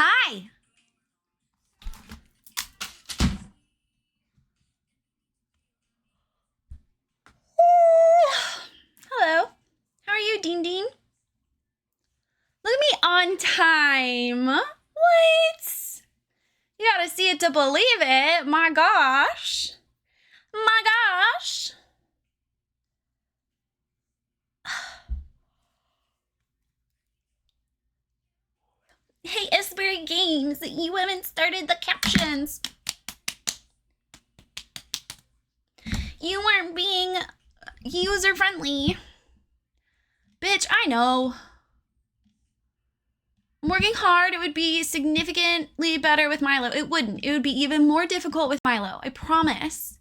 Hi. Hello. How are you, Dean Dean? Look at me on time. What? You gotta see it to believe it. My gosh. My gosh. Hey, Esbury Games, you haven't started the captions. You weren't being user-friendly. Bitch, I know. I'm working hard. It would be significantly better with Milo. It wouldn't. It would be even more difficult with Milo. I promise.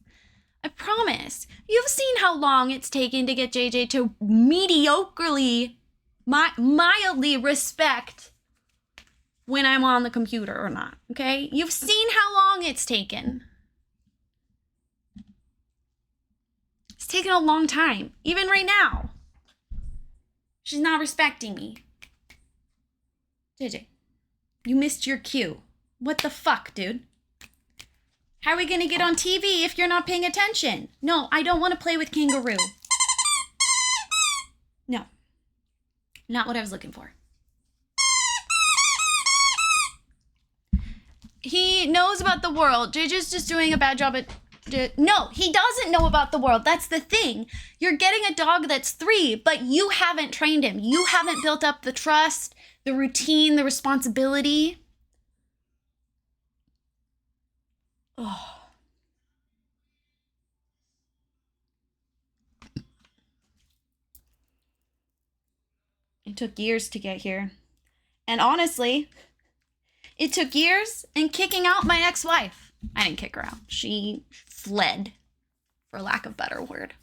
I promise. You've seen how long it's taken to get JJ to mildly respect when I'm on the computer or not, okay? You've seen how long it's taken. It's taken a long time, even right now. She's not respecting me. JJ, you missed your cue. What the fuck, dude? How are we gonna get on TV if you're not paying attention? No, I don't want to play with Kangaroo. No. Not what I was looking for. He knows about the world. JJ's just doing a bad job at... No, he doesn't know about the world. That's the thing. You're getting a dog that's 3, but you haven't trained him. You haven't built up the trust, the routine, the responsibility. Oh. It took years to get here. And honestly, it took years and kicking out my ex-wife. I didn't kick her out. She fled, for lack of a better word.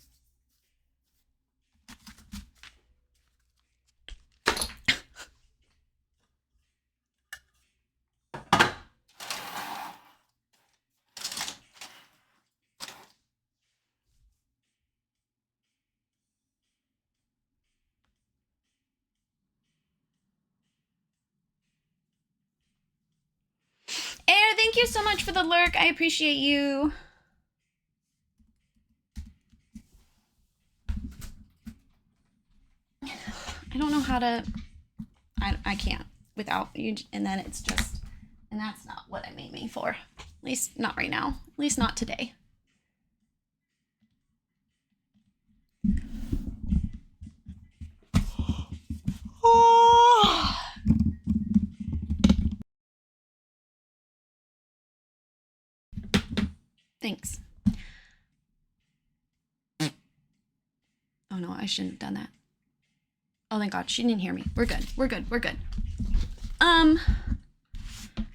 Air, thank you so much for the lurk. I appreciate you. I don't know how to... I can't without you. And then it's just... And that's not what I'm aiming for. At least not right now. At least not today. Oh. Thanks. Oh no, I shouldn't have done that. Oh thank God, she didn't hear me. We're good. We're good. We're good.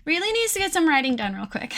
Really needs to get some writing done real quick.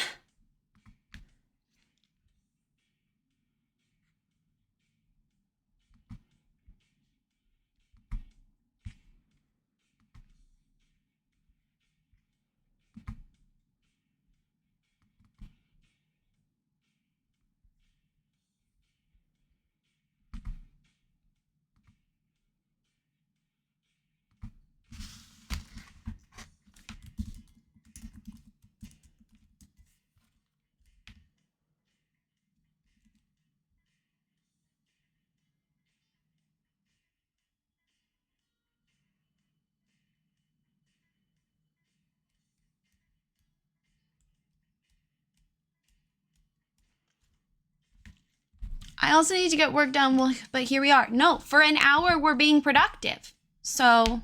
I also need to get work done, well, but here we are. No, for an hour we're being productive. So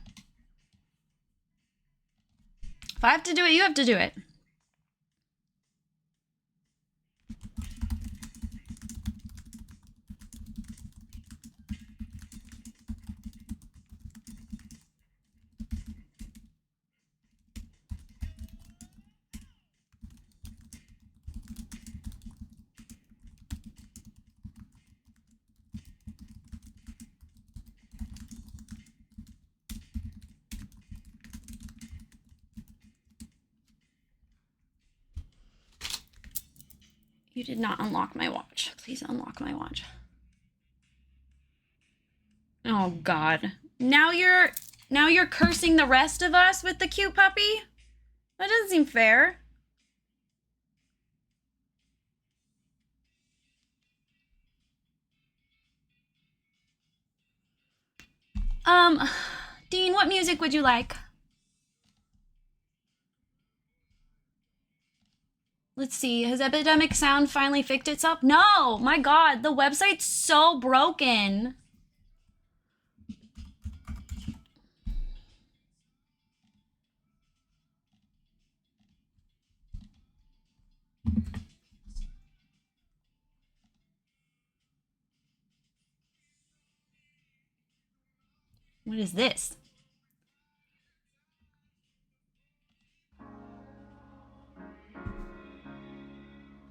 if I have to do it, you have to do it. You did not unlock my watch. Please unlock my watch. Oh God. Now you're cursing the rest of us with the cute puppy? That doesn't seem fair. Dean, what music would you like? Let's see, has Epidemic Sound finally fixed itself? No, my God, the website's so broken. What is this?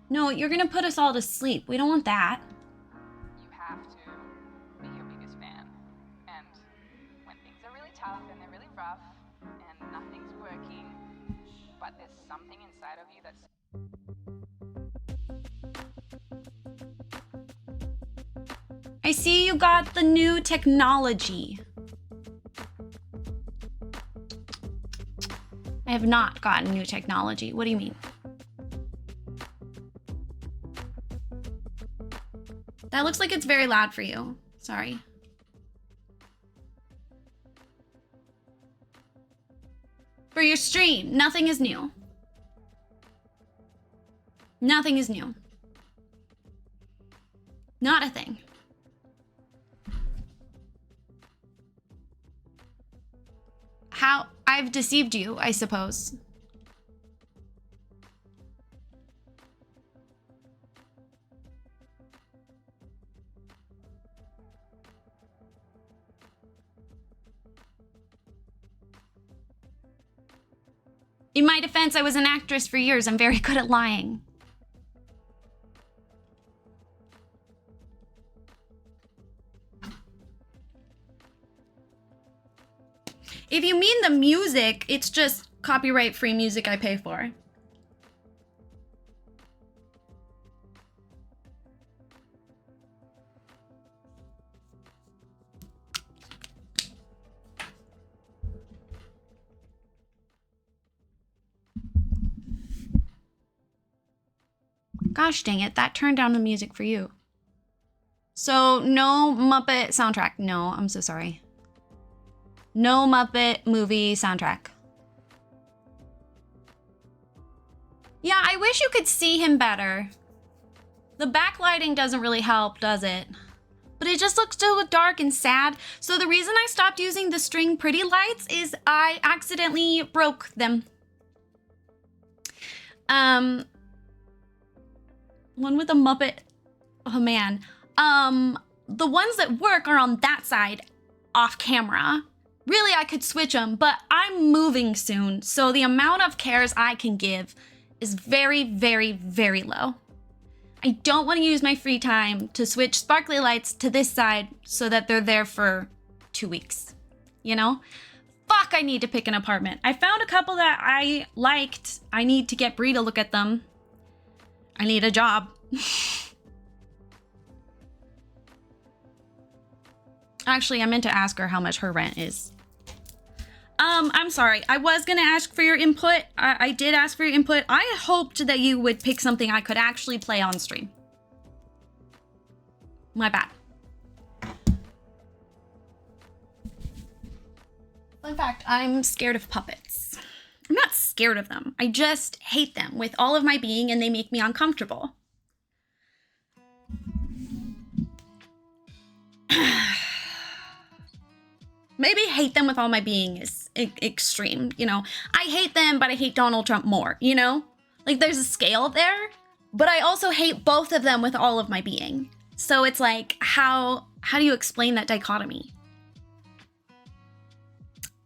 No, you're gonna put us all to sleep. We don't want that. You have to be your biggest fan. And when things are really tough and they're really rough and nothing's working, but there's something inside of you that's I see you got the new technology. I have not gotten new technology. What do you mean? That looks like it's very loud for you. Sorry. For your stream, nothing is new. Nothing is new. Not a thing. How? I've deceived you, I suppose. In my defense, I was an actress for years. I'm very good at lying. If you mean the music, it's just copyright-free music I pay for. Gosh dang it, that turned down the music for you. So, no Muppet soundtrack. No, I'm so sorry. No Muppet movie soundtrack. Yeah, I wish you could see him better. The backlighting doesn't really help, does it? But it just looks so dark and sad. So the reason I stopped using the string pretty lights is I accidentally broke them. One with a Muppet. Oh man. The ones that work are on that side off camera. Really, I could switch them, but I'm moving soon. So the amount of cares I can give is very, very, very low. I don't want to use my free time to switch sparkly lights to this side so that they're there for 2 weeks. You know? Fuck, I need to pick an apartment. I found a couple that I liked. I need to get Brie to look at them. I need a job. Actually, I meant to ask her how much her rent is. I'm sorry. I was gonna ask for your input. I did ask for your input. I hoped that you would pick something I could actually play on stream. My bad. Fun fact, I'm scared of puppets. I'm not scared of them. I just hate them with all of my being and they make me uncomfortable. Maybe hate them with all my being is extreme, you know? I hate them, but I hate Donald Trump more, you know? Like, there's a scale there, but I also hate both of them with all of my being. So it's like, how do you explain that dichotomy?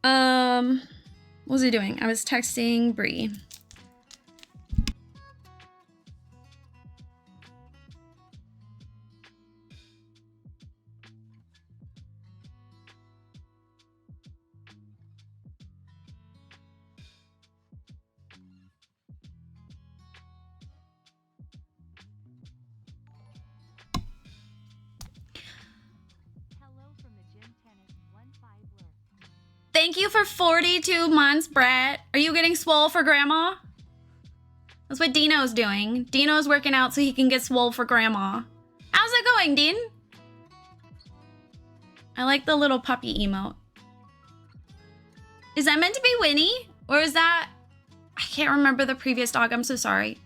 What was he doing? I was texting Brie. thank you for 42 months, Brett. Are you getting swole for grandma? That's what Dino's doing. Dino's working out so he can get swole for grandma. How's it going, Dean? I like the little puppy emote. Is that meant to be Winnie? Or is that... I can't remember the previous dog. I'm so sorry.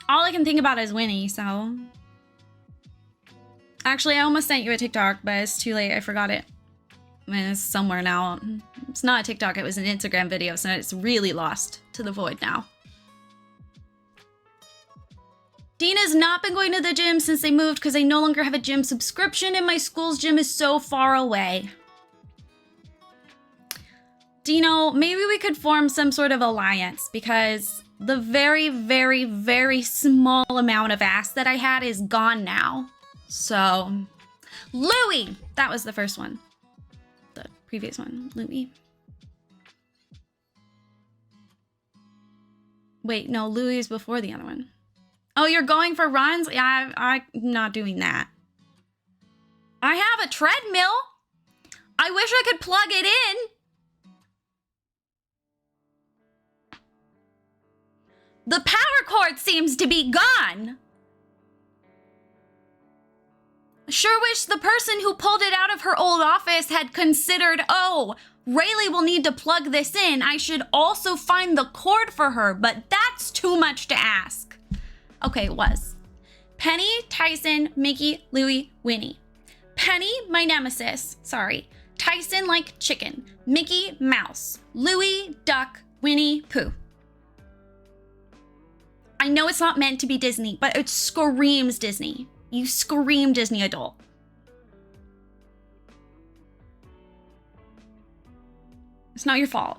All I can think about is Winnie, so... Actually, I almost sent you a TikTok, but it's too late. I forgot it. I mean, it's somewhere now. It's not a TikTok. It was an Instagram video, so it's really lost to the void now. Dean has not been going to the gym since they moved because they no longer have a gym subscription and my school's gym is so far away. Dino, maybe we could form some sort of alliance because the very, very, very small amount of ass that I had is gone now. So, Louie! That was the first one. The previous one, Louie. Wait, no, Louie is before the other one. Oh, you're going for runs? Yeah, I'm not doing that. I have a treadmill. I wish I could plug it in. The power cord seems to be gone. Sure wish the person who pulled it out of her old office had considered, oh, Rayleigh will need to plug this in. I should also find the cord for her, but that's too much to ask. Okay, it was. Penny, Tyson, Mickey, Louie, Winnie. Penny, my nemesis. Sorry. Tyson like chicken. Mickey, mouse. Louie, duck. Winnie, poo. I know it's not meant to be Disney, but it screams Disney. You scream Disney adult. It's not your fault.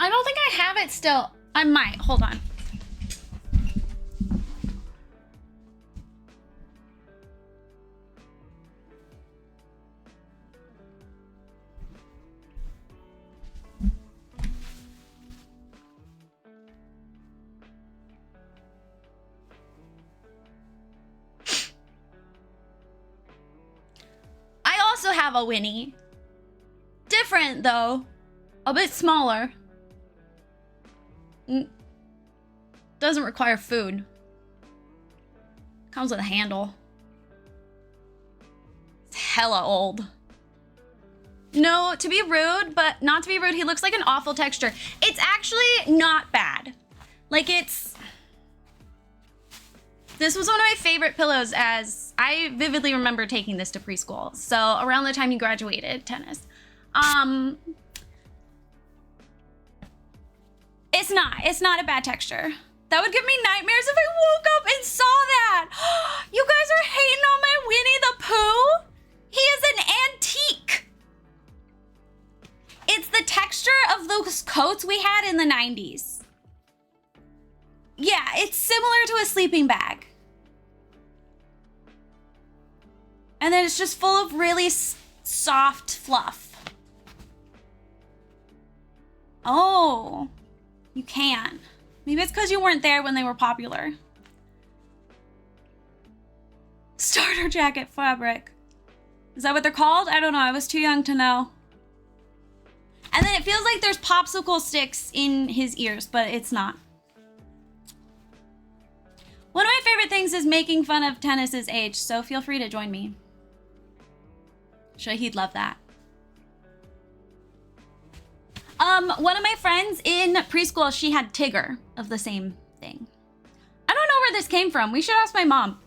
I don't think I have it still. I might. Hold on. I also have a Winnie. Different though. A bit smaller. Doesn't require food. Comes with a handle. It's hella old. No, to be rude, but not to be rude, he looks like an awful texture. It's actually not bad. Like it's... This was one of my favorite pillows as I vividly remember taking this to preschool. So around the time you graduated tennis. It's not a bad texture. That would give me nightmares if I woke up and saw that. You guys are hating on my Winnie the Pooh? He is an antique. It's the texture of those coats we had in the 90s. Yeah, it's similar to a sleeping bag. And then it's just full of really soft fluff. Oh, you can. Maybe it's because you weren't there when they were popular. Starter jacket fabric. Is that what they're called? I don't know. I was too young to know. And then it feels like there's popsicle sticks in his ears, but it's not. One of my favorite things is making fun of Tennis's age, so feel free to join me. Sure, he'd love that. One of my friends in preschool, she had Tigger of the same thing. I don't know where this came from. We should ask my mom.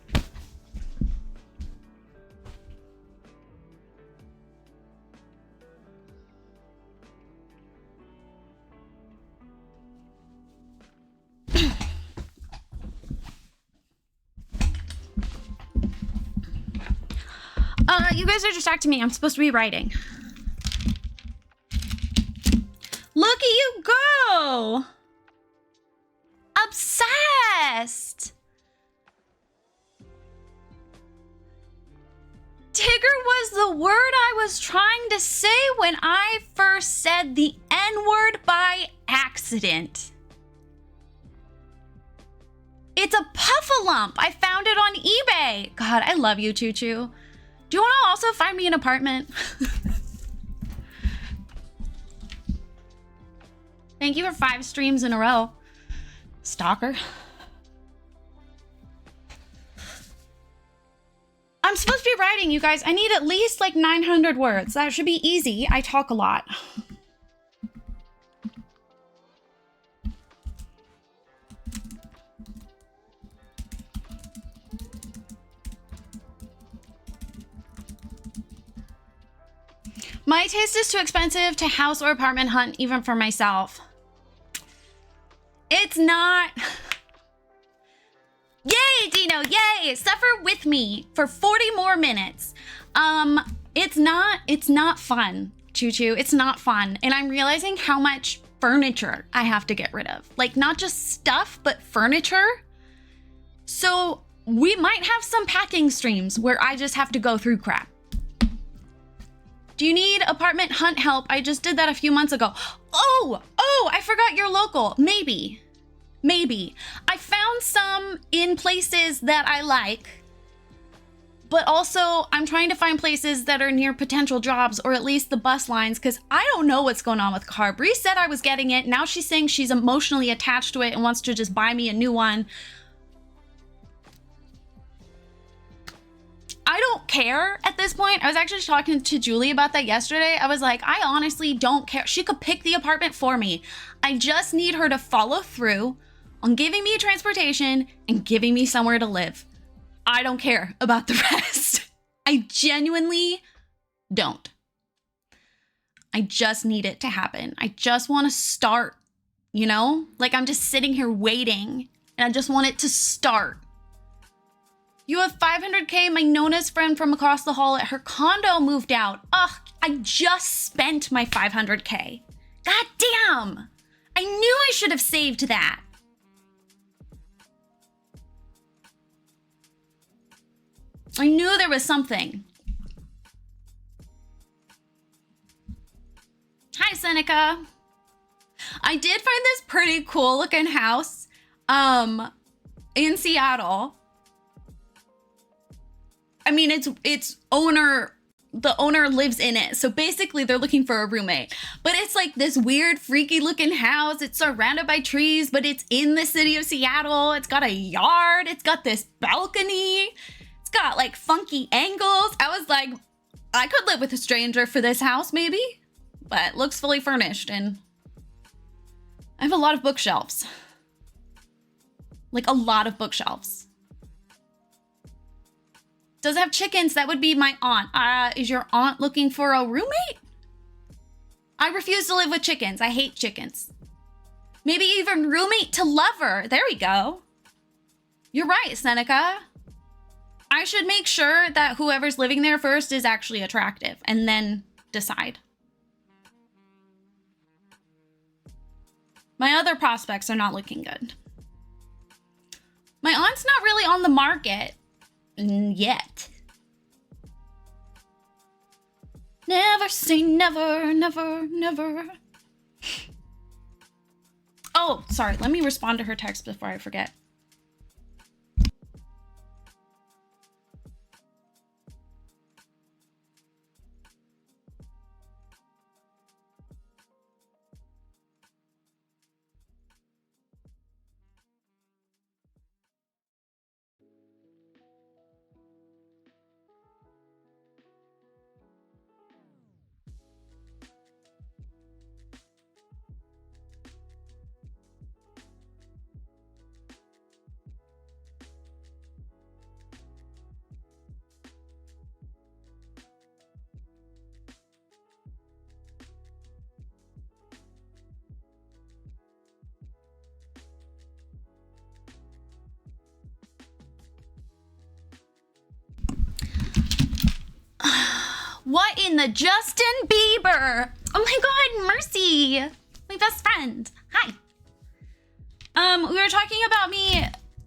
You guys are distracting me. I'm supposed to be writing. Look at you go! Obsessed! Tigger was the word I was trying to say when I first said the N-word by accident. It's a Puffalump. I found it on eBay. God, I love you, Choo Choo. Do you want to also find me an apartment? Thank you for 5 streams in a row, stalker. I'm supposed to be writing, you guys. I need at least like 900 words. That should be easy. I talk a lot. My taste is too expensive to house or apartment hunt, even for myself. It's not. Yay, Dino, yay! Suffer with me for 40 more minutes. It's not fun, Choo Choo. It's not fun. And I'm realizing how much furniture I have to get rid of. Like, not just stuff, but furniture. So we might have some packing streams where I just have to go through crap. Do you need apartment hunt help? I just did that a few months ago. Oh, I forgot you're local. Maybe. I found some in places that I like, but also I'm trying to find places that are near potential jobs or at least the bus lines because I don't know what's going on with the car. Bree said I was getting it. Now she's saying she's emotionally attached to it and wants to just buy me a new one. I don't care at this point. I was actually talking to Julie about that yesterday. I was like, I honestly don't care. She could pick the apartment for me. I just need her to follow through on giving me transportation and giving me somewhere to live. I don't care about the rest. I genuinely don't. I just need it to happen. I just want to start, you know? Like I'm just sitting here waiting and I just want it to start. You have 500K. My Nona's friend from across the hall at her condo moved out. Ugh, I just spent my 500K. God damn. I knew I should have saved that. I knew there was something. Hi, Seneca. I did find this pretty cool looking house in Seattle. I mean, it's owner, the owner lives in it. So basically they're looking for a roommate, but it's like this weird, freaky looking house. It's surrounded by trees, but it's in the city of Seattle. It's got a yard. It's got this balcony. It's got like funky angles. I was like, I could live with a stranger for this house maybe, but it looks fully furnished and I have a lot of bookshelves. Like a lot of bookshelves. Does it have chickens? That would be my aunt. Is your aunt looking for a roommate? I refuse to live with chickens. I hate chickens. Maybe even roommate to lover. There we go. You're right, Seneca. I should make sure that whoever's living there first is actually attractive and then decide. My other prospects are not looking good. My aunt's not really on the market. Yet. Never say never, never, never. Oh, sorry. Let me respond to her text before I forget. What in the Justin Bieber? Oh my God, Mercy, my best friend. Hi. We were talking about me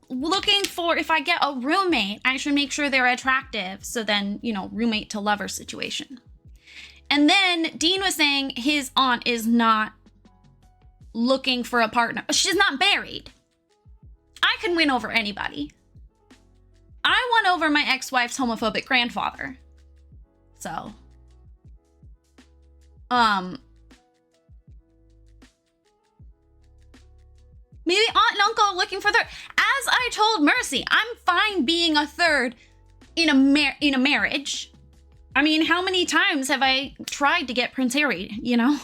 looking for, if I get a roommate, I should make sure they're attractive. So then, you know, roommate to lover situation. And then Dean was saying his aunt is not looking for a partner. She's not married. I can win over anybody. I won over my ex-wife's homophobic grandfather. So, maybe aunt and uncle are looking for third. As I told Mercy, I'm fine being a third in a marriage. I mean, how many times have I tried to get Prince Harry, you know?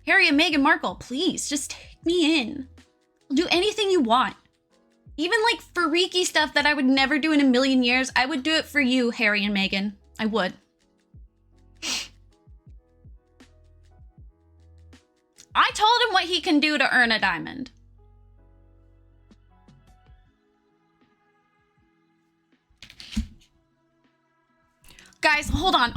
Harry and Meghan Markle, please, just take me in. I'll do anything you want. Even like freaky stuff that I would never do in a million years, I would do it for you, Harry and Meghan. I would. I told him what he can do to earn a diamond. Guys, hold on.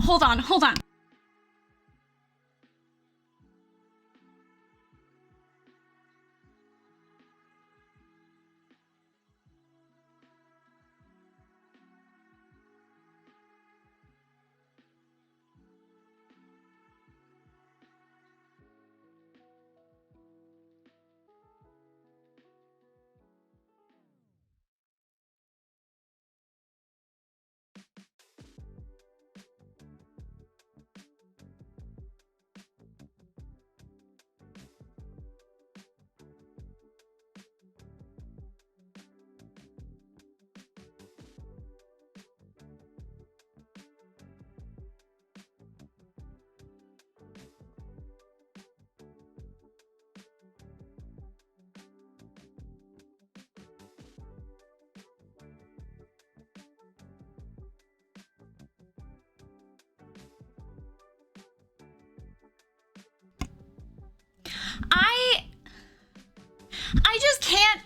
I just can't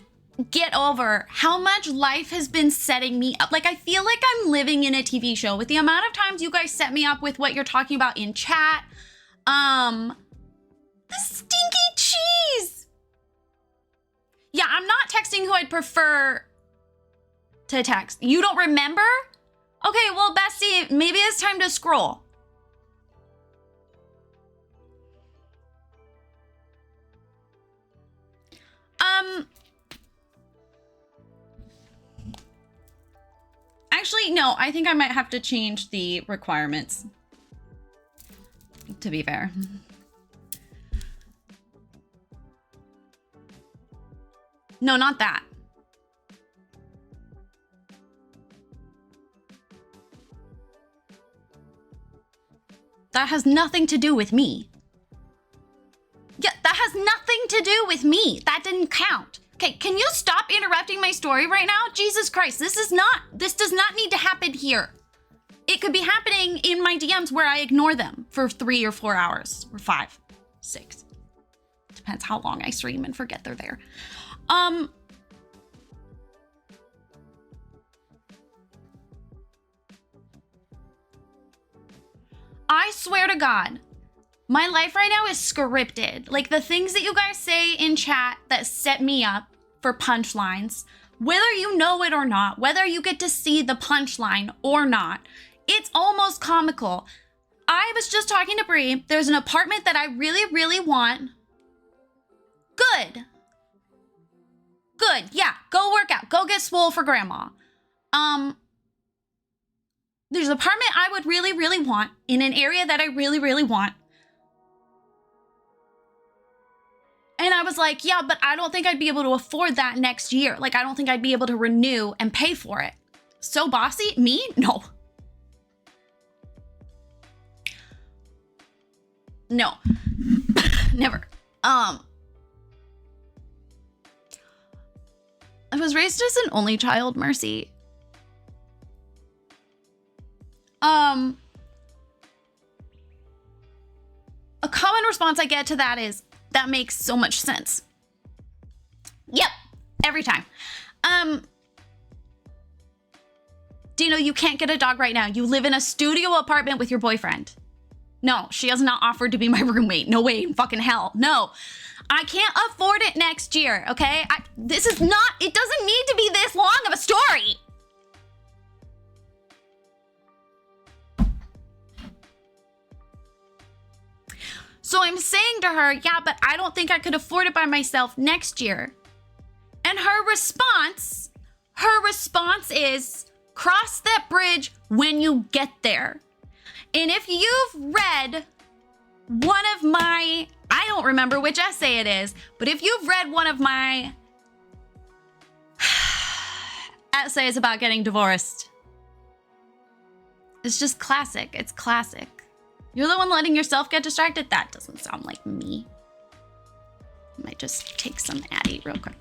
get over how much life has been setting me up. Like, I feel like I'm living in a TV show with the amount of times you guys set me up with what you're talking about in chat. The stinky cheese. Yeah, I'm not texting who I'd prefer to text. You don't remember? Okay, well, Bestie, maybe it's time to scroll. Actually, no, I think I might have to change the requirements, to be fair. No, not that. That has nothing to do with me. Yeah, that has nothing to do with me. That didn't count. Okay, can you stop interrupting my story right now? Jesus Christ, this does not need to happen here. It could be happening in my DMs where I ignore them for 3 or 4 hours, or 5, 6. Depends how long I stream and forget they're there. I swear to God, my life right now is scripted. Like, the things that you guys say in chat that set me up for punchlines, whether you know it or not, whether you get to see the punchline or not, it's almost comical. I was just talking to Brie. There's an apartment that I really, really want. Good. Good. Yeah, go work out. Go get swole for grandma. There's an apartment I would really, really want in an area that I really, really want. And I was like, yeah, but I don't think I'd be able to afford that next year. Like, I don't think I'd be able to renew and pay for it. So bossy? Me? No. No. Never. I was raised as an only child, Mercy. A common response I get to that is, that makes so much sense. Yep, every time. Dino, you can't get a dog right now. You live in a studio apartment with your boyfriend. No, she has not offered to be my roommate. No way in fucking hell. No. I can't afford it next year, okay? This is not, it doesn't need to be this long of a story. So I'm saying to her, yeah, but I don't think I could afford it by myself next year. And her response is, cross that bridge when you get there. And if you've read one of my, I don't remember which essay it is, but if you've read one of my essays about getting divorced, it's just classic. It's classic. You're the one letting yourself get distracted? That doesn't sound like me. I might just take some Addy real quick.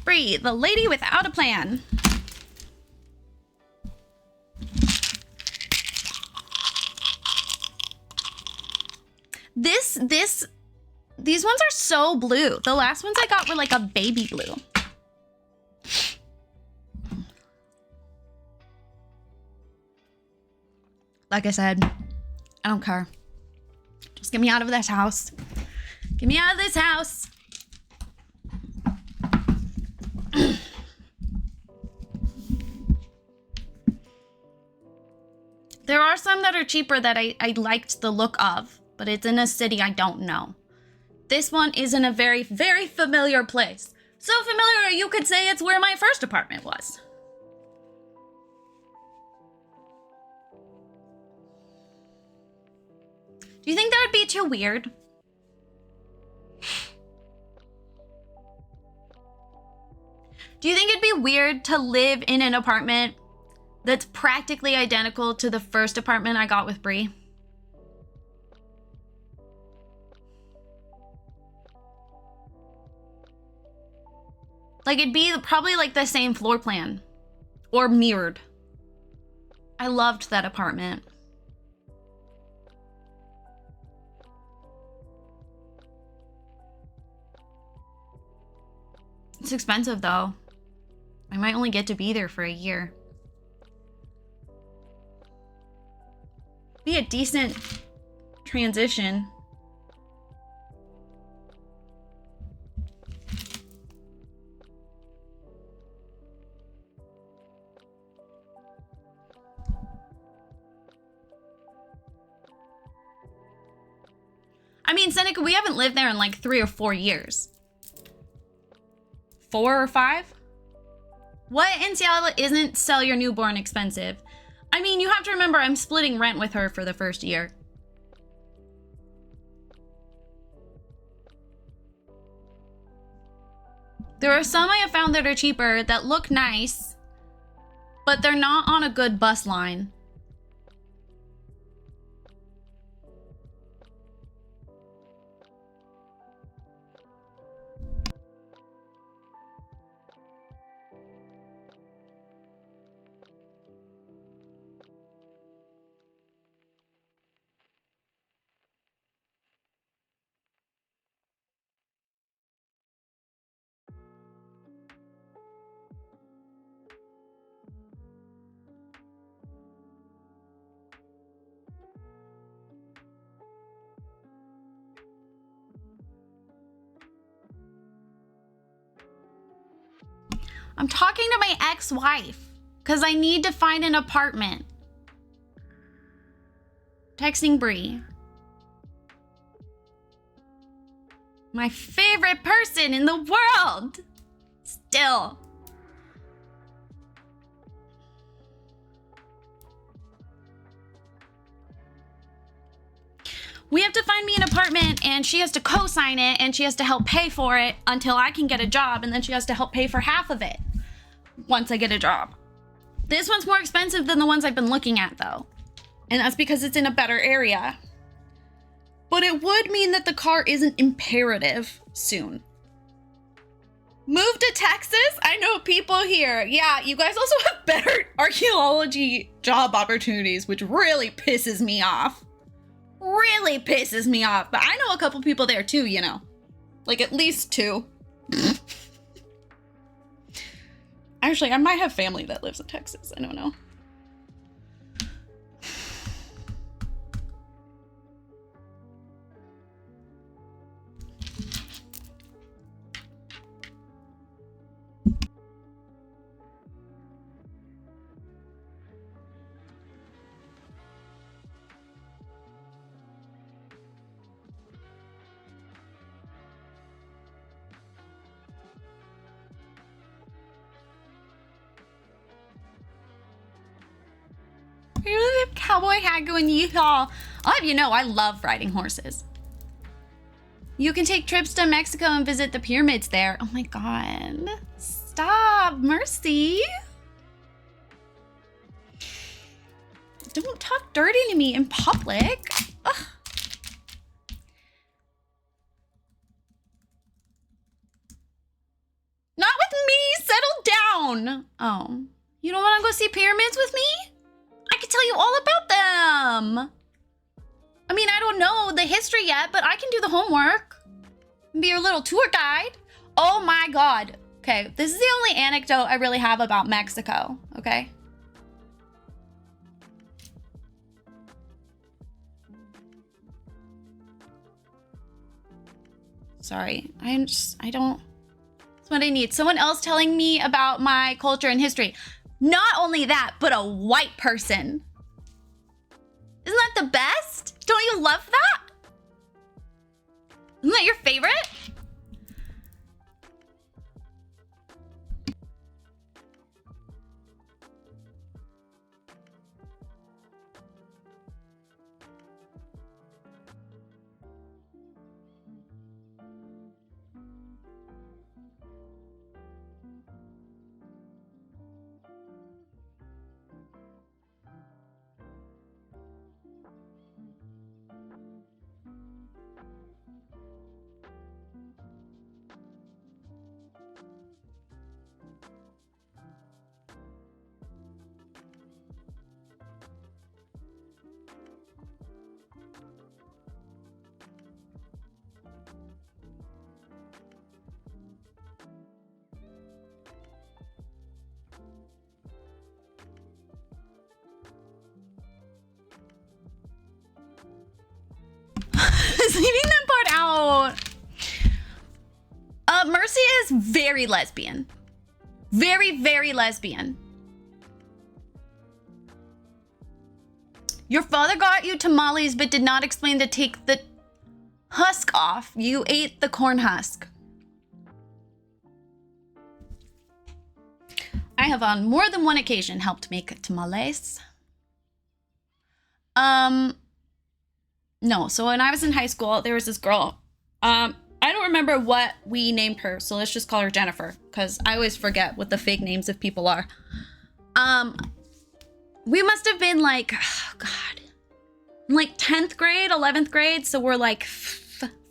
Bree, the lady without a plan. These ones are so blue. The last ones I got were like a baby blue. Like I said, I don't care. Just get me out of this house. Get me out of this house. There are some that are cheaper that I liked the look of, but it's in a city I don't know. This one is in a very, very familiar place. So familiar you could say it's where my first apartment was. Do you think that would be too weird? Do you think it'd be weird to live in an apartment that's practically identical to the first apartment I got with Bree? Like, it'd be probably like the same floor plan or mirrored. I loved that apartment. It's expensive though. I might only get to be there for a year. Be a decent transition. I mean, Seneca, we haven't lived there in like 3 or 4 years. 4 or 5? What in Seattle isn't sell your newborn expensive? I mean, you have to remember I'm splitting rent with her for the first year. There are some I have found that are cheaper that look nice, but they're not on a good bus line. I'm talking to my ex-wife because I need to find an apartment. Texting Bree. My favorite person in the world. Still. We have to find me an apartment and she has to co-sign it and she has to help pay for it until I can get a job, and then she has to help pay for half of it once I get a job. This one's more expensive than the ones I've been looking at though. And that's because it's in a better area. But it would mean that the car isn't imperative soon. Move to Texas? I know people here. Yeah, you guys also have better archaeology job opportunities, which really pisses me off. really pisses me off. But I know a couple people there too, you know. Like at least 2. Actually, I might have family that lives in Texas. I don't know. Cowboy hat going yeehaw. I'll have you know, I love riding horses. You can take trips to Mexico and visit the pyramids there. Oh my god. Stop, Mercy. Don't talk dirty to me in public. Ugh. Not with me. Settle down. Oh, you don't want to go see pyramids with me? I could tell you all about them. I mean, I don't know the history yet, but I can do the homework. Be your little tour guide. Oh my god. Okay, this is the only anecdote I really have about Mexico, okay? Sorry, I don't, that's what I need. Someone else telling me about my culture and history. Not only that, but a white person. Isn't that the best? Don't you love that? Isn't that your favorite? Leaving that part out. Mercy is very lesbian. Very, very lesbian. Your father got you tamales but did not explain to take the husk off. You ate the corn husk. I have on more than one occasion helped make tamales. No, so when I was in high school, there was this girl. I don't remember what we named her, so let's just call her Jennifer, because I always forget what the fake names of people are. We must have been like, oh God, like 10th grade, 11th grade, so we're like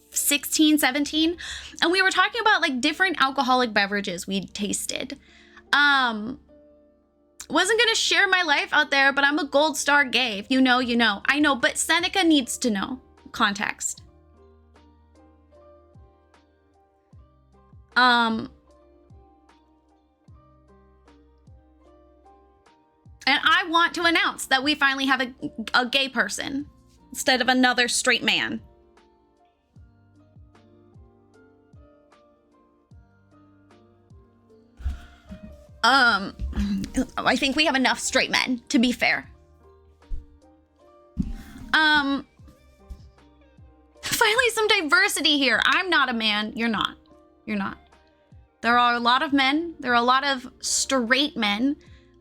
16, 17, and we were talking about like different alcoholic beverages we'd tasted. Wasn't gonna share my life out there, but I'm a gold star gay. If you know, you know. I know, but Seneca needs to know context. And I want to announce that we finally have a gay person instead of another straight man. I think we have enough straight men, to be fair. Finally some diversity here. I'm not a man. You're not. You're not. There are a lot of men. There are a lot of straight men.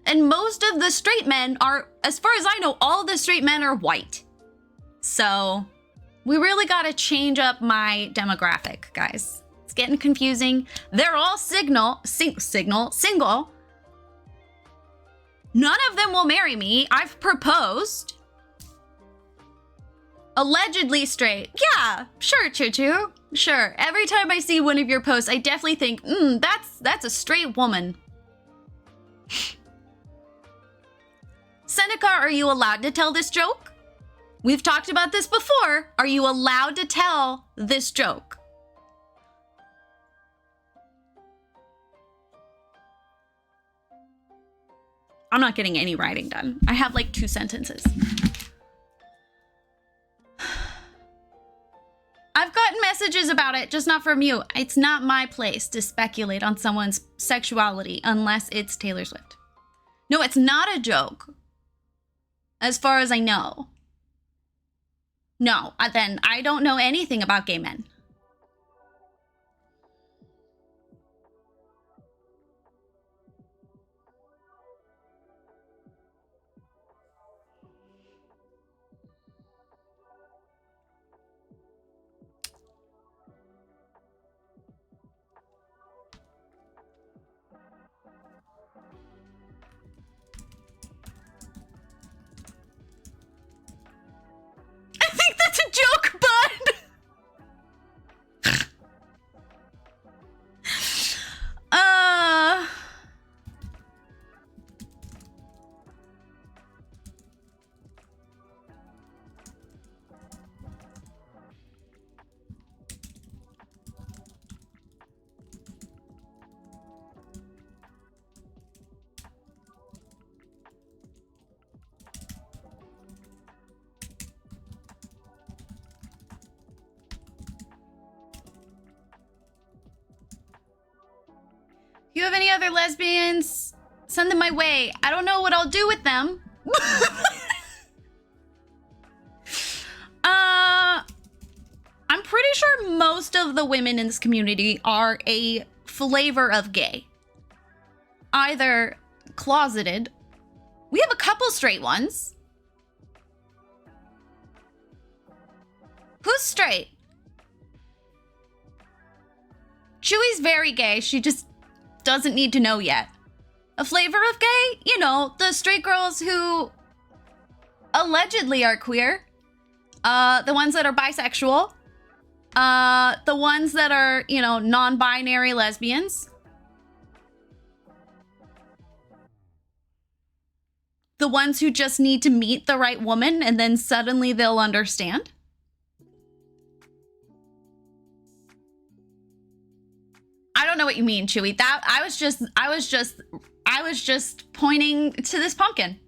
And most of the straight men are, as far as I know, all the straight men are white. So we really got to change up my demographic, guys. It's getting confusing. They're all single. None of them will marry me. I've proposed. Allegedly straight. Yeah, sure, Choo-Choo. Sure. Every time I see one of your posts, I definitely think, that's a straight woman. Seneca, are you allowed to tell this joke? We've talked about this before. Are you allowed to tell this joke? I'm not getting any writing done. I have like 2 sentences. I've gotten messages about it, just not from you. It's not my place to speculate on someone's sexuality unless it's Taylor Swift. No, it's not a joke. As far as I know. No, then I don't know anything about gay men. I think that's a joke, bud. You have any other lesbians? Send them my way. I don't know what I'll do with them. I'm pretty sure most of the women in this community are a flavor of gay. Either closeted. We have a couple straight ones. Who's straight? Chewy's very gay. She just doesn't need to know yet. A flavor of gay? You know, the straight girls who allegedly are queer. The ones that are bisexual. The ones that are, you know, non-binary lesbians. The ones who just need to meet the right woman and then suddenly they'll understand. I don't know what you mean, Chewy. That I was just pointing to this pumpkin.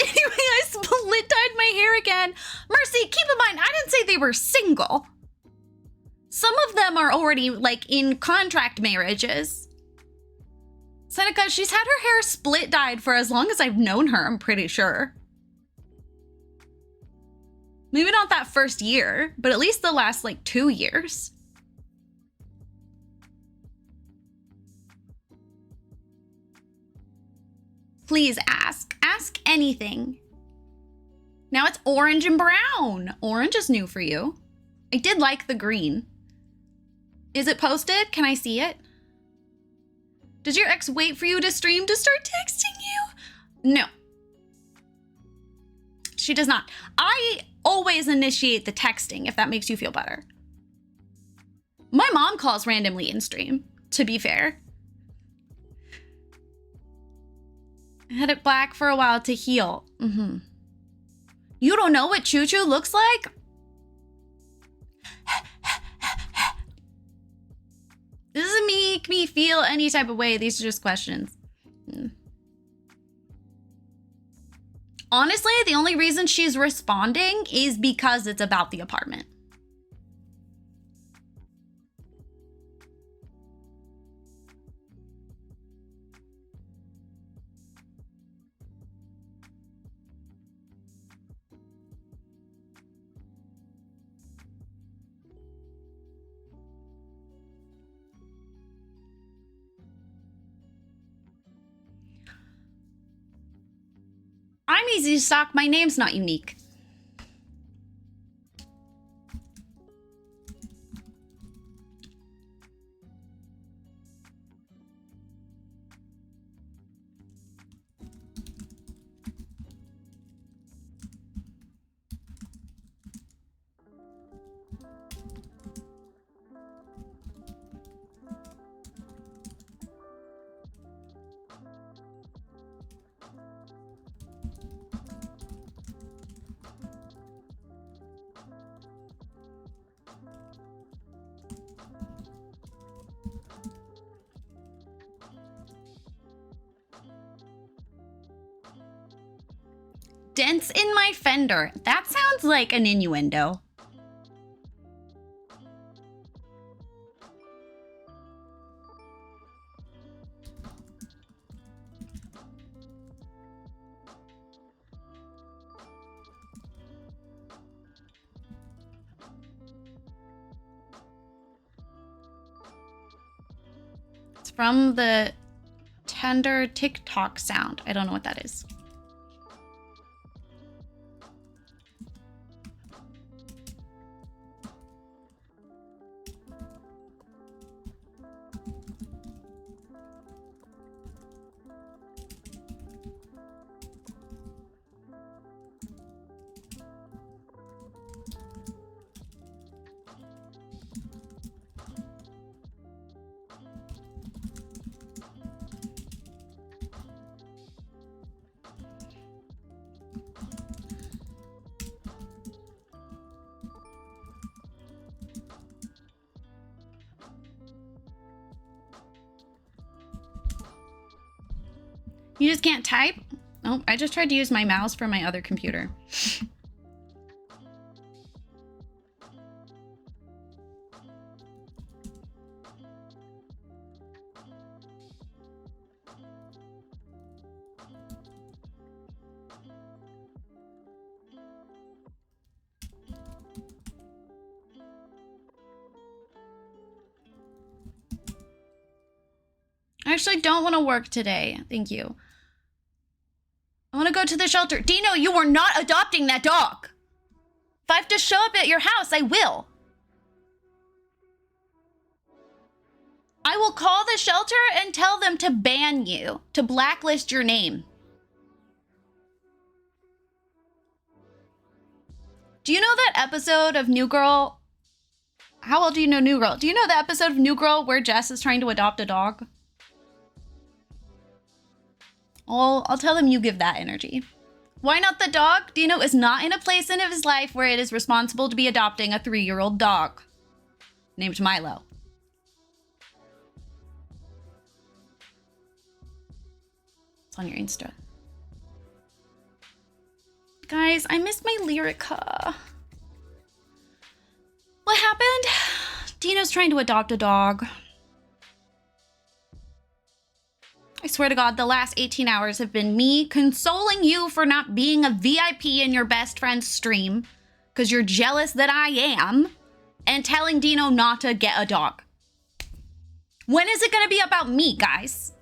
Anyway, I split dyed my hair again. Mercy, keep in mind, I didn't say they were single. Some of them are already, like, in contract marriages. Seneca, she's had her hair split dyed for as long as I've known her, I'm pretty sure. Maybe not that first year, but at least the last, like, 2 years. Please ask. Ask anything. Now it's orange and brown. Orange is new for you. I did like the green. Is it posted? Can I see it? Does your ex wait for you to stream to start texting you? No. She does not. I always initiate the texting, if that makes you feel better. My mom calls randomly in stream, to be fair. I had it black for a while to heal. You don't know what Choo Choo looks like? This doesn't make me feel any type of way. These are just questions. Honestly, the only reason she's responding is because it's about the apartment. I'm easy to stalk. My name's not unique. Dents in my fender. That sounds like an innuendo. It's from the tender TikTok sound. I don't know what that is. You just can't type? Oh, I just tried to use my mouse for my other computer. I actually don't want to work today. Thank you. I want to go to the shelter. Dino, you are not adopting that dog. If I have to show up at your house, I will. I will call the shelter and tell them to ban you, to blacklist your name. Do you know that episode of New Girl? How well do you know New Girl? Do you know the episode of New Girl where Jess is trying to adopt a dog? I'll tell them you give that energy. Why not the dog? Dino is not in a place in his life where it is responsible to be adopting a 3-year-old dog named Milo. It's on your Insta. Guys, I missed my Lyrica. What happened? Dino's trying to adopt a dog. I swear to God, the last 18 hours have been me consoling you for not being a VIP in your best friend's stream because you're jealous that I am, and telling Dino not to get a dog. When is it going to be about me, guys?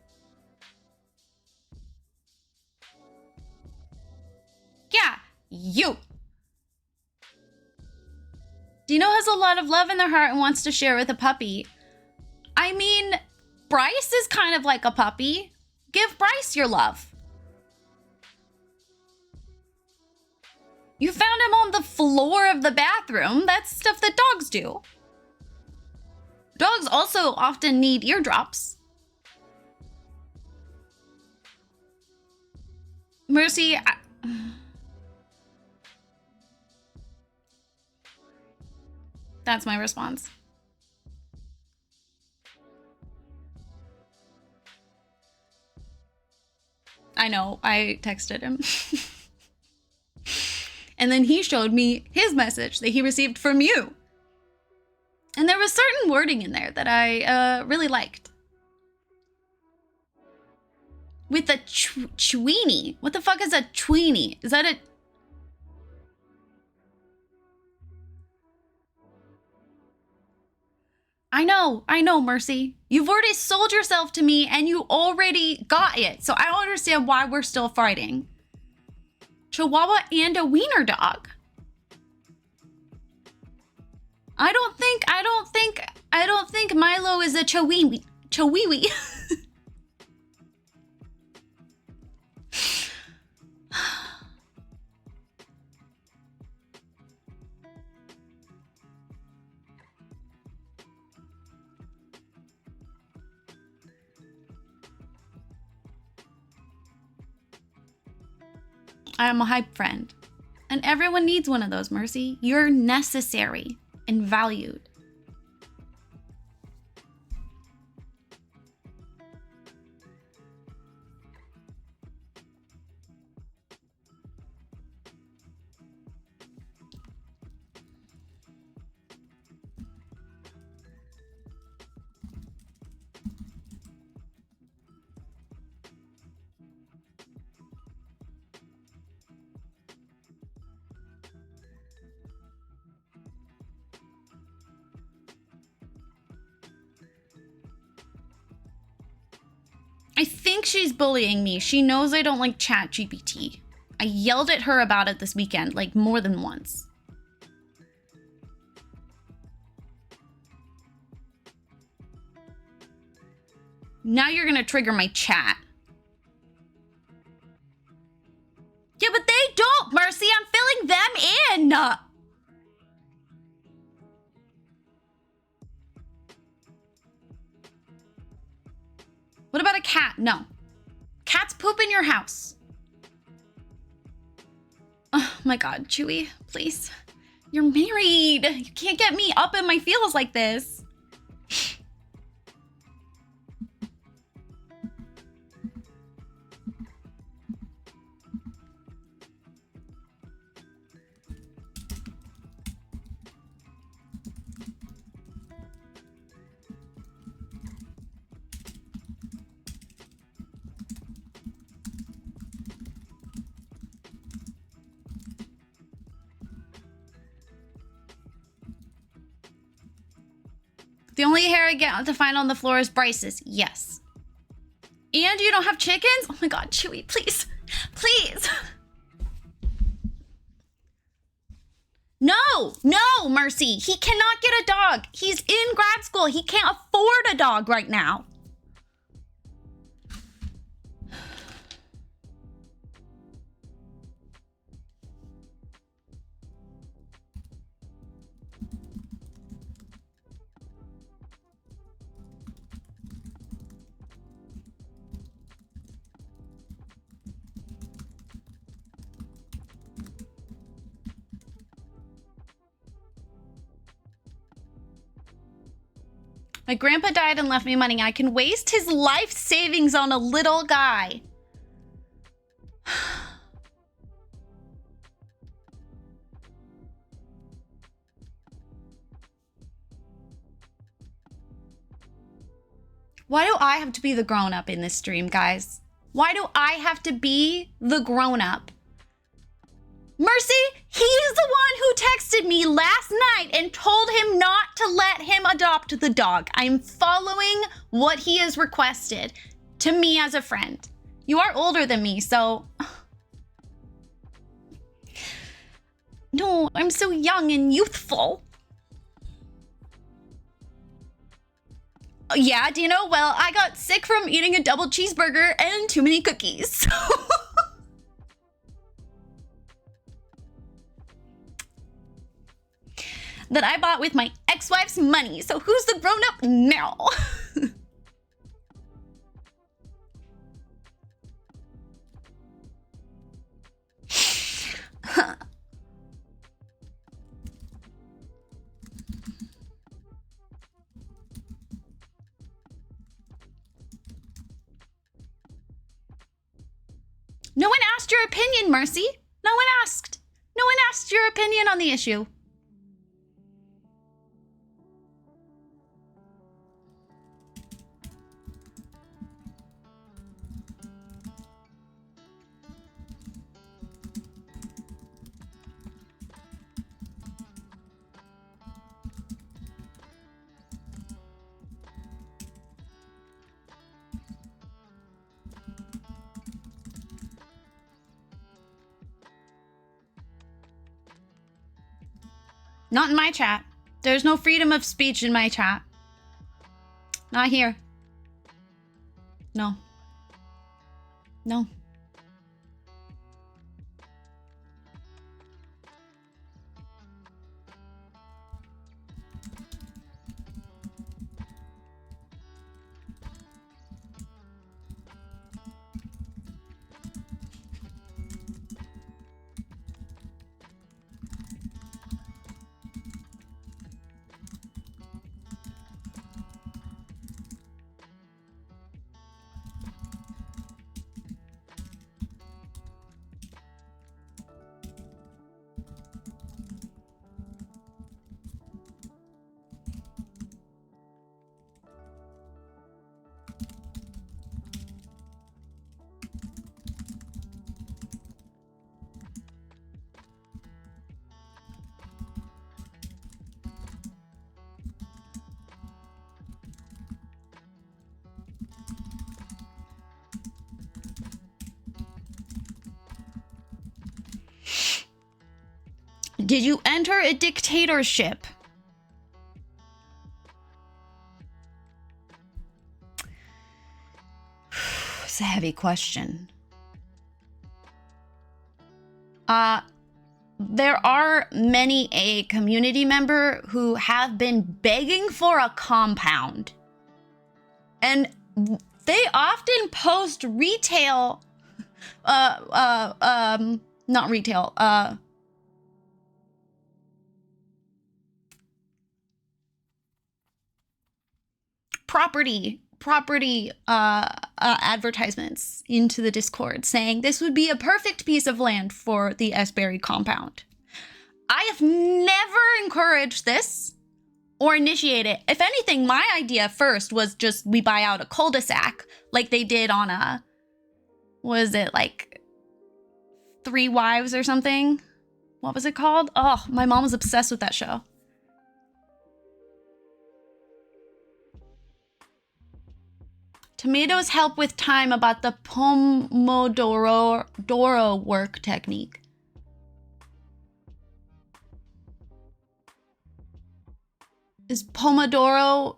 Yeah, you. Dino has a lot of love in their heart and wants to share with a puppy. I mean, Bryce is kind of like a puppy. Give Bryce your love. You found him on the floor of the bathroom. That's stuff that dogs do. Dogs also often need eardrops. Mercy, that's my response. I know, I texted him. And then he showed me his message that he received from you. And there was certain wording in there that I really liked. With the tweenie. What the fuck is a tweenie? Is that a... I know, Mercy. You've already sold yourself to me and you already got it. So I don't understand why we're still fighting. Chihuahua and a wiener dog. I don't think Milo is a chihuahua. I'm a hype friend. And everyone needs one of those, Mercy. You're necessary and valued. I think she's bullying me. She knows I don't like ChatGPT. I yelled at her about it this weekend, like more than once. Now you're gonna trigger my chat. Yeah, but they don't, Mercy. I'm filling them in. What about a cat? No. Cats poop in your house. Oh my God, Chewy, please. You're married. You can't get me up in my feels like this. The only hair I get to find on the floor is Bryce's. Yes. And you don't have chickens? Oh my God, Chewy, please. Please. No, no, Mercy. He cannot get a dog. He's in grad school. He can't afford a dog right now. My grandpa died and left me money. I can waste his life savings on a little guy. Why do I have to be the grown-up in this stream, guys? Why do I have to be the grown-up? Mercy, he's the one who texted me last night and told him not to let him adopt the dog. I'm following what he has requested to me as a friend. You are older than me, so... No, I'm so young and youthful. Yeah, Dino, well, I got sick from eating a double cheeseburger and too many cookies. That I bought with my ex-wife's money. So who's the grown-up now? No one asked your opinion, Mercy. No one asked. No one asked your opinion on the issue. Not in my chat. There's no freedom of speech in my chat. Not here. No. No. Did you enter a dictatorship? It's a heavy question. There are many a community member who have been begging for a compound. And they often post retail, not retail, property advertisements into the Discord saying this would be a perfect piece of land for the Esberry compound. I have never encouraged this or initiate it. If anything, my idea first was just we buy out a cul-de-sac like they did on a, was it like Three Wives or something? What was it called? Oh, my mom was obsessed with that show. Tomatoes help with time about the Pomodoro work technique. Is Pomodoro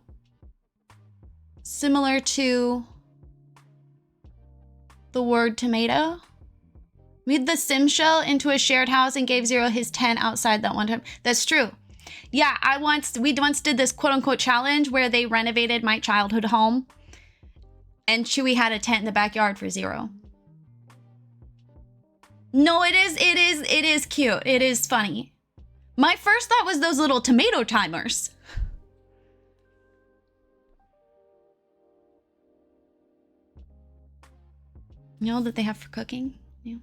similar to the word tomato? Made the sim shell into a shared house and gave Zero his 10 outside that one time. That's true. Yeah, we once did this quote unquote challenge where they renovated my childhood home. And Chewy had a tent in the backyard for Zero. No, it is cute. It is funny. My first thought was those little tomato timers. You know that they have for cooking? Yeah.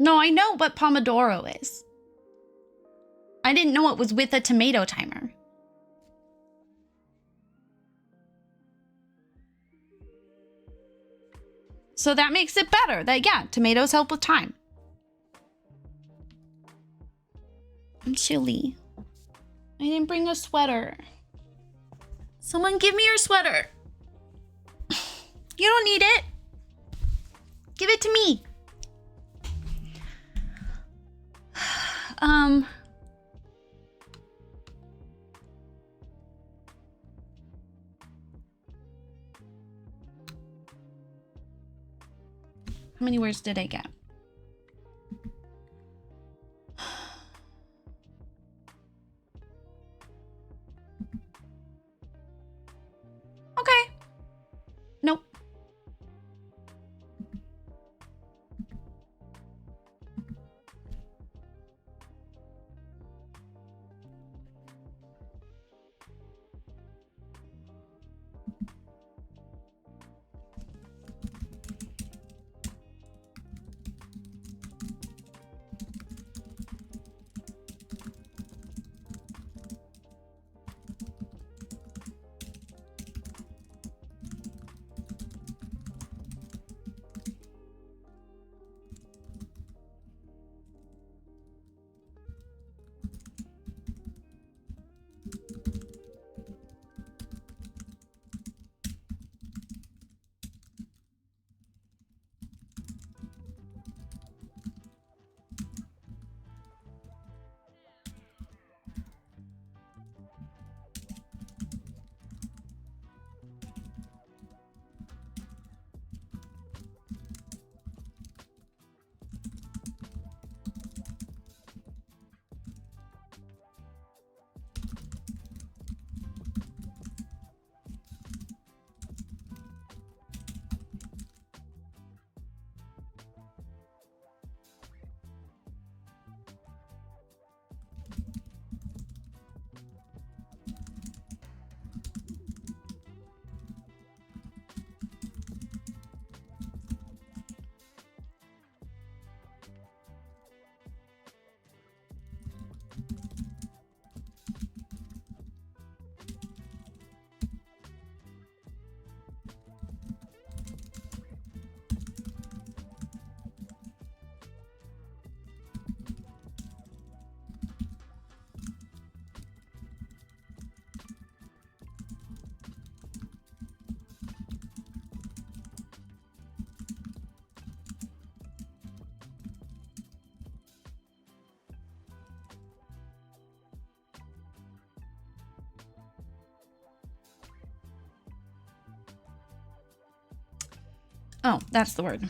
No, I know what Pomodoro is. I didn't know it was with a tomato timer. So that makes it better. That, yeah, tomatoes help with time. I'm chilly. I didn't bring a sweater. Someone give me your sweater. You don't need it. Give it to me. How many words did I get? Okay. Nope. Oh, that's the word.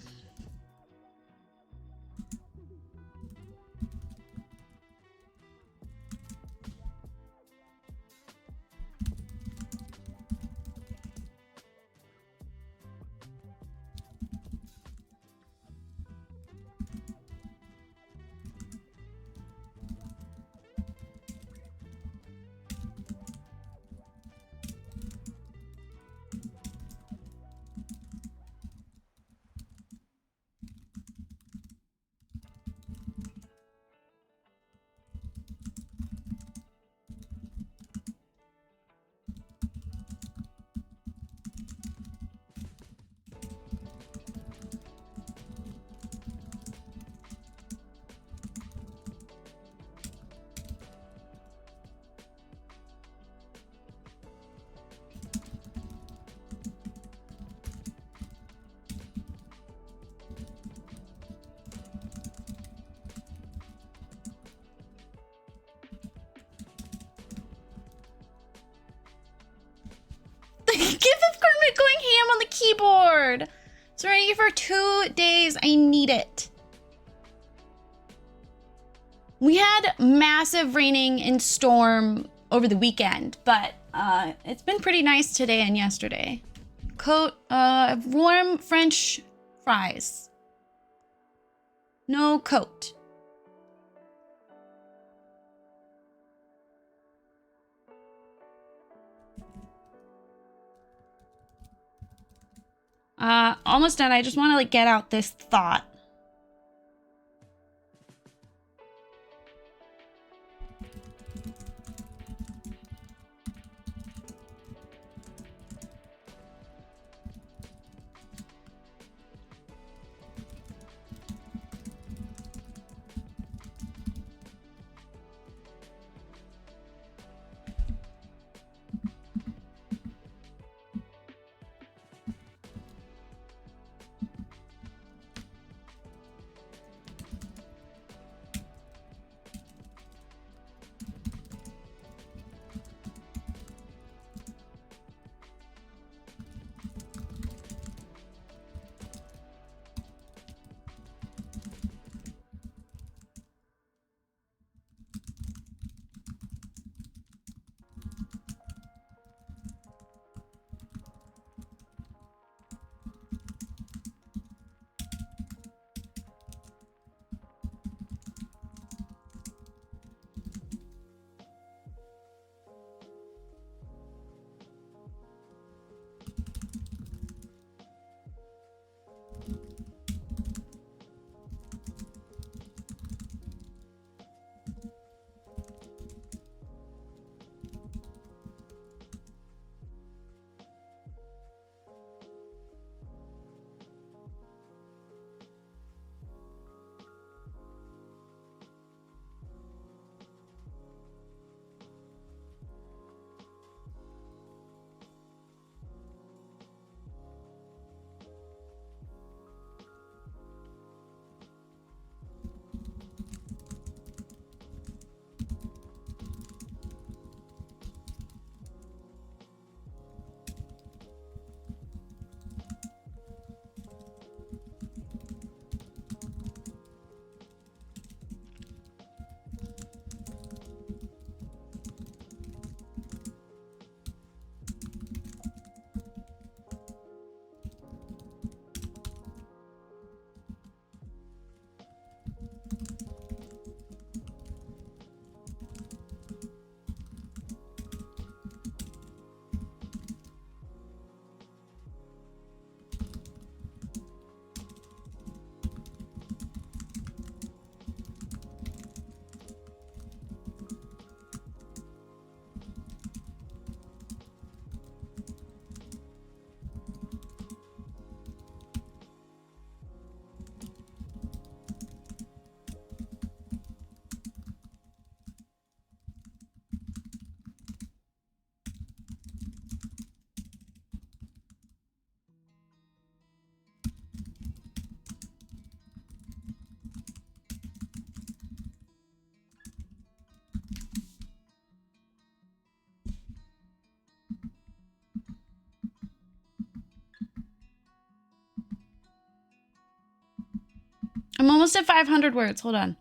Give of Kermit going ham on the keyboard. It's ready for 2 days. I need it. We had massive raining and storm over the weekend, but it's been pretty nice today and yesterday. Warm French fries. No coat. Almost done. I just want to like get out this thought. I'm almost at 500 words. Hold on.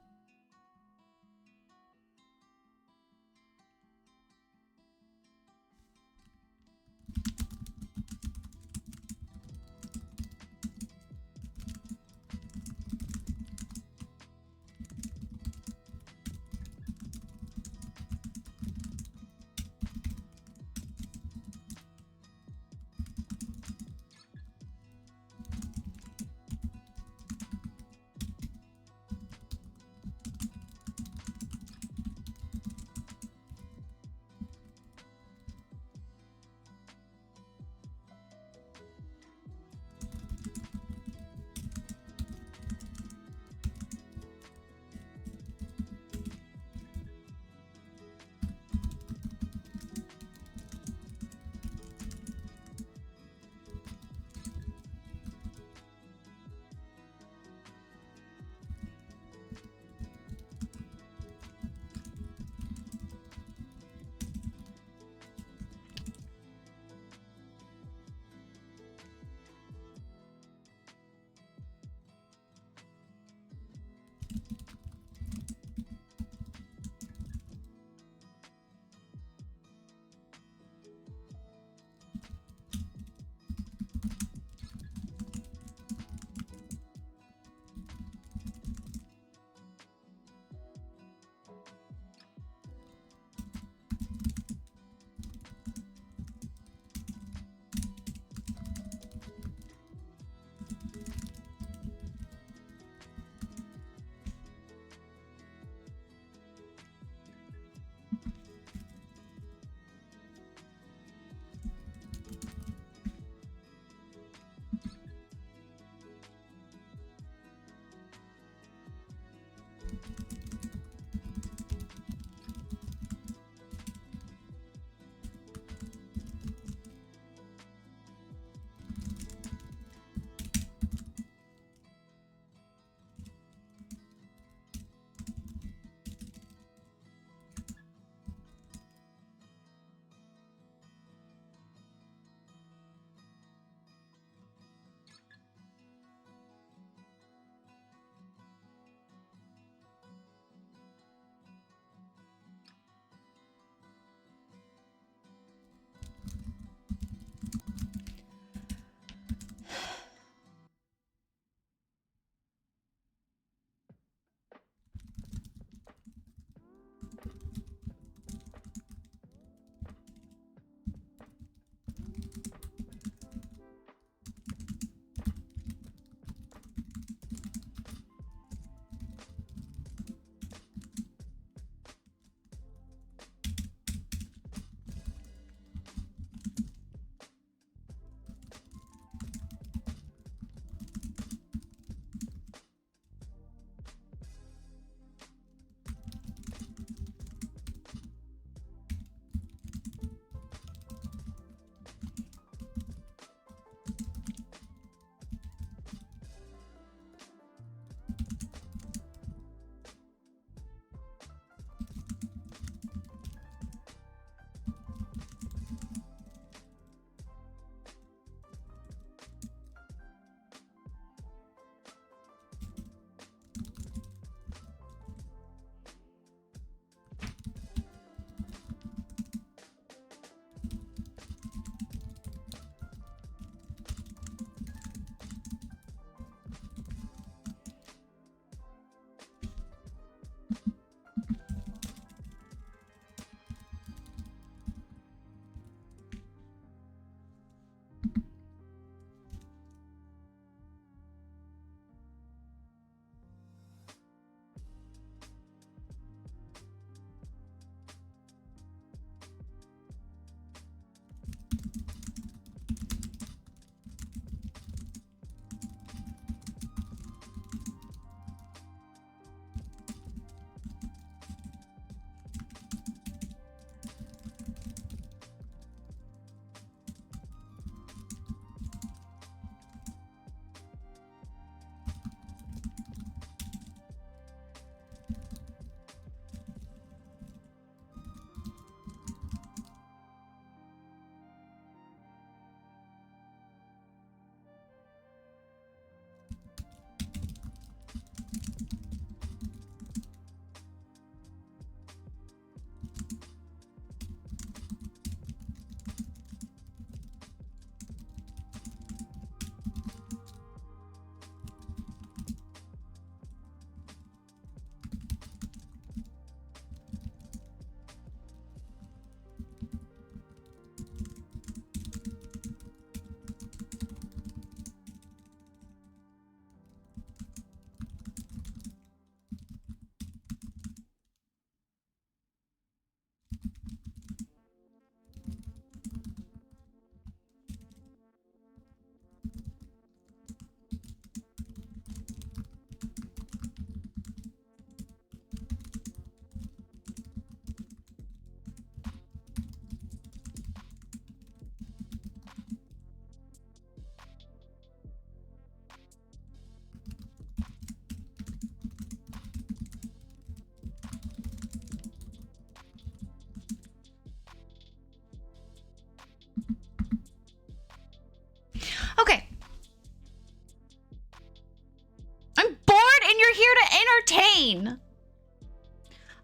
We're here to entertain.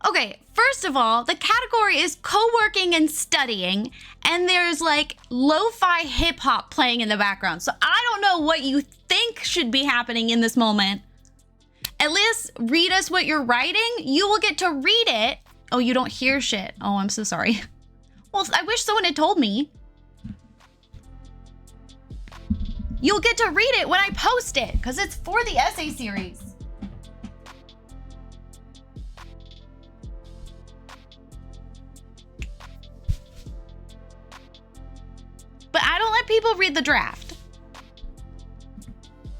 Okay, first of all, the category is co-working and studying, and there's like lo-fi hip-hop playing in the background. So I don't know what you think should be happening in this moment. At least read us what you're writing. You will get to read it. Oh, you don't hear shit. Oh, I'm so sorry. Well, I wish someone had told me. You'll get to read it when I post it, because it's for the essay series. But I don't let people read the draft.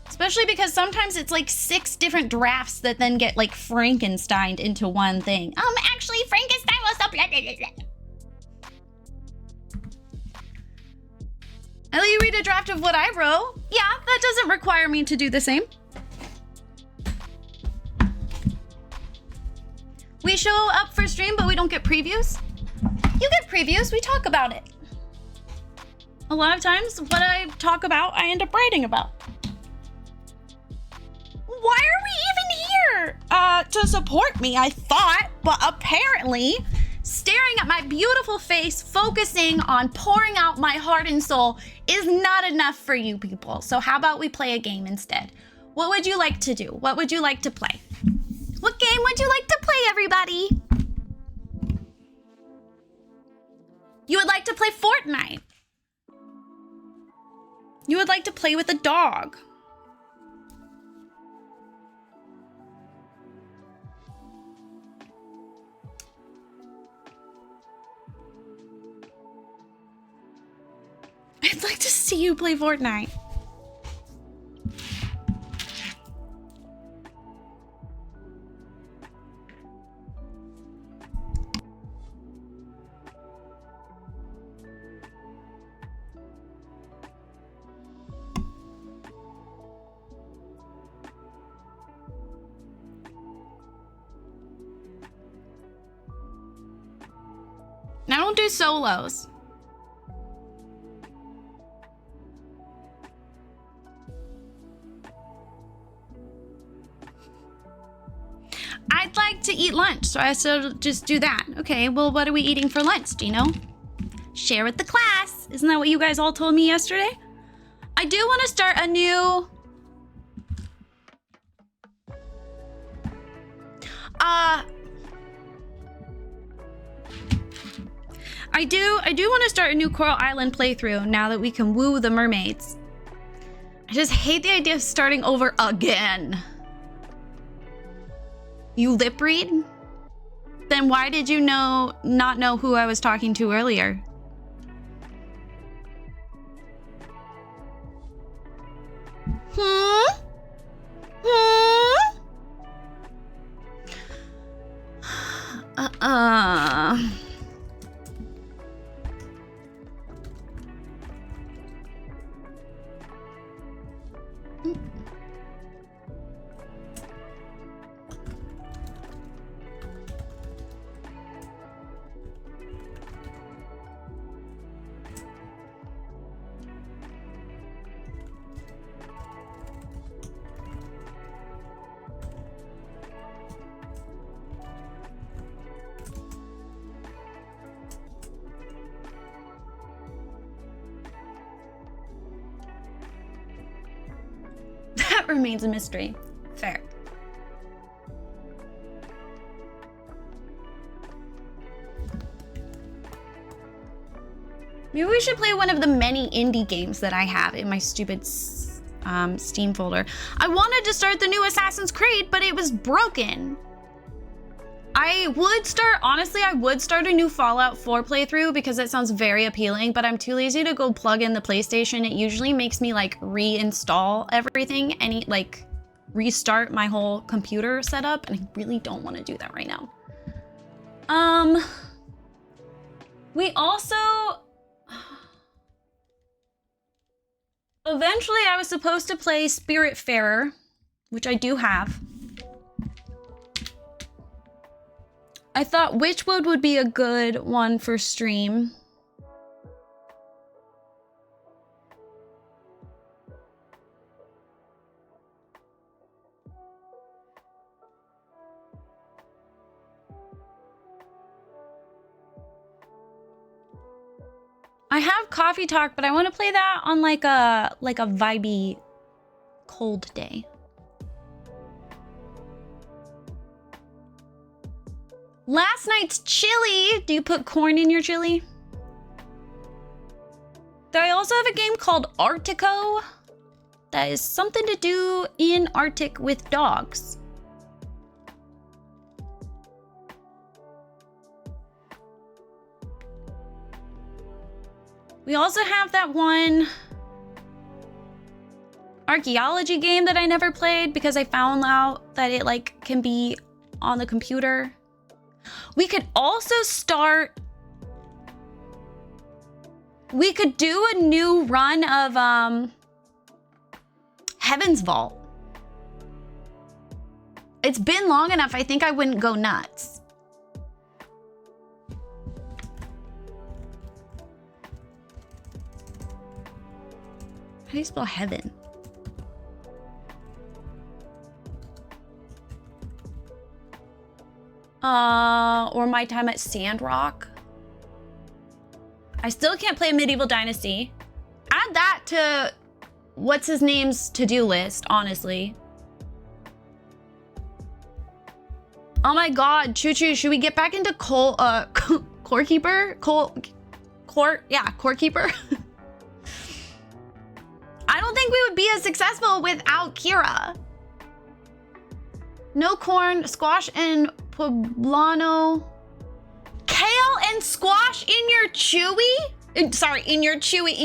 Especially because sometimes it's like 6 different drafts that then get like Frankensteined into one thing. Actually, Frankenstein was up. I let you read a draft of what I wrote. Yeah, that doesn't require me to do the same. We show up for stream, but we don't get previews. You get previews, we talk about it. A lot of times, what I talk about, I end up writing about. Why are we even here? To support me, I thought, but apparently, staring at my beautiful face, focusing on pouring out my heart and soul is not enough for you people. So how about we play a game instead? What would you like to do? What would you like to play? What game would you like to play, everybody? You would like to play Fortnite. You would like to play with a dog. I'd like to see you play Fortnite. I don't do solos. I'd like to eat lunch, so I should just do that. Okay, well, what are we eating for lunch, do you know? Share with the class. Isn't that what you guys all told me yesterday? I do want to start a new... I do want to start a new Coral Island playthrough now that we can woo the mermaids. I just hate the idea of starting over again. You lip read? Then why did you not know who I was talking to earlier? Hmm? That remains a mystery. Fair. Maybe we should play one of the many indie games that I have in my stupid Steam folder. I wanted to start the new Assassin's Creed, but it was broken. Honestly, I would start a new Fallout 4 playthrough because it sounds very appealing, but I'm too lazy to go plug in the PlayStation. It usually makes me like reinstall everything and like restart my whole computer setup, and I really don't want to do that right now. We also... Eventually, I was supposed to play Spiritfarer, which I do have. I thought Witchwood would be a good one for stream. I have Coffee Talk, but I want to play that on like a vibey cold day. Last night's chili. Do you put corn in your chili? I also have a game called Arctico. That is something to do in Arctic with dogs. We also have that one archaeology game that I never played because I found out that it like can be on the computer. We could also start. We could do a new run of Heaven's Vault. It's been long enough, I think I wouldn't go nuts. How do you spell heaven? Or My Time at Sandrock. I still can't play Medieval Dynasty. Add that to what's his name's to-do list, honestly. Oh my god, Choo Choo, should we get back into Core Keeper? Core Keeper. I don't think we would be as successful without Kira. No corn, squash and poblano. Kale and squash in your chewy? Sorry, in your chili?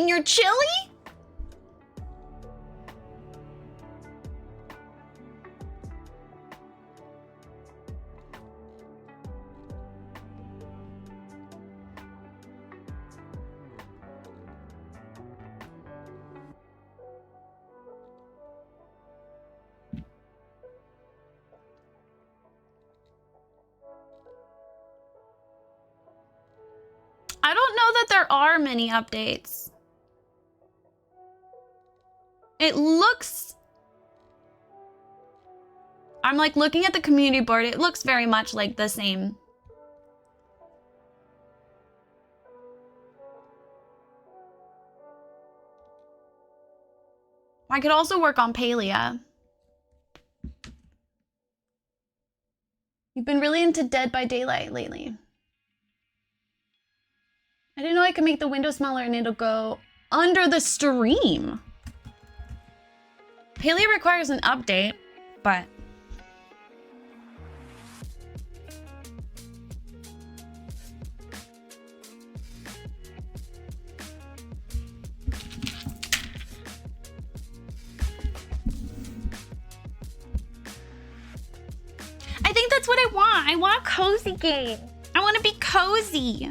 I don't know that there are many updates. It looks... I'm like looking at the community board. It looks very much like the same. I could also work on Palia. You've been really into Dead by Daylight lately. I didn't know I could make the window smaller and it'll go under the stream. Palia requires an update, but... I think that's what I want. I want a cozy game. I want to be cozy.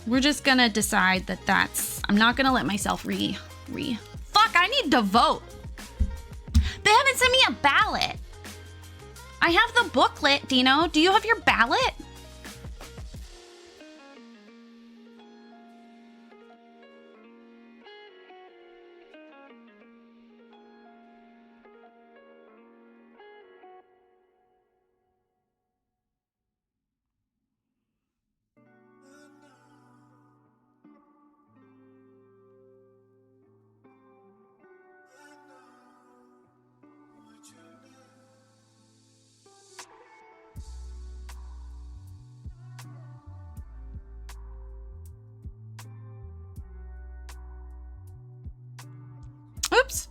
We're just gonna decide that that's... I'm not gonna let myself Fuck, I need to vote. They haven't sent me a ballot. I have the booklet, Dino. Do you have your ballot? Oops.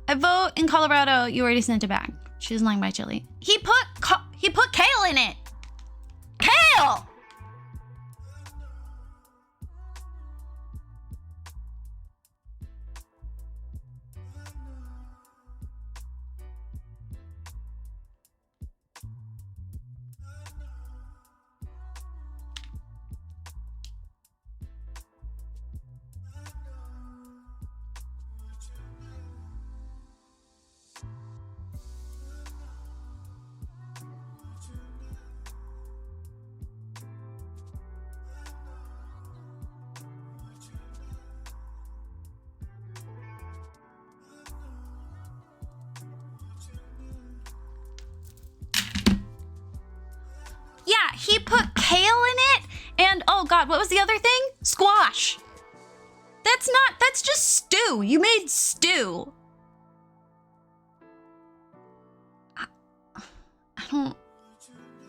I vote in Colorado. You already sent it back. She doesn't like my chili. He put kale in it. Kale! Yeah, he put kale in it, and oh god, what was the other thing? Squash. That's just stew. You made stew. I don't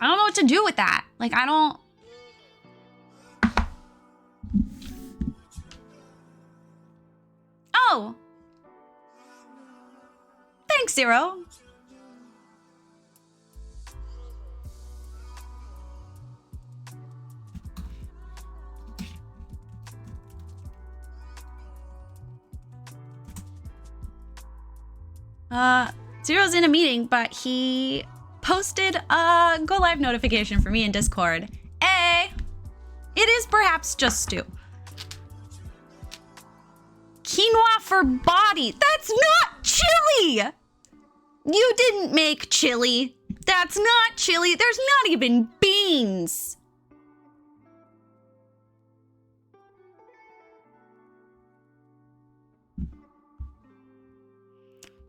know what to do with that. Like, I don't... Oh. Thanks, Zero. Zero's in a meeting, but he posted a go live notification for me in Discord. Hey, it is perhaps just stew. Quinoa for body. That's not chili. You didn't make chili. That's not chili. There's not even beans.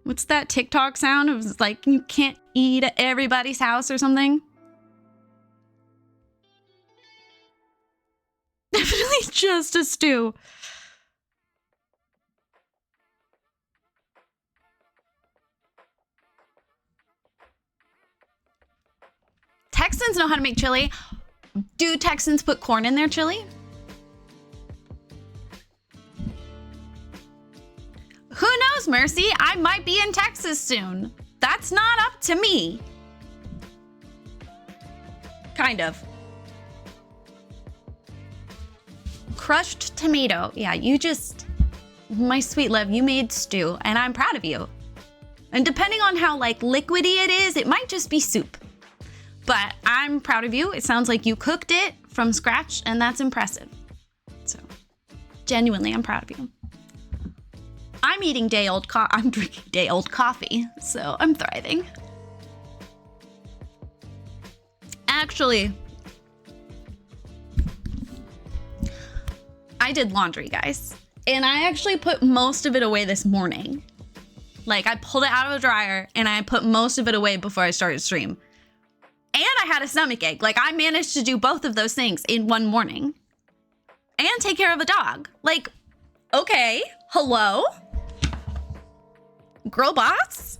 What's that TikTok sound? It was like, you can't eat at everybody's house or something. Definitely just a stew. Texans know how to make chili. Do Texans put corn in their chili? Who knows, Mercy? I might be in Texas soon. That's not up to me. Kind of. Crushed tomato. Yeah, you just... My sweet love, you made stew, and I'm proud of you. And depending on how, like, liquidy it is, it might just be soup. But I'm proud of you. It sounds like you cooked it from scratch, and that's impressive. So, genuinely, I'm proud of you. I'm eating I'm drinking day-old coffee, so I'm thriving. Actually, I did laundry, guys. And I actually put most of it away this morning. Like, I pulled it out of the dryer, and I put most of it away before I started stream. And I had a stomach ache. Like, I managed to do both of those things in one morning. And take care of a dog. Like, okay, hello? Girl boss?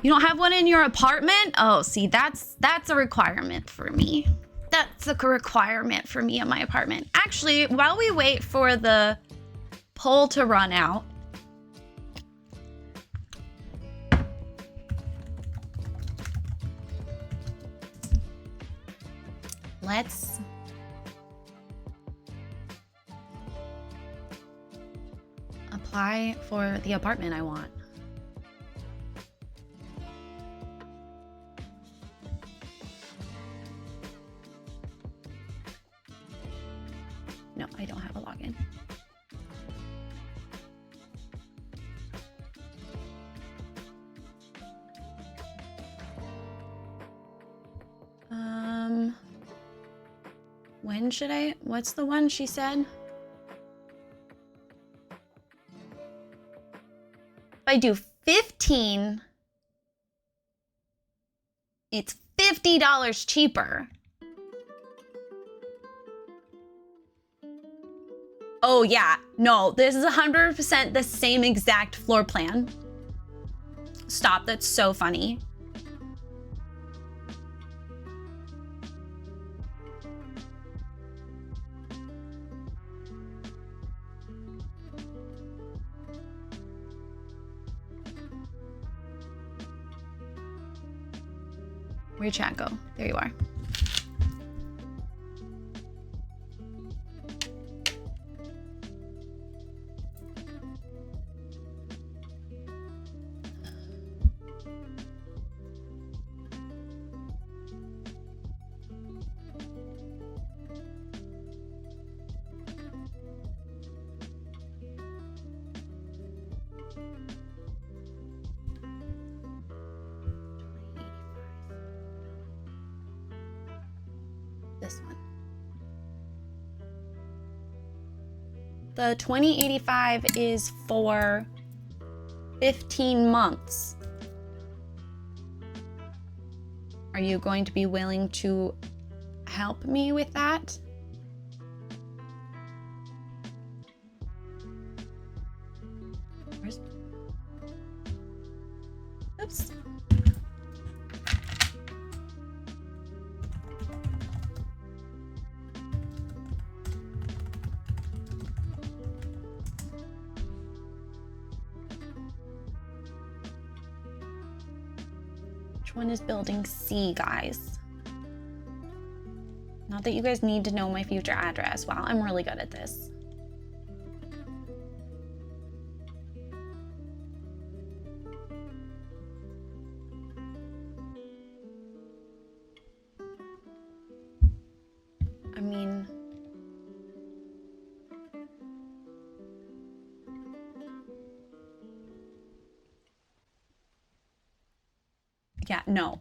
You don't have one in your apartment? Oh, see, that's a requirement for me. That's a requirement for me in my apartment. Actually, while we wait for the poll to run out, let's apply for the apartment I want. No, I don't have a login. When should I? What's the one she said? If I do 15, it's $50 cheaper. Oh yeah, no, this is 100% the same exact floor plan. Stop, that's so funny. Where'd chat go? There you are. This one. The 2085 is for 15 months. Are you going to be willing to help me with that? Where's... Oops. Which one is building C, guys? Not that you guys need to know my future address. Wow, I'm really good at this. I mean... yeah, no.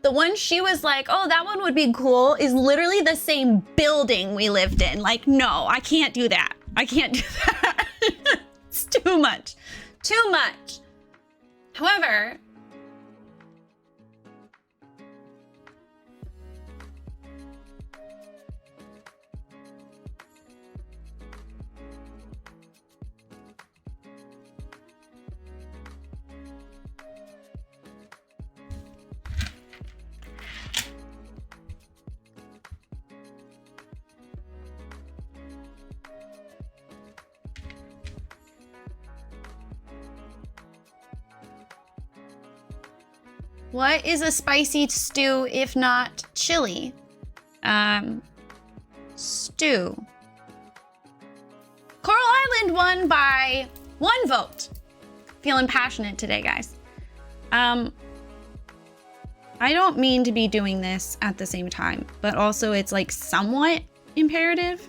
The one she was like, oh, that one would be cool, is literally the same building we lived in. Like, no, I can't do that. I can't do that. It's too much. Too much. However, what is a spicy stew if not chili? Stew. Coral Island won by 1 vote. Feeling passionate today, guys. I don't mean to be doing this at the same time, but also it's like somewhat imperative.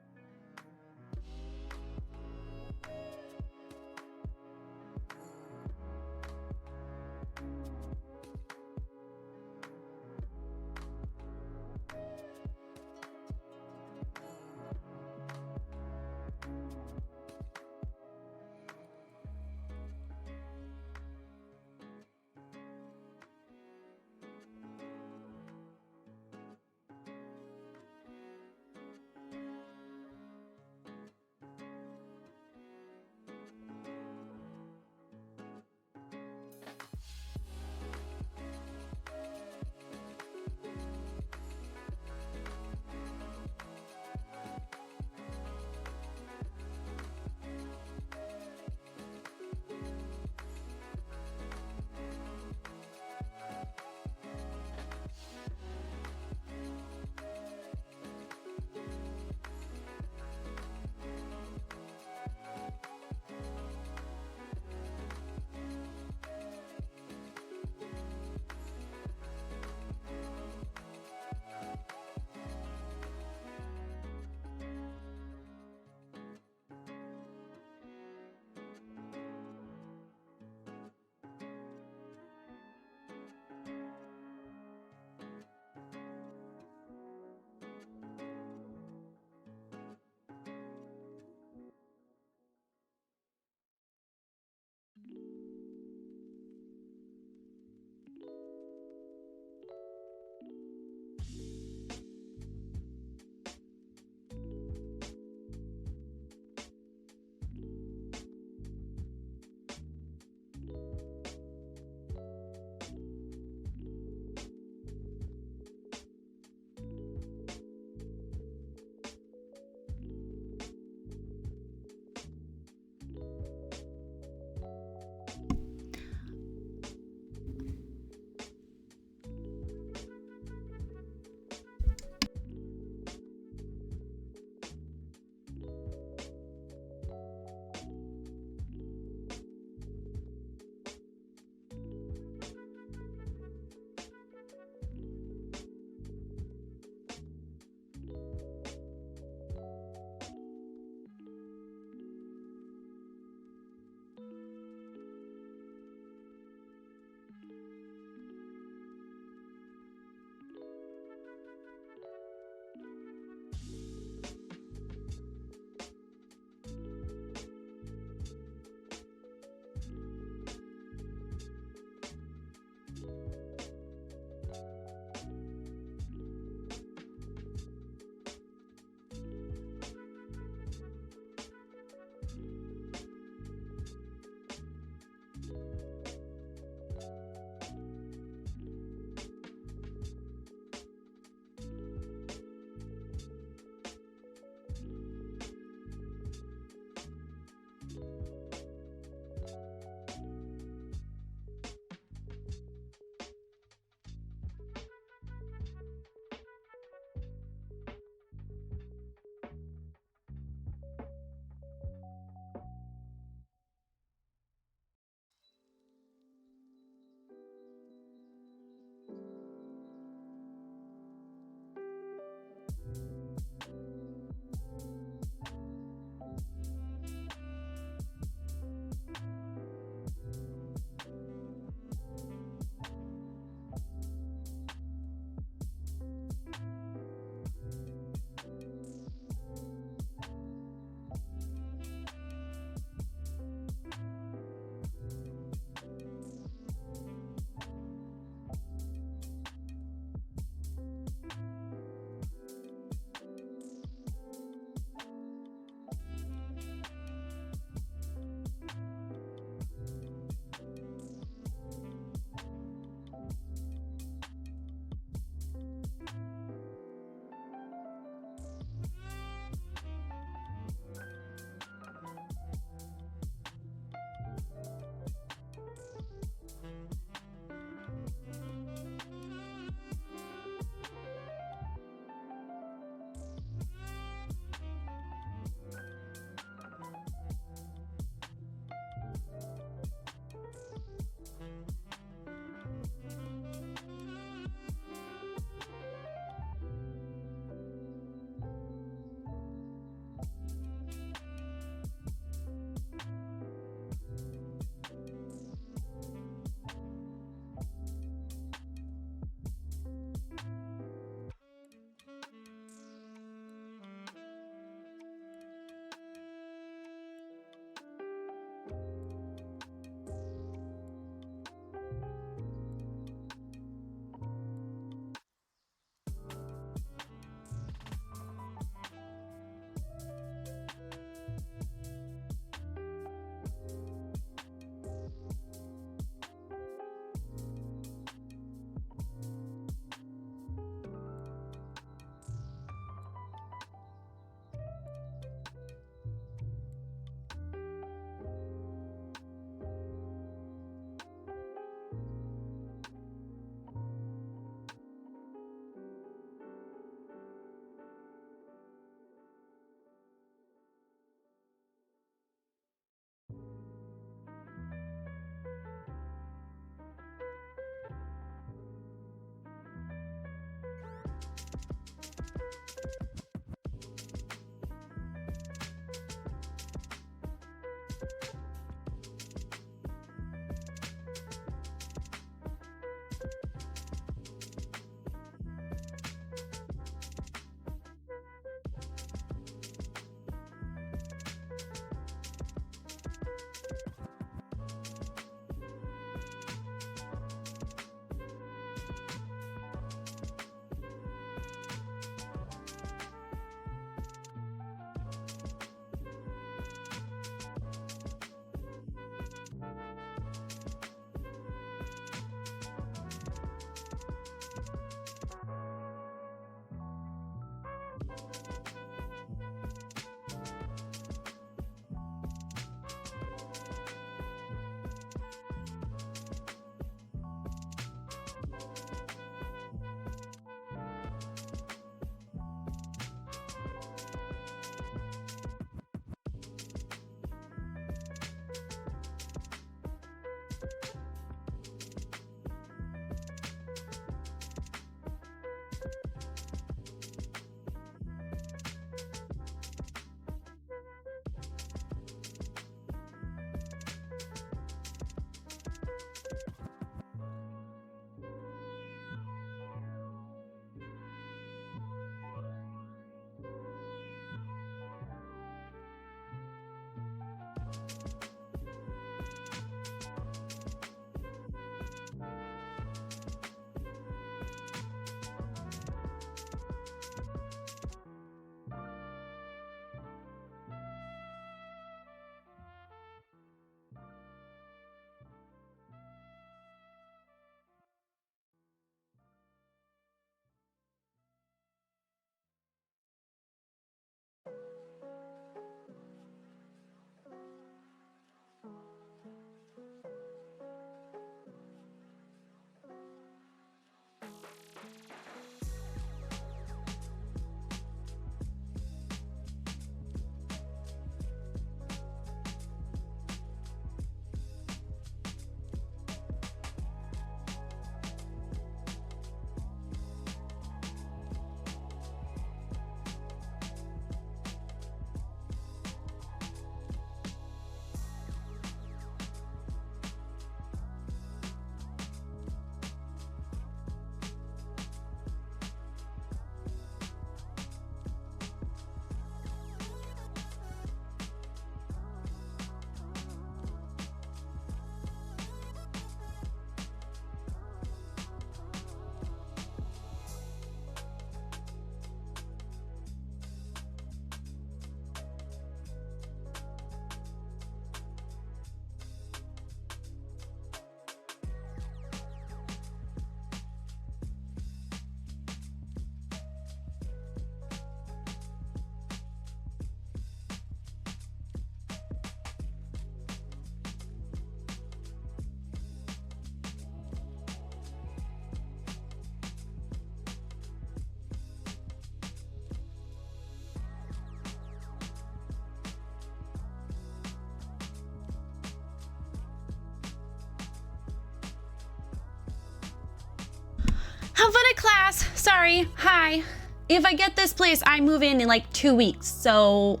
Cass, sorry. Hi. If I get this place, I move in like 2 weeks. So,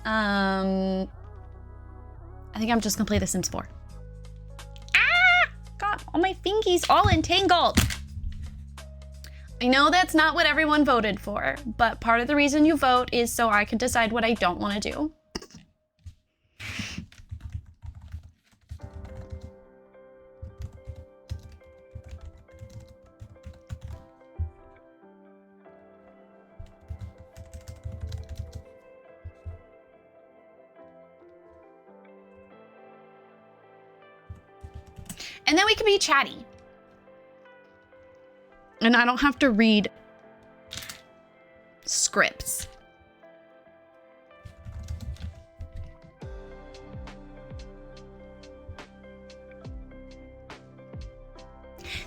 I think I'm just gonna play The Sims 4. Ah! Got all my fingies all entangled. I know that's not what everyone voted for, but part of the reason you vote is so I can decide what I don't want to do. And then we can be chatty. And I don't have to read scripts.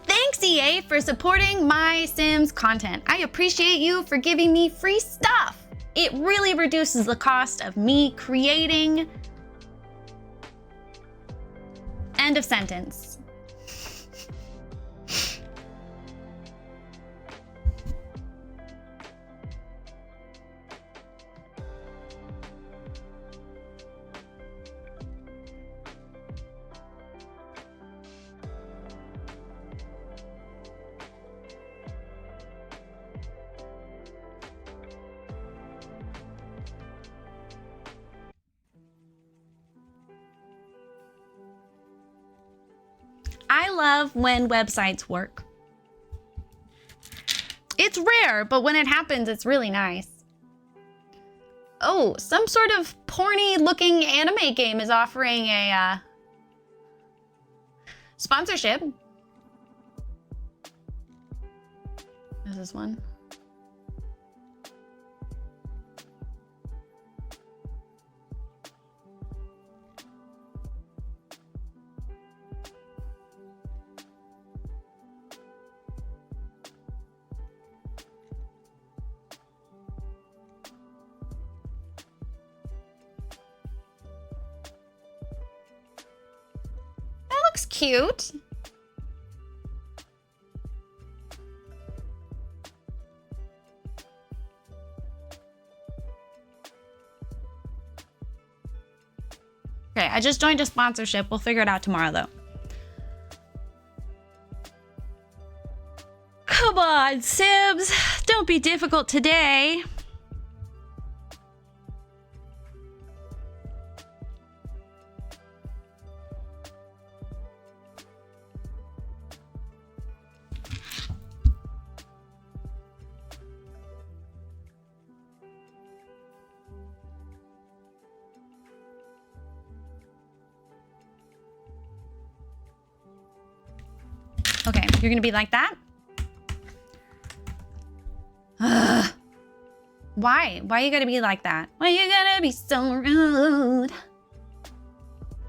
Thanks, EA, for supporting my Sims content. I appreciate you for giving me free stuff. It really reduces the cost of me creating. End of sentence. I love when websites work. It's rare, but when it happens, it's really nice. Oh, some sort of porny looking anime game is offering a sponsorship. Is this one? Looks cute. Okay, I just joined a sponsorship. We'll figure it out tomorrow, though. Come on, Sims. Don't be difficult today. Okay, you're gonna be like that? Ugh. Why? Why you gotta be like that? Why you gotta be so rude?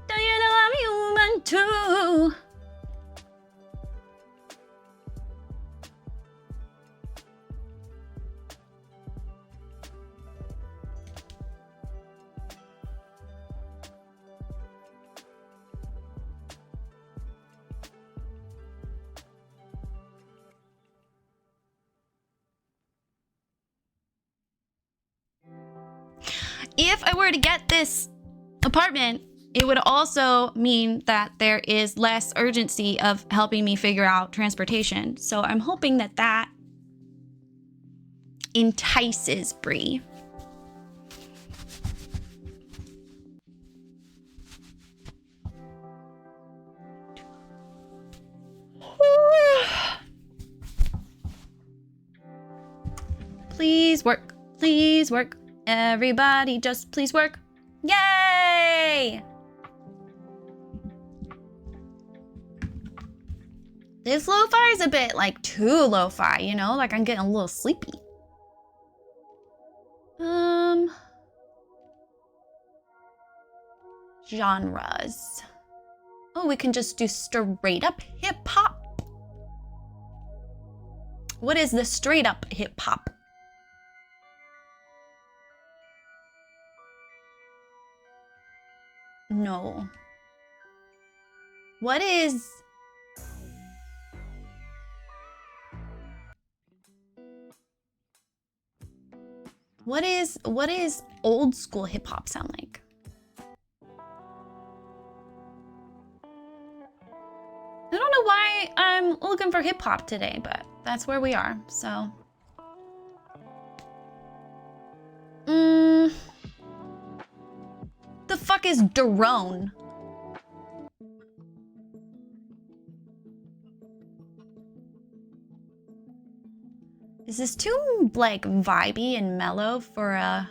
Do you know I'm human too? If I were to get this apartment, it would also mean that there is less urgency of helping me figure out transportation. So I'm hoping that that entices Bree. Please work. Please work. Everybody just please work. Yay! This lo-fi is a bit like too lo-fi, you know? Like I'm getting a little sleepy. Genres. Oh, we can just do straight up hip hop. What is the straight up hip hop? No. What is What is old school hip hop sound like? I don't know why I'm looking for hip hop today, but that's where we are. So, the fuck is Daron? Is this too like vibey and mellow for a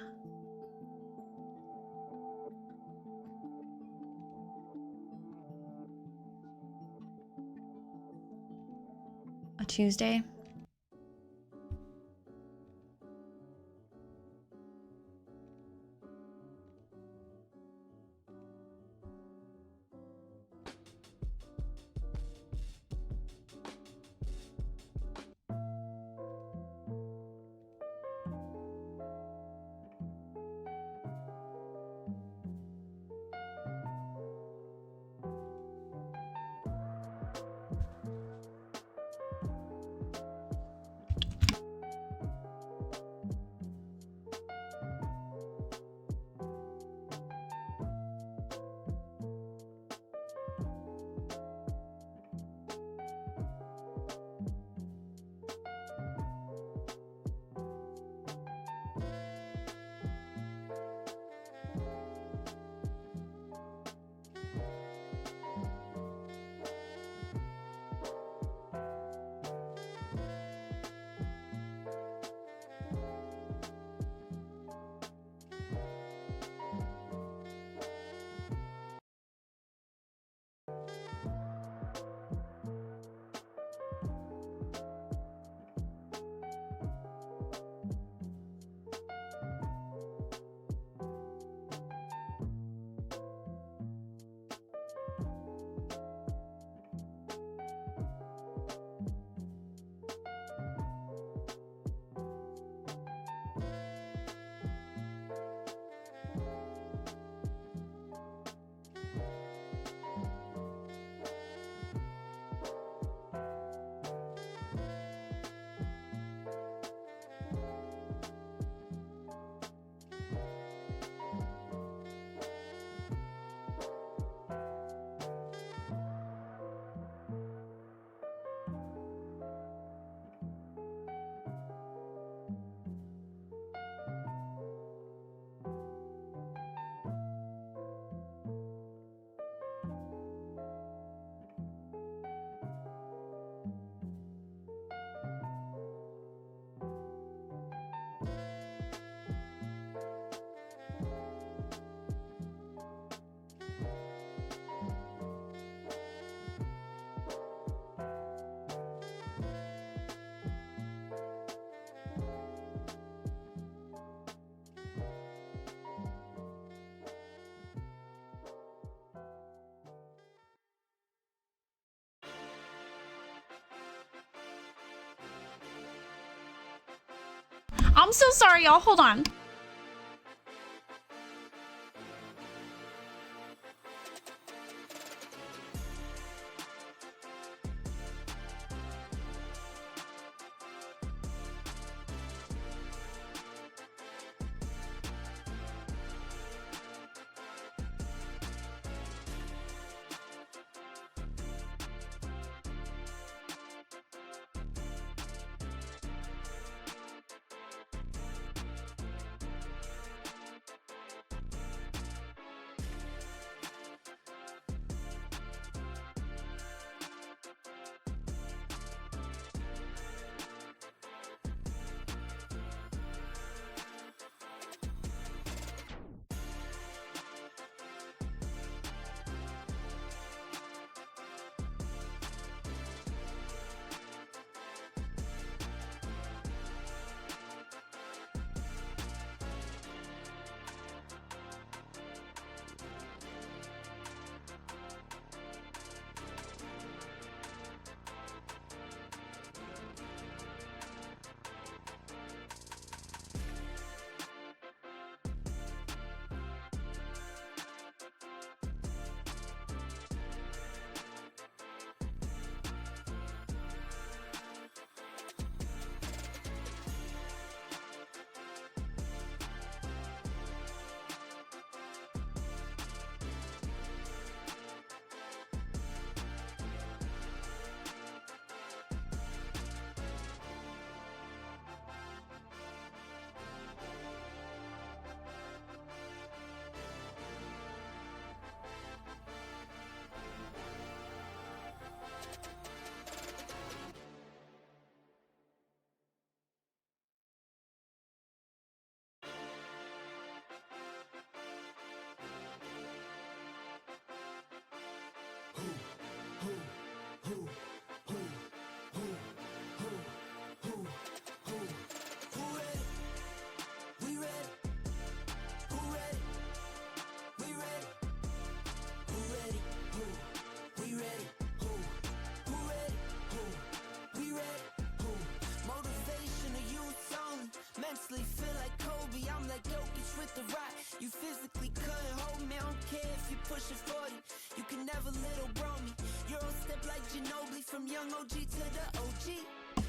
Tuesday? I'm so sorry, y'all. Hold on.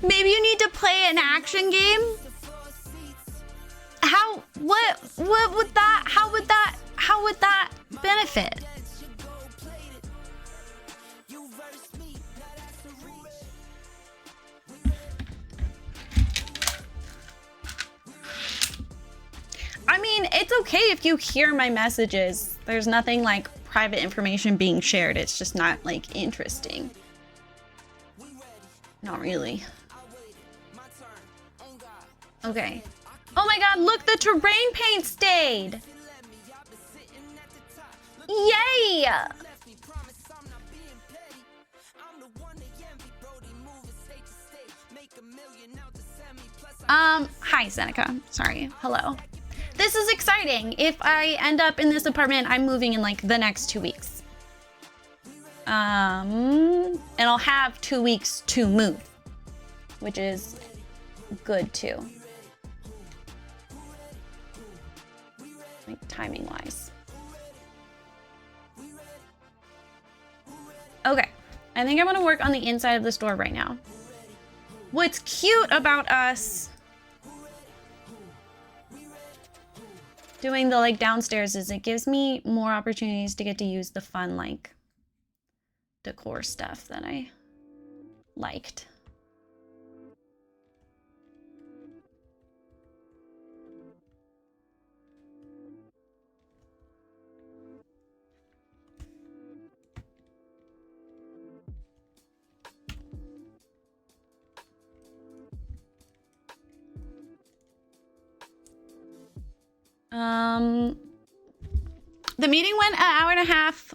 Maybe you need to play an action game? What would that, how would that benefit? I mean, it's okay if you hear my messages. There's nothing like private information being shared. It's just not like interesting. Not really. Okay. Oh my god, look, the terrain paint stayed. Yay! Hi, Seneca. Sorry. Hello. This is exciting. If I end up in this apartment, I'm moving in like the next 2 weeks. And I'll have 2 weeks to move, which is good too. Like timing wise. Okay. I think I'm gonna work on the inside of the store right now. What's cute about us doing the like downstairs is it gives me more opportunities to get to use the fun like decor stuff that I liked. The meeting went an hour and a half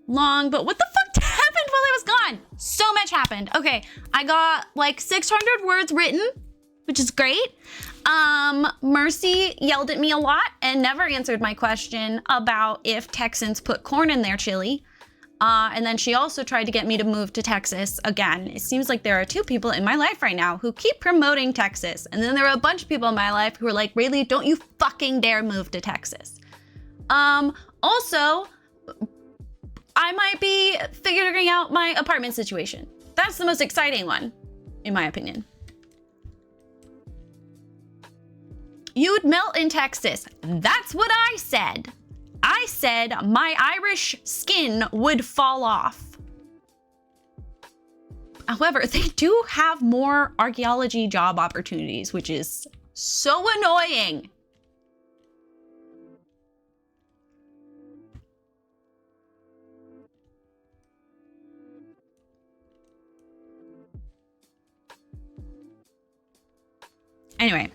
long, but what the fuck happened while I was gone? So much happened. Okay, I got like 600 words written, which is great. Mercy yelled at me a lot and never answered my question about if Texans put corn in their chili. And then she also tried to get me to move to Texas again. It seems like there are 2 people in my life right now who keep promoting Texas. And then there are a bunch of people in my life who are like, really, don't you fucking dare move to Texas. Also, I might be figuring out my apartment situation. That's the most exciting one, in my opinion. You'd melt in Texas. That's what I said. I said my Irish skin would fall off. However, they do have more archaeology job opportunities, which is so annoying. Anyway,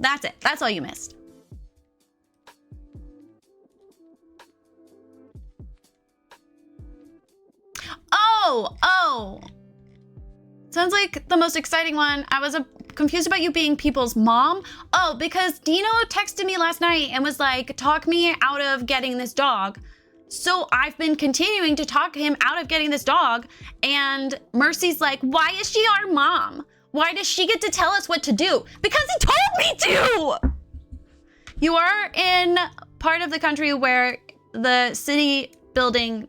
that's it. That's all you missed. Oh. Sounds like the most exciting one. I was confused about you being people's mom. Oh, because Dino texted me last night and was like, talk me out of getting this dog. So I've been continuing to talk him out of getting this dog. And Mercy's like, why is she our mom? Why does she get to tell us what to do? Because he told me to! You are in part of the country where the city building,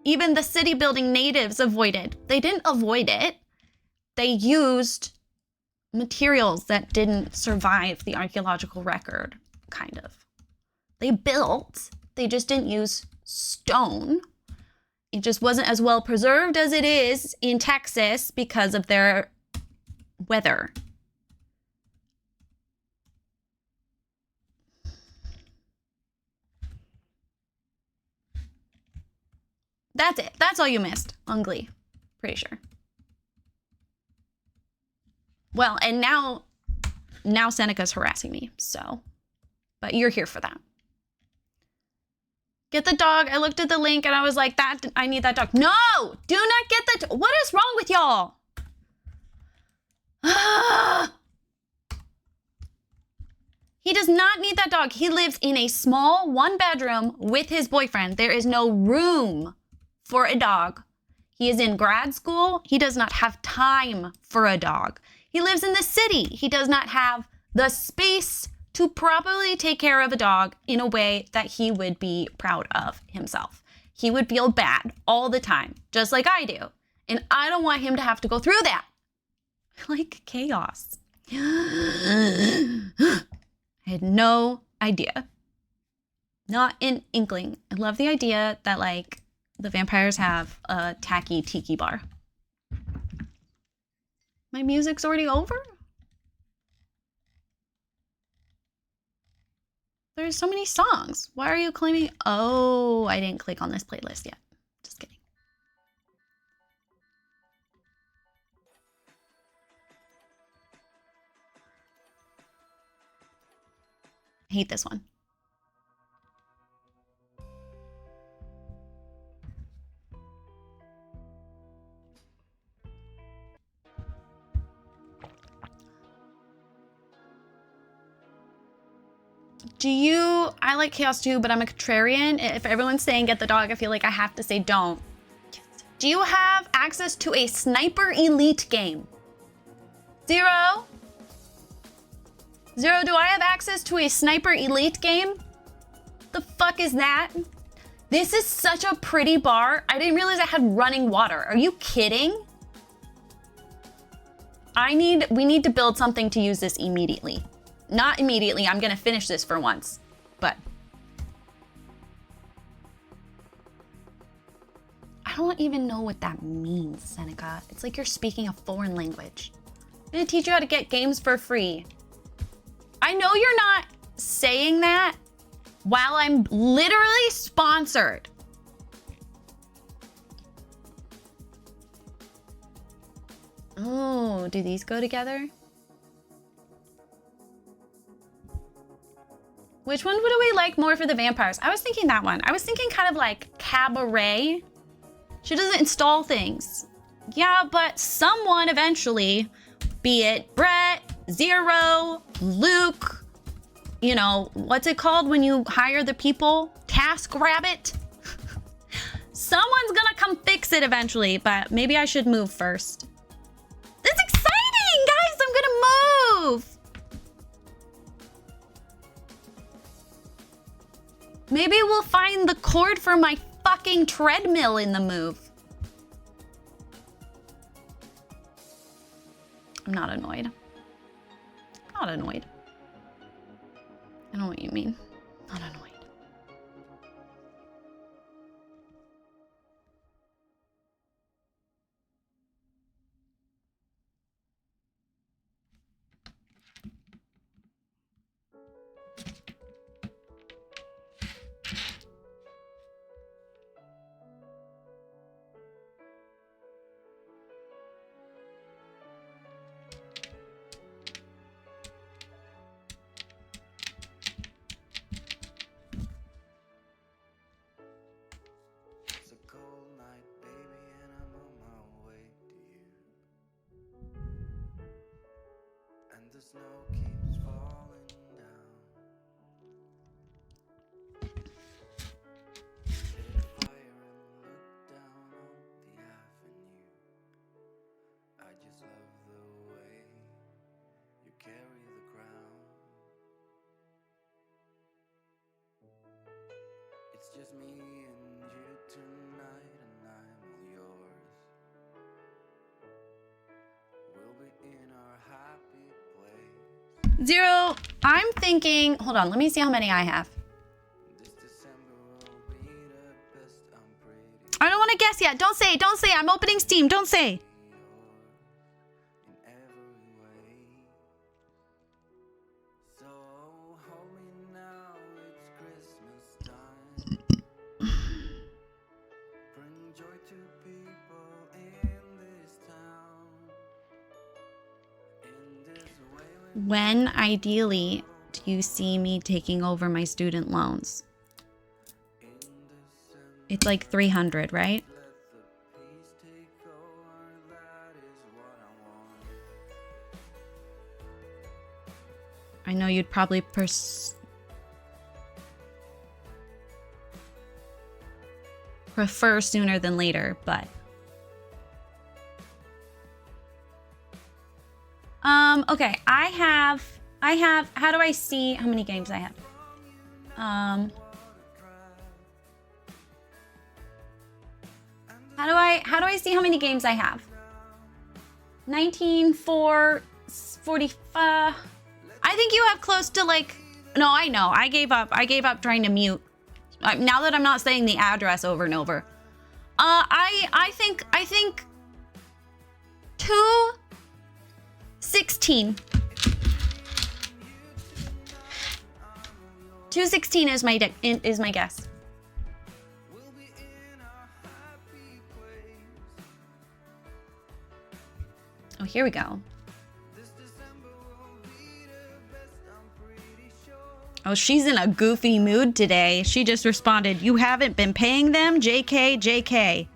even the city building natives avoided. They didn't avoid it. They used materials that didn't survive the archaeological record, kind of. They built, they just didn't use stone. It just wasn't as well preserved as it is in Texas because of their weather. That's it. That's all you missed on Glee. Pretty sure. Well, and now Seneca's harassing me, so. But you're here for that. Get the dog. I looked at the link and I was like, I need that dog. No! Do not get the what is wrong with y'all? He does not need that dog. He lives in a small 1-bedroom with his boyfriend. There is no room for a dog. He is in grad school. He does not have time for a dog. He lives in the city. He does not have the space to properly take care of a dog in a way that he would be proud of himself. He would feel bad all the time, just like I do. And I don't want him to have to go through that. Like chaos. I had no idea. Not an inkling. I love the idea that like the vampires have a tacky tiki bar. My music's already over? There's so many songs. Why are you claiming? Oh, I didn't click on this playlist yet. Just kidding. I hate this one. I like chaos too, but I'm a contrarian. If everyone's saying get the dog, I feel like I have to say don't. Do you have access to a Sniper Elite game? Zero? Zero, do I have access to a Sniper Elite game? The fuck is that? This is such a pretty bar. I didn't realize I had running water. Are you kidding? We need to build something to use this immediately. Not immediately, I'm gonna finish this for once, but. I don't even know what that means, Seneca. It's like you're speaking a foreign language. I'm gonna teach you how to get games for free. I know you're not saying that while I'm literally sponsored. Oh, do these go together? Which one would we like more for the vampires? I was thinking that one. I was thinking kind of like Cabaret. She doesn't install things. Yeah, but someone eventually, be it Brett, Zero, Luke, you know, what's it called when you hire the people? TaskRabbit? Someone's gonna come fix it eventually, but maybe I should move first. That's exciting, guys! I'm gonna move! Maybe we'll find the cord for my fucking treadmill in the move. I'm not annoyed. Not annoyed. I know what you mean. Not annoyed. The snow keeps falling down. Lit a fire and look down on the avenue. I just love the way you carry the crown. It's just me and you tonight, and I'm all yours. We'll be in our happy place. Zero, I'm thinking, hold on, let me see how many I have. This December will be the best. I'm pretty I don't want to guess yet. Don't say, don't say. I'm opening Steam. Don't say. yours in every way. So hold me now, it's Christmas time. Bring joy to people in this town. In this way When ideally do you see me taking over my student loans? in December, It's like 300, right? let the peace take over. That is what I want. I know you'd probably prefer sooner than later, but okay, I have I have, how do I see how many games I have? How do I see how many games I have? 19, 4, 45. I think you have close to like, no, I know. I gave up. I gave up trying to mute. Now that I'm not saying the address over and over. I think 216. 216 is my guess. Oh, here we go. Oh, she's in a goofy mood today. She just responded, "You haven't been paying them? JK, JK."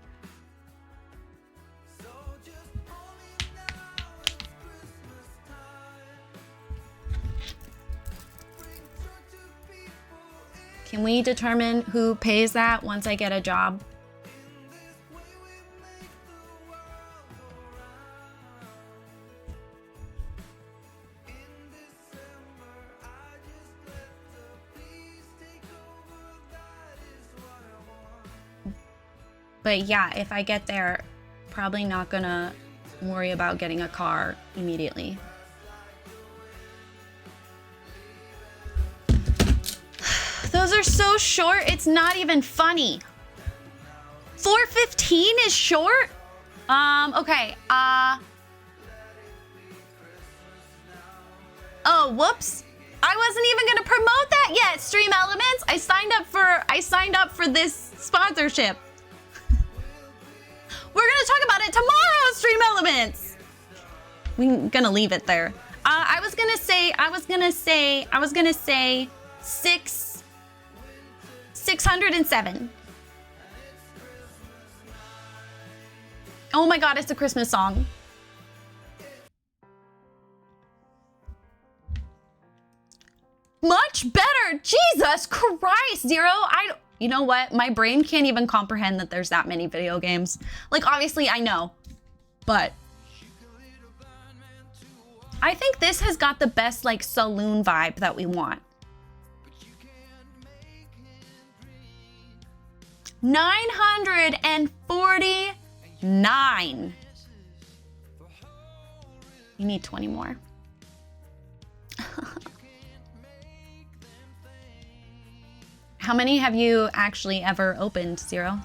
Can we determine who pays that once I get a job? But yeah, if I get there, probably not gonna worry about getting a car immediately. Those are so short, it's not even funny. 4:15 is short? Okay, oh, whoops. I wasn't even gonna promote that yet, Stream Elements. I signed up for this sponsorship. We're gonna talk about it tomorrow, Stream Elements. We're gonna leave it there. I was gonna say 607. Oh my God, it's a Christmas song. Much better. Jesus Christ, Zero. You know what? My brain can't even comprehend that there's that many video games. Like, obviously, I know, but I think this has got the best, like, saloon vibe that we want. 949. You need 20 more. How many have you actually ever opened, Zero?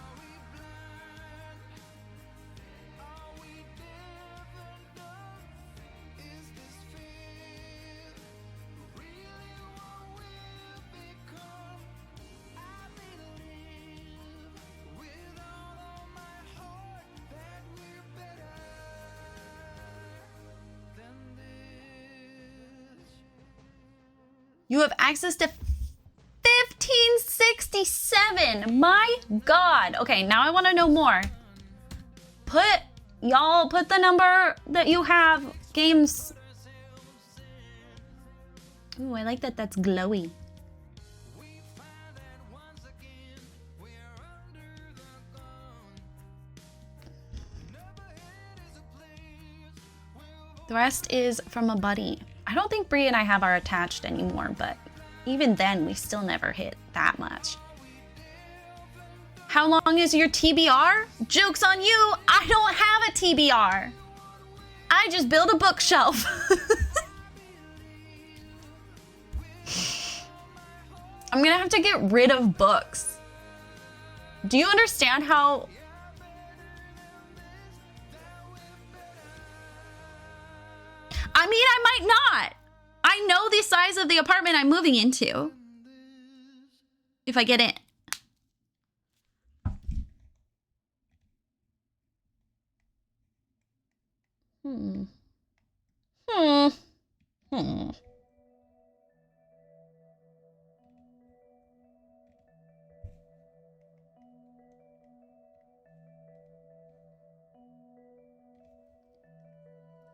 You have access to 1567. My God. Okay, now I want to know more. Put the number that you have games. Ooh, I like that. That's glowy. The rest is from a buddy. I don't think Bree and I have our attached anymore, but even then, we still never hit that much. How long is your TBR? Joke's on you, I don't have a TBR. I just built a bookshelf. I'm gonna have to get rid of books. Do you understand how... I mean, I might not. I know the size of the apartment I'm moving into. If I get in.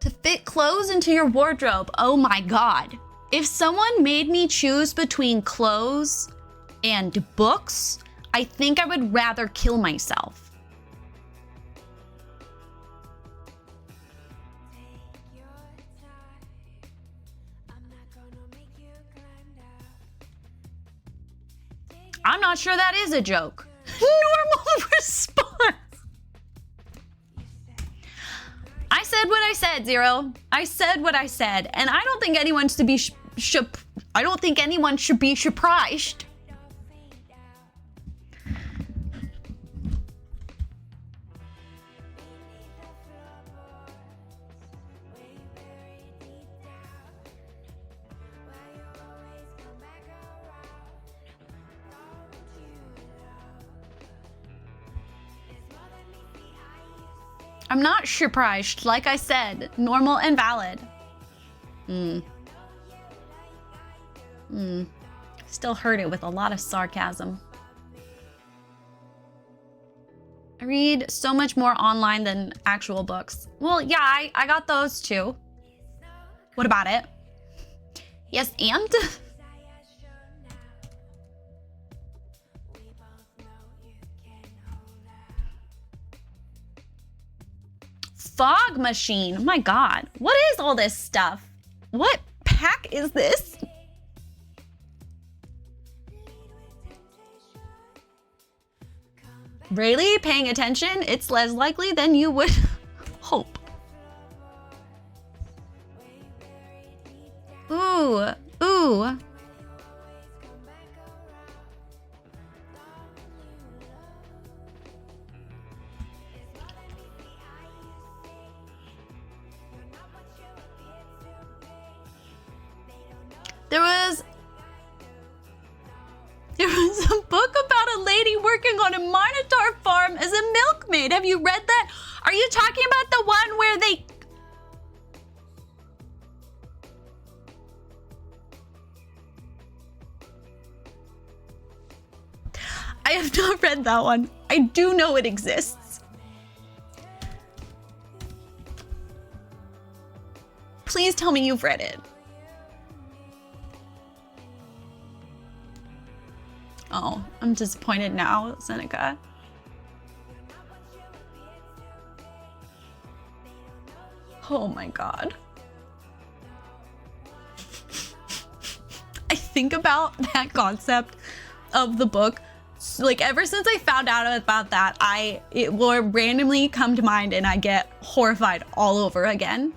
To fit clothes into your wardrobe. Oh my God. If someone made me choose between clothes and books, I think I would rather kill myself. I'm not sure that is a joke. Normal response. I said what I said, Zero. I said what I said, and I don't think anyone should be I don't think anyone should be surprised. I'm not surprised. Like I said, normal and valid. Still heard it with a lot of sarcasm. I read so much more online than actual books. Well, yeah, I got those too. What about it? Yes, and? Fog machine. Oh my god. What is all this stuff? What pack is this? Really? Paying attention? It's less likely than you would hope. Ooh. Ooh. There was a book about a lady working on a Minotaur farm as a milkmaid. Have you read that? Are you talking about the one where they... I have not read that one. I do know it exists. Please tell me you've read it. Oh, I'm disappointed now, Seneca. Oh my god. I think about that concept of the book, like ever since I found out about that, it will randomly come to mind and I get horrified all over again.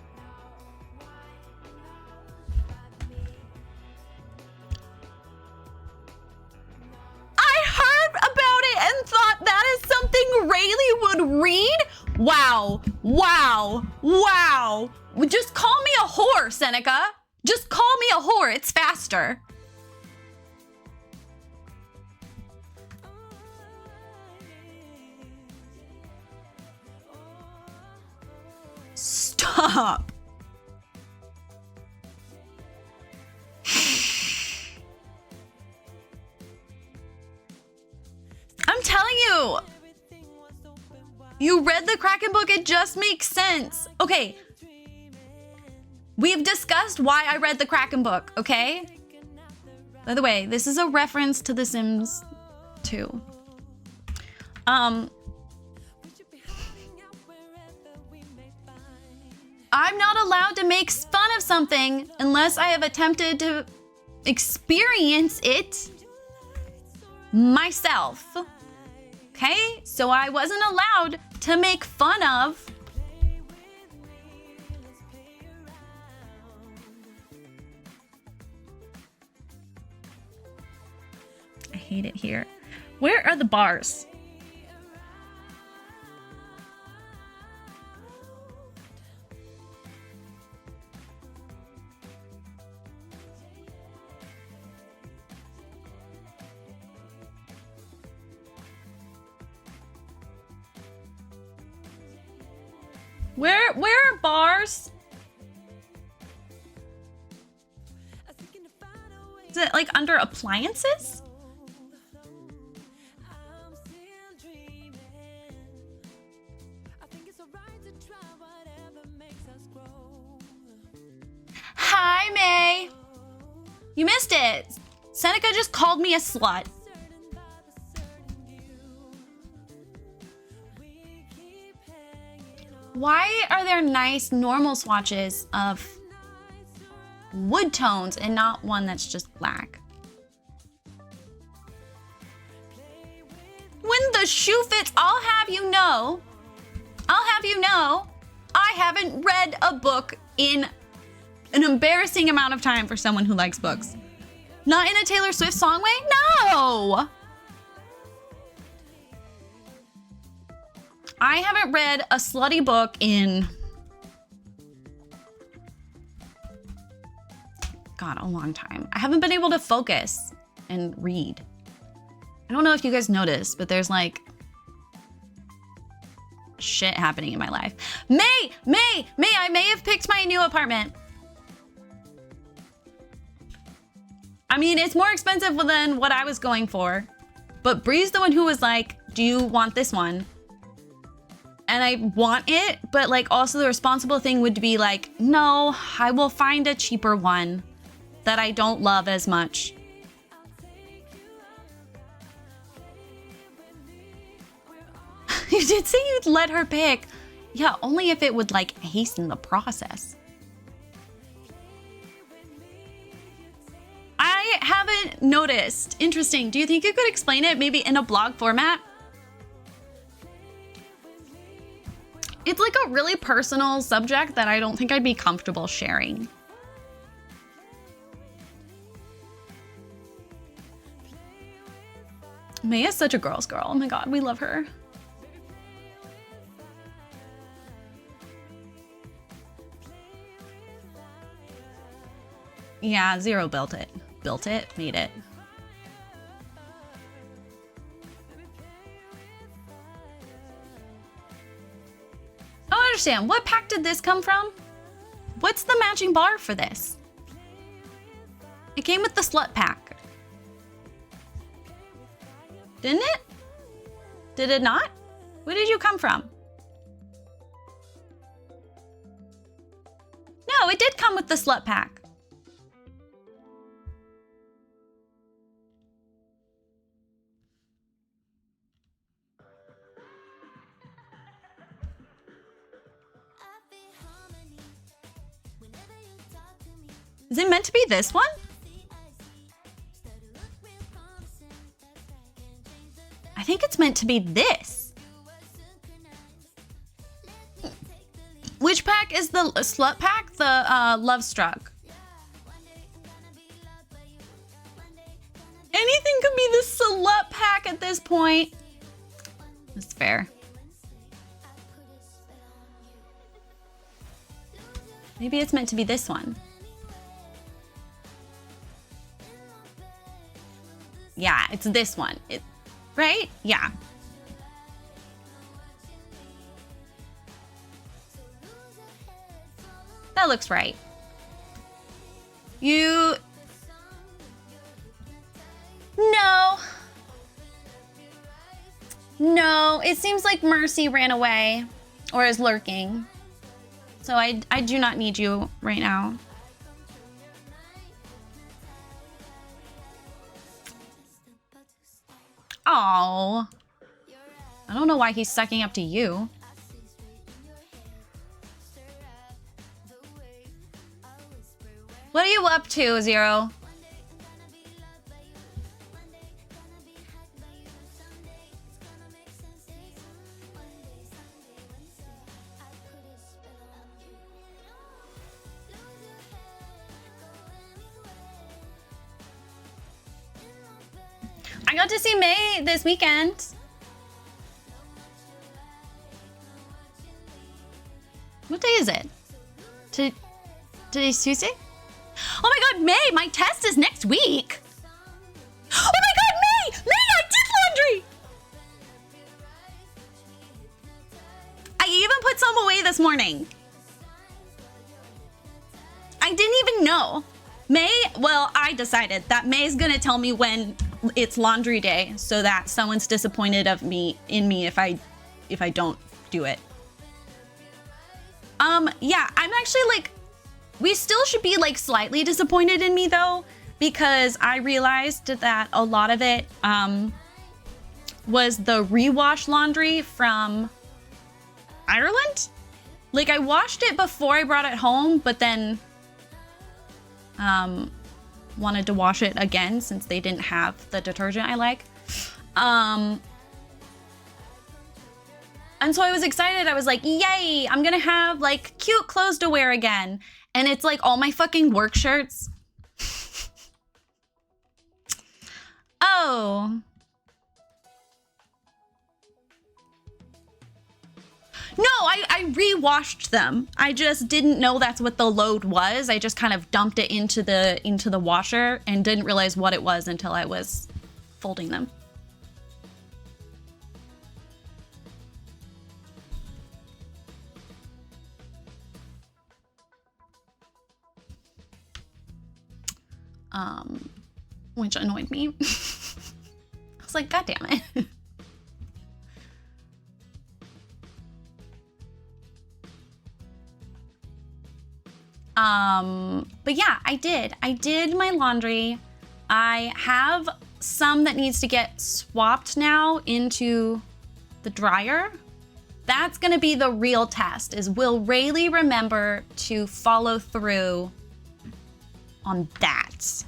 Thought that is something Rayleigh would read? Wow, wow, wow. Just call me a whore, Seneca. Just call me a whore, it's faster. Stop. I'm telling you, you read the Kraken book, it just makes sense. Okay, we've discussed why I read the Kraken book, okay? By the way, this is a reference to The Sims 2. I'm not allowed to make fun of something unless I have attempted to experience it myself. Okay, so I wasn't allowed to make fun of. I hate it here. Where are the bars? Where are bars? Is it like under appliances? Hi, May. You missed it. Seneca just called me a slut. Why are there nice normal swatches of wood tones and not one that's just black? When the shoe fits, I'll have you know, I haven't read a book in an embarrassing amount of time for someone who likes books. Not in a Taylor Swift song way? No! I haven't read a slutty book in, God, a long time. I haven't been able to focus and read. I don't know if you guys noticed, but there's like shit happening in my life. May, I may have picked my new apartment. I mean, it's more expensive than what I was going for, but Bree's the one who was like, do you want this one? And I want it, but like also the responsible thing would be like, no, I will find a cheaper one that I don't love as much. You did say you'd let her pick. Yeah, only if it would like hasten the process. I haven't noticed. Interesting. Do you think you could explain it maybe in a blog format? It's like a really personal subject that I don't think I'd be comfortable sharing. May is such a girl's girl. Oh my God, we love her. Yeah, Zero built it. Built it, made it. I don't understand. What pack did this come from? What's the matching bar for this? It came with the slut pack. Didn't it? Did it not? Where did you come from? No, it did come with the slut pack. Is it meant to be this one? I think it's meant to be this. Which pack is the slut pack? The Love Struck. Anything could be the slut pack at this point. That's fair. Maybe it's meant to be this one. Yeah, it's this one. Right? Yeah. That looks right. No. No, it seems like Mercy ran away or is lurking. So I do not need you right now. Oh, I don't know why he's sucking up to you. What are you up to, Zero? I got to see May this weekend. What day is it? Today's Tuesday? Oh my God, May, my test is next week. Oh my God, May, I did laundry. I even put some away this morning. I didn't even know. Well, I decided that May's gonna tell me when it's laundry day so that someone's disappointed in me if I don't do it. Yeah, I'm actually like, we still should be like slightly disappointed in me though, because I realized that a lot of it was the rewash laundry from Ireland. Like I washed it before I brought it home, but then wanted to wash it again since they didn't have the detergent I like. And so I was excited. I was like, yay, I'm gonna have like cute clothes to wear again. And it's like all my fucking work shirts. Oh. No, I re-washed them. I just didn't know that's what the load was. I just kind of dumped it into the washer and didn't realize what it was until I was folding them. Which annoyed me. I was like, God damn it. But yeah, I did my laundry. I have some that needs to get swapped now into the dryer. That's gonna be the real test, is will Rayleigh remember to follow through on that?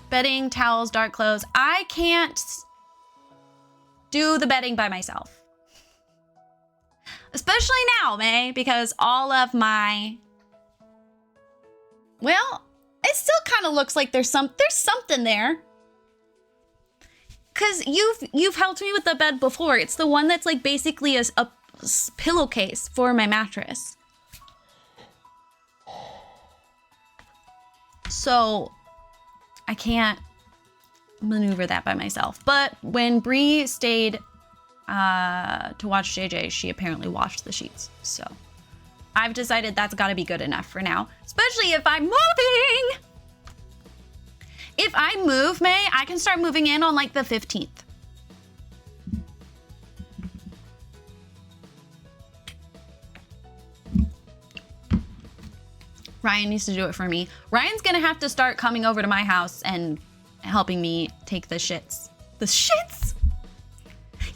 Bedding, towels, dark clothes. I can't do the bedding by myself. Especially now, May, because all of my... Well, it still kind of looks like there's something there. Cause you've helped me with the bed before. It's the one that's like basically a pillowcase for my mattress. So I can't maneuver that by myself. But when Bree stayed to watch JJ, she apparently washed the sheets. So I've decided that's got to be good enough for now, especially if I'm moving. If I move, May, I can start moving in on like the 15th. Ryan needs to do it for me. Ryan's gonna have to start coming over to my house and helping me take the shits. The shits?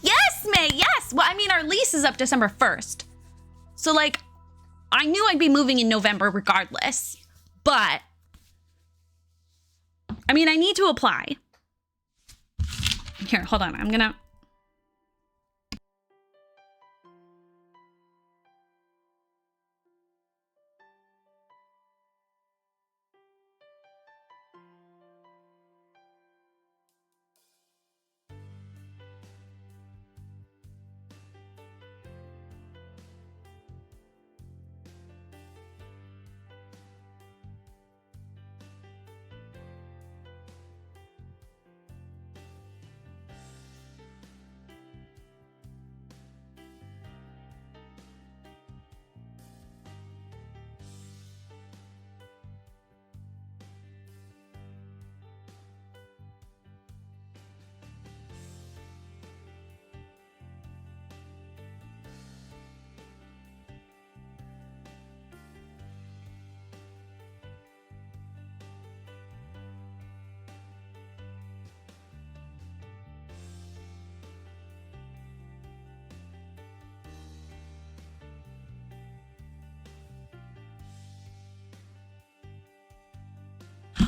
Yes, May, yes! Well, I mean, our lease is up December 1st. So, like, I knew I'd be moving in November regardless. But, I mean, I need to apply. Here, hold on. I'm gonna...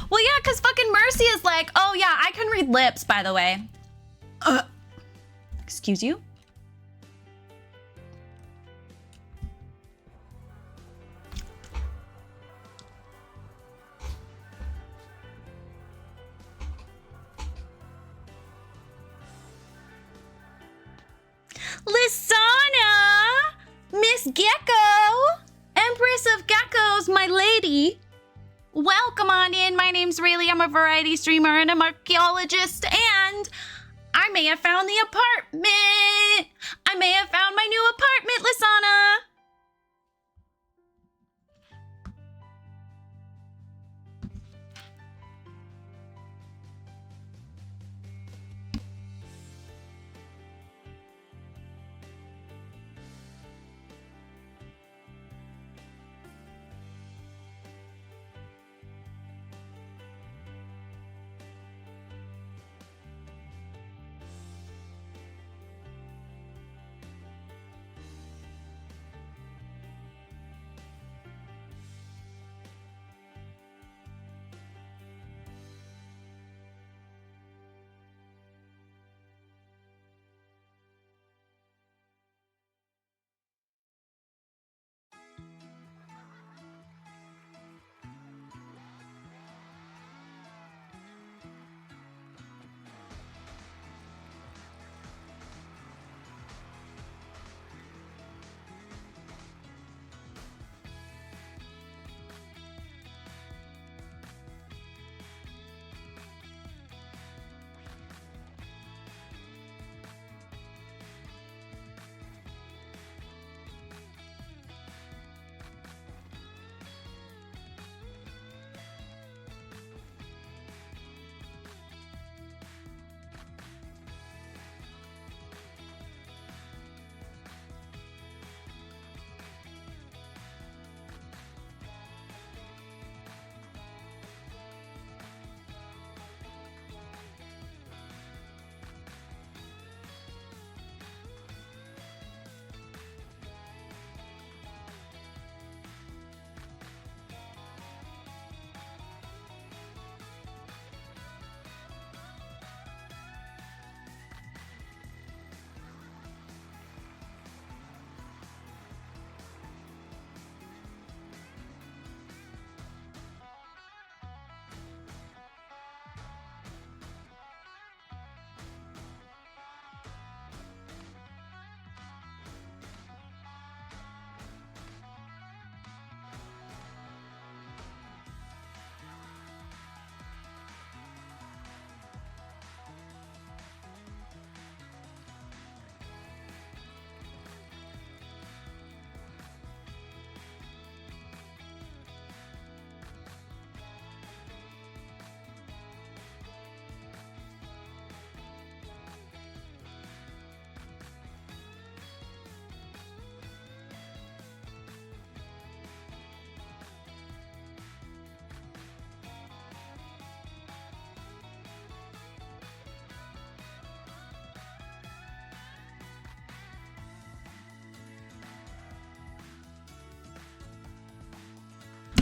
Well, yeah, because fucking Mercy is like, oh, yeah, I can read lips, by the way. Excuse you? Lysana! Miss Gecko! Empress of Geckos, my lady! Welcome on in. My name's Rayleigh. I'm a variety streamer and I'm an archaeologist, and I may have found the apartment. I may have found my new apartment, Lysana.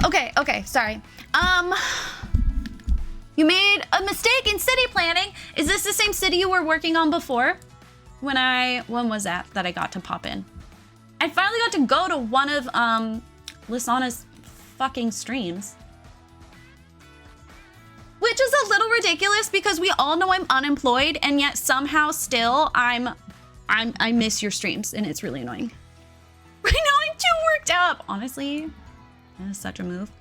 Okay, sorry. You made a mistake in city planning. Is this the same city you were working on before? When was that I got to pop in? I finally got to go to one of Lisana's fucking streams. Which is a little ridiculous because we all know I'm unemployed and yet somehow still I miss your streams and it's really annoying. Right now I'm too worked up. Honestly, that is such a move.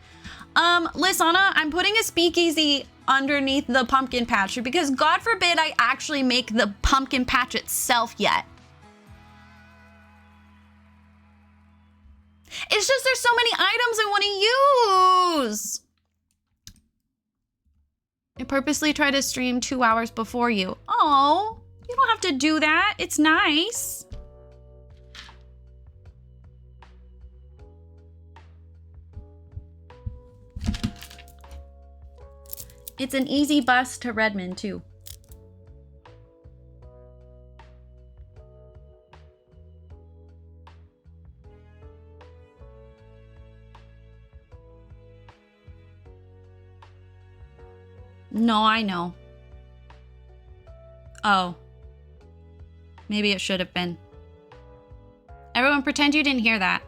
Lisana, I'm putting a speakeasy underneath the pumpkin patch because God forbid I actually make the pumpkin patch itself yet. It's just there's so many items I want to use. I purposely try to stream 2 hours before you. Oh, you don't have to do that. It's nice. It's an easy bus to Redmond, too. No, I know. Oh. Maybe it should have been. Everyone pretend you didn't hear that.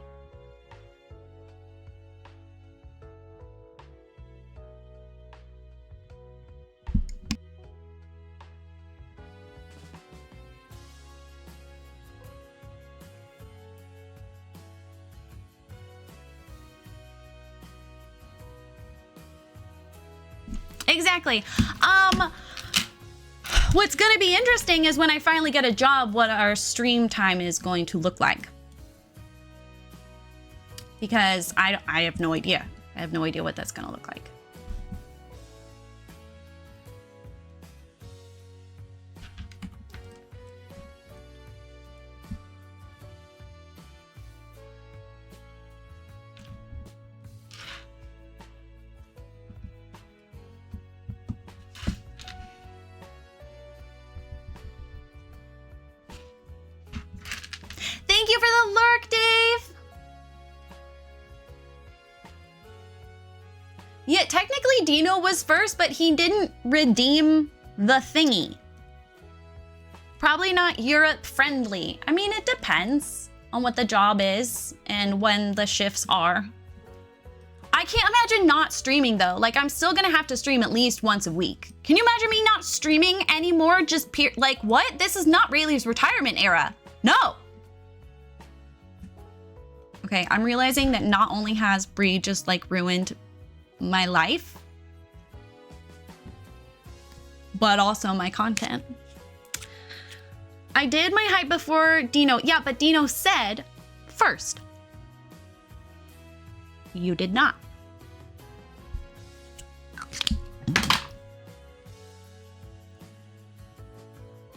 Exactly. What's going to be interesting is when I finally get a job, what our stream time is going to look like. Because I have no idea. I have no idea what that's going to look like. Thank you for the lurk, Dave. Yeah, technically Dino was first, but he didn't redeem the thingy. Probably not Europe friendly. I mean, it depends on what the job is and when the shifts are. I can't imagine not streaming though. Like, I'm still gonna have to stream at least once a week. Can you imagine me not streaming anymore? Just like, what? This is not Rayleigh's retirement era. No. Okay, I'm realizing that not only has Bree just like ruined my life, but also my content. I did my hype before Dino. Yeah, but Dino said first. You did not.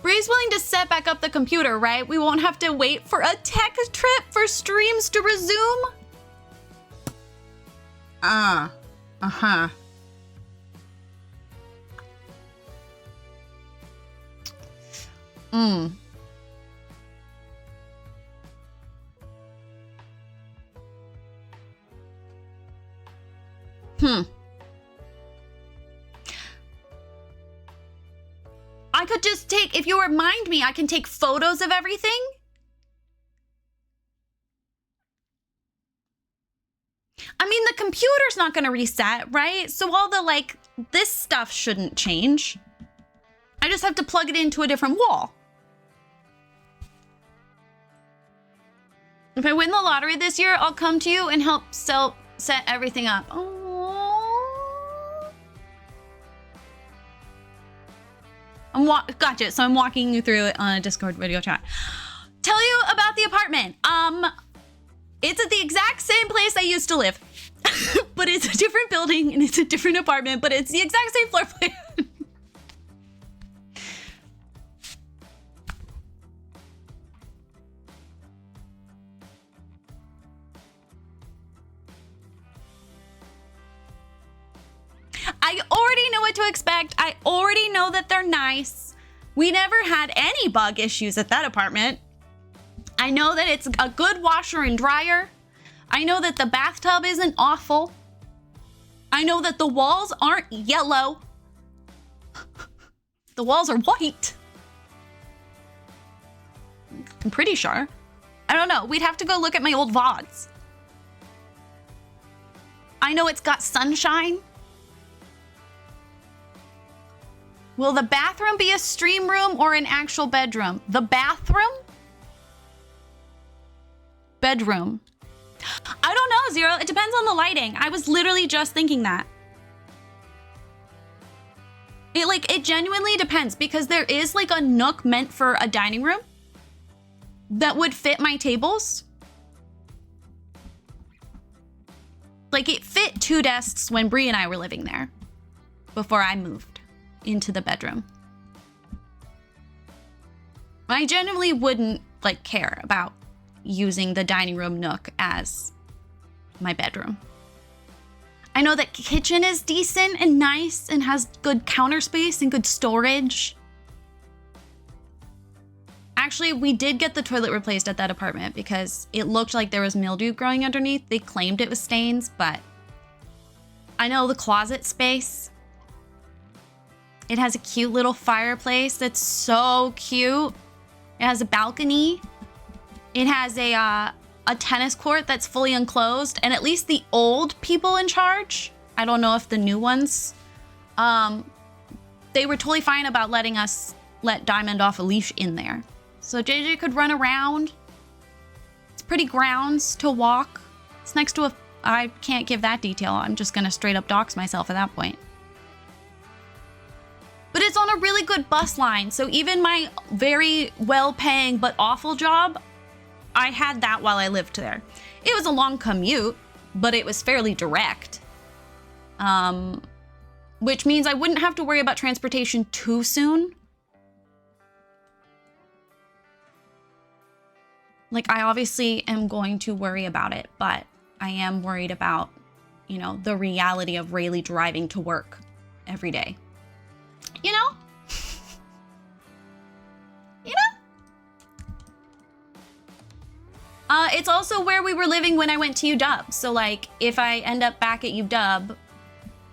Bree's willing to set back up the computer, right? We won't have to wait for a tech trip for streams to resume? Uh-huh. I could just take, if you remind me, I can take photos of everything. I mean, the computer's not gonna reset, right? So all the, like, this stuff shouldn't change. I just have to plug it into a different wall. If I win the lottery this year, I'll come to you and help set everything up. Oh. Gotcha. So I'm walking you through it on a Discord video chat. Tell you about the apartment. It's at the exact same place I used to live, but it's a different building and it's a different apartment, but it's the exact same floor plan. I already know what to expect. I already know that they're nice. We never had any bug issues at that apartment. I know that it's a good washer and dryer. I know that the bathtub isn't awful. I know that the walls aren't yellow. The walls are white. I'm pretty sure. I don't know. We'd have to go look at my old VODs. I know it's got sunshine. Will the bathroom be a stream room or an actual bedroom? The bathroom? Bedroom. I don't know, Zero. It depends on the lighting. I was literally just thinking that. It genuinely depends because there is like a nook meant for a dining room that would fit my tables. Like it fit 2 desks when Bree and I were living there before I moved into the bedroom. I genuinely wouldn't like care about using the dining room nook as my bedroom. I know that kitchen is decent and nice and has good counter space and good storage. Actually, we did get the toilet replaced at that apartment because it looked like there was mildew growing underneath. They claimed it was stains, but I know the closet space. It has a cute little fireplace that's so cute. It has a balcony. It has a tennis court that's fully enclosed, and at least the old people in charge, I don't know if the new ones, they were totally fine about letting us let Diamond off a leash in there. So JJ could run around. It's pretty grounds to walk. It's next to I can't give that detail. I'm just gonna straight up dox myself at that point. But it's on a really good bus line, so even my very well-paying but awful job, I had that while I lived there. It was a long commute, but it was fairly direct. Which means I wouldn't have to worry about transportation too soon. Like, I obviously am going to worry about it, but I am worried about, you know, the reality of Rayleigh driving to work every day. You know? You know? It's also where we were living when I went to UW. So, like, if I end up back at UW,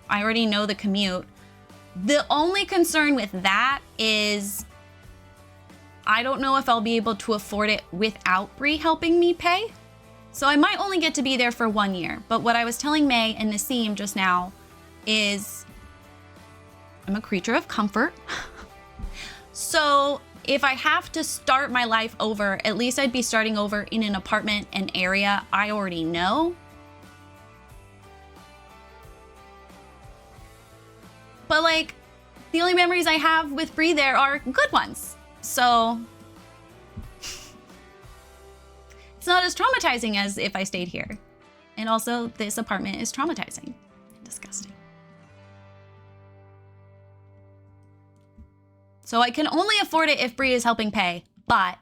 I already know the commute. The only concern with that is I don't know if I'll be able to afford it without Bree helping me pay. So I might only get to be there for 1 year. But what I was telling May and Nassim just now is I'm a creature of comfort. So if I have to start my life over, at least I'd be starting over in an apartment, an area I already know. But like, the only memories I have with Bree there are good ones. So it's not as traumatizing as if I stayed here. And also, this apartment is traumatizing and disgusting. So I can only afford it if Bree is helping pay, but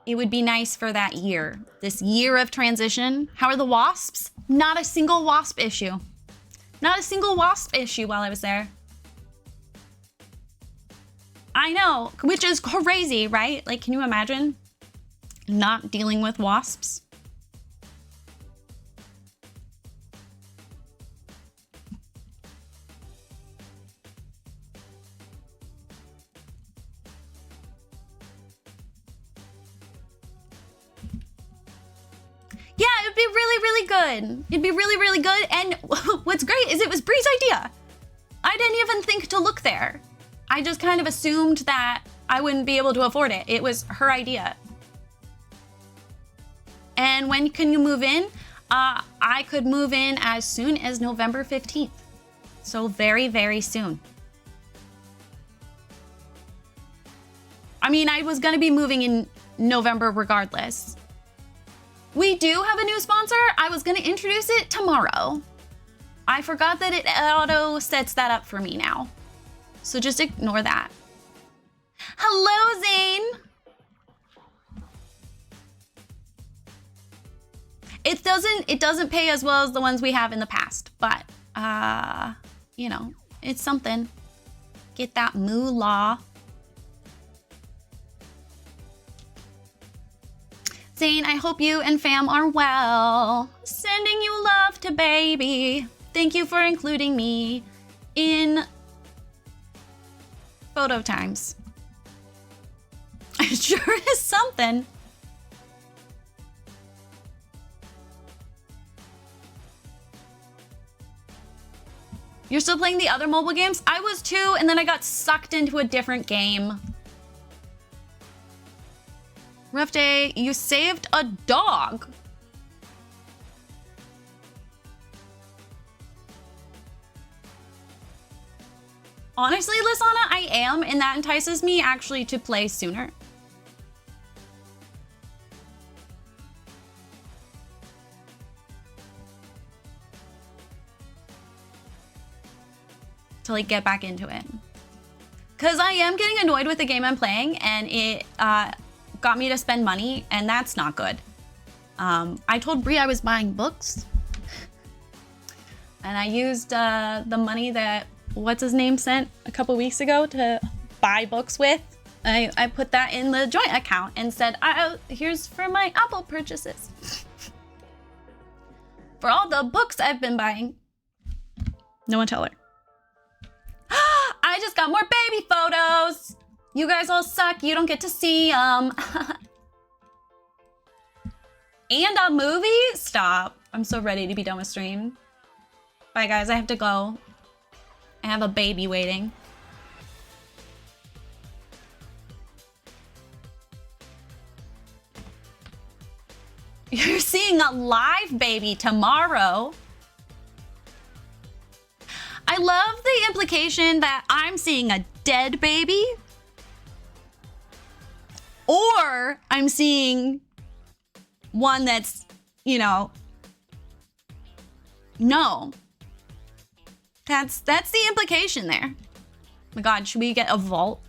it would be nice for that year, this year of transition. How are the wasps? Not a single wasp issue. Not a single wasp issue while I was there. I know, which is crazy, right? Like, can you imagine not dealing with wasps? Yeah, it'd be really, really good. It'd be really, really good. And what's great is it was Bree's idea. I didn't even think to look there. I just kind of assumed that I wouldn't be able to afford it. It was her idea. And when can you move in? I could move in as soon as November 15th. So very, very soon. I mean, I was gonna be moving in November regardless. We do have a new sponsor. I was gonna introduce it tomorrow. I forgot that it auto sets that up for me now. So just ignore that. Hello, Zane. It doesn't pay as well as the ones we have in the past, but you know, it's something. Get that moolah. Zane, I hope you and fam are well. Sending you love to baby. Thank you for including me in photo times. It sure is something. You're still playing the other mobile games? I was too, and then I got sucked into a different game. Rough day, you saved a dog. Honestly, Lisana, I am, and that entices me actually to play sooner. To like get back into it. Cause I am getting annoyed with the game I'm playing, and it got me to spend money, and that's not good. I told Brie I was buying books, and I used the money that what's his name sent a couple weeks ago to buy books with. I put that in the joint account and said, here's for my Apple purchases. For all the books I've been buying. No one tell her. I just got more baby photos. You guys all suck. You don't get to see them. And a movie? Stop. I'm so ready to be done with stream. Bye, guys. I have to go. I have a baby waiting. You're seeing a live baby tomorrow. I love the implication that I'm seeing a dead baby. Or I'm seeing one that's, you know, no. That's the implication there. Oh my God, should we get a vault?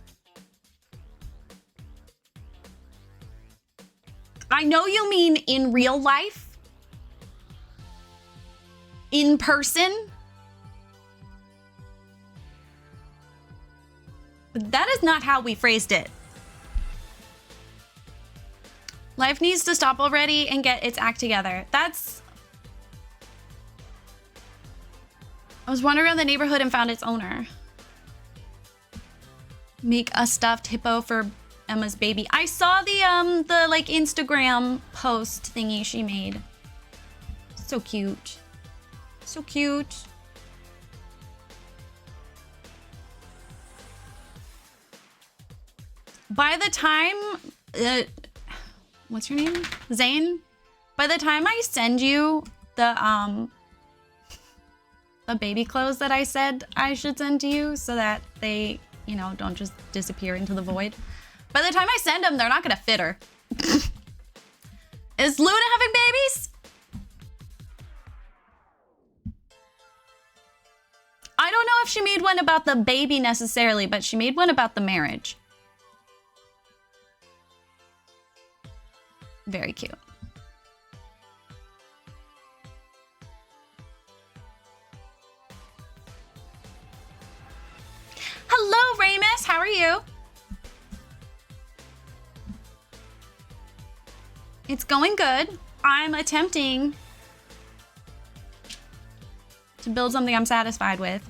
I know you mean in real life. In person. But that is not how we phrased it. Life needs to stop already and get its act together. I was wandering around the neighborhood and found its owner. Make a stuffed hippo for Emma's baby. I saw the like Instagram post thingy she made. So cute. So cute. By the time what's your name? Zane? By the time I send you the baby clothes that I said I should send to you so that they, you know, don't just disappear into the void. By the time I send them, they're not gonna fit her. Is Luna having babies? I don't know if she made one about the baby necessarily, but she made one about the marriage. Very cute. Hello, Ramus. How are you? It's going good. I'm attempting to build something I'm satisfied with.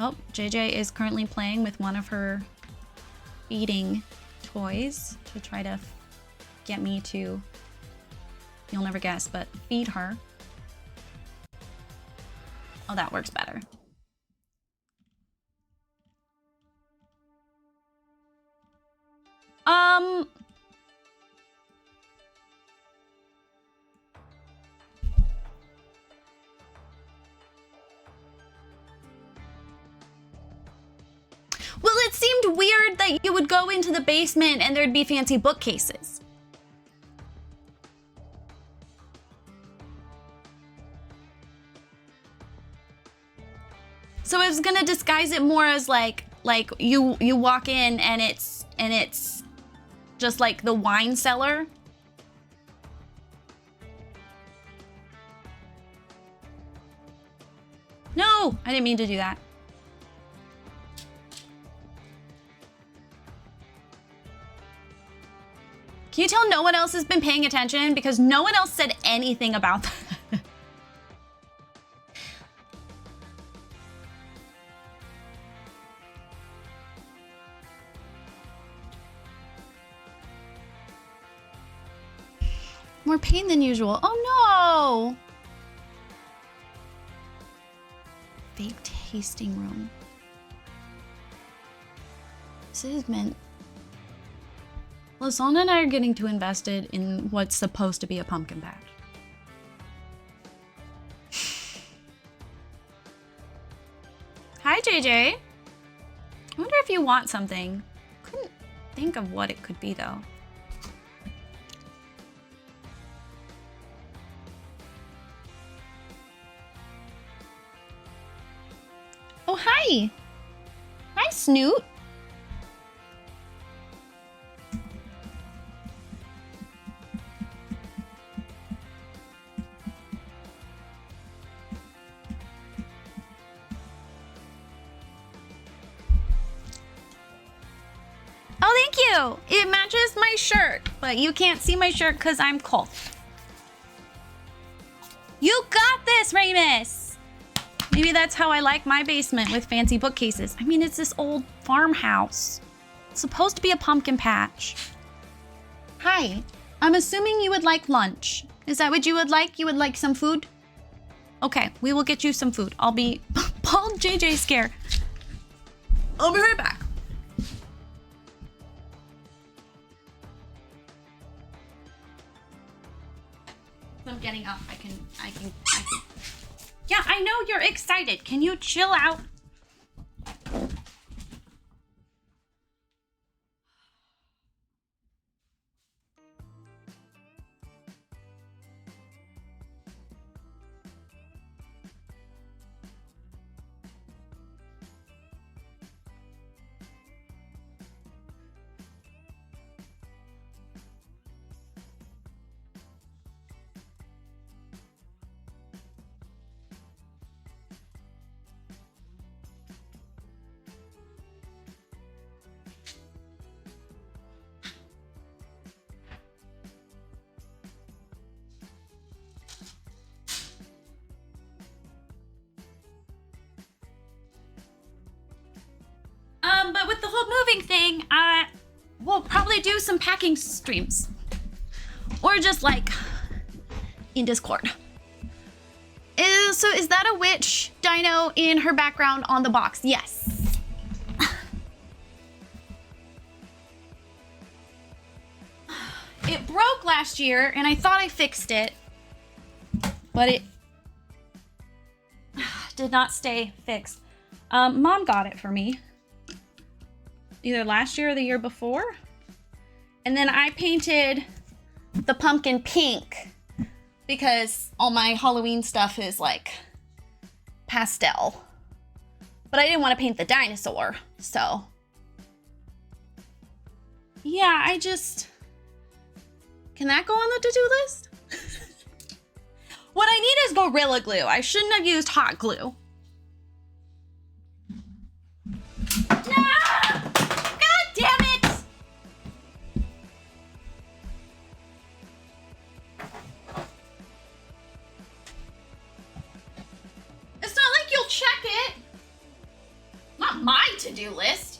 Oh, JJ is currently playing with one of her feeding toys to try to get me to, you'll never guess, but feed her. Oh, that works better. Well, it seemed weird that you would go into the basement and there'd be fancy bookcases. So I was gonna disguise it more as like you walk in and it's just like the wine cellar. No, I didn't mean to do that. Can you tell no one else has been paying attention? Because no one else said anything about that. More pain than usual. Oh no! Vape tasting room. This is meant. Lasana and I are getting too invested in what's supposed to be a pumpkin patch. Hi, JJ. I wonder if you want something. Couldn't think of what it could be, though. Oh, hi. Hi, Snoot. Oh, thank you. It matches my shirt, but you can't see my shirt because I'm cold. You got this, Ramus. Maybe that's how I like my basement with fancy bookcases. I mean, it's this old farmhouse. It's supposed to be a pumpkin patch. Hi, I'm assuming you would like lunch. Is that what you would like? You would like some food? Okay, we will get you some food. I'll be Paul JJ scare. I'll be right back. I'm getting up. I can. Yeah, I know you're excited. Can you chill out? But with the whole moving thing, we'll probably do some packing streams. Or just like in Discord. So is that a witch dino in her background on the box? Yes. It broke last year and I thought I fixed it, but it did not stay fixed. Mom got it for me. Either last year or the year before. And then I painted the pumpkin pink because all my Halloween stuff is like pastel. But I didn't want to paint the dinosaur, so. Yeah, can that go on the to-do list? What I need is Gorilla Glue. I shouldn't have used hot glue. No! Damn it! It's not like you'll check it. Not my to-do list.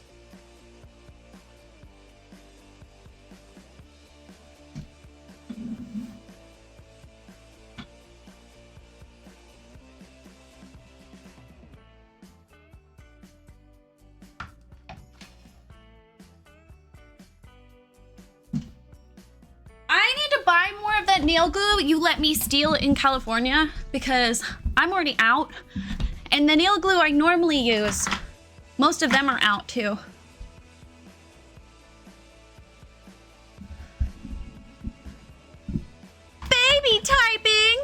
I need to buy more of that nail glue you let me steal in California because I'm already out. And the nail glue I normally use, most of them are out too. Baby typing!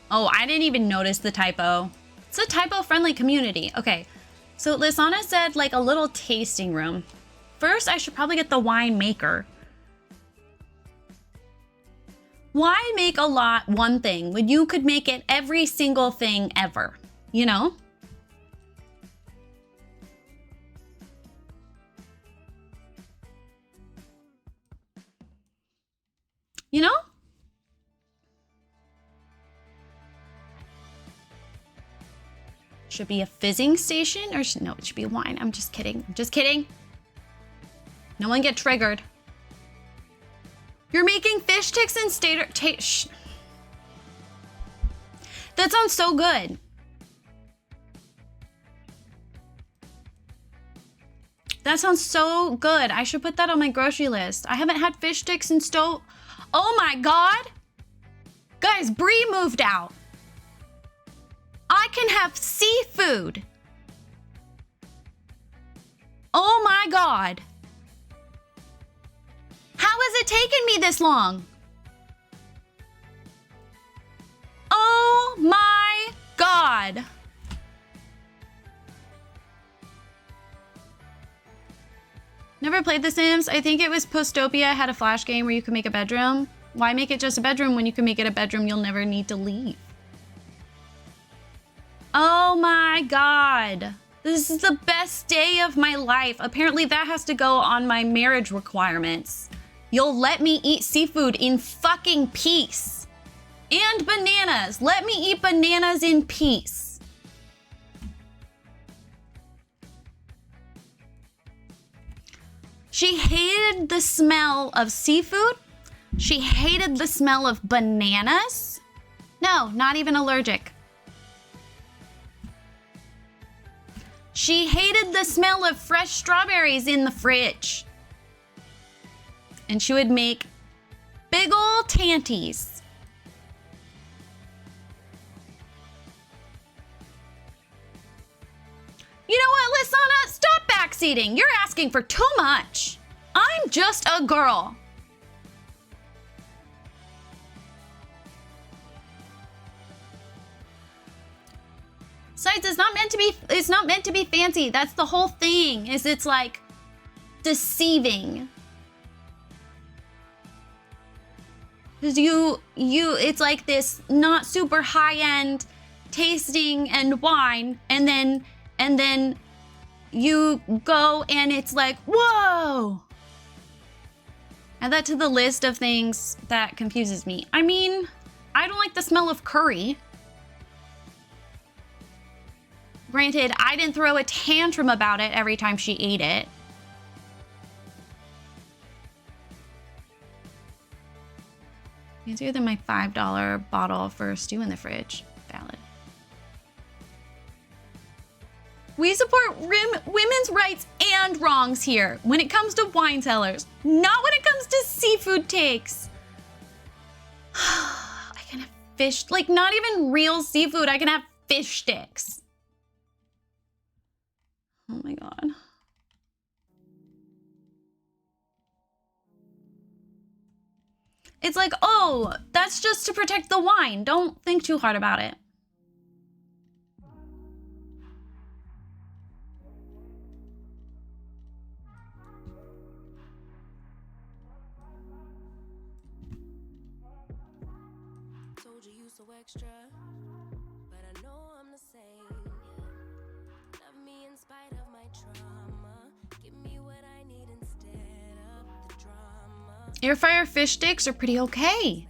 Oh, I didn't even notice the typo. It's a typo-friendly community. Okay, so Lisana said like a little tasting room. First, I should probably get the wine maker. Why make a lot one thing when you could make it every single thing ever? You know? You know? Should be a fizzing station or no, it should be wine. I'm just kidding. I'm just kidding. No one get triggered. You're making fish sticks and that sounds so good. That sounds so good. I should put that on my grocery list. I haven't had fish sticks and Oh my God. Guys, Brie moved out. I can have seafood. Oh my God. How has it taken me this long? Oh my God. Never played The Sims. I think it was Postopia had a flash game where you could make a bedroom. Why make it just a bedroom when you can make it a bedroom you'll never need to leave? Oh my God. This is the best day of my life. Apparently that has to go on my marriage requirements. You'll let me eat seafood in fucking peace. And bananas. Let me eat bananas in peace. She hated the smell of seafood. She hated the smell of bananas. No, not even allergic. She hated the smell of fresh strawberries in the fridge. And she would make big ol' tanties. You know what, Lisana? Stop backseating. You're asking for too much. I'm just a girl. Besides, it's not meant to be fancy. That's the whole thing, is it's like deceiving. Because it's like this not super high-end tasting and wine, and then you go and it's like, whoa! Add that to the list of things that confuses me. I mean, I don't like the smell of curry. Granted, I didn't throw a tantrum about it every time she ate it. Easier than my $5 bottle for stew in the fridge. Valid. We support women's rights and wrongs here when it comes to wine cellars, not when it comes to seafood takes. I can have fish, like not even real seafood. I can have fish sticks. Oh my God. It's like, oh, that's just to protect the wine. Don't think too hard about it. Told you you so extra, but I know I'm the same. Love me in spite of my trauma. Give me what I need instead of the drama. Air fryer fish sticks are pretty okay.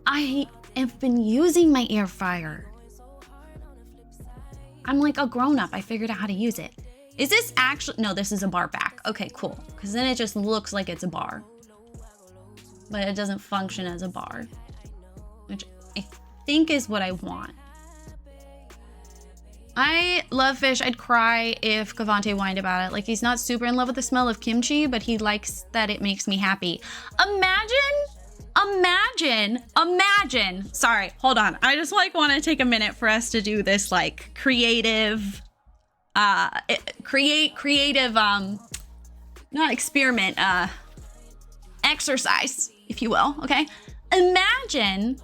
I have been using my air fryer. I'm like a grown-up. I figured out how to use it. Is this actually... No, this is a bar back. Okay, cool. Because then it just looks like it's a bar. But it doesn't function as a bar. Which I think is what I want. I love fish. I'd cry if Cavante whined about it. Like, he's not super in love with the smell of kimchi, but he likes that it makes me happy. Imagine. Sorry, hold on. I just like want to take a minute for us to do this like creative, not experiment, exercise, if you will, okay? Imagine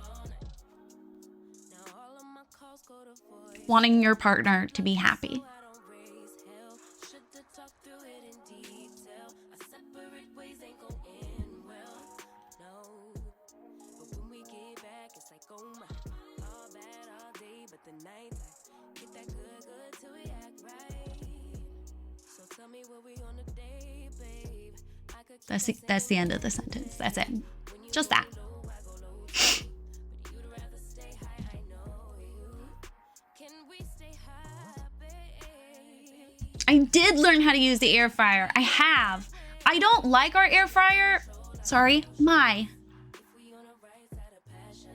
wanting your partner to be happy. the nighttime. Get that good, good till we act right. So tell me what we on a day, babe. I could keep That's the end of the sentence. That's it. Just that. low, I go low too. But you'd rather stay high, I know you. Can we stay high, babe? I did learn how to use the air fryer. I have. I don't like our air fryer. Sorry, my. We on a right side of passion.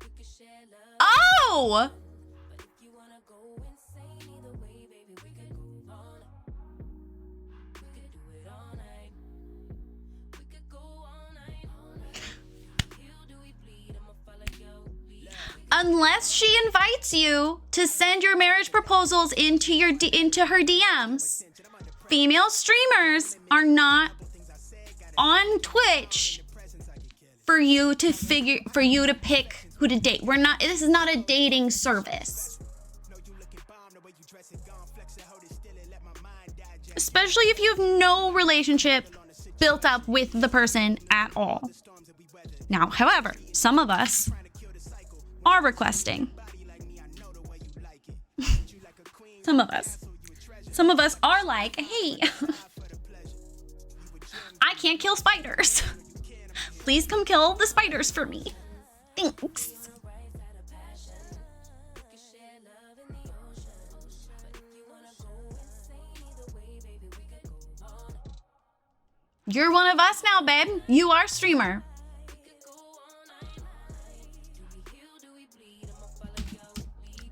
We could share love. Oh! But if you wanna go insane either way, baby, we could go on. We could do it all night. We could go all night, all night. Heal, do we bleed? I'ma follow your lead. Unless she invites you to send your marriage proposals into into her DMs, female streamers are not on Twitch for you to pick who to date. This is not a dating service. Especially if you have no relationship built up with the person at all. Now, however, some of us are requesting. Some of us are like, hey, I can't kill spiders. Please come kill the spiders for me. Thanks. You're one of us now, babe. You are streamer.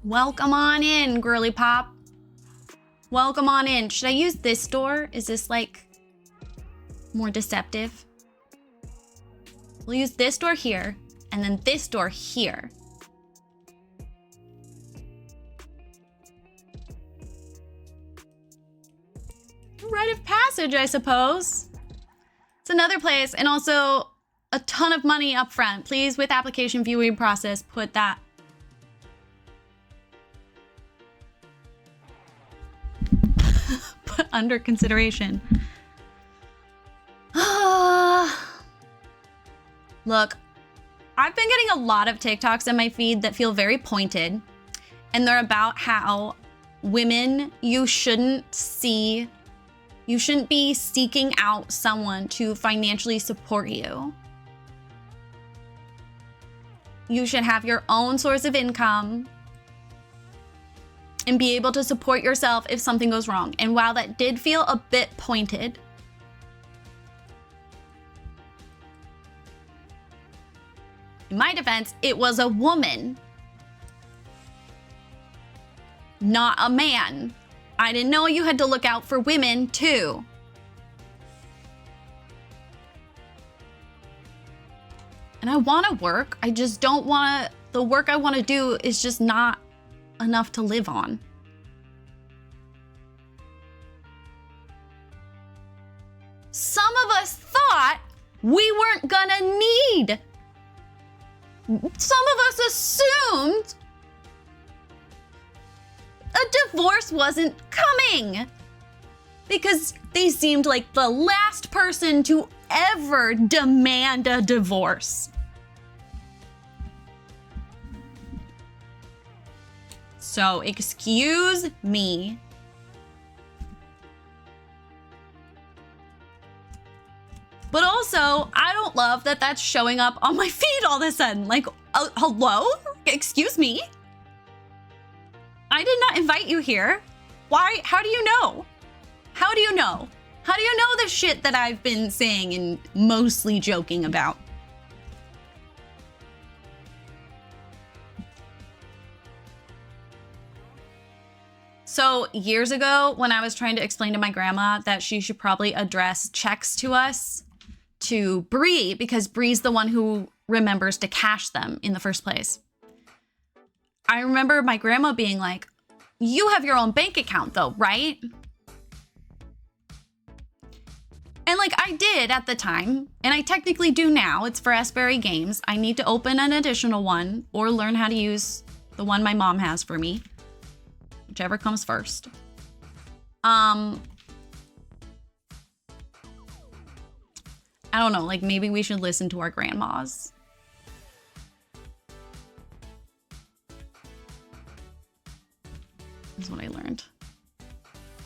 Welcome on in, girly pop. Welcome on in. Should I use this door? Is this like more deceptive? We'll use this door here and then this door here. Rite of passage, I suppose. It's another place, and also a ton of money up front. Please, with application viewing process, put that. Put under consideration. Look, I've been getting a lot of TikToks in my feed that feel very pointed, and they're about how women, you shouldn't be seeking out someone to financially support you. You should have your own source of income and be able to support yourself if something goes wrong. And while that did feel a bit pointed, in my defense, it was a woman, not a man. I didn't know you had to look out for women too. And I want to work. I just don't want to. The work I want to do is just not enough to live on. Some of us thought we weren't gonna need. Some of us assumed a divorce wasn't coming because they seemed like the last person to ever demand a divorce. So, excuse me. But also, I don't love that that's showing up on my feed all of a sudden. Like, hello? Excuse me? I did not invite you here. Why? How do you know? How do you know? How do you know the shit that I've been saying and mostly joking about? So years ago, when I was trying to explain to my grandma that she should probably address checks to us to Bree, because Bree's the one who remembers to cash them in the first place. I remember my grandma being like, you have your own bank account though, right? And like I did at the time, and I technically do now. It's for Asbury Games. I need to open an additional one or learn how to use the one my mom has for me. Whichever comes first. I don't know, like maybe we should listen to our grandmas. is what I learned.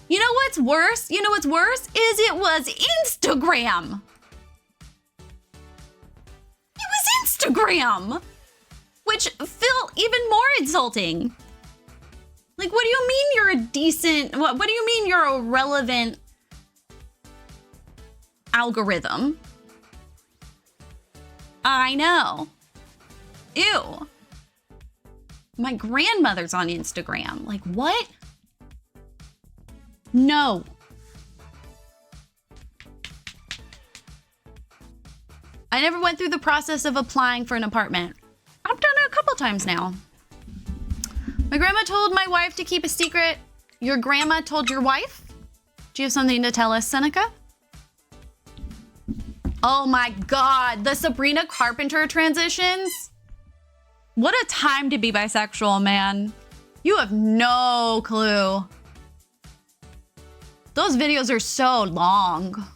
You know what's worse? You know what's worse? Is it was Instagram. It was Instagram. Which felt even more insulting. Like, what do you mean you're a decent... What do you mean you're a relevant algorithm? I know. Ew. My grandmother's on Instagram. Like, what? No. I never went through the process of applying for an apartment. I've done it a couple times now. My grandma told my wife to keep a secret. Your grandma told your wife? Do you have something to tell us, Seneca? Oh my God, the Sabrina Carpenter transitions. What a time to be bisexual, man. You have no clue. Those videos are so long.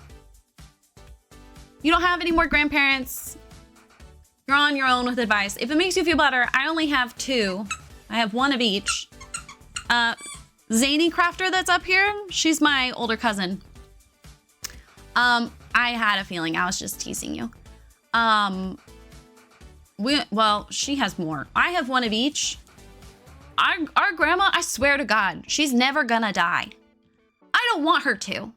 You don't have any more grandparents. You're on your own with advice. If it makes you feel better, I only have 2. I have 1 of each. Zany Crafter that's up here, she's my older cousin. I had a feeling. I was just teasing you. Well, she has more. I have 1 of each. Our grandma, I swear to God, she's never gonna die. I don't want her to.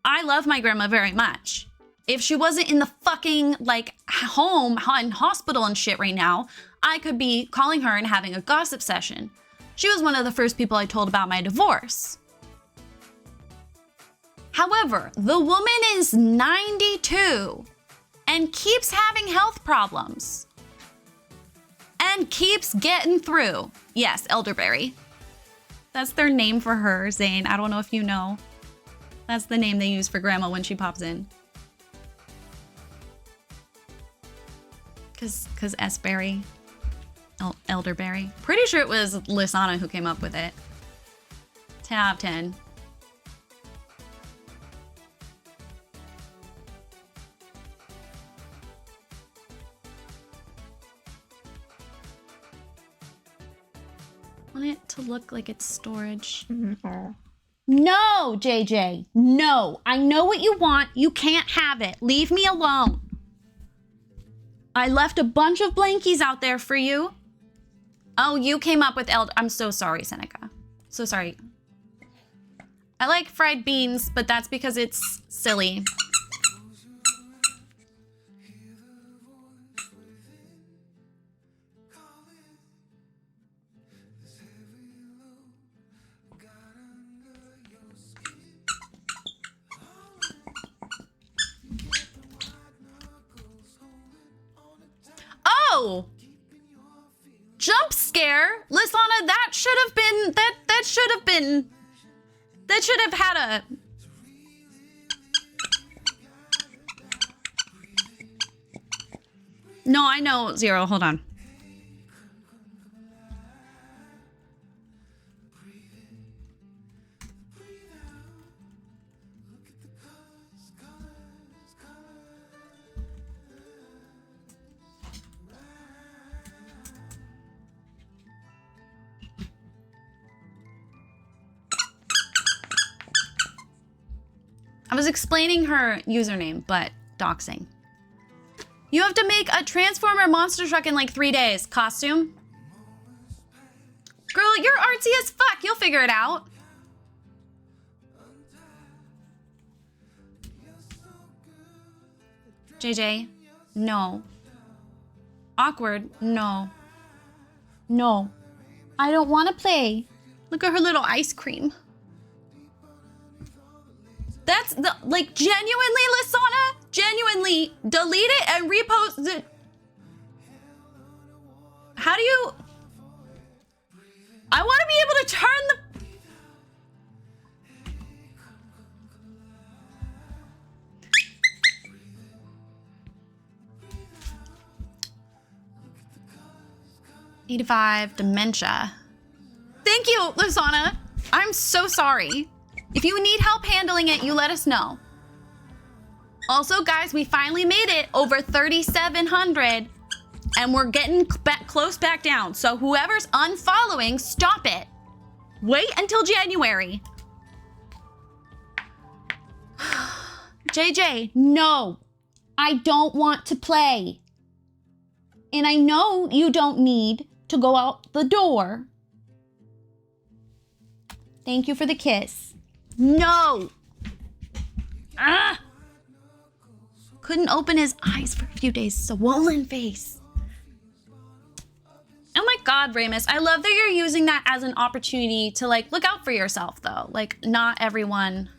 I love my grandma very much. If she wasn't in the fucking, like, home and hospital and shit right now, I could be calling her and having a gossip session. She was one of the first people I told about my divorce. However, the woman is 92 and keeps having health problems. And keeps getting through. Yes, elderberry. That's their name for her, Zane. I don't know if you know. That's the name they use for grandma when she pops in. Cause S-berry, elderberry. Pretty sure it was Lisana who came up with it. 10 out of 10. I want it to look like it's storage. No, JJ, no. I know what you want. You can't have it. Leave me alone. I left a bunch of blankies out there for you. Oh, you came up with I'm so sorry, Seneca. So sorry. I like fried beans, but that's because it's silly. Oh! Jump scare? Lisana, that should have been, that should have had a... No, I know, Zero, hold on. I was explaining her username, but doxing. You have to make a Transformer monster truck in like 3 days. Costume? Girl, you're artsy as fuck. You'll figure it out. JJ, no. Awkward, no. No. I don't want to play. Look at her little ice cream. That's the, like, genuinely, Lisana, genuinely delete it and repost it. How do you... I want to be able to turn the... 85, dementia. Thank you, Lisana. I'm so sorry. If you need help handling it, you let us know. Also, guys, we finally made it over 3,700 and we're getting close back down. So whoever's unfollowing, stop it. Wait until January. JJ, no. I don't want to play. And I know you don't need to go out the door. Thank you for the kiss. No. Ah. Couldn't open his eyes for a few days. Swollen face. Oh my God, Ramus. I love that you're using that as an opportunity to like look out for yourself though. Like not everyone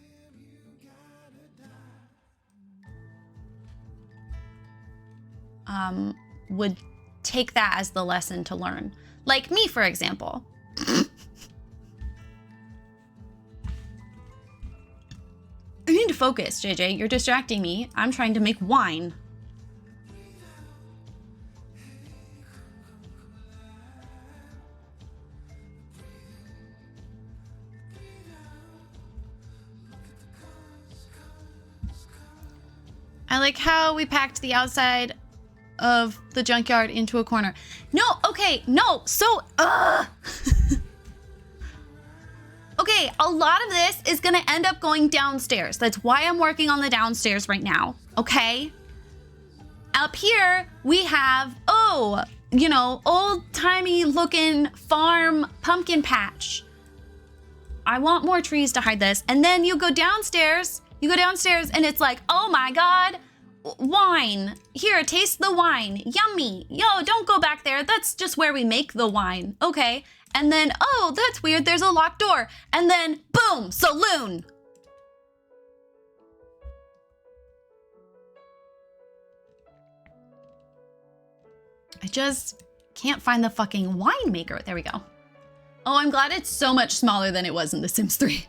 would take that as the lesson to learn. Like me, for example. I need to focus, JJ. You're distracting me. I'm trying to make wine. I like how we packed the outside of the junkyard into a corner. No, okay, no, so, Okay, a lot of this is gonna end up going downstairs. That's why I'm working on the downstairs right now, okay? Up here, we have, old-timey looking farm pumpkin patch. I want more trees to hide this. And then you go downstairs and it's like, oh my God, wine. Here, taste the wine. Yummy. Yo, don't go back there. That's just where we make the wine. Okay. And then, oh, that's weird. There's a locked door. And then, boom, saloon. I just can't find the fucking winemaker. There we go. Oh, I'm glad it's so much smaller than it was in The Sims 3.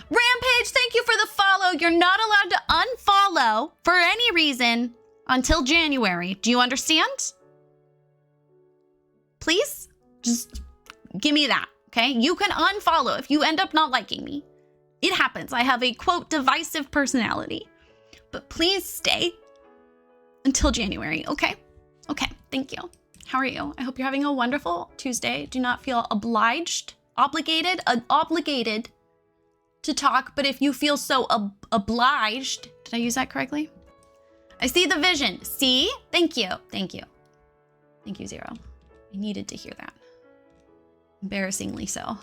Rampage, thank you for the follow. You're not allowed to unfollow for any reason until January. Do you understand? Please? Just give me that, okay? You can unfollow if you end up not liking me. It happens. I have a, quote, divisive personality. But please stay until January, okay? Okay, thank you. How are you? I hope you're having a wonderful Tuesday. Do not feel obligated to talk, but if you feel so obliged, did I use that correctly? I see the vision. See? Thank you. Thank you. Thank you, Zero. I needed to hear that. Embarrassingly so.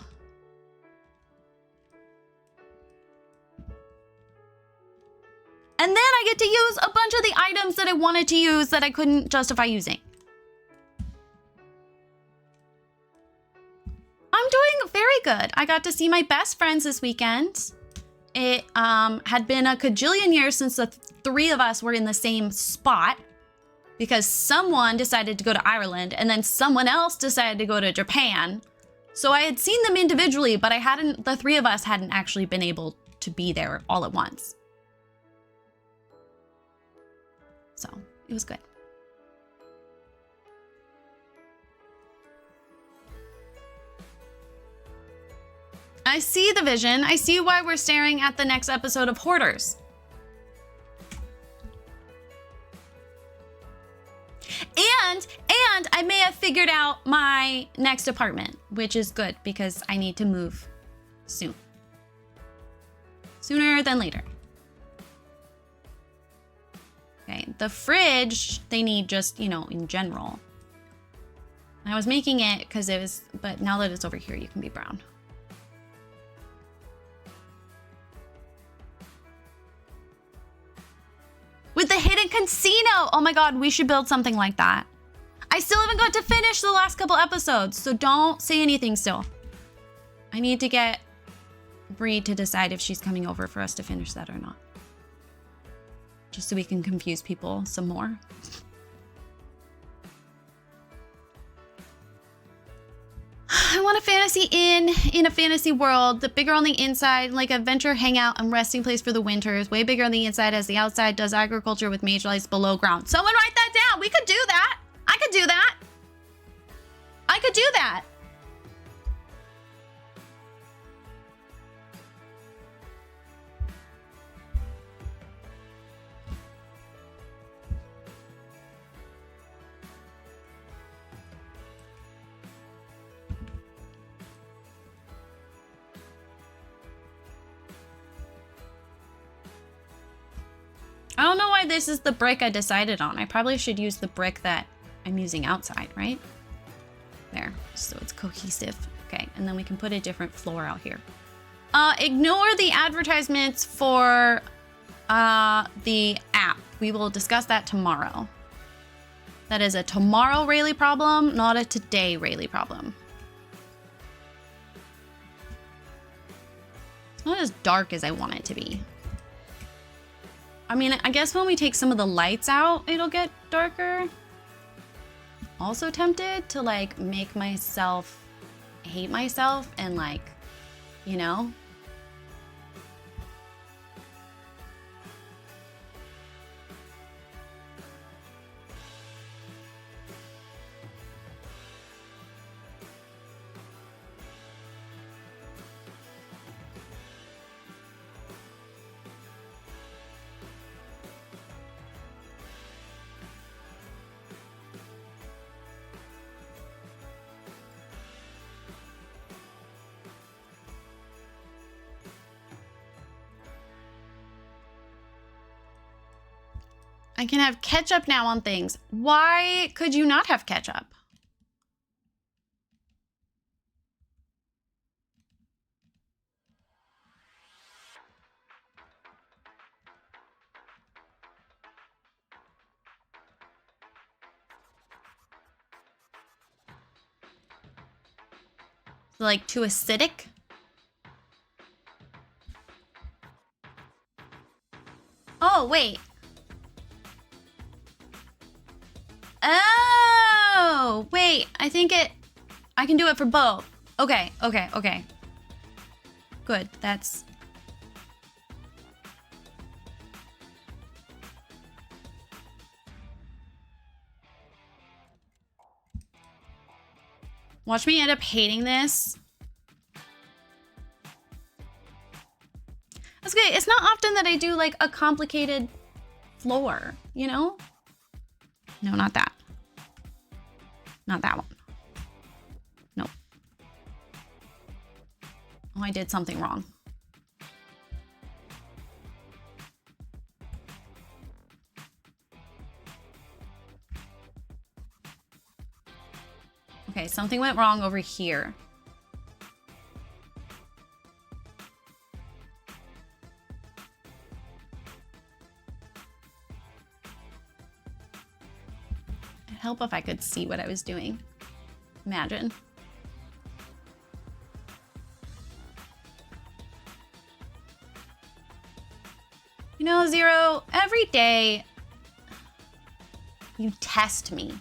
And then I get to use a bunch of the items that I wanted to use that I couldn't justify using. I'm doing very good. I got to see my best friends this weekend. It had been a cajillion years since the three of us were in the same spot because someone decided to go to Ireland and then someone else decided to go to Japan. So I had seen them individually, but the three of us hadn't actually been able to be there all at once. So it was good. I see the vision. I see why we're staring at the next episode of Hoarders. And I may have figured out my next apartment, which is good because I need to move soon. Sooner than later. Okay, the fridge, they need just, in general. I was making it because it was, but now that it's over here, you can be brown. With the hidden casino. Oh my God, we should build something like that. I still haven't got to finish the last couple episodes, so don't say anything still. I need to get Bree to decide if she's coming over for us to finish that or not. Just so we can confuse people some more. I want a fantasy inn in a fantasy world. The bigger on the inside, like a venture hangout and resting place for the winters. Way bigger on the inside as the outside does agriculture with major lights below ground. Someone write that down. We could do that. I could do that. I could do that. I don't know why this is the brick I decided on. I probably should use the brick that I'm using outside, right? There, so it's cohesive. Okay, and then we can put a different floor out here. Ignore the advertisements for the app. We will discuss that tomorrow. That is a tomorrow Rayleigh problem, not a today Rayleigh problem. It's not as dark as I want it to be. I mean, I guess when we take some of the lights out, it'll get darker. Also tempted to like make myself hate myself and like, you know? I can have ketchup now on things. Why could you not have ketchup? Like too acidic? Oh, wait. Oh, wait. I think I can do it for both. Okay, okay, okay. Good, that's... Watch me end up hating this. That's okay. It's not often that I do like a complicated floor, you know? No, not that. Not that one. Nope. Oh, I did something wrong. Okay, something went wrong over here. It'd help if I could see what I was doing. Imagine. You know, Zero, every day you test me.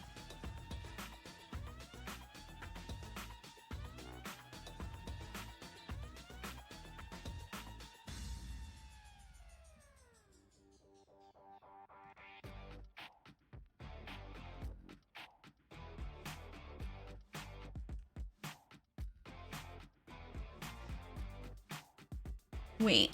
Wait.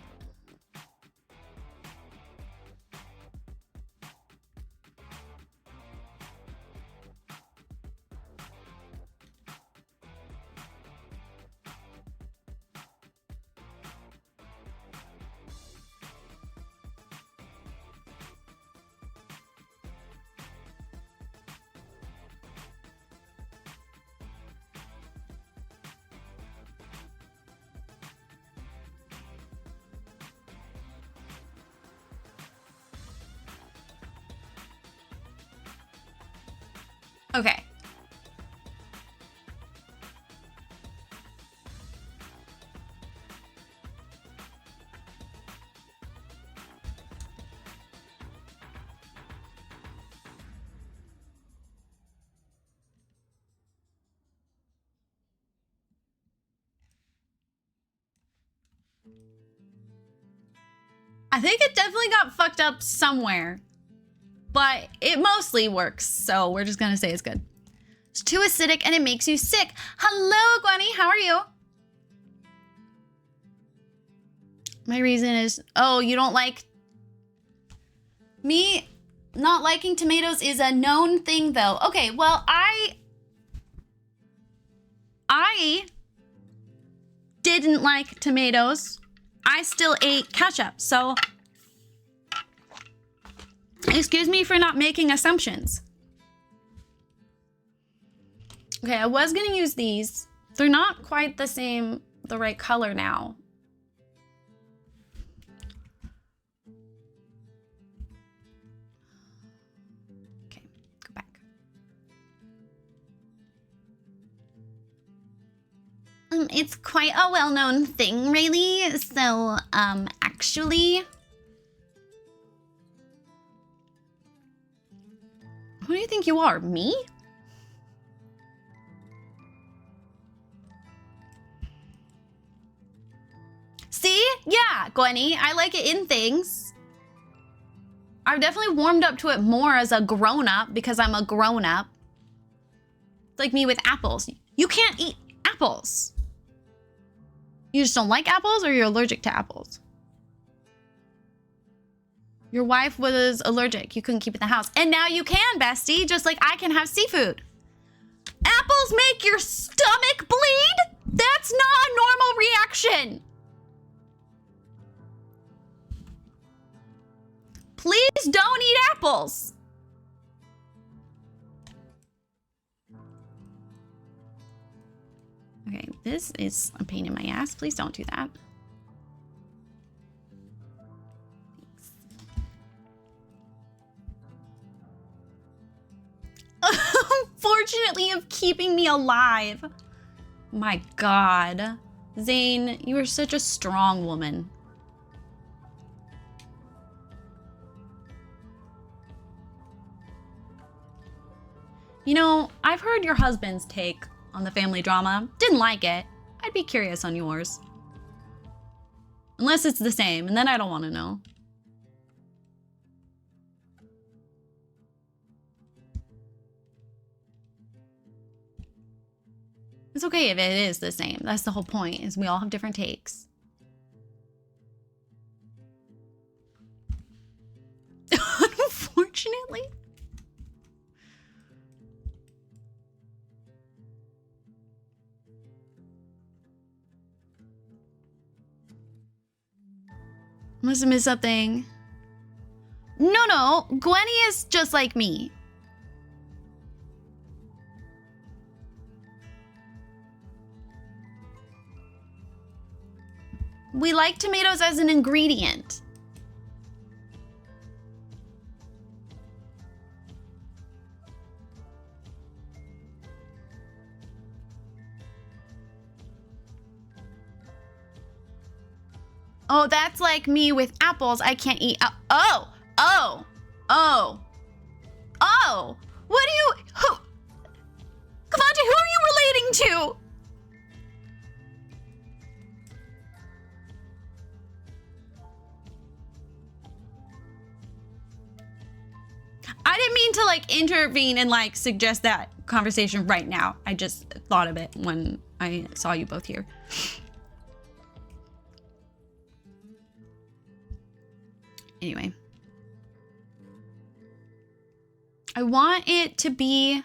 Okay. I think it definitely got fucked up somewhere, but it mostly works, so we're just gonna say it's good. It's too acidic and it makes you sick. Hello, Gwenny, how are you? My reason is, oh, you don't like... Me not liking tomatoes is a known thing, though. Okay, well, I didn't like tomatoes. I still ate ketchup, so Excuse me for not making assumptions. Okay, I was gonna use these. They're not quite the right color now. Okay, go back. It's quite a well-known thing, really. So, actually... Who do you think you are? Me? See? Yeah, Gwenny, I like it in things. I've definitely warmed up to it more as a grown-up because I'm a grown-up. It's like me with apples. You can't eat apples. You just don't like apples or you're allergic to apples? Your wife was allergic. You couldn't keep it in the house. And now you can, bestie, just like I can have seafood. Apples make your stomach bleed? That's not a normal reaction. Please don't eat apples. Okay, this is a pain in my ass. Please don't do that. Fortunately of keeping me alive. My God. Zane, you are such a strong woman. You know, I've heard your husband's take on the family drama. Didn't like it. I'd be curious on yours. Unless it's the same, and then I don't want to know. It's okay if it is the same. That's the whole point, is we all have different takes. Unfortunately. Must have missed something. No, Gwenny is just like me. We like tomatoes as an ingredient. Oh, that's like me with apples. I can't eat. Oh. What do you? Who? Cavante, who are you relating to? I didn't mean to like intervene and like suggest that conversation right now. I just thought of it when I saw you both here. Anyway. I want it to be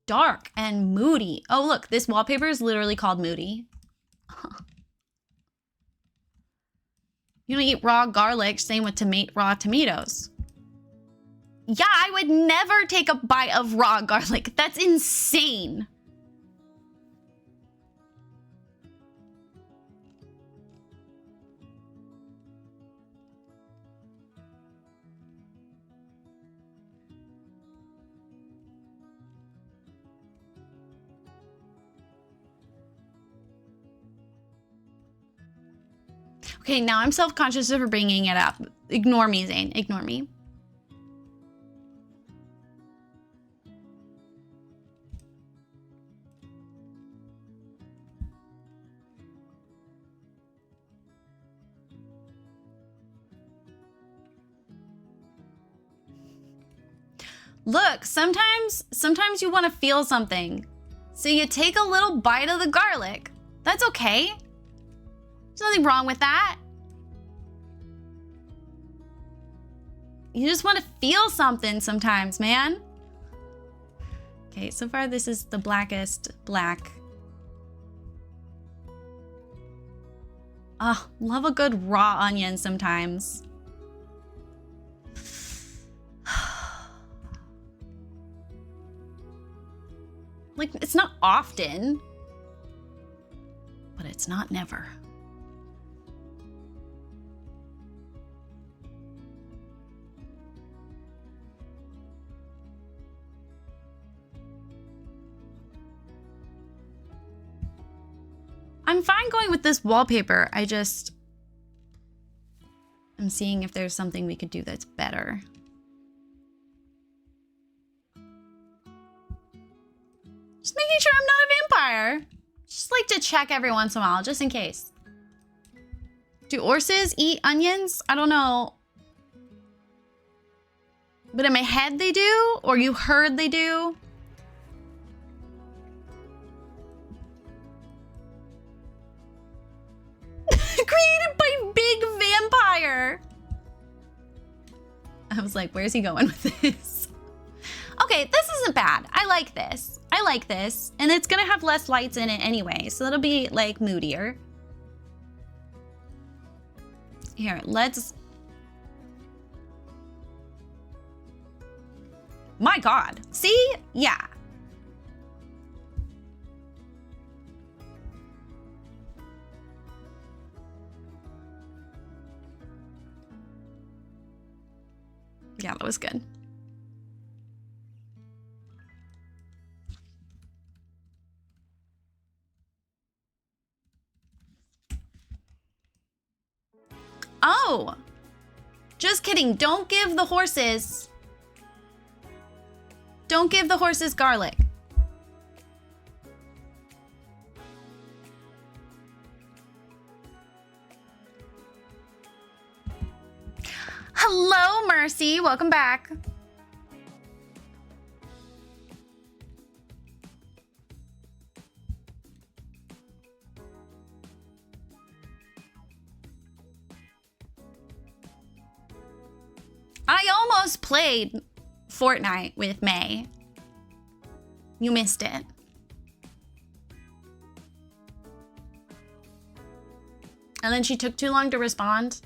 dark and moody. Oh, look, this wallpaper is literally called Moody. You don't eat raw garlic, same with raw tomatoes. Yeah, I would never take a bite of raw garlic. That's insane. Okay, now I'm self-conscious of bringing it up. Ignore me, Zane. Ignore me. Look, sometimes you want to feel something. So you take a little bite of the garlic. That's okay. There's nothing wrong with that. You just want to feel something sometimes, man. Okay, so far this is the blackest black. Ah, love a good raw onion sometimes. Like, it's not often, but it's not never. I'm fine going with this wallpaper. I'm seeing if there's something we could do that's better. Just making sure I'm not a vampire. Just like to check every once in a while, just in case. Do horses eat onions? I don't know. But in my head they do, or you heard they do. Created by Big Vampire. I was like, where's he going with this? Okay, this isn't bad. I like this. I like this. And it's gonna have less lights in it anyway, so it'll be like moodier. Here, let's... My God. See? Yeah. Yeah, that was good. Oh! Just kidding. Don't give the horses... Don't give the horses garlic. Hello, Mercy. Welcome back. I almost played Fortnite with May. You missed it. And then she took too long to respond,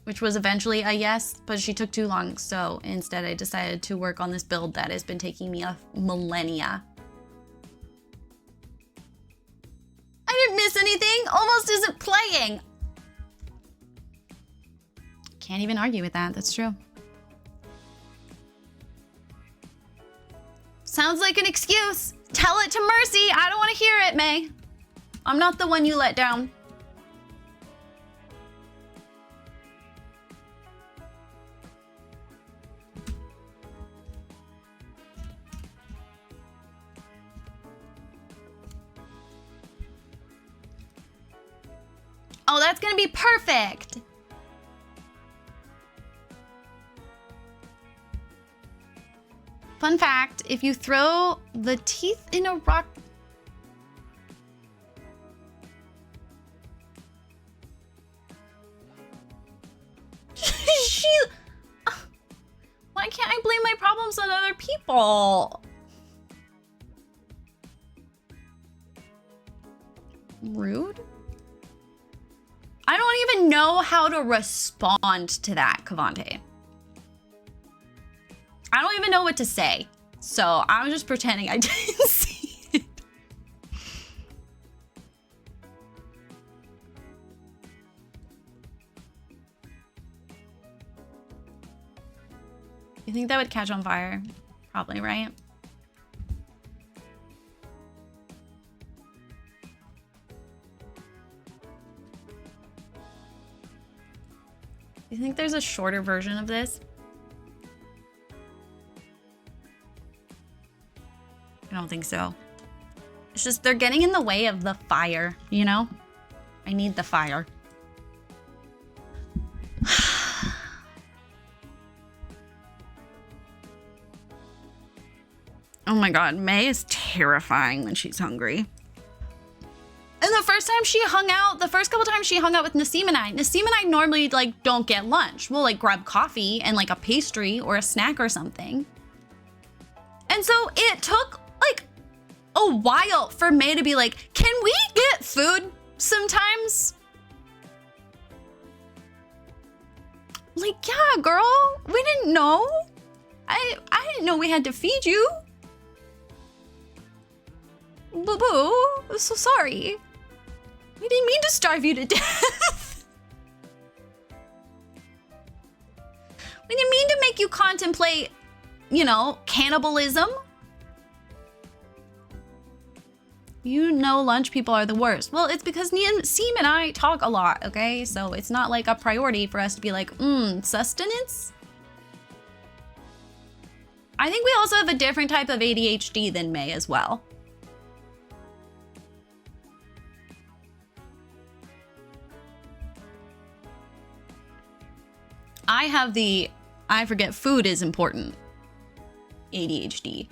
which was eventually a yes, but she took too long. So instead I decided to work on this build that has been taking me a millennia. I didn't miss anything. Almost isn't playing. Can't even argue with that. That's true. Sounds like an excuse. Tell it to Mercy. I don't want to hear it, May. I'm not the one you let down. Oh, that's gonna be perfect. Fun fact, if you throw the teeth in a rock... Why can't I blame my problems on other people? Rude? I don't even know how to respond to that, Cavante. I don't even know what to say. So I'm just pretending I didn't see it. You think that would catch on fire? Probably, right? You think there's a shorter version of this? I don't think so. It's just they're getting in the way of the fire, you know? I need the fire. Oh my God, May is terrifying when she's hungry. And the first time she hung out, the first couple times she hung out with Nassim and I normally like don't get lunch. We'll like grab coffee and like a pastry or a snack or something. And so it took like a while for May to be like, can we get food sometimes? Like, yeah, girl, we didn't know. I didn't know we had to feed you. Boo boo. I'm so sorry. We didn't mean to starve you to death. We didn't mean to make you contemplate, you know, cannibalism. You know lunch people are the worst. Well, it's because Seem and I talk a lot, okay? So it's not like a priority for us to be like, sustenance? I think we also have a different type of ADHD than May as well. I have the I forget food is important ADHD.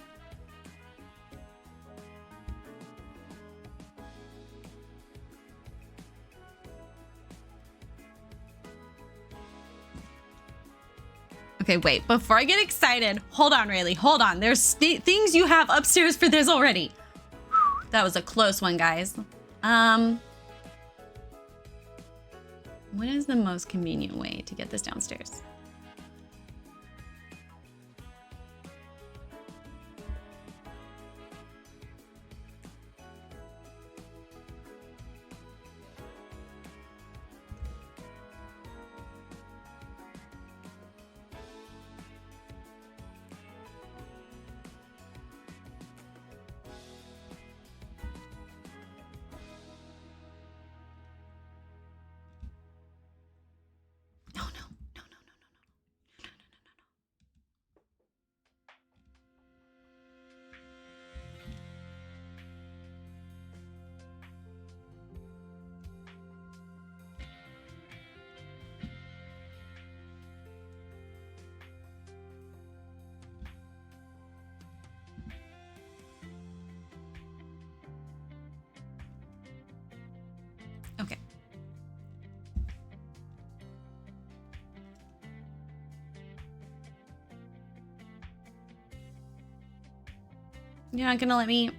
Okay, wait, before I get excited, hold on, Rayleigh, hold on. There's things you have upstairs for this already. That was a close one, guys. What is the most convenient way to get this downstairs? Okay. You're not gonna let me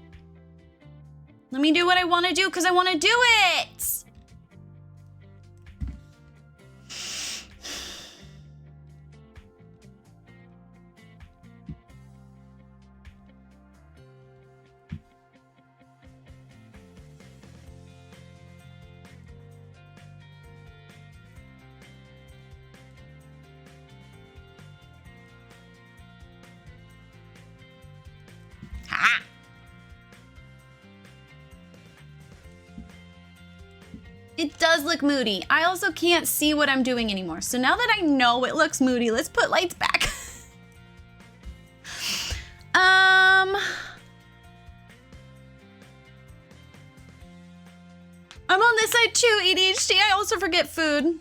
do what I want to do because I want to do it. It does look moody. I also can't see what I'm doing anymore. So now that I know it looks moody, let's put lights back. I'm on this side too, ADHD. I also forget food.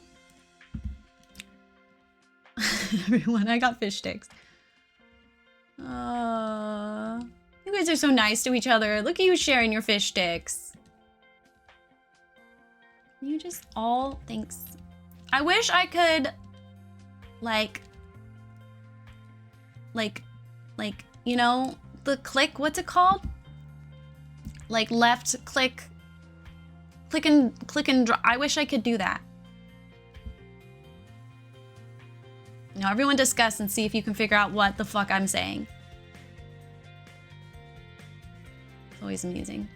Everyone, I got fish sticks. You guys are so nice to each other. Look at you sharing your fish sticks. You just all thanks. I wish I could like, you know, the click, what's it called? Like left click and drop. I wish I could do that. Now everyone discuss and see if you can figure out what the fuck I'm saying. It's always amusing.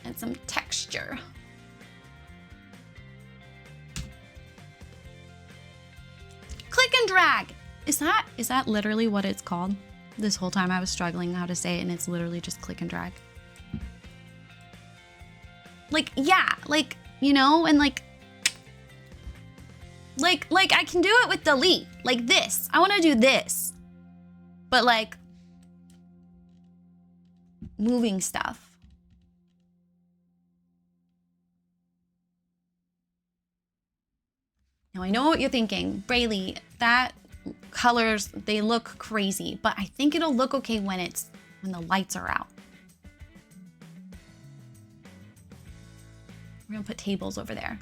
And some texture. Click and drag. Is that literally what it's called? This whole time I was struggling how to say it and it's literally just click and drag. Like, yeah, like, you know, and like I can do it with delete, like this. I want to do this, but like moving stuff. Now I know what you're thinking, Brayleigh, that colors, they look crazy, but I think it'll look okay when the lights are out. We're gonna put tables over there.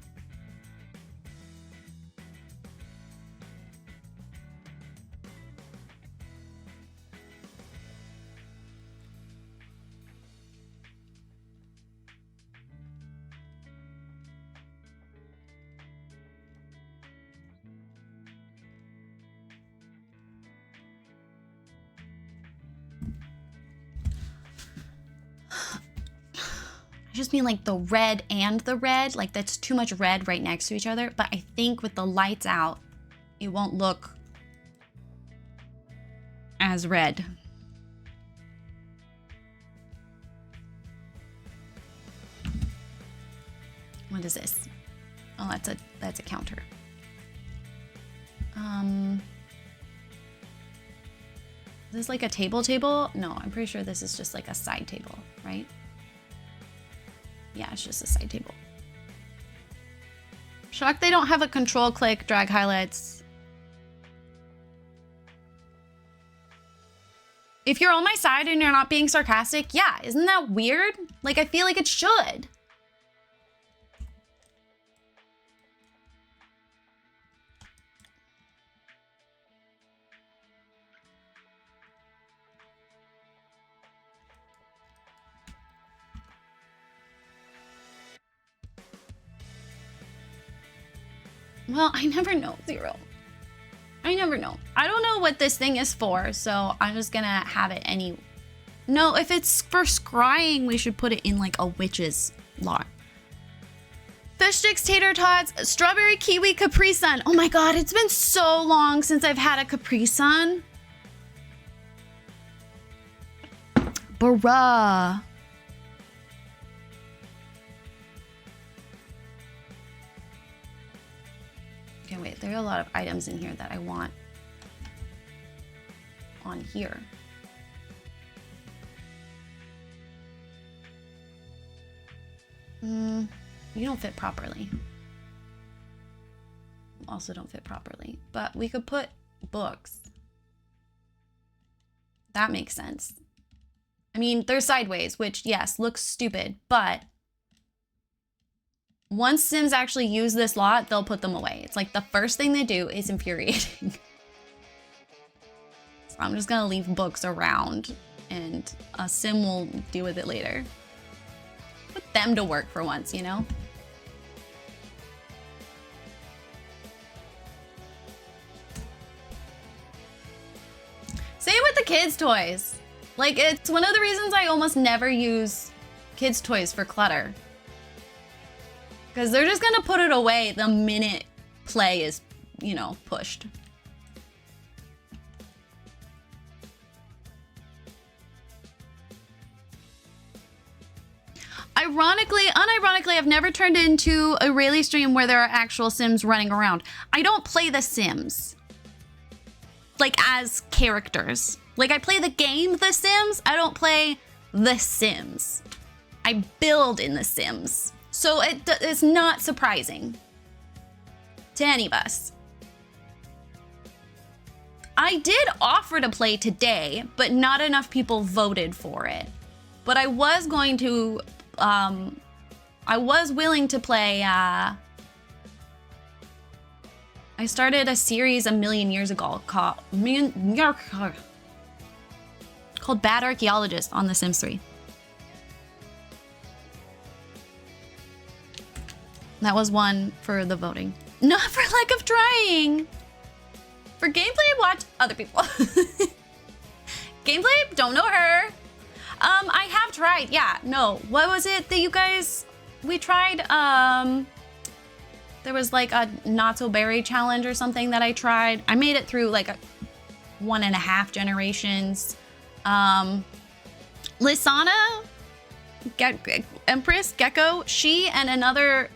just mean like the red and the red. Like that's too much red right next to each other. But I think with the lights out, it won't look as red. What is this? Oh, that's a counter. Is this like a table? No, I'm pretty sure this is just like a side table, right? Yeah, it's just a side table. Shocked they don't have a control click, drag highlights. If you're on my side and you're not being sarcastic, yeah, isn't that weird? Like, I feel like it should. Well, I never know, Zero. I never know. I don't know what this thing is for, so I'm just gonna have it any... No, if it's for scrying, we should put it in like a witch's lot. Fish sticks, tater tots, strawberry, kiwi, Capri Sun. Oh my god, it's been so long since I've had a Capri Sun. Bruh. Okay, wait, there are a lot of items in here that I want on here. You don't fit properly. Also don't fit properly, but we could put books. That makes sense. I mean, they're sideways, which yes, looks stupid, but once Sims actually use this lot, they'll put them away. It's like the first thing they do is infuriating. So I'm just gonna leave books around and a Sim will deal with it later. Put them to work for once, you know? Same with the kids' toys. Like, it's one of the reasons I almost never use kids' toys for clutter. Because they're just gonna put it away the minute play is, you know, pushed. Unironically, I've never turned into a Rayleigh stream where there are actual Sims running around. I don't play the Sims, like, as characters. Like, I play the game The Sims, I don't play The Sims. I build in The Sims. So it's not surprising to any of us. I did offer to play today, but not enough people voted for it. But I was going to, I was willing to play, I started a series a million years ago called Bad Archaeologist on The Sims 3. That was one for the voting. Not for lack of trying. For gameplay, watch other people. Gameplay, don't know her. I have tried, yeah, no. What was it that you guys, we tried? There was like a not so berry challenge or something that I tried. I made it through like 1.5 generations. Lysana, Empress, Gecko, she and another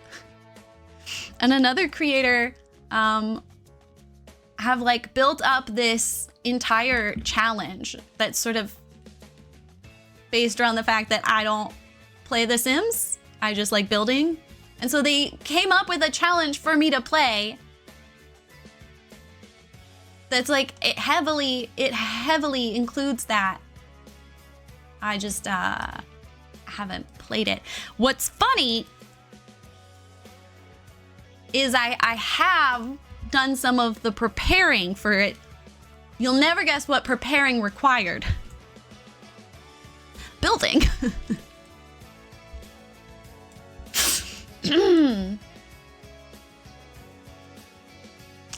creator have like built up this entire challenge that's sort of based around the fact that I don't play The Sims. I just like building. And so they came up with a challenge for me to play that's like, it heavily includes that. I just haven't played it. What's funny is I have done some of the preparing for it. You'll never guess what preparing required. Building. I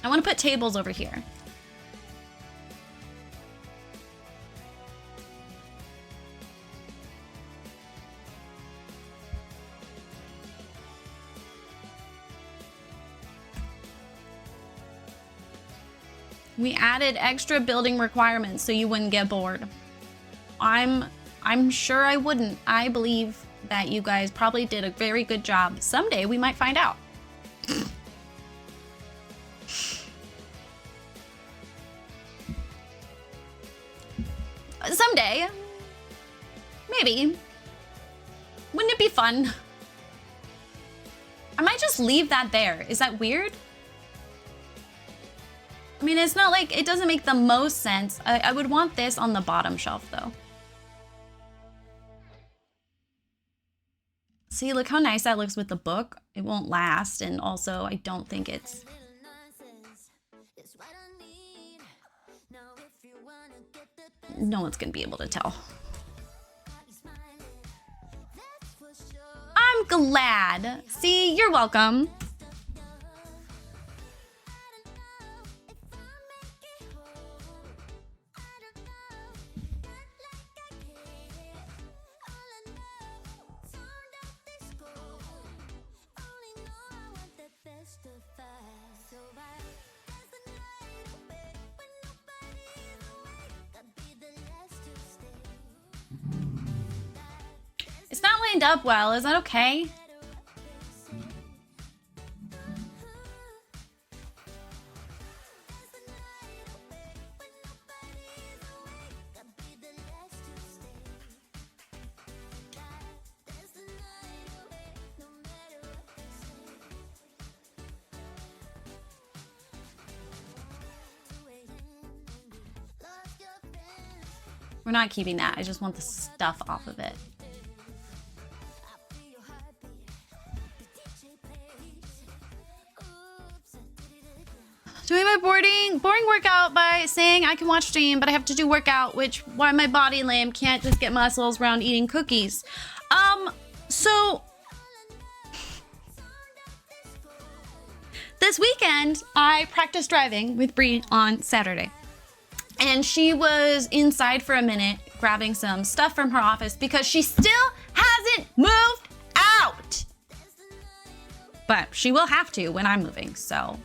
want to put tables over here. We added extra building requirements so you wouldn't get bored. I'm sure I wouldn't. I believe that you guys probably did a very good job. Someday we might find out. Someday. Maybe. Wouldn't it be fun? I might just leave that there. Is that weird? I mean, it's not like, it doesn't make the most sense. I would want this on the bottom shelf though. See, look how nice that looks with the book. It won't last, and also I don't think it's... No one's gonna be able to tell. I'm glad. See, you're welcome. It's not lined up well. Is that okay? We're not keeping that. I just want the stuff off of it. Doing my boring workout by saying I can watch stream, but I have to do workout, which why my body lame can't just get muscles around eating cookies. So this weekend I practiced driving with Bree on Saturday. And she was inside for a minute grabbing some stuff from her office because she still hasn't moved out. But she will have to when I'm moving, so,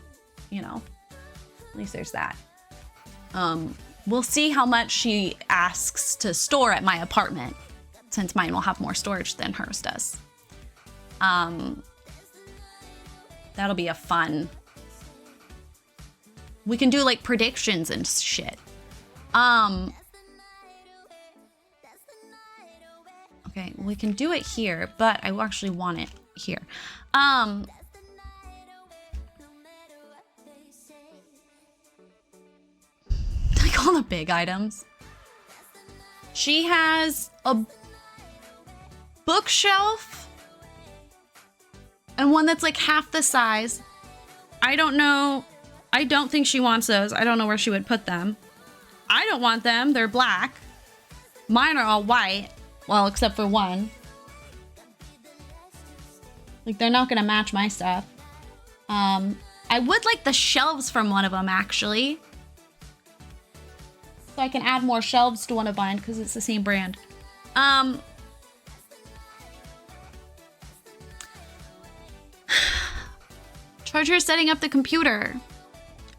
you know, at least there's that. We'll see how much she asks to store at my apartment, since mine will have more storage than hers does. That'll be a fun... We can do, like, predictions and shit. Okay, we can do it here, but I actually want it here. Like all the big items. She has a bookshelf and one that's like half the size. I don't know. I don't think she wants those. I don't know where she would put them. I don't want them. They're black. Mine are all white. Well, except for one. Like, they're not gonna match my stuff. I would like the shelves from one of them, actually. So I can add more shelves to one of mine, because it's the same brand. Charger setting up the computer.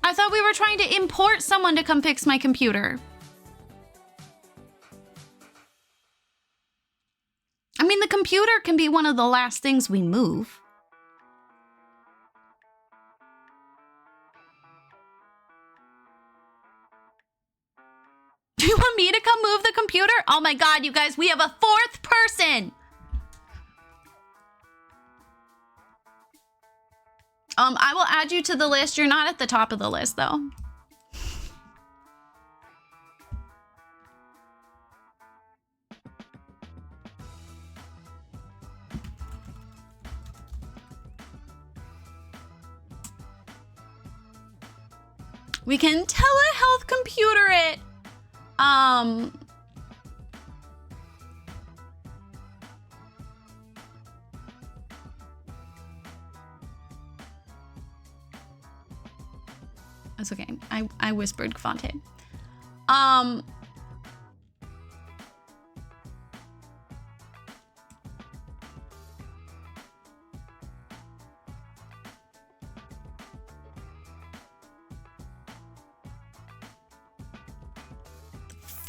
I thought we were trying to import someone to come fix my computer. I mean, the computer can be one of the last things we move. Do you want me to come move the computer? Oh my god, you guys, we have a fourth person! I will add you to the list. You're not at the top of the list, though. We can telehealth computer it. That's okay. I whispered Kvante.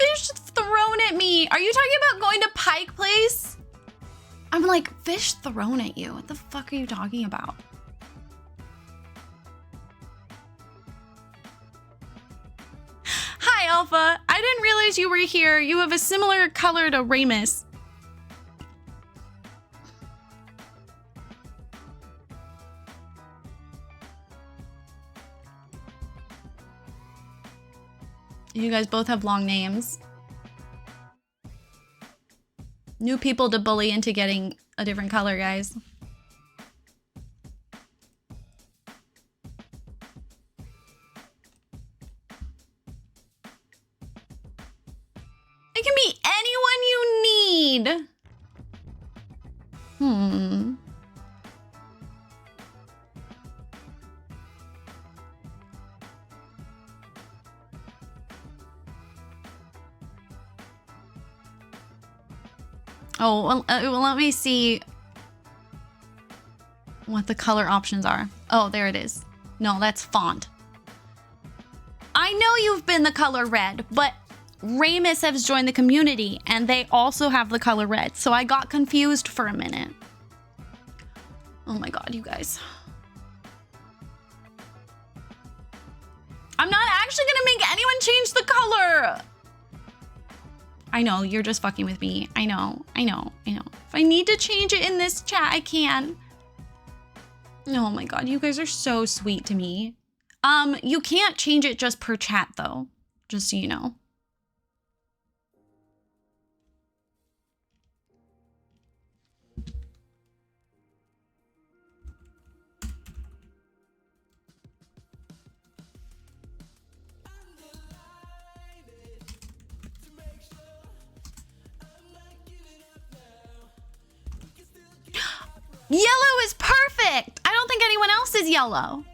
fish thrown at me. Are you talking about going to Pike Place? I'm like, fish thrown at you. What the fuck are you talking about? Hi, Alpha. I didn't realize you were here. You have a similar color to Ramus. You guys both have long names. New people to bully into getting a different color, guys. It can be anyone you need. Oh, well, let me see what the color options are. Oh, there it is. No, that's font. I know you've been the color red, but Ramus has joined the community and they also have the color red. So I got confused for a minute. Oh my God, you guys. I'm not actually gonna make anyone change the color. I know, you're just fucking with me. I know. If I need to change it in this chat, I can. Oh my God, you guys are so sweet to me. You can't change it just per chat though, just so you know. Yellow is perfect. I don't think anyone else is yellow.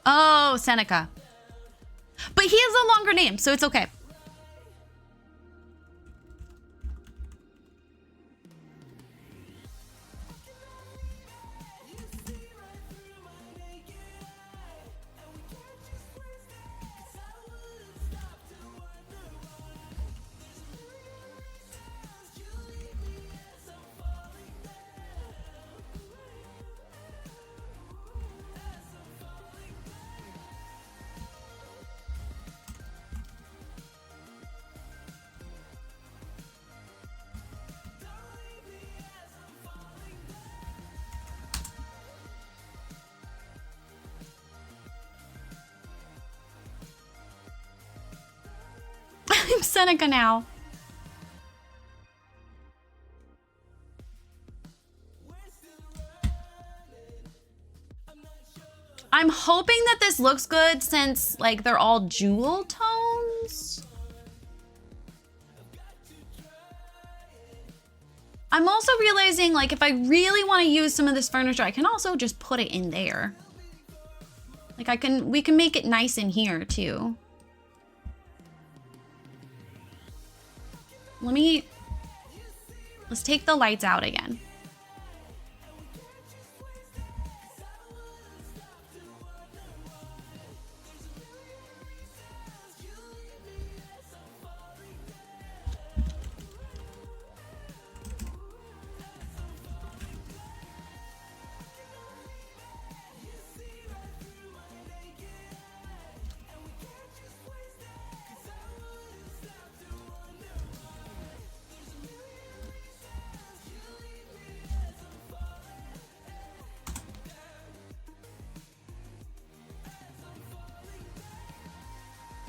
Oh, Seneca. But he has a longer name, so it's okay. I'm Seneca now. I'm hoping that this looks good since like they're all jewel tones. I'm also realizing like if I really want to use some of this furniture, I can also just put it in there. Like we can make it nice in here too. Let's take the lights out again.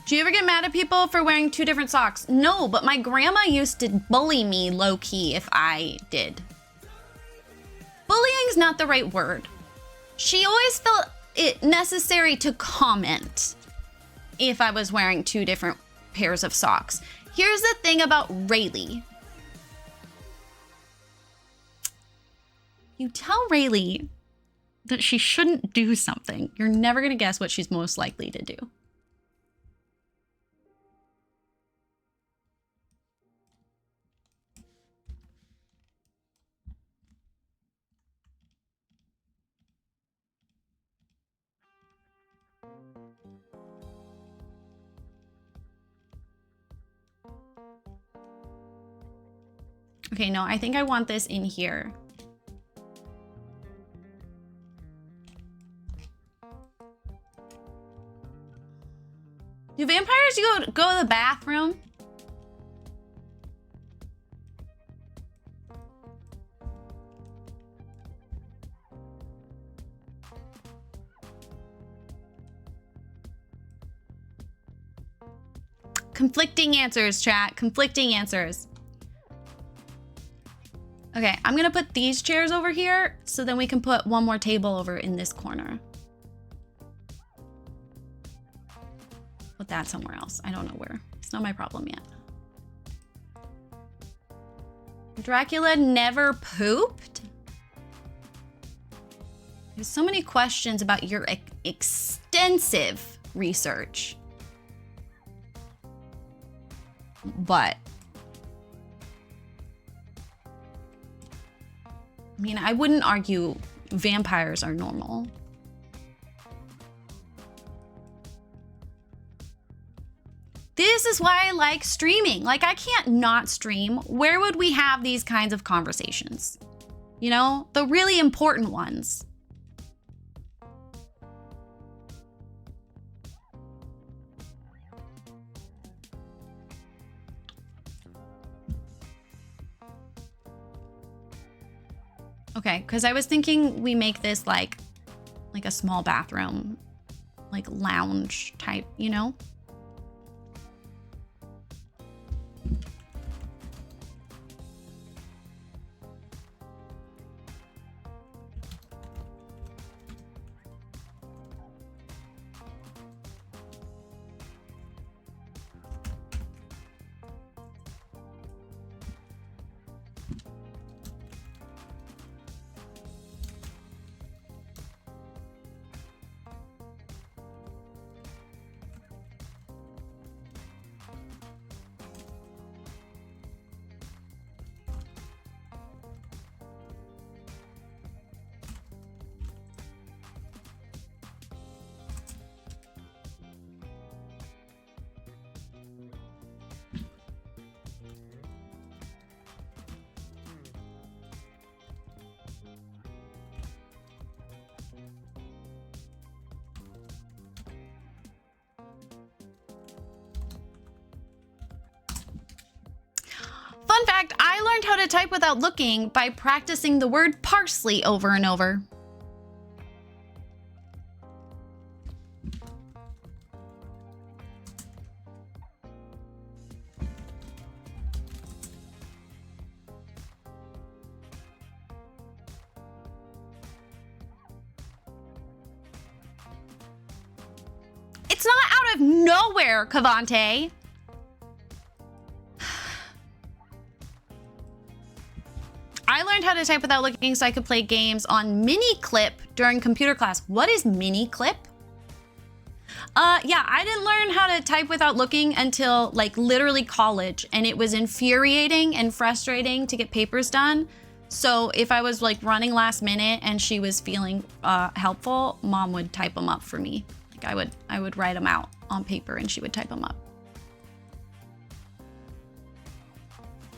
Do you ever get mad at people for wearing two different socks? No, but my grandma used to bully me low-key if I did. Bullying's not the right word. She always felt it necessary to comment if I was wearing two different pairs of socks. Here's the thing about Rayleigh. You tell Rayleigh that she shouldn't do something, you're never gonna guess what she's most likely to do. Okay, no, I think I want this in here. Do vampires go to the bathroom? Conflicting answers, chat. Conflicting answers. Okay, I'm gonna put these chairs over here so then we can put one more table over in this corner. Put that somewhere else. I don't know where. It's not my problem yet. Dracula never pooped? There's so many questions about your extensive research. But I mean, I wouldn't argue vampires are normal. This is why I like streaming. Like, I can't not stream. Where would we have these kinds of conversations? You know, the really important ones. Okay, because I was thinking we make this like a small bathroom, like lounge type, you know? Fun fact, I learned how to type without looking by practicing the word parsley over and over. It's not out of nowhere, Cavante. I learned how to type without looking so I could play games on Miniclip during computer class. What is Miniclip? Yeah, I didn't learn how to type without looking until like literally college, and it was infuriating and frustrating to get papers done. So if I was like running last minute and she was feeling helpful, mom would type them up for me. Like I would write them out on paper and she would type them up.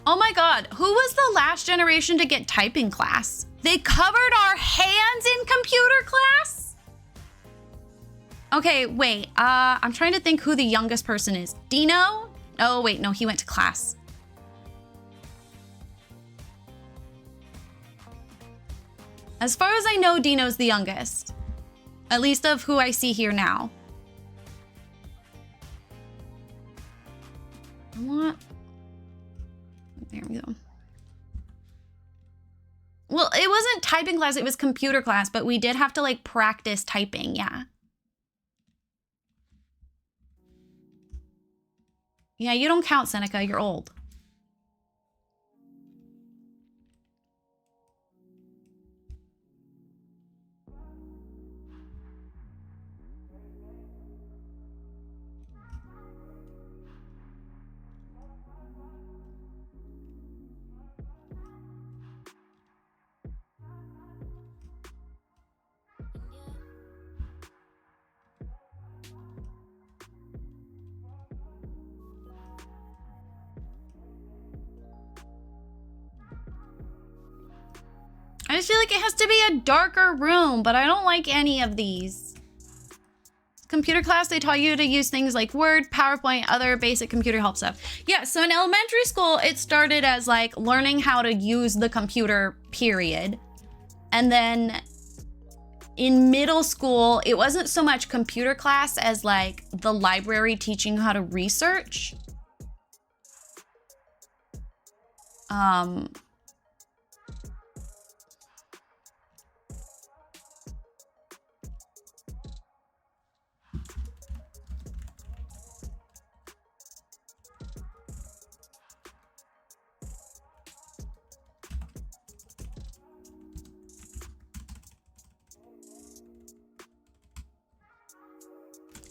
Oh my God, who was the last generation to get typing class? They covered our hands in computer class? Okay, wait, I'm trying to think who the youngest person is. Dino? Oh wait, no, he went to class. As far as I know, Dino's the youngest. At least of who I see here now. What? There we go. Well, it wasn't typing class, it was computer class, but we did have to like practice typing, yeah. Yeah, you don't count, Seneca, you're old. just feel like it has to be a darker room, but I don't like any of these. Computer class, they taught you to use things like Word, PowerPoint, other basic computer help stuff. Yeah, so in elementary school, it started as like learning how to use the computer, period. And then in middle school, it wasn't so much computer class as like the library teaching you how to research.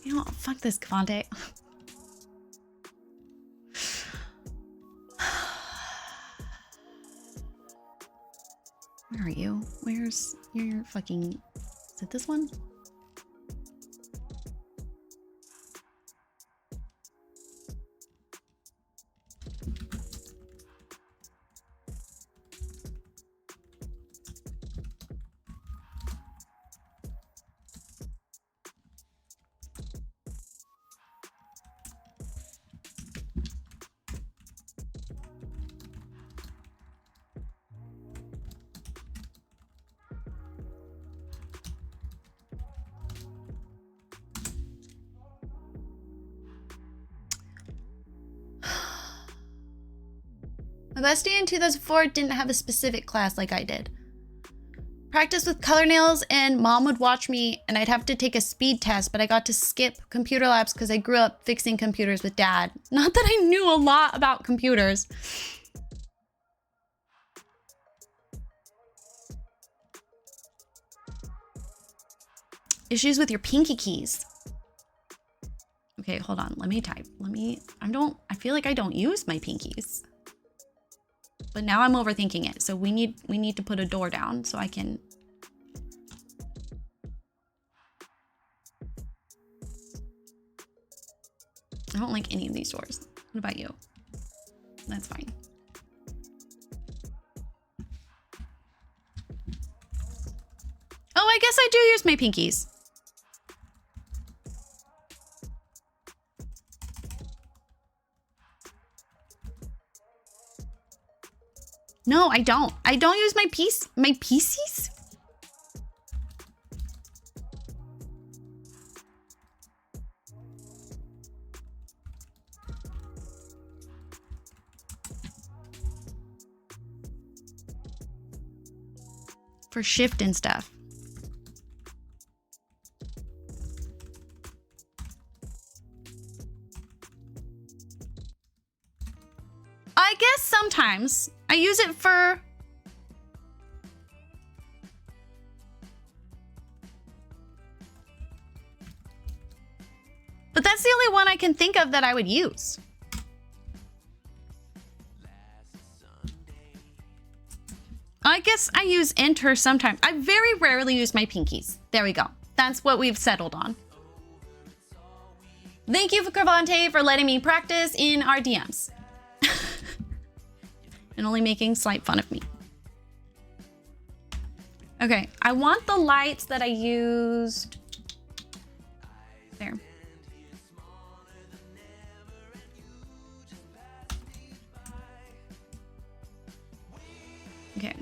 You know what? Fuck this, Cavante. Where are you? Where's your fucking... Is it this one? My bestie in 2004 didn't have a specific class like I did. Practice with color nails, and mom would watch me and I'd have to take a speed test, but I got to skip computer labs because I grew up fixing computers with dad. Not that I knew a lot about computers. Issues with your pinky keys. Okay, hold on. Let me type. I feel like I don't use my pinkies. But now I'm overthinking it. So we need to put a door down so I can. I don't like any of these doors. What about you? That's fine. Oh, I guess I do use my pinkies. No, I don't. I don't use my PCs? For shift and stuff. I guess sometimes I use it for... But that's the only one I can think of that I would use. I guess I use enter sometimes. I very rarely use my pinkies. There we go. That's what we've settled on. Thank you, Cravante, for letting me practice in our DMs. And only making slight fun of me. Okay, I want the lights that I used. There. Okay.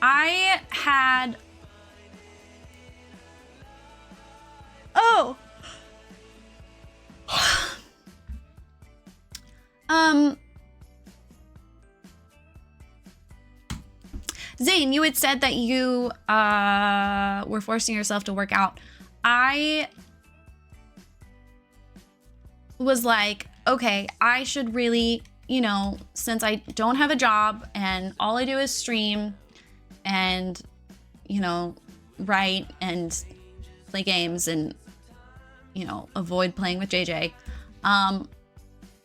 I had... Oh! Zane, you had said that you were forcing yourself to work out. I was like, okay, I should really, you know, since I don't have a job and all I do is stream and, you know, write and play games and, you know, avoid playing with JJ.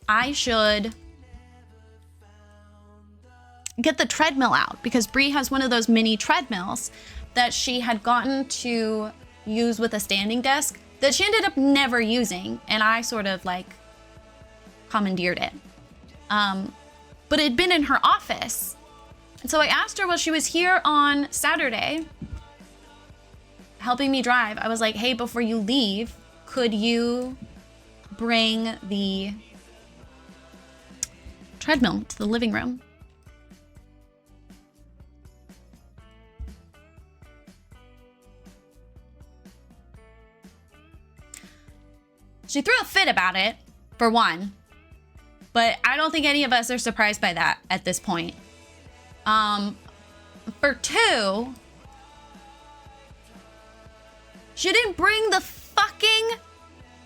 I should get the treadmill out because Bree has one of those mini treadmills that she had gotten to use with a standing desk that she ended up never using. And I sort of like commandeered it. But it had been in her office. And so I asked her while she was here on Saturday, helping me drive. I was like, hey, before you leave, could you bring the treadmill to the living room? She threw a fit about it, for one, but I don't think any of us are surprised by that at this point. For two, she didn't bring the fucking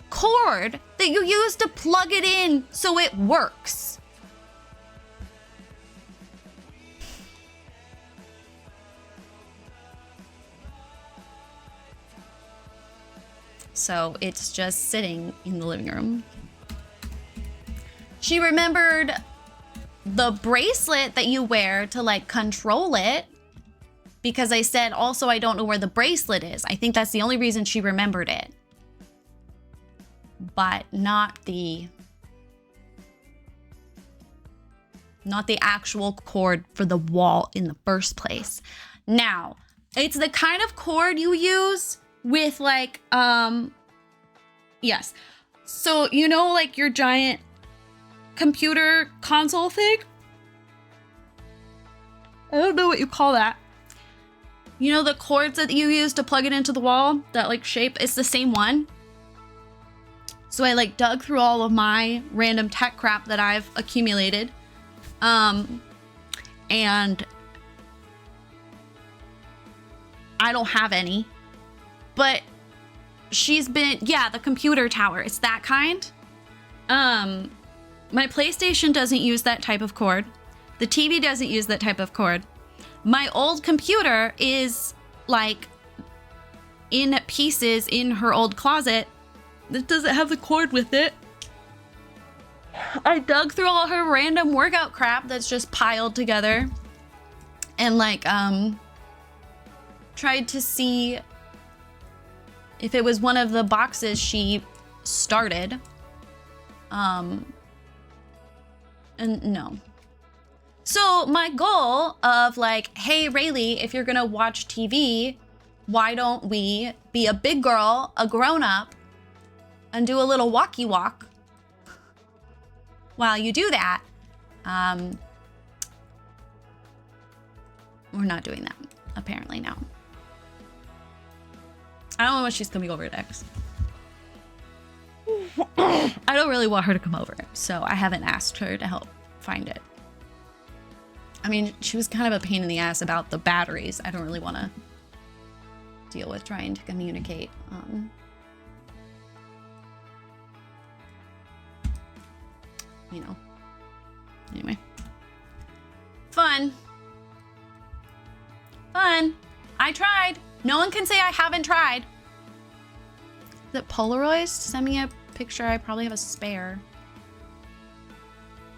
cord that you use to plug it in so it works. So it's just sitting in the living room. She remembered the bracelet that you wear to like control it, because I said also I don't know where the bracelet is. I think that's the only reason she remembered it. But not the actual cord for the wall in the first place. Now, it's the kind of cord you use with like, yes. So, you know, like your giant computer console thing? I don't know what you call that. You know the cords that you use to plug it into the wall? That like shape? It's the same one. So I like dug through all of my random tech crap that I've accumulated. And I don't have any. But she's been, yeah, the computer tower. It's that kind. My PlayStation doesn't use that type of cord. The TV doesn't use that type of cord. My old computer is like in pieces in her old closet. It doesn't have the cord with it. I dug through all her random workout crap that's just piled together and like tried to see if it was one of the boxes she started. And no. So my goal of like, hey, Rayleigh, if you're gonna watch TV, why don't we be a big girl, a grown up, and do a little walkie walk while you do that? We're not doing that, apparently, no. I don't know when she's coming over next. I don't really want her to come over, so I haven't asked her to help find it. I mean, she was kind of a pain in the ass about the batteries. I don't really want to deal with trying to communicate. You know. Anyway. Fun. Fun. I tried. No one can say I haven't tried. Is it Polaroids? Send me a picture. I probably have a spare.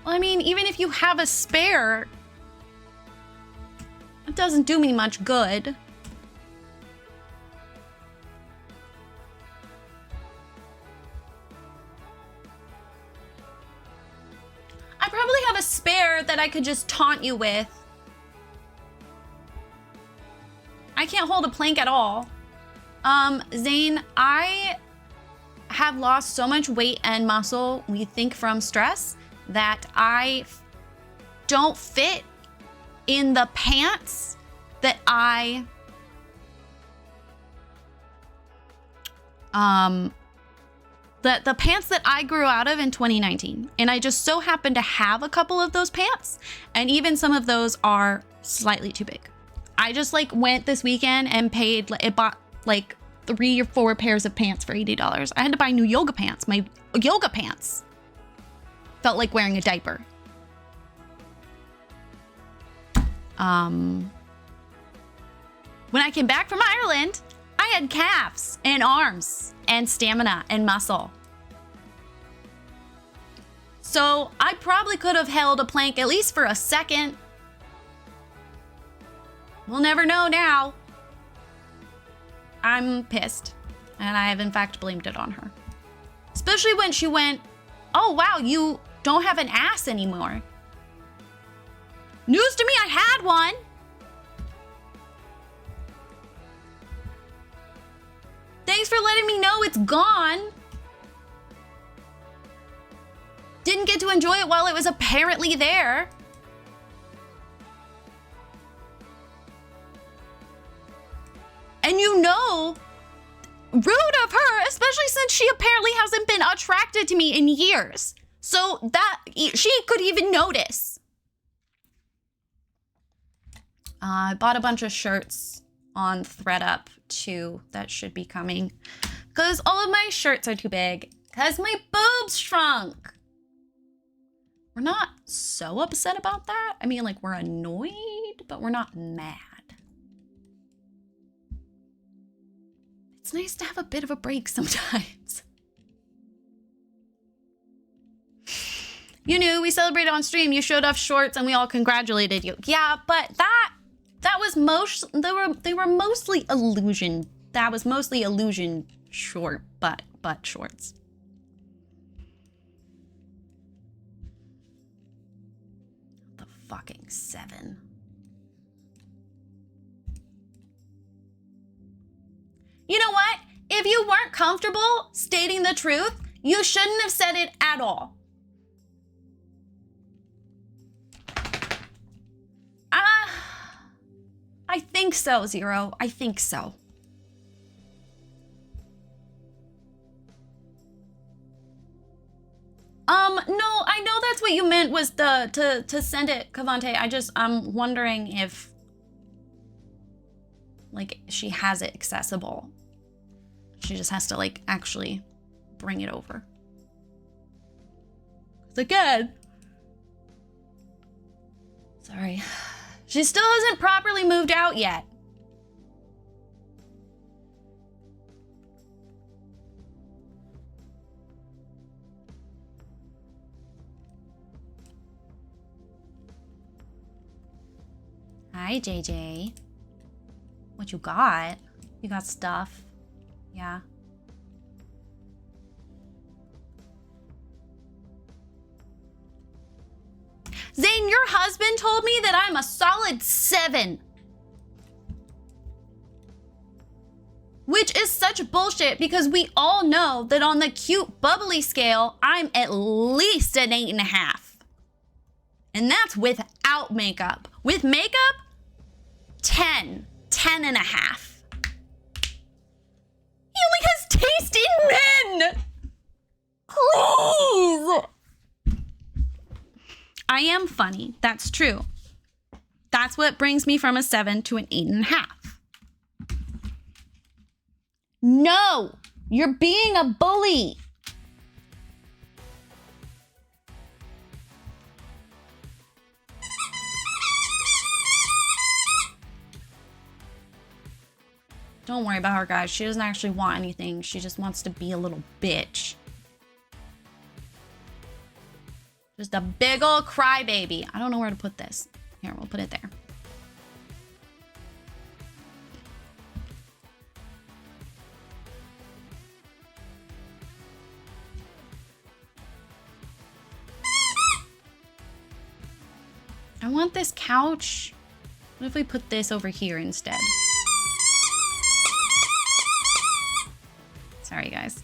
Well, I mean, even if you have a spare, it doesn't do me much good. I probably have a spare that I could just taunt you with. I can't hold a plank at all. Zane, I have lost so much weight and muscle, we think from stress, that I don't fit in the pants that I the pants that I grew out of in 2019. And I just so happen to have a couple of those pants, and even some of those are slightly too big. I just like went this weekend and bought like 3 or 4 pairs of pants for $80. I had to buy new yoga pants. My yoga pants felt like wearing a diaper. When I came back from Ireland, I had calves and arms and stamina and muscle. So I probably could have held a plank at least for a second. We'll never know now. I'm pissed, and I have in fact blamed it on her. Especially when she went, oh wow, you don't have an ass anymore. News to me, I had one. Thanks for letting me know it's gone. Didn't get to enjoy it while it was apparently there. And you know, rude of her, especially since she apparently hasn't been attracted to me in years. So that she could even notice. I bought a bunch of shirts on ThreadUp too that should be coming. Because all of my shirts are too big. Because my boobs shrunk. We're not so upset about that. I mean, like, we're annoyed, but we're not mad. It's nice to have a bit of a break sometimes. You knew, we celebrated on stream. You showed off shorts and we all congratulated you. Yeah, but that was they were mostly illusion. That was mostly illusion short butt shorts. The fucking 7. You know what? If you weren't comfortable stating the truth, you shouldn't have said it at all. I think so, Zero. I think so. No, I know that's what you meant was to send it, Cavante. I'm wondering if, like, she has it accessible. She just has to, like, actually bring it over. 'Cause again, sorry. She still hasn't properly moved out yet. Hi, JJ. What you got? You got stuff. Yeah. Zane, your husband told me that I'm a solid 7. Which is such bullshit because we all know that on the cute bubbly scale, I'm at least an 8.5. And that's without makeup. With makeup, 10. 10.5. He only has taste in men! Please! I am funny. That's true. That's what brings me from a 7 to an 8.5. No! You're being a bully! Don't worry about her, guys. She doesn't actually want anything. She just wants to be a little bitch. Just a big ol' crybaby. I don't know where to put this. Here, we'll put it there. I want this couch. What if we put this over here instead? Sorry, guys.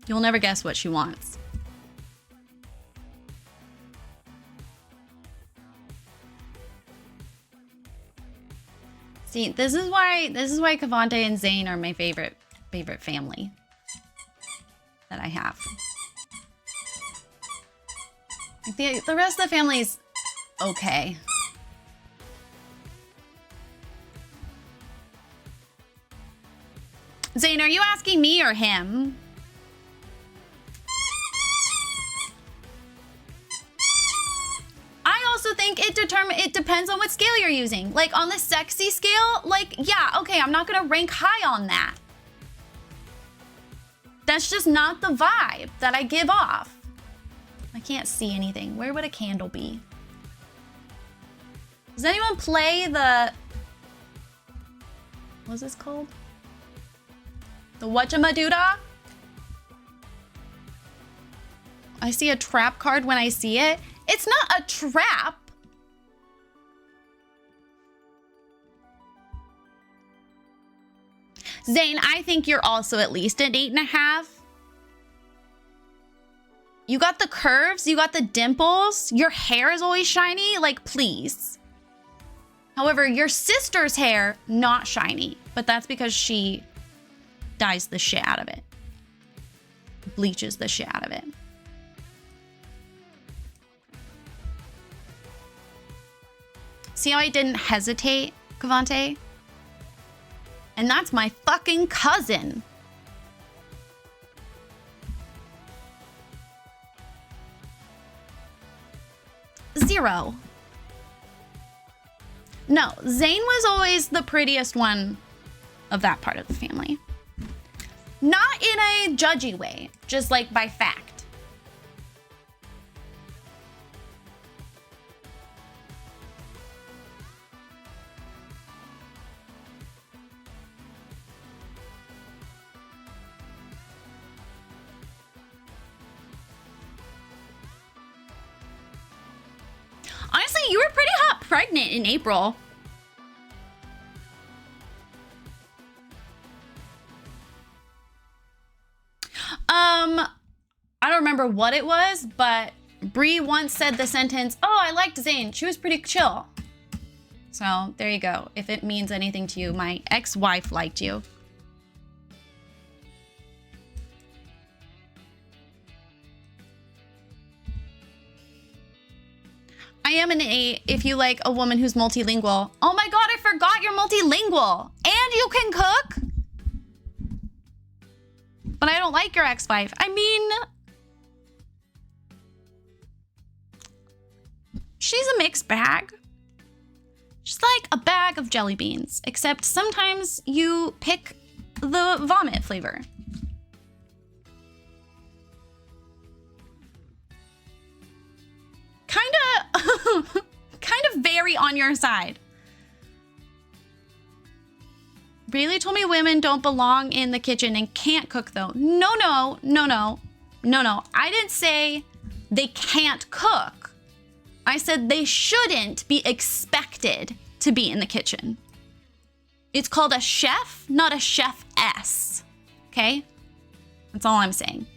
You'll never guess what she wants. See, this is why Cavante and Zane are my favorite family that I have. Like the rest of the family's okay. Zane, are you asking me or him? I also think it depends on what scale you're using. Like on the sexy scale, like, yeah, okay, I'm not gonna rank high on that. That's just not the vibe that I give off. I can't see anything. Where would a candle be? Does anyone play the What's this called? The whatchamadoodah? I see a trap card when I see it. It's not a trap. Zane, I think you're also at least an 8.5. You got the curves, you got the dimples, your hair is always shiny, like please. However, your sister's hair, not shiny, but that's because she dyes the shit out of it. Bleaches the shit out of it. See how I didn't hesitate, Cavante? And that's my fucking cousin. Zero. No, Zane was always the prettiest one of that part of the family. Not in a judgy way, just like by fact. Honestly, you were pretty hot pregnant in April. I don't remember what it was, but Bree once said the sentence, "Oh, I liked Zane. She was pretty chill." So there you go. If it means anything to you, my ex-wife liked you. I am an 8 if you like a woman who's multilingual. Oh my god, I forgot you're multilingual. And you can cook? But I don't like your ex-wife. I mean, she's a mixed bag. She's like a bag of jelly beans, except sometimes you pick the vomit flavor. Kind of very on your side. Bailey told me women don't belong in the kitchen and can't cook though. No. I didn't say they can't cook. I said they shouldn't be expected to be in the kitchen. It's called a chef, not a chef-ess. Okay? That's all I'm saying.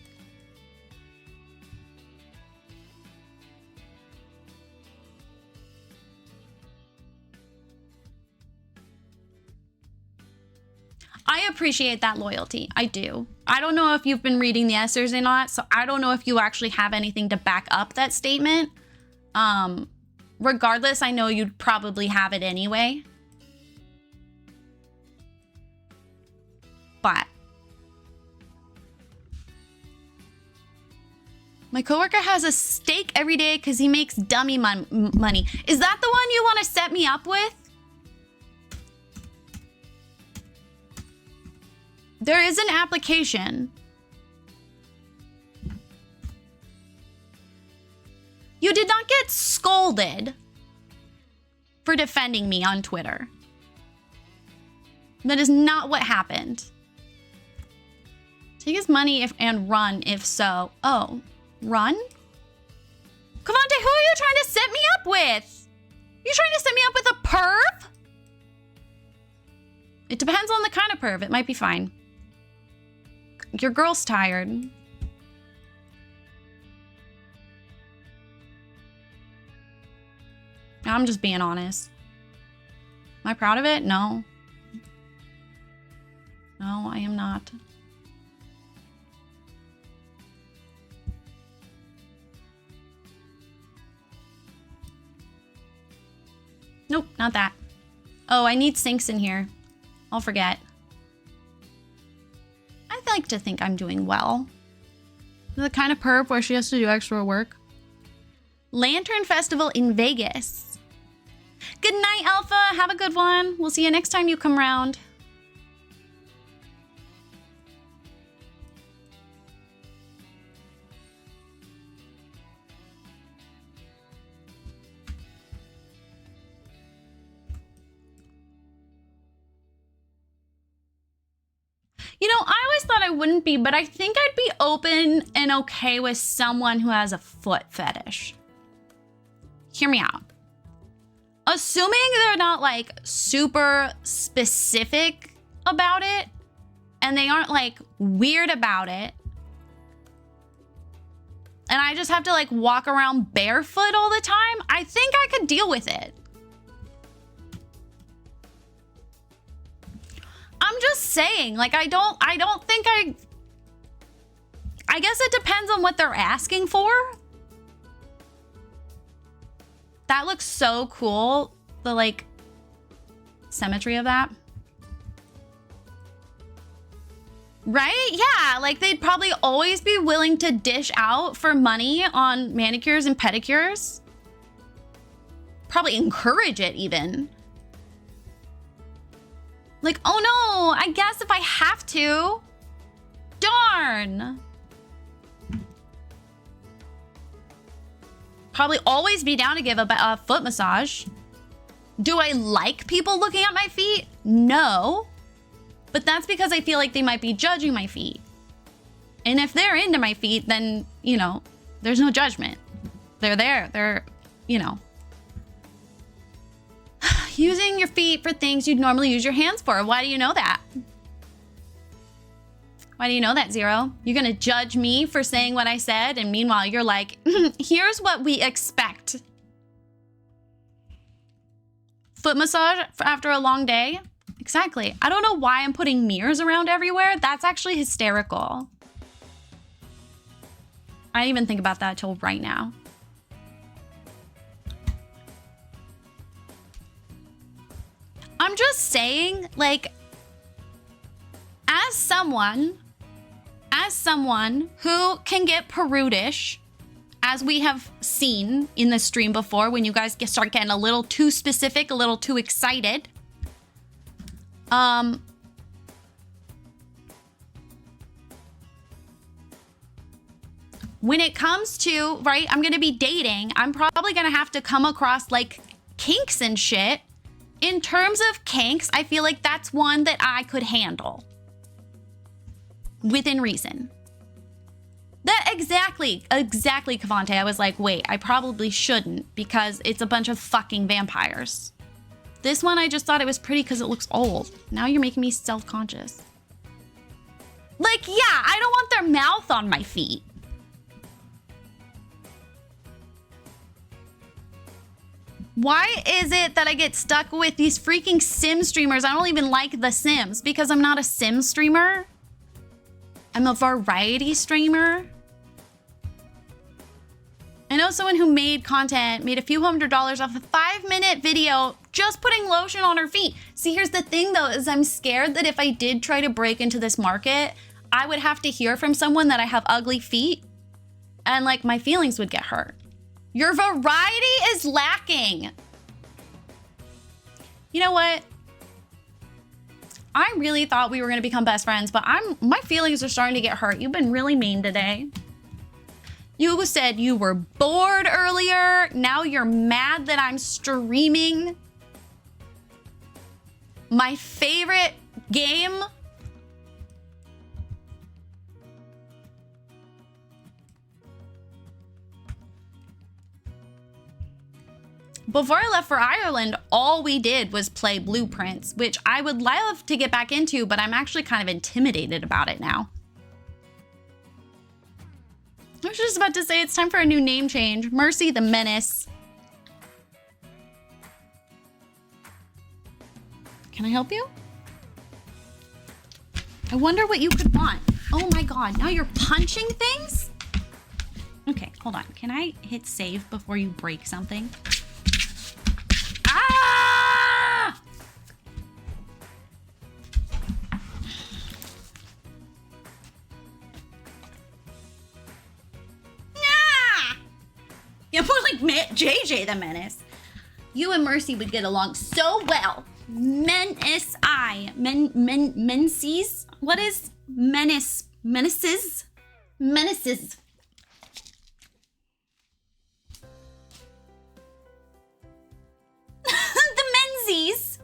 I appreciate that loyalty. I do. I don't know if you've been reading the essays or not, so I don't know if you actually have anything to back up that statement. Regardless, I know you'd probably have it anyway. But my coworker has a steak every day because he makes dummy money. Is that the one you want to set me up with? There is an application. You did not get scolded for defending me on Twitter. That is not what happened. Take his money and run if so. Oh, run? Cavante, who are you trying to set me up with? You trying to set me up with a perv? It depends on the kind of perv. It might be fine. Your girl's tired. I'm just being honest. Am I proud of it? No. No, I am not. Nope, not that. Oh, I need sinks in here. I'll forget. I like to think I'm doing well. The kind of perp where she has to do extra work. Lantern Festival in Vegas. Good night, Alpha. Have a good one. We'll see you next time you come round. You know, I always thought I wouldn't be, but I think I'd be open and okay with someone who has a foot fetish. Hear me out. Assuming they're not like super specific about it and they aren't like weird about it, and I just have to like walk around barefoot all the time, I think I could deal with it. I'm just saying, like, I don't think I guess it depends on what they're asking for. That looks so cool. The like symmetry of that. Right? Yeah, like they'd probably always be willing to dish out for money on manicures and pedicures. Probably encourage it even. Like, oh no, I guess if I have to. Darn. Probably always be down to give a foot massage. Do I like people looking at my feet? No. But that's because I feel like they might be judging my feet. And if they're into my feet, then, you know, there's no judgment. They're there. They're, you know. Using your feet for things you'd normally use your hands for. Why do you know that? Why do you know that, Zero? You're gonna judge me for saying what I said, and meanwhile you're like, here's what we expect. Foot massage after a long day? Exactly. I don't know why I'm putting mirrors around everywhere. That's actually hysterical. I didn't even think about that till right now. I'm just saying, like, as someone who can get prudish, as we have seen in the stream before, when you guys start getting a little too specific, a little too excited, when it comes to, right, I'm gonna be dating, I'm probably gonna have to come across like kinks and shit. In terms of kinks, I feel like that's one that I could handle. Within reason. That exactly, Cavante. I was like, wait, I probably shouldn't because it's a bunch of fucking vampires. This one, I just thought it was pretty because it looks old. Now you're making me self-conscious. Like, yeah, I don't want their mouth on my feet. Why is it that I get stuck with these freaking Sim streamers? I don't even like The Sims because I'm not a Sim streamer. I'm a variety streamer. I know someone who made content, made a few $100s off a 5-minute video just putting lotion on her feet. See, here's the thing though, is I'm scared that if I did try to break into this market, I would have to hear from someone that I have ugly feet and like my feelings would get hurt. Your variety is lacking. You know what? I really thought we were gonna become best friends, but my feelings are starting to get hurt. You've been really mean today. You said you were bored earlier. Now you're mad that I'm streaming my favorite game. Before I left for Ireland, all we did was play Blueprints, which I would love to get back into, but I'm actually kind of intimidated about it now. I was just about to say it's time for a new name change. Mercy the Menace. Can I help you? I wonder what you could want. Oh my God, now you're punching things? Okay, hold on. Can I hit save before you break something? Ah! Ah! Yeah, more like JJ the Menace. You and Mercy would get along so well. Menses? What is menace? Menaces? Menaces. The Menzies.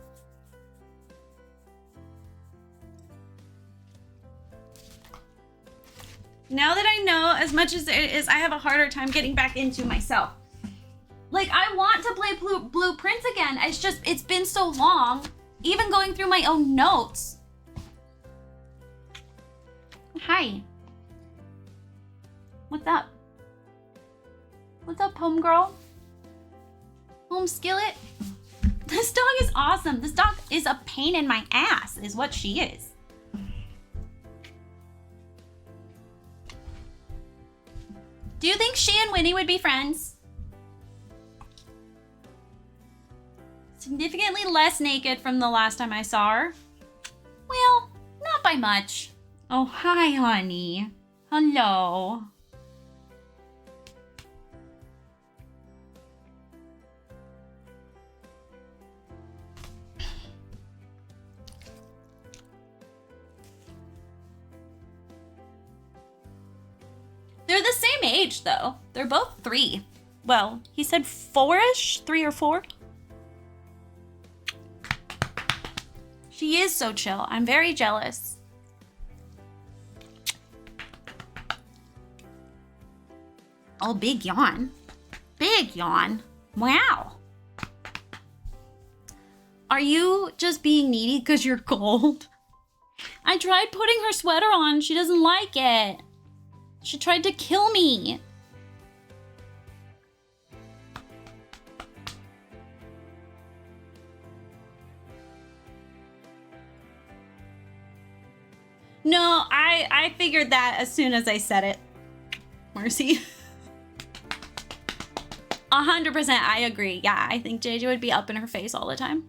Now that I know as much as it is, I have a harder time getting back into myself. Like, I want to play Blue Prince again. It's just, it's been so long. Even going through my own notes. Hi. What's up? What's up, homegirl? Home skillet? This dog is awesome. This dog is a pain in my ass, is what she is. Do you think she and Winnie would be friends? Significantly less naked from the last time I saw her. Well, not by much. Oh, hi, honey. Hello. They're the same age, though. They're both 3. Well, he said 4-ish? 3 or 4? She is so chill. I'm very jealous. Oh, big yawn. Big yawn. Wow. Are you just being needy because you're cold? I tried putting her sweater on. She doesn't like it. She tried to kill me. No, I figured that as soon as I said it. Mercy. 100% I agree. Yeah, I think JJ would be up in her face all the time.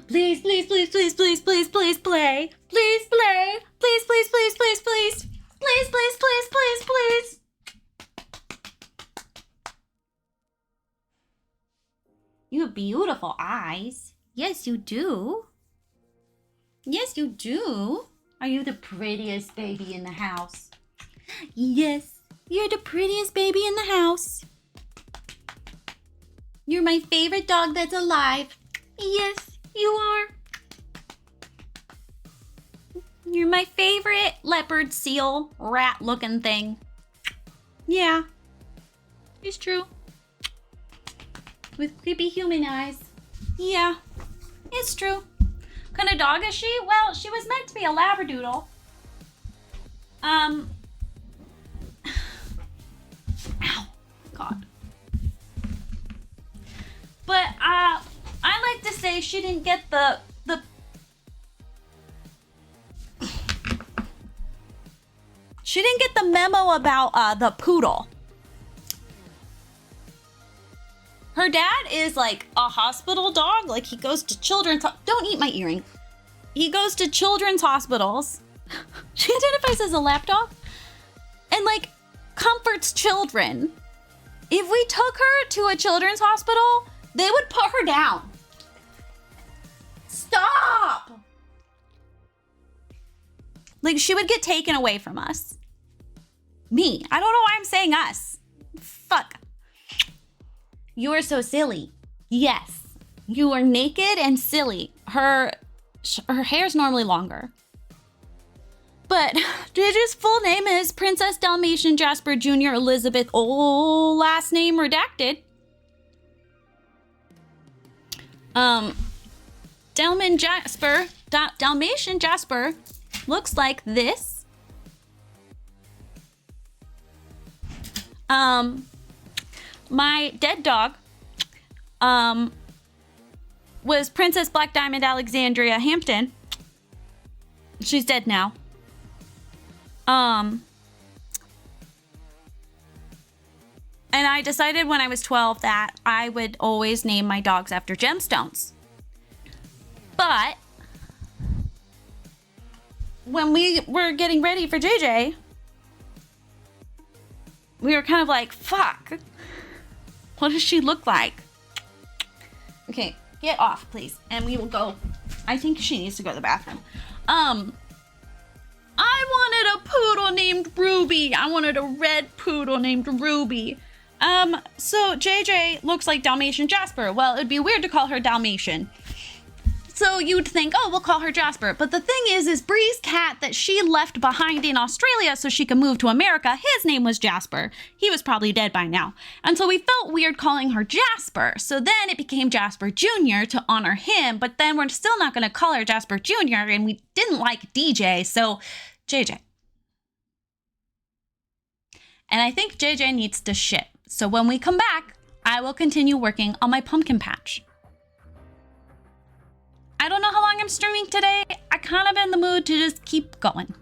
Please, please, please, please, please, please, please play. Please play. Please, please, please, please, please. Please, please, please, please, please. You have beautiful eyes. Yes, you do. Yes, you do. Are you the prettiest baby in the house? Yes, you're the prettiest baby in the house. You're my favorite dog that's alive. Yes, you are. You're my favorite leopard, seal, rat-looking thing. Yeah, it's true. With creepy human eyes. Yeah, it's true. What kind of dog is she? Well, she was meant to be a Labradoodle. Ow. God. But, I like to say she didn't get the she didn't get the memo about, the poodle. Her dad is like a hospital dog. Like, he goes to children's... Don't eat my earring. He goes to children's hospitals. She identifies as a lap dog. And, like, comforts children. If we took her to a children's hospital, they would put her down. Stop! Like, she would get taken away from us. Me. I don't know why I'm saying us. Fuck. You're so silly. Yes. You are naked and silly. Her hair's normally longer. But JJ's full name is Princess Dalmatian Jasper Jr. Elizabeth, last name redacted. Dalmatian Jasper looks like this. My dead dog was Princess Black Diamond Alexandria Hampton. She's dead now. And I decided when I was 12 that I would always name my dogs after gemstones. But when we were getting ready for JJ, we were kind of like, fuck. What does she look like? Okay, get off, please. And we will go. I think she needs to go to the bathroom. I wanted a poodle named Ruby. I wanted a red poodle named Ruby. So JJ looks like Dalmatian Jasper. Well, it'd be weird to call her Dalmatian. So you'd think, oh, we'll call her Jasper. But the thing is Bree's cat that she left behind in Australia so she could move to America, his name was Jasper. He was probably dead by now. And so we felt weird calling her Jasper. So then it became Jasper Jr. to honor him, but then we're still not going to call her Jasper Jr. and we didn't like DJ, so JJ. And I think JJ needs to shit. So when we come back, I will continue working on my pumpkin patch. I don't know how long I'm streaming today. I kind of in the mood to just keep going.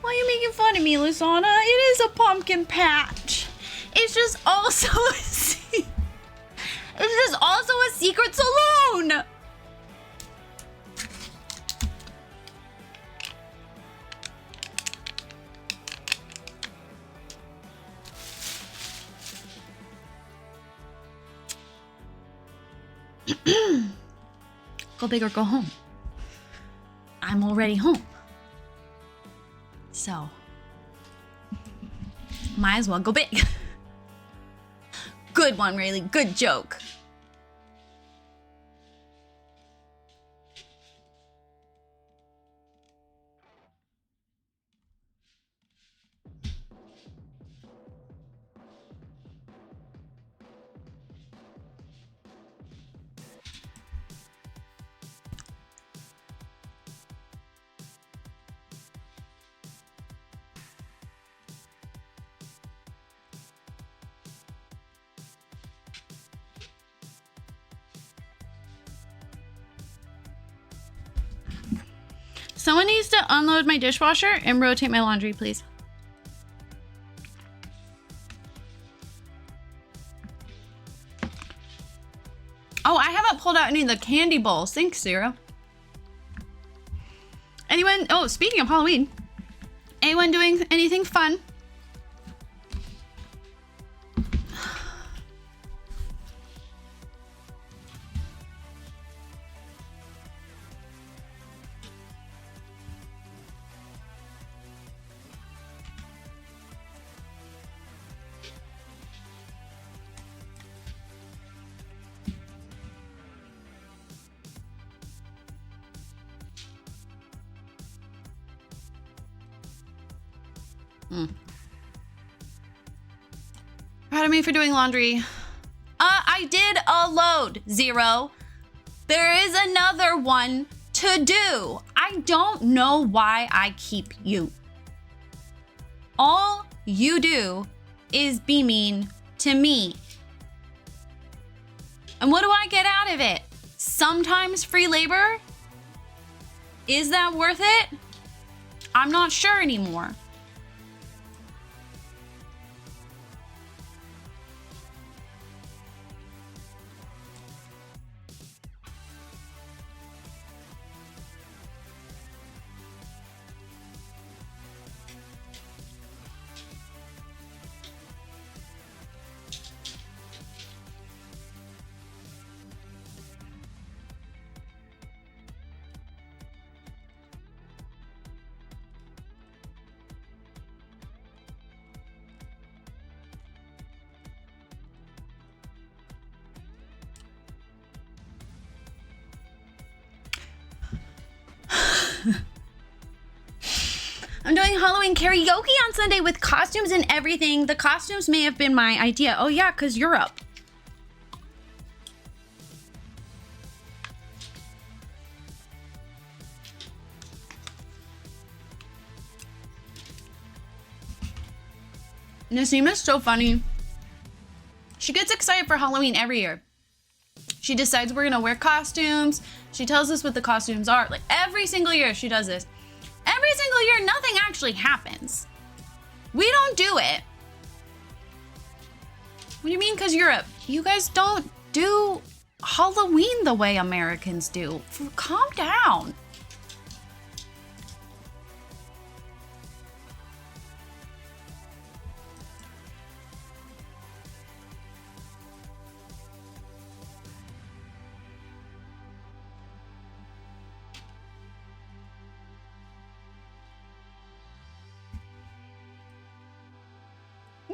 Why are you making fun of me, Lasana? It is a pumpkin patch. It's just also a secret saloon. Go big or go home. I'm already home. So, might as well go big. Good one, Rayleigh. Good joke. Someone needs to unload my dishwasher and rotate my laundry, please. Oh, I haven't pulled out any of the candy bowls. Thanks, Zero. Anyone? Oh, speaking of Halloween, anyone doing anything fun? Proud of me for doing laundry. I did a load, Zero. There is another one to do. I don't know why I keep you. All you do is be mean to me. And what do I get out of it? Sometimes free labor? Is that worth it? I'm not sure anymore. I'm doing Halloween karaoke on Sunday with costumes and everything. The costumes may have been my idea. Oh yeah, because Europe. Nassim is so funny. She gets excited for Halloween every year. She decides we're gonna wear costumes. She tells us what the costumes are. Like every single year she does this. Every single year, nothing actually happens. We don't do it. What do you mean, because Europe? You guys don't do Halloween the way Americans do. Calm down.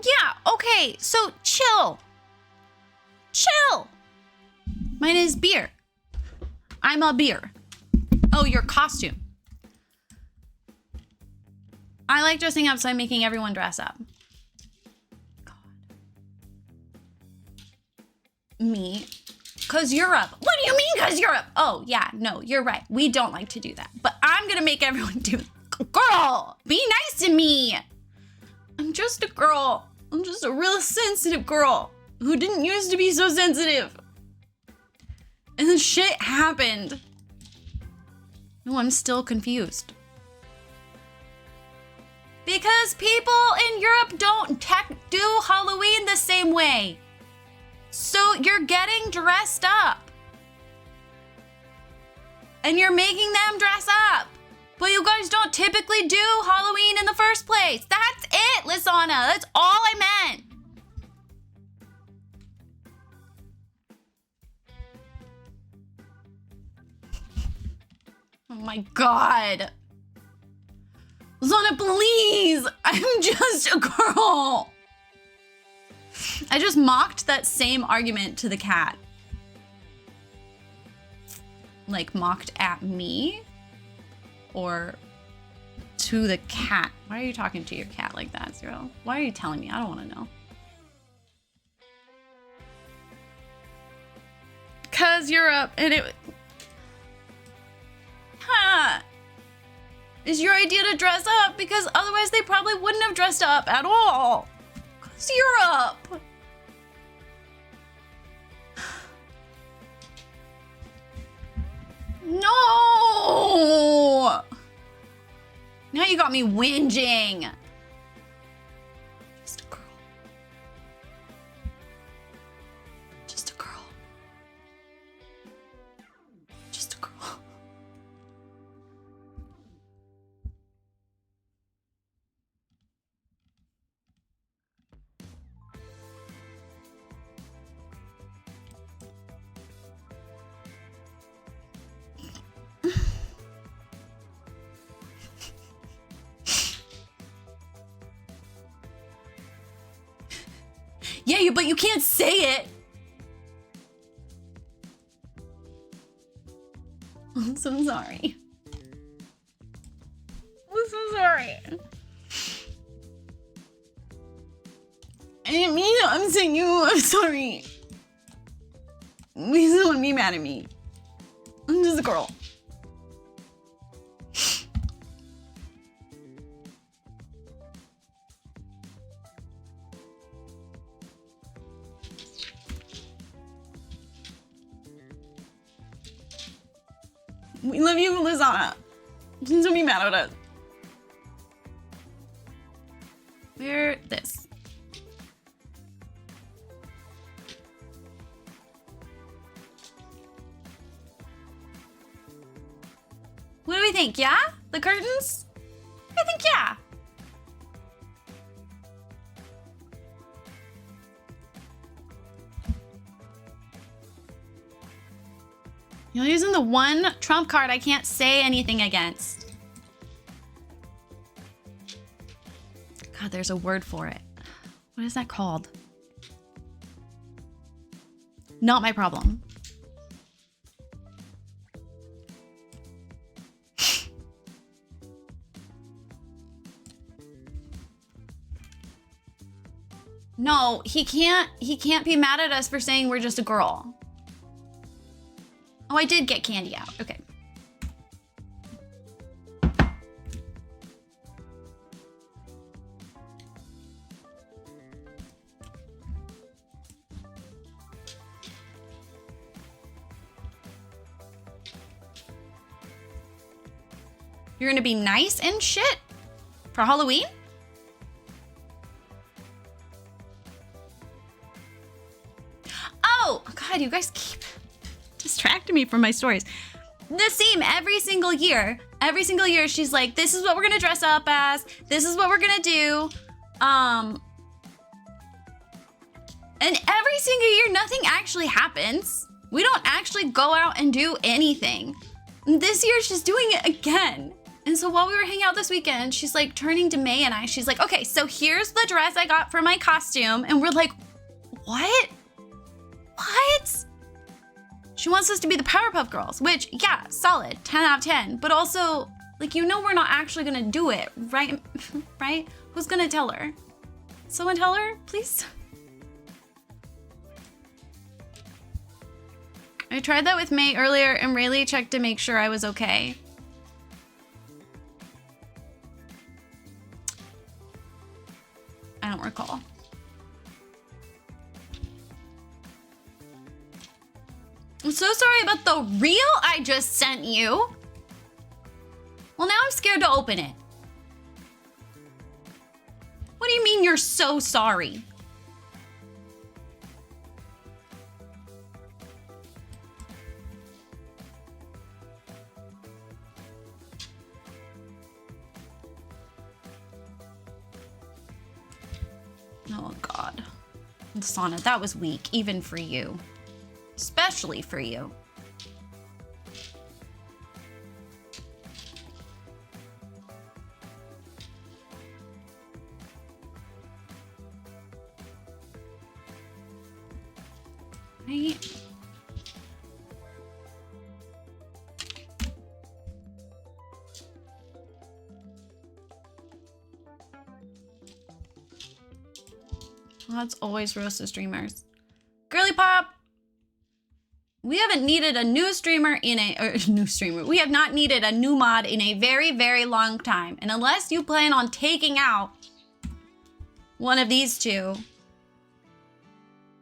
Yeah, okay, so chill. Chill. Mine is beer. I'm a beer. Oh, your costume. I like dressing up, so I'm making everyone dress up. God. Me? Cause Europe. What do you mean, cause Europe? Oh, yeah, no, you're right. We don't like to do that. But I'm gonna make everyone do it. Girl, be nice to me. I'm just a girl. I'm just a real sensitive girl who didn't used to be so sensitive. And then shit happened. No, I'm still confused. Because people in Europe don't do Halloween the same way. So you're getting dressed up. And you're making them dress up. But you guys don't typically do Halloween in the first place. That's it, Lisanna. That's all I meant. Oh my God. Lisanna, please. I'm just a girl. I just mocked that same argument to the cat. Like mocked at me or to the cat. Why are you talking to your cat like that, Zero? Why are you telling me? I don't want to know. Cause Europe and it. Huh. Is your idea to dress up because otherwise they probably wouldn't have dressed up at all. Cause Europe. No! Now you got me whinging. Just a girl. Just a girl. Just a girl. Yeah, but you can't say it. I'm so sorry. I'm so sorry. I didn't mean to upset you. I'm sorry. Please don't be mad at me. I'm just a girl. We love you, Lisanna. Please don't be mad at us. Wear this. What do we think? Yeah? The curtains? I think yeah. You're using the one trump card I can't say anything against. God, there's a word for it. What is that called? Not my problem. No, he can't be mad at us for saying we're just a girl. Oh, I did get candy out. Okay. You're gonna be nice and shit for Halloween? Oh, God, you guys keep distracting me from my stories. The same every single year. Every single year, she's like, this is what we're gonna dress up as. This is what we're gonna do. And every single year, nothing actually happens. We don't actually go out and do anything. This year, she's doing it again. And so while we were hanging out this weekend, she's like turning to May and I, she's like, okay, so here's the dress I got for my costume. And we're like, what? What? She wants us to be the Powerpuff Girls, which, yeah, solid, 10 out of 10. But also, like, you know we're not actually gonna do it, right? Right? Who's gonna tell her? Someone tell her, please? I tried that with May earlier and Rayleigh checked to make sure I was okay. I don't recall. I'm so sorry about the reel I just sent you. Well, now I'm scared to open it. are so sorry. Oh God. Sana, that was weak, even for you. Especially for you. Right? That's always roast the streamers. Girly Pop! We haven't needed a new streamer in we have not needed a new mod in a very, very long time. And unless you plan on taking out one of these two,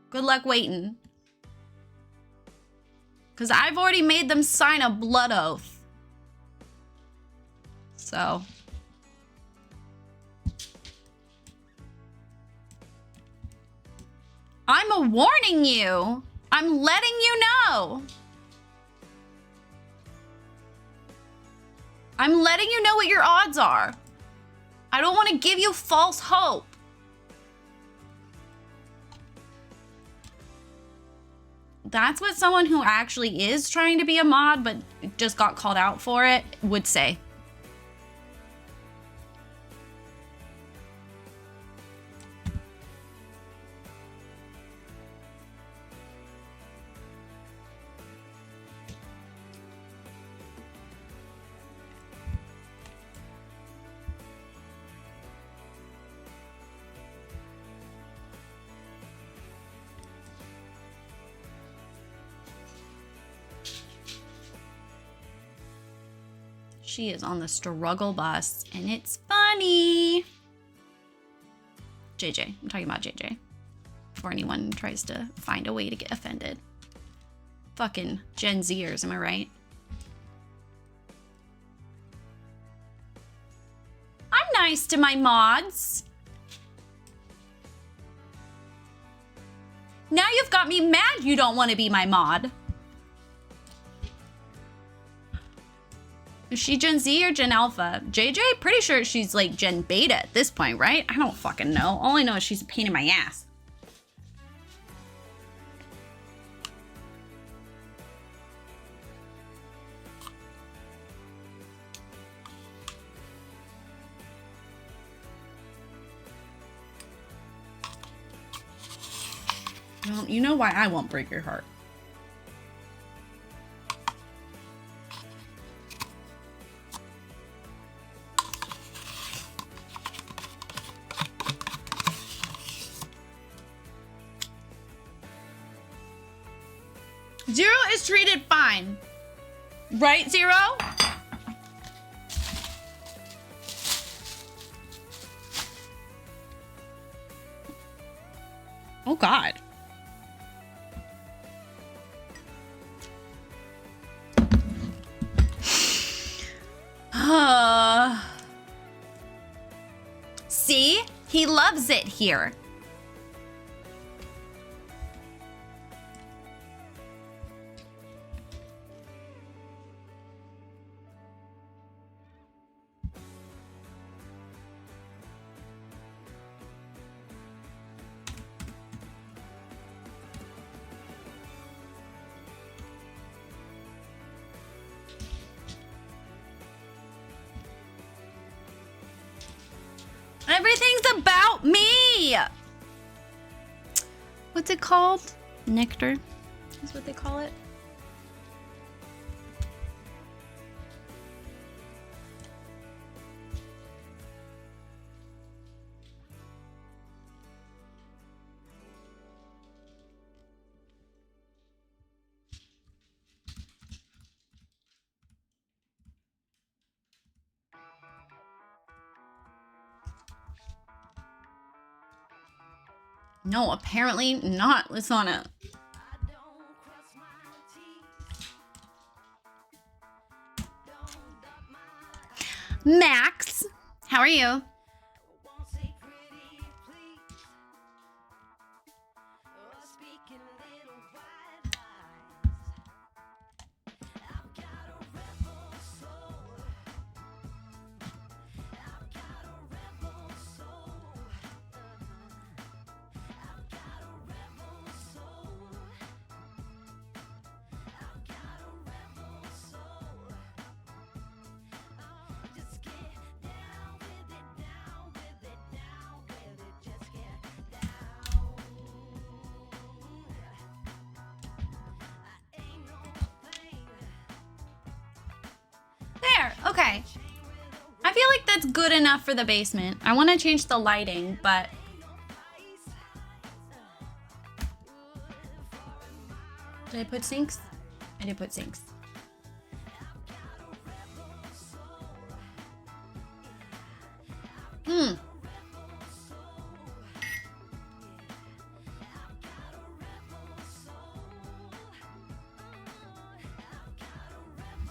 good luck waiting. Because I've already made them sign a blood oath. So. I'm warning you. I'm letting you know. I'm letting you know what your odds are. I don't want to give you false hope. That's what someone who actually is trying to be a mod but just got called out for it would say. She is on the struggle bus, and it's funny. JJ. I'm talking about JJ. Before anyone tries to find a way to get offended. Fucking Gen Zers, am I right? I'm nice to my mods. Now you've got me mad you don't want to be my mod. Is she Gen Z or Gen Alpha? JJ, pretty sure she's like Gen Beta at this point, right? I don't fucking know. All I know is she's a pain in my ass. Well, you know why I won't break your heart. Zero is treated fine. Right, Zero? Oh, God. See? He loves it here. Everything's about me. What's it called? Nectar is what they call it. No, apparently not, Lisana. Max, how are you? There, okay. I feel like that's good enough for the basement. I want to change the lighting, but... Did I put sinks? I did put sinks.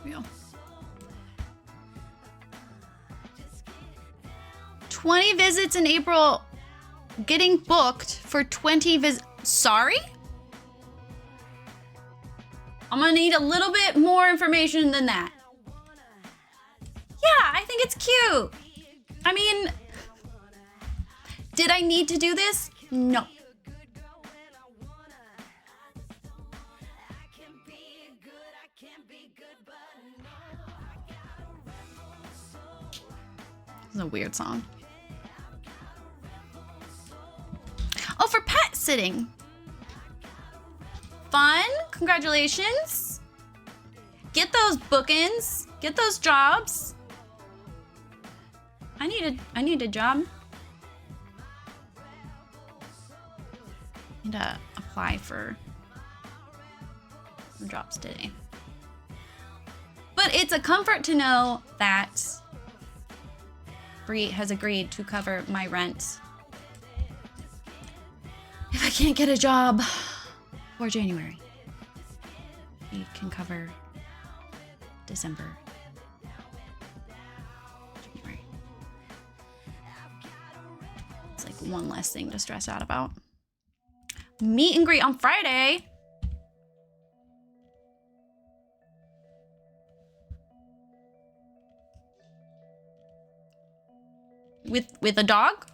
Yeah. 20 visits in April. Getting booked for 20 visits. Sorry? I'm gonna need a little bit more information than that. Yeah, I think it's cute. I mean, did I need to do this? No. This is a weird song. Oh, for pet sitting. Fun. Congratulations. Get those bookings. Get those jobs. I need a job. Need to apply for some jobs today. But it's a comfort to know that Bree has agreed to cover my rent if I can't get a job for January. He can cover December. January. It's like one less thing to stress out about. Meet and greet on Friday. With a dog?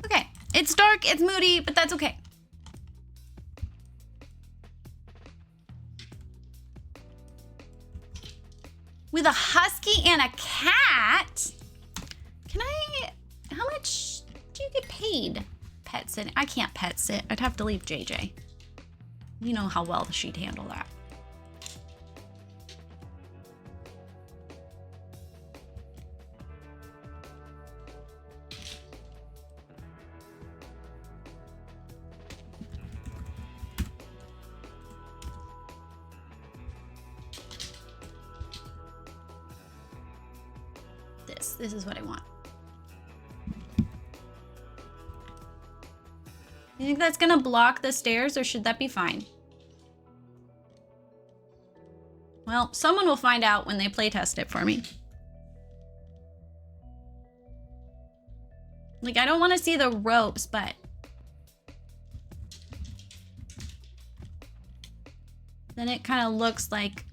Okay, it's dark, it's moody, but that's okay. With a husky and a cat? Can I, how much do you get paid pet sitting? I can't pet sit. I'd have to leave JJ. You know how well she'd handle that. This is what I want. You think that's gonna block the stairs, or should that be fine? Well, someone will find out when they play test it for me. Like, I don't want to see the ropes, but then it kind of looks like,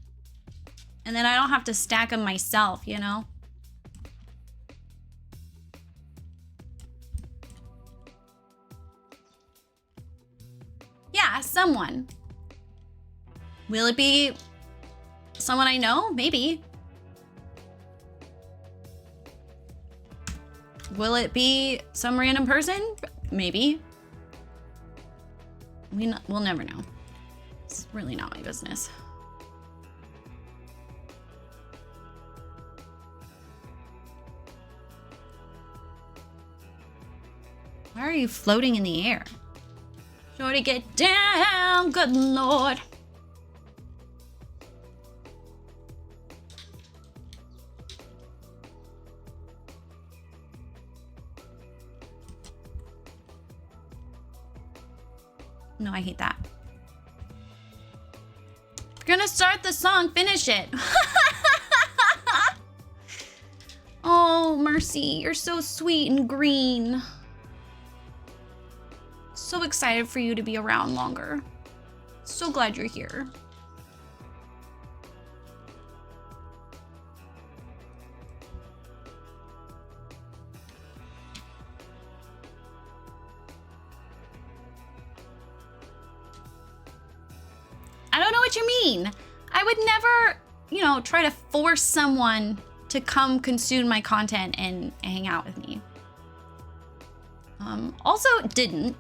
and then I don't have to stack them myself, you know? Yeah, someone. Will it be someone I know? Maybe. Will it be some random person? Maybe. We'll never know. It's really not my business. Why are you floating in the air? Shorty, get down, good Lord. No, I hate that. If you're gonna start the song, finish it. Oh, Mercy, you're so sweet and green. So excited for you to be around longer. So glad you're here. what you mean. I would never, you know, try to force someone to come consume my content and hang out with me. Also didn't.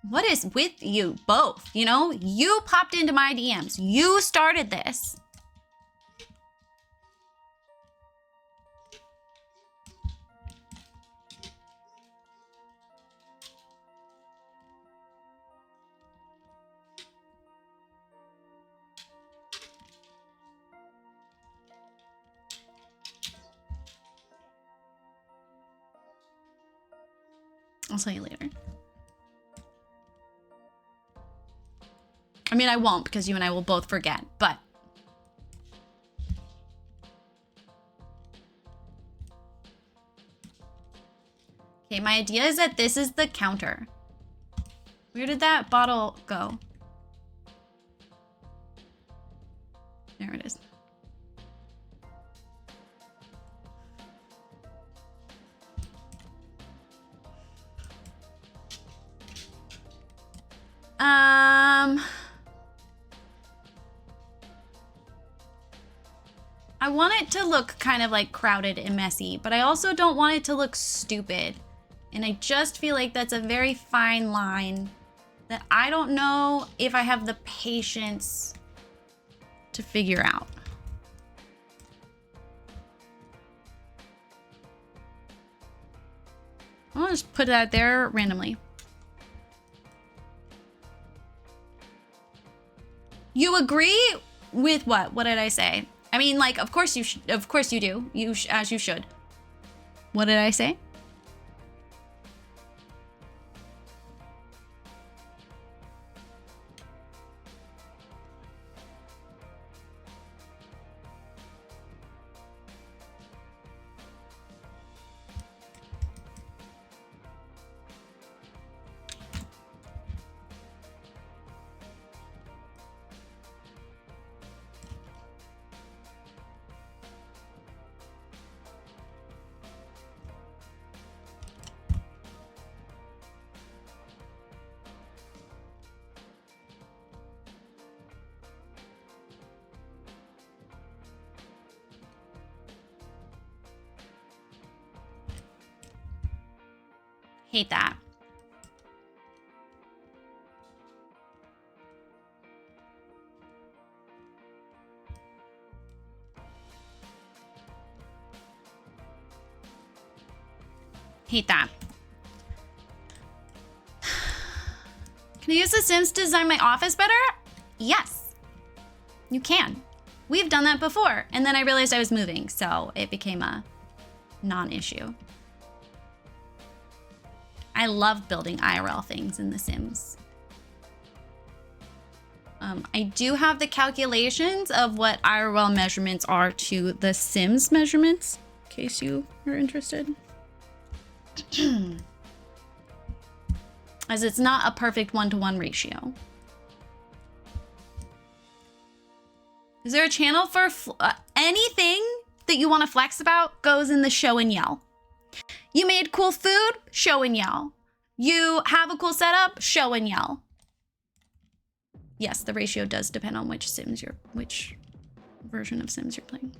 What is with you both? You know, you popped into my DMs. You started this. I'll tell you later. I mean, I won't because you and I will both forget, but. Okay, my idea is that this is the counter. Where did that bottle go? There it is. I want it to look kind of like crowded and messy, but I also don't want it to look stupid. And I just feel like that's a very fine line that I don't know if I have the patience to figure out. I'll just put that there randomly. You agree with what? What did I say? I mean, like, of course you do. As you should. What did I say? Hate that. Hate that. Can I use The Sims to design my office better? Yes, you can. We've done that before. And then I realized I was moving, so it became a non-issue. I love building IRL things in The Sims. I do have the calculations of what IRL measurements are to The Sims measurements, in case you are interested. As it's not a perfect 1-to-1 ratio. Is there a channel for anything that you want to flex about goes in the show and yell? You made cool food? Show and yell. You have a cool setup? Show and yell. Yes, the ratio does depend on which version of Sims you're playing.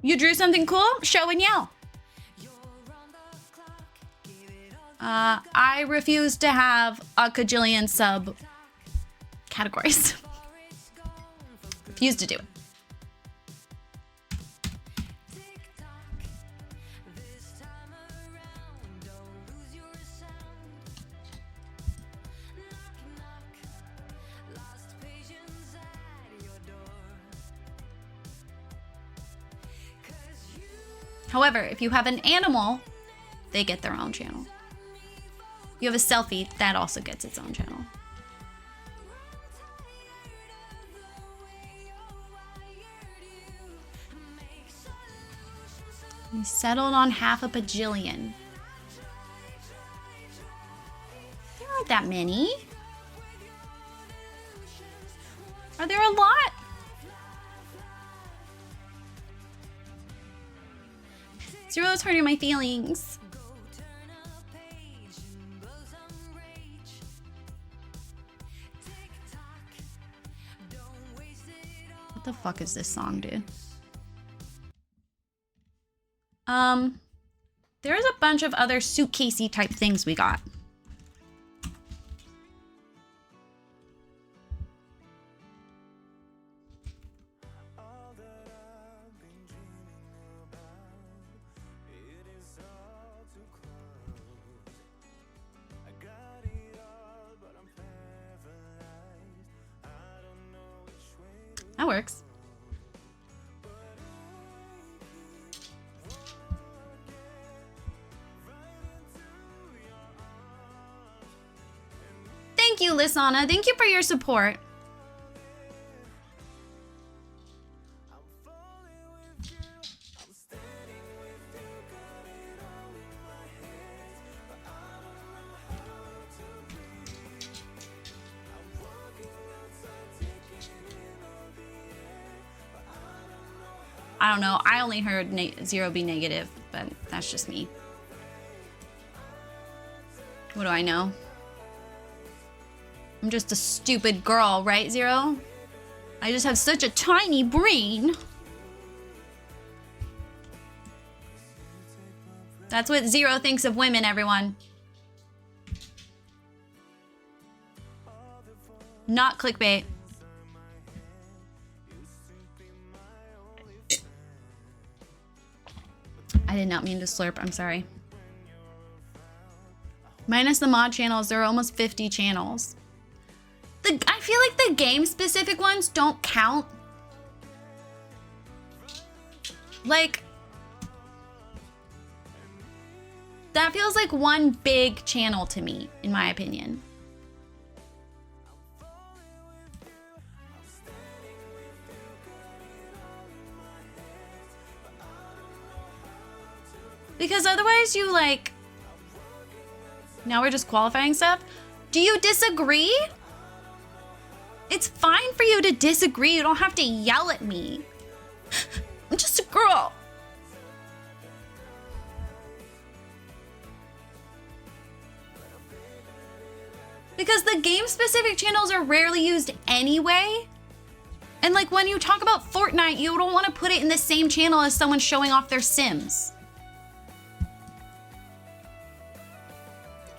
You drew something cool? Show and yell. I refuse to have a cajillion sub categories. Refuse to do it. However, if you have an animal, they get their own channel. You have a selfie, that also gets its own channel. We settled on half a bajillion. There aren't that many. Are there a lot? Zero's hurting my feelings. What the fuck is this song, dude? There's a bunch of other suitcasey type things we got. That works. Thank you, Lisana. Thank you for your support. I don't know. I only heard Zero be negative, but that's just me. What do I know? I'm just a stupid girl, right, Zero? I just have such a tiny brain. That's what Zero thinks of women, everyone. Not clickbait. I did not mean to slurp, I'm sorry. Minus the mod channels, there are almost 50 channels. I feel like the game-specific ones don't count. Like, that feels like one big channel to me, in my opinion. Because otherwise you like, now we're just qualifying stuff. Do you disagree? It's fine for you to disagree. You don't have to yell at me. I'm just a girl. Because the game-specific channels are rarely used anyway. And like when you talk about Fortnite, you don't want to put it in the same channel as someone showing off their Sims.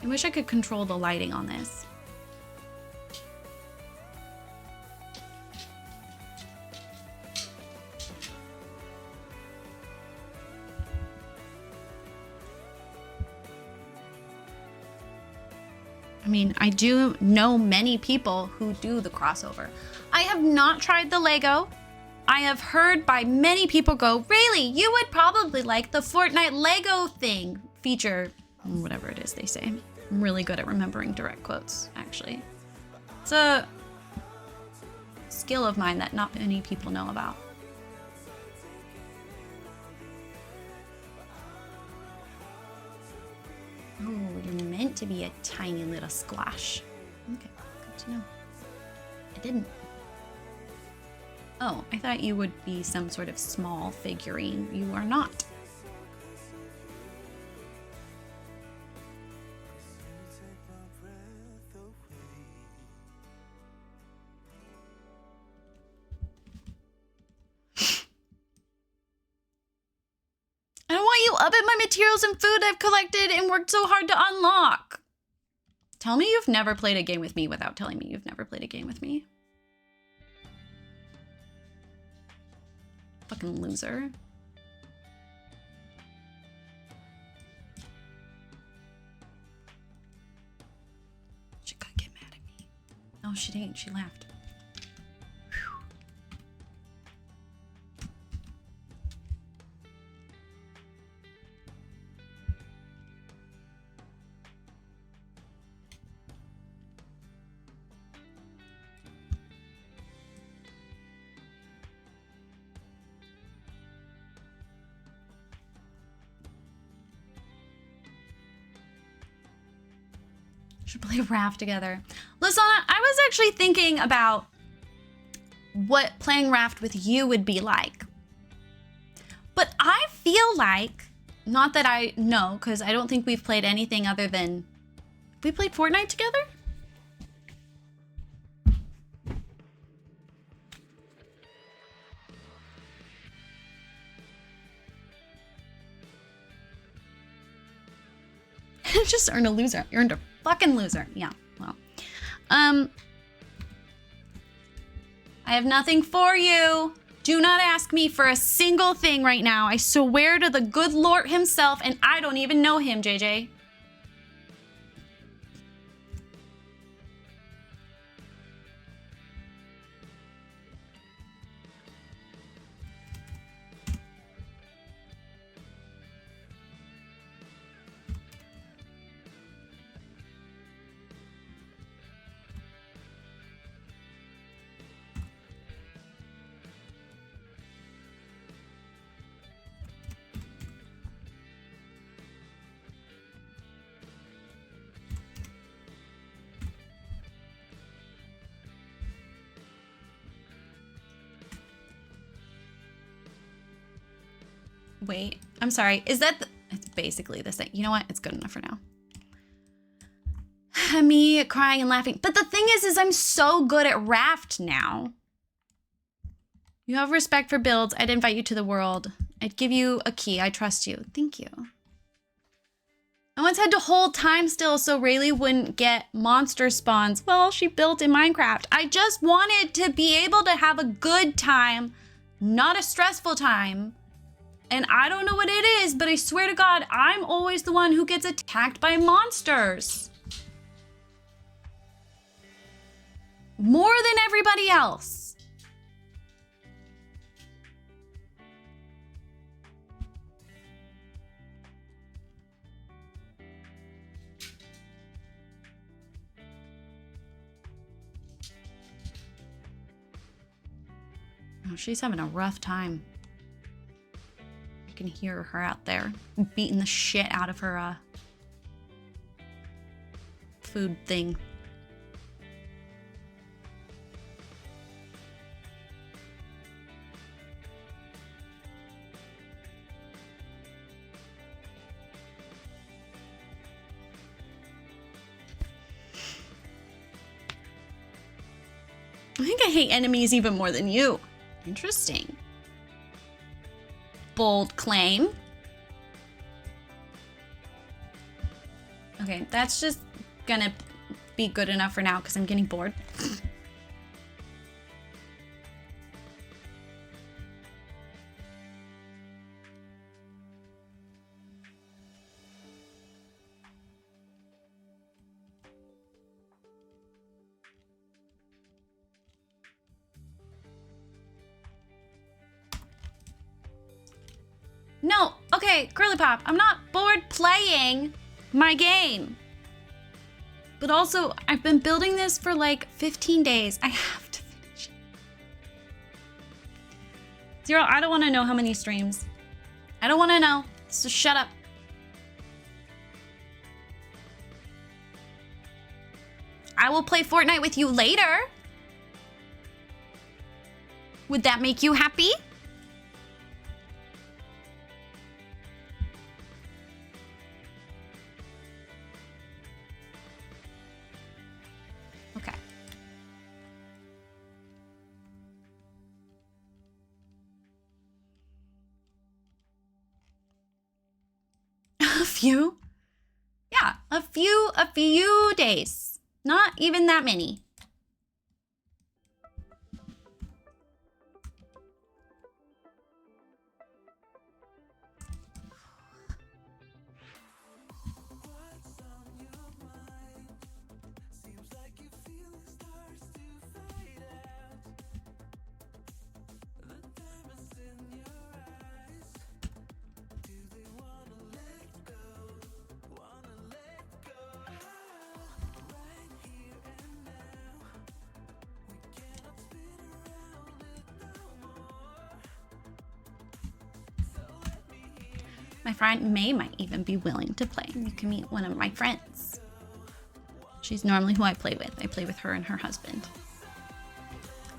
I wish I could control the lighting on this. I mean, I do know many people who do the crossover. I have not tried the Lego. I have heard by many people go, really, you would probably like the Fortnite Lego thing feature, whatever it is they say. I'm really good at remembering direct quotes, actually. It's a skill of mine that not many people know about. Oh, you're meant to be a tiny little squash. Okay, good to know. I didn't. Oh, I thought you would be some sort of small figurine. You are not. I don't want you up at my materials and food I've collected and worked so hard to unlock. Tell me you've never played a game with me without telling me you've never played a game with me. Fucking loser. She could get mad at me. No, she didn't. She laughed. Should play Raft together. Listen, I was actually thinking about what playing Raft with you would be like. But I feel like Not that I know, because I don't think we've played anything other than... We played Fortnite together? Just earned a loser. Earned a fucking loser. Yeah, well. I have nothing for you. Do not ask me for a single thing right now. I swear to the good Lord himself, and I don't even know him, JJ. Wait, I'm sorry. Is that it's basically the same. You know what? It's good enough for now. Me crying and laughing. But the thing is I'm so good at Raft now. You have respect for builds. I'd invite you to the world. I'd give you a key. I trust you. Thank you. I once had to hold time still so Rayleigh wouldn't get monster spawns. Well, she built in Minecraft. I just wanted to be able to have a good time, not a stressful time. And I don't know what it is, but I swear to God, I'm always the one who gets attacked by monsters. More than everybody else. Oh, she's having a rough time. I can hear her out there beating the shit out of her food thing. I think I hate enemies even more than you. Interesting. Bold claim. Okay, that's just gonna be good enough for now because I'm getting bored. No, okay, Curly Pop, I'm not bored playing my game. But also, I've been building this for like 15 days. I have to finish it. Zero, I don't want to know how many streams. I don't want to know, so shut up. I will play Fortnite with you later. Would that make you happy? Okay. A few? Yeah, a few days. Not even that many. My friend May might even be willing to play. You can meet one of my friends. She's normally who I play with. I play with her and her husband.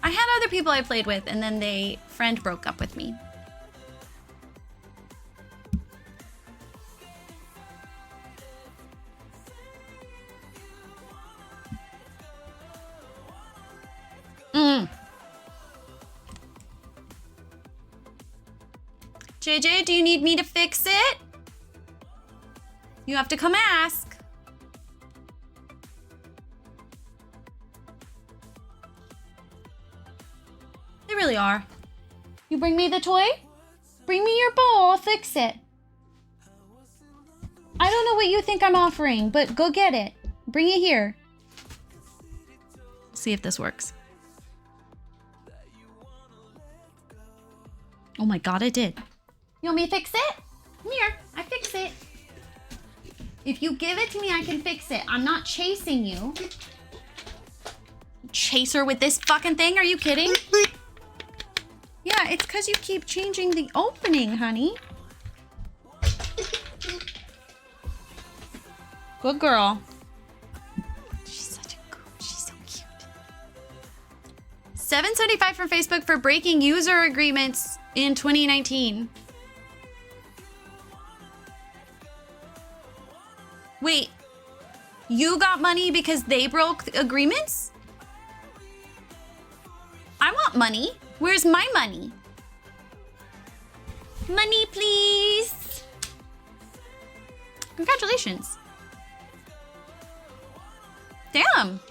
I had other people I played with, and then friend broke up with me. JJ, do you need me to fix it? You have to come ask. They really are. You bring me the toy? Bring me your bowl, I'll fix it. I don't know what you think I'm offering, but go get it. Bring it here. See if this works. Oh my god, it did. You want me to fix it? Come here, I fix it. If you give it to me, I can fix it. I'm not chasing you. Chaser with this fucking thing? Are you kidding? Yeah, it's because you keep changing the opening, honey. Good girl. She's such a good, she's so cute. 775 from Facebook for breaking user agreements in 2019. Wait, you got money because they broke the agreements? I want money. Where's my money? Money, please. Congratulations. Damn.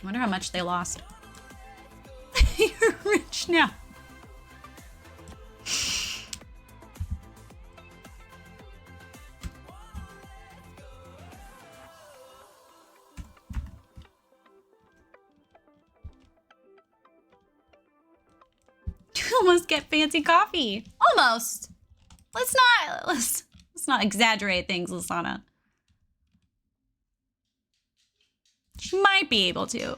I wonder how much they lost. You're rich now. Almost get fancy coffee. Almost. Let's not exaggerate things, Lasana. She might be able to.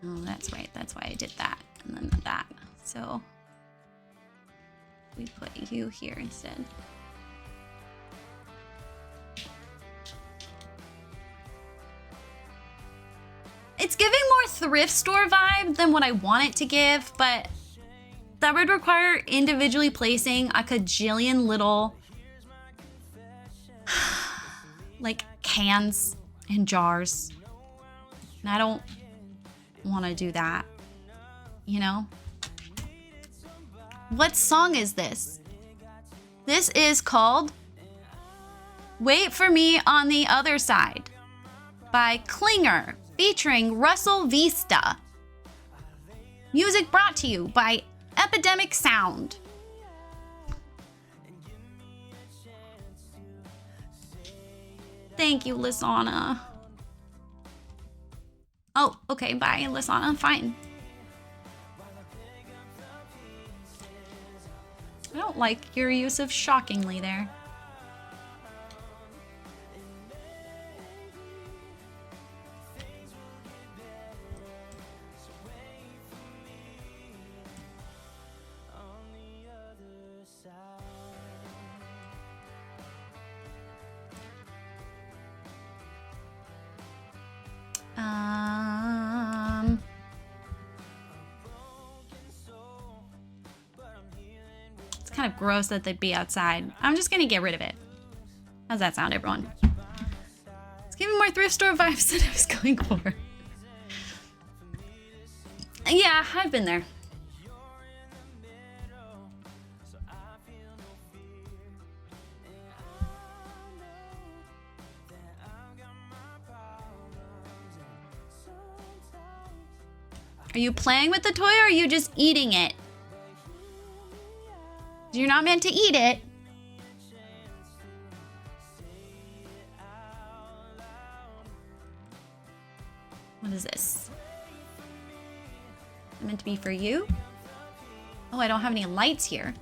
Oh, that's right. That's why I did that. And then that. So we put you here instead. It's giving more thrift store vibe than what I want it to give, but that would require individually placing a kajillion little like cans and jars. And I don't want to do that, you know? What song is this? This is called Wait for Me on the Other Side by Klinger, featuring Russell Vista. Music brought to you by Epidemic Sound. Thank you, Lisana. Oh, okay, bye, Lisana. Fine. I don't like your use of shockingly there. It's kind of gross that they'd be outside. I'm just gonna get rid of it. How's that sound, everyone? It's giving more thrift store vibes than I was going for. Yeah, I've been there. Are you playing with the toy or are you just eating it? You're not meant to eat it. What is this? It's meant to be for you? Oh, I don't have any lights here.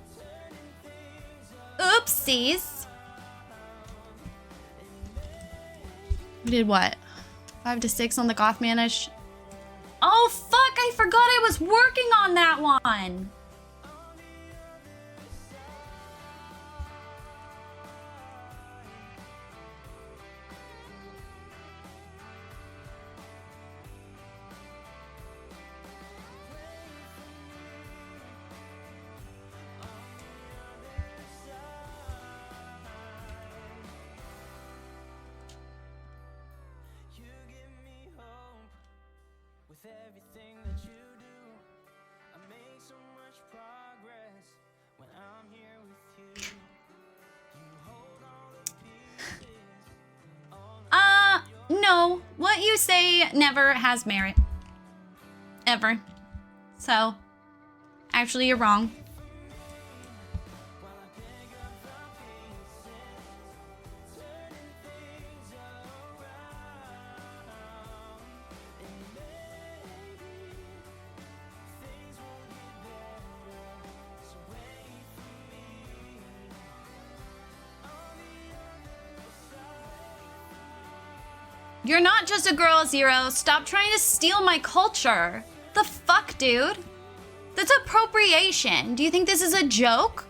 Oopsies. We did what? 5 to 6 on the Gothmanish. Oh, fuck! I forgot I was working on that one! everything that you do. I make so much progress when I'm here with you. You hold all the pieces. No. What you say never has merit. Ever. So, actually, you're wrong. You're not just a girl, Zero. Stop trying to steal my culture. The fuck, dude? That's appropriation. Do you think this is a joke?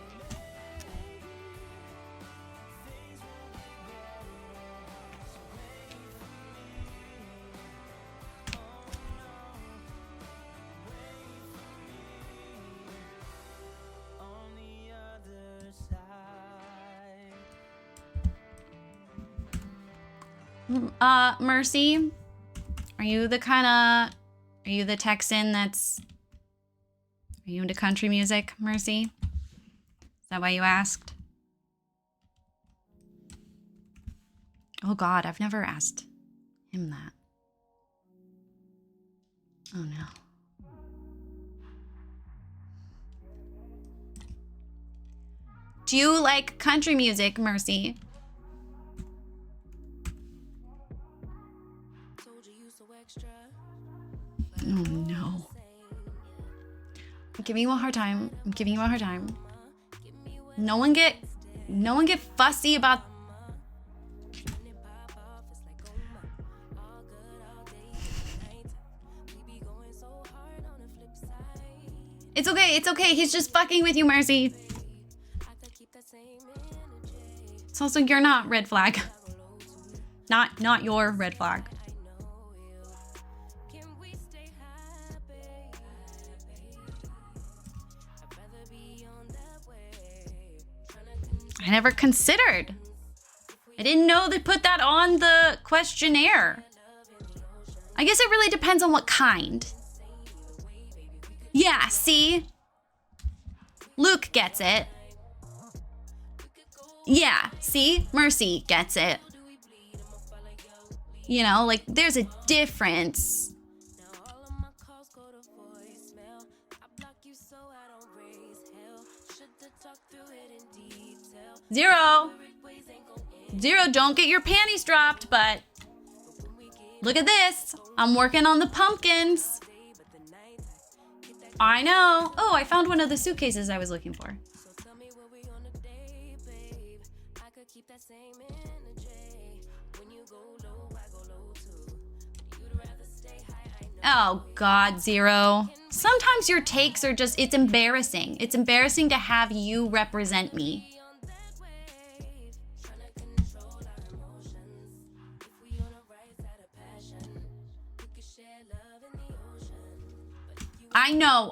On the other side. Mercy, are you the Texan that's... Are you into country music, Mercy? Is that why you asked? Oh God, I've never asked him that. Oh no. Do you like country music, Mercy? Oh no. I'm giving you a hard time. I'm giving you a hard time. No one get fussy about... It's okay, it's okay. He's just fucking with you, Mercy. It's also, you're not red flag. Not your red flag. I never considered. I didn't know they put that on the questionnaire. I guess it really depends on what kind. Yeah, see? Luke gets it. Yeah, see? Mercy gets it. You know, like, there's a difference. Zero, don't get your panties dropped, but look at this. I'm working on the pumpkins. I know. Oh, I found one of the suitcases I was looking for. Oh God, Zero. Sometimes your takes are just, it's embarrassing. It's embarrassing to have you represent me. I know.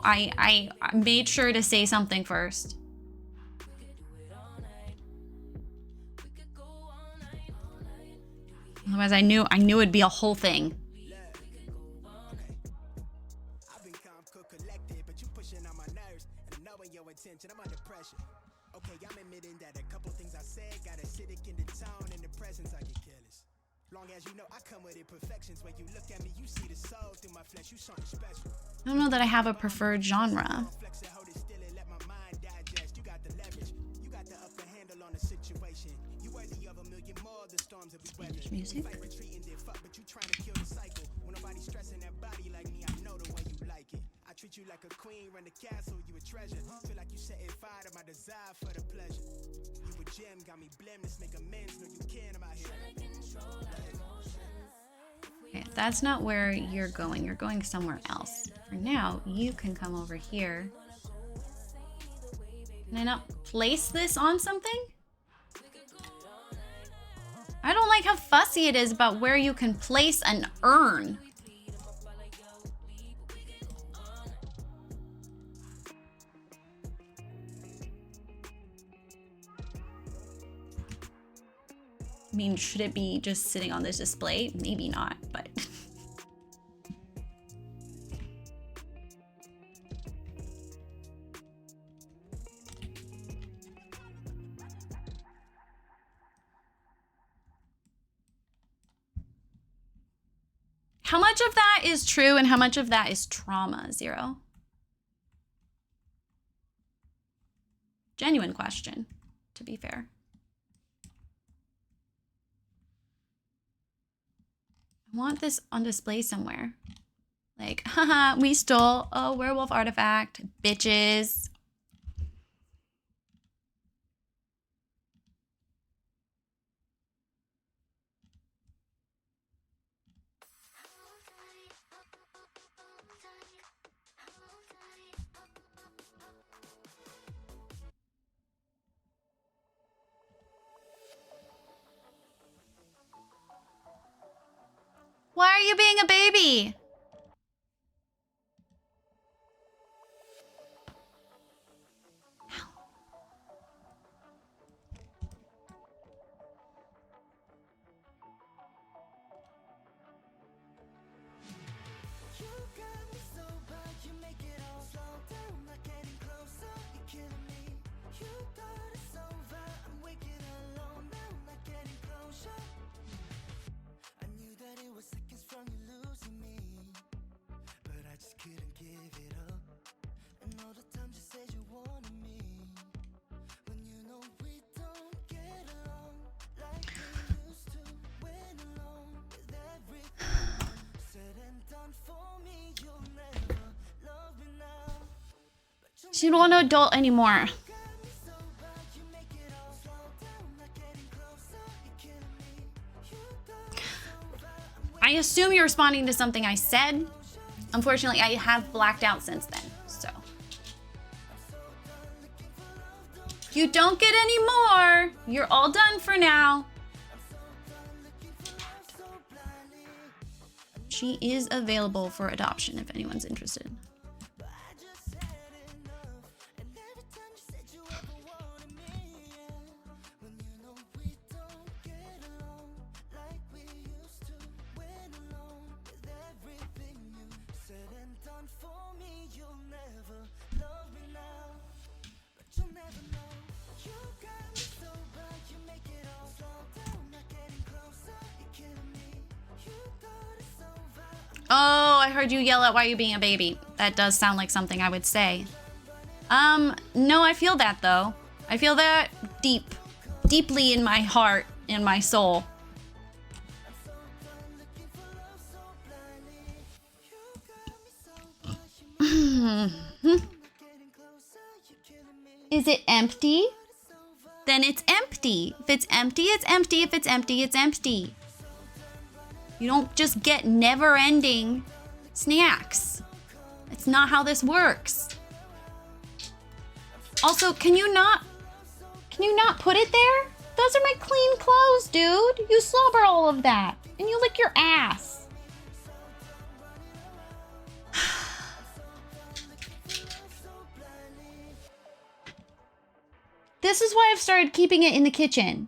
I made sure to say something first. Otherwise, I knew it'd be a whole thing. I've been calm, cool, collected, but you pushing on my nerves, and I'm knowing your intention. I'm under pressure. Okay, I'm admitting that a couple things I said got acidic in the tone and the presence. I get careless. Long as you know, I come with imperfections. When you look at me, you see the soul through my flesh. You something special. I don't know that I have a preferred genre. Flex it, hold it still, and let my mind digest. You got the leverage. You got the upper handle on the situation. You worthy of a million more of the storms that we weather. Music. Fight retreating, then fuck, but you trying to kill the cycle. When nobody's stressing that body like me, I know the way you like it. I treat you like a queen, run the castle, you a treasure. Feel like you setting fire to my desire for the pleasure. You a gem, got me blameless, make amends, know you can, I'm out here. Okay, that's not where you're going. You're going somewhere else. For now, you can come over here. Can I not place this on something? I don't like how fussy it is about where you can place an urn. I mean, should it be just sitting on this display? Maybe not, but... How much of that is true and how much of that is trauma, Zero? Genuine question, to be fair. I want this on display somewhere. Like, haha, we stole a werewolf artifact, bitches. Why are you being a baby? She don't want to adult anymore. I assume you're responding to something I said. Unfortunately, I have blacked out since then, so. You don't get any more. You're all done for now. She is available for adoption if anyone's interested. Oh, I heard you yell at why you being a baby. That does sound like something I would say. No, I feel that though. I feel that deeply in my heart, in my soul. Is it empty? Then it's empty. If it's empty, it's empty. If it's empty, it's empty. You don't just get never-ending snacks. It's not how this works. Also, can you not put it there? Those are my clean clothes, dude. You slobber all of that. And you lick your ass. This is why I've started keeping it in the kitchen.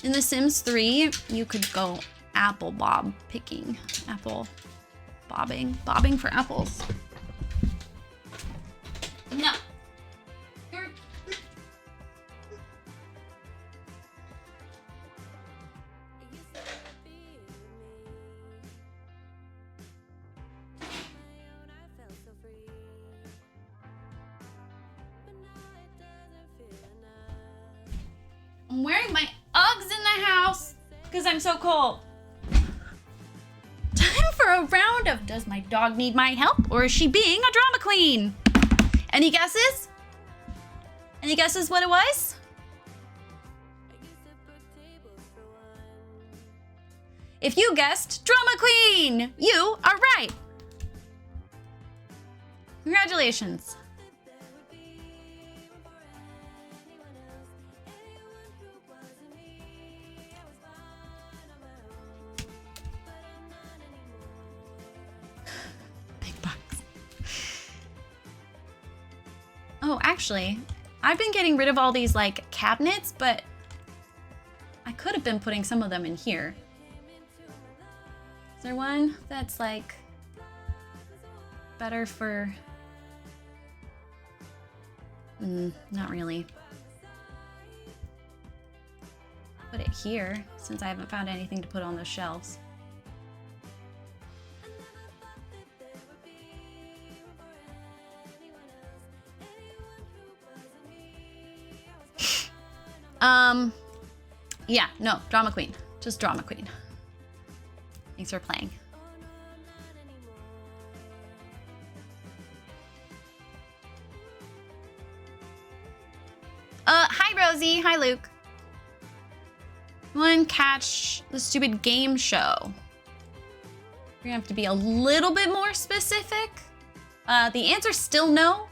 In The Sims 3, you could go apple bobbing for apples. No. I'm wearing my Uggs in the house because I'm so cold. Time for a round of does my dog need my help or is she being a drama queen? Any guesses? Any guesses what it was? If you guessed drama queen, you are right. Congratulations. Oh, actually, I've been getting rid of all these, like, cabinets, but I could have been putting some of them in here. Is there one that's, like, better for Not really. Put it here, since I haven't found anything to put on those shelves. Yeah, no, Drama Queen. Just Drama Queen. Thanks for playing. Hi Rosie, hi Luke. One catch the stupid game show. We're gonna have to be a little bit more specific. The answer's still no.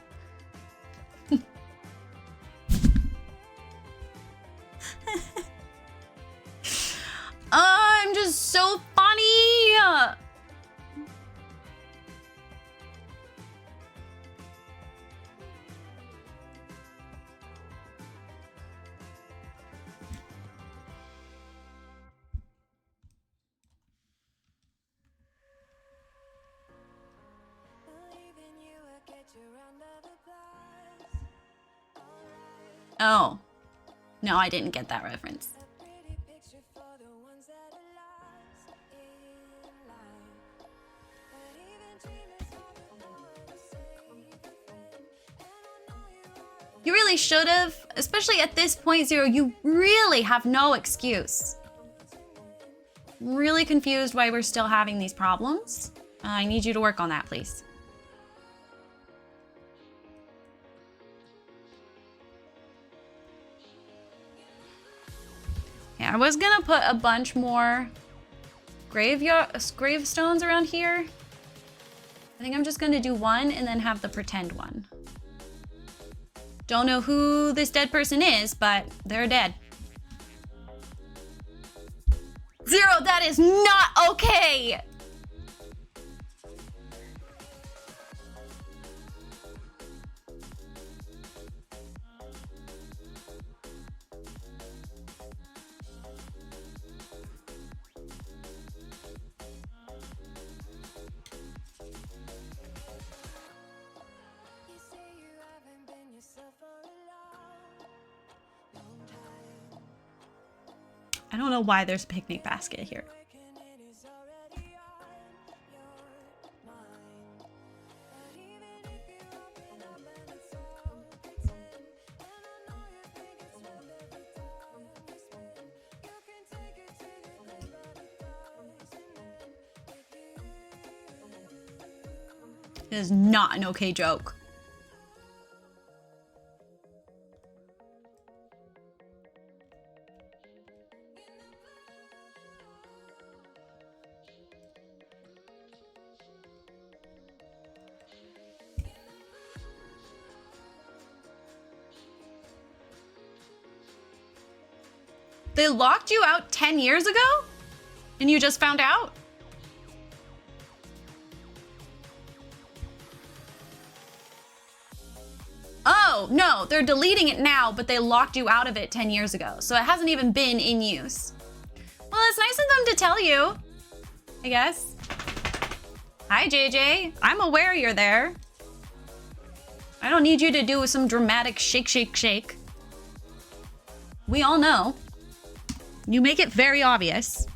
I'm just so funny. Oh. No, I didn't get that reference. You really should have, especially at this point, Zero. You really have no excuse. I'm really confused why we're still having these problems. I need you to work on that, please. Yeah, I was gonna put a bunch more gravestones around here. I think I'm just gonna do one and then have the pretend one. Don't know who this dead person is, but they're dead. Zero, that is not okay! I don't know why there's a picnic basket here. It is not an okay joke. They locked you out 10 years ago? And you just found out? Oh, no, they're deleting it now, but they locked you out of it 10 years ago. So it hasn't even been in use. Well, it's nice of them to tell you, I guess. Hi, JJ. I'm aware you're there. I don't need you to do some dramatic shake, shake, shake. We all know. You make it very obvious.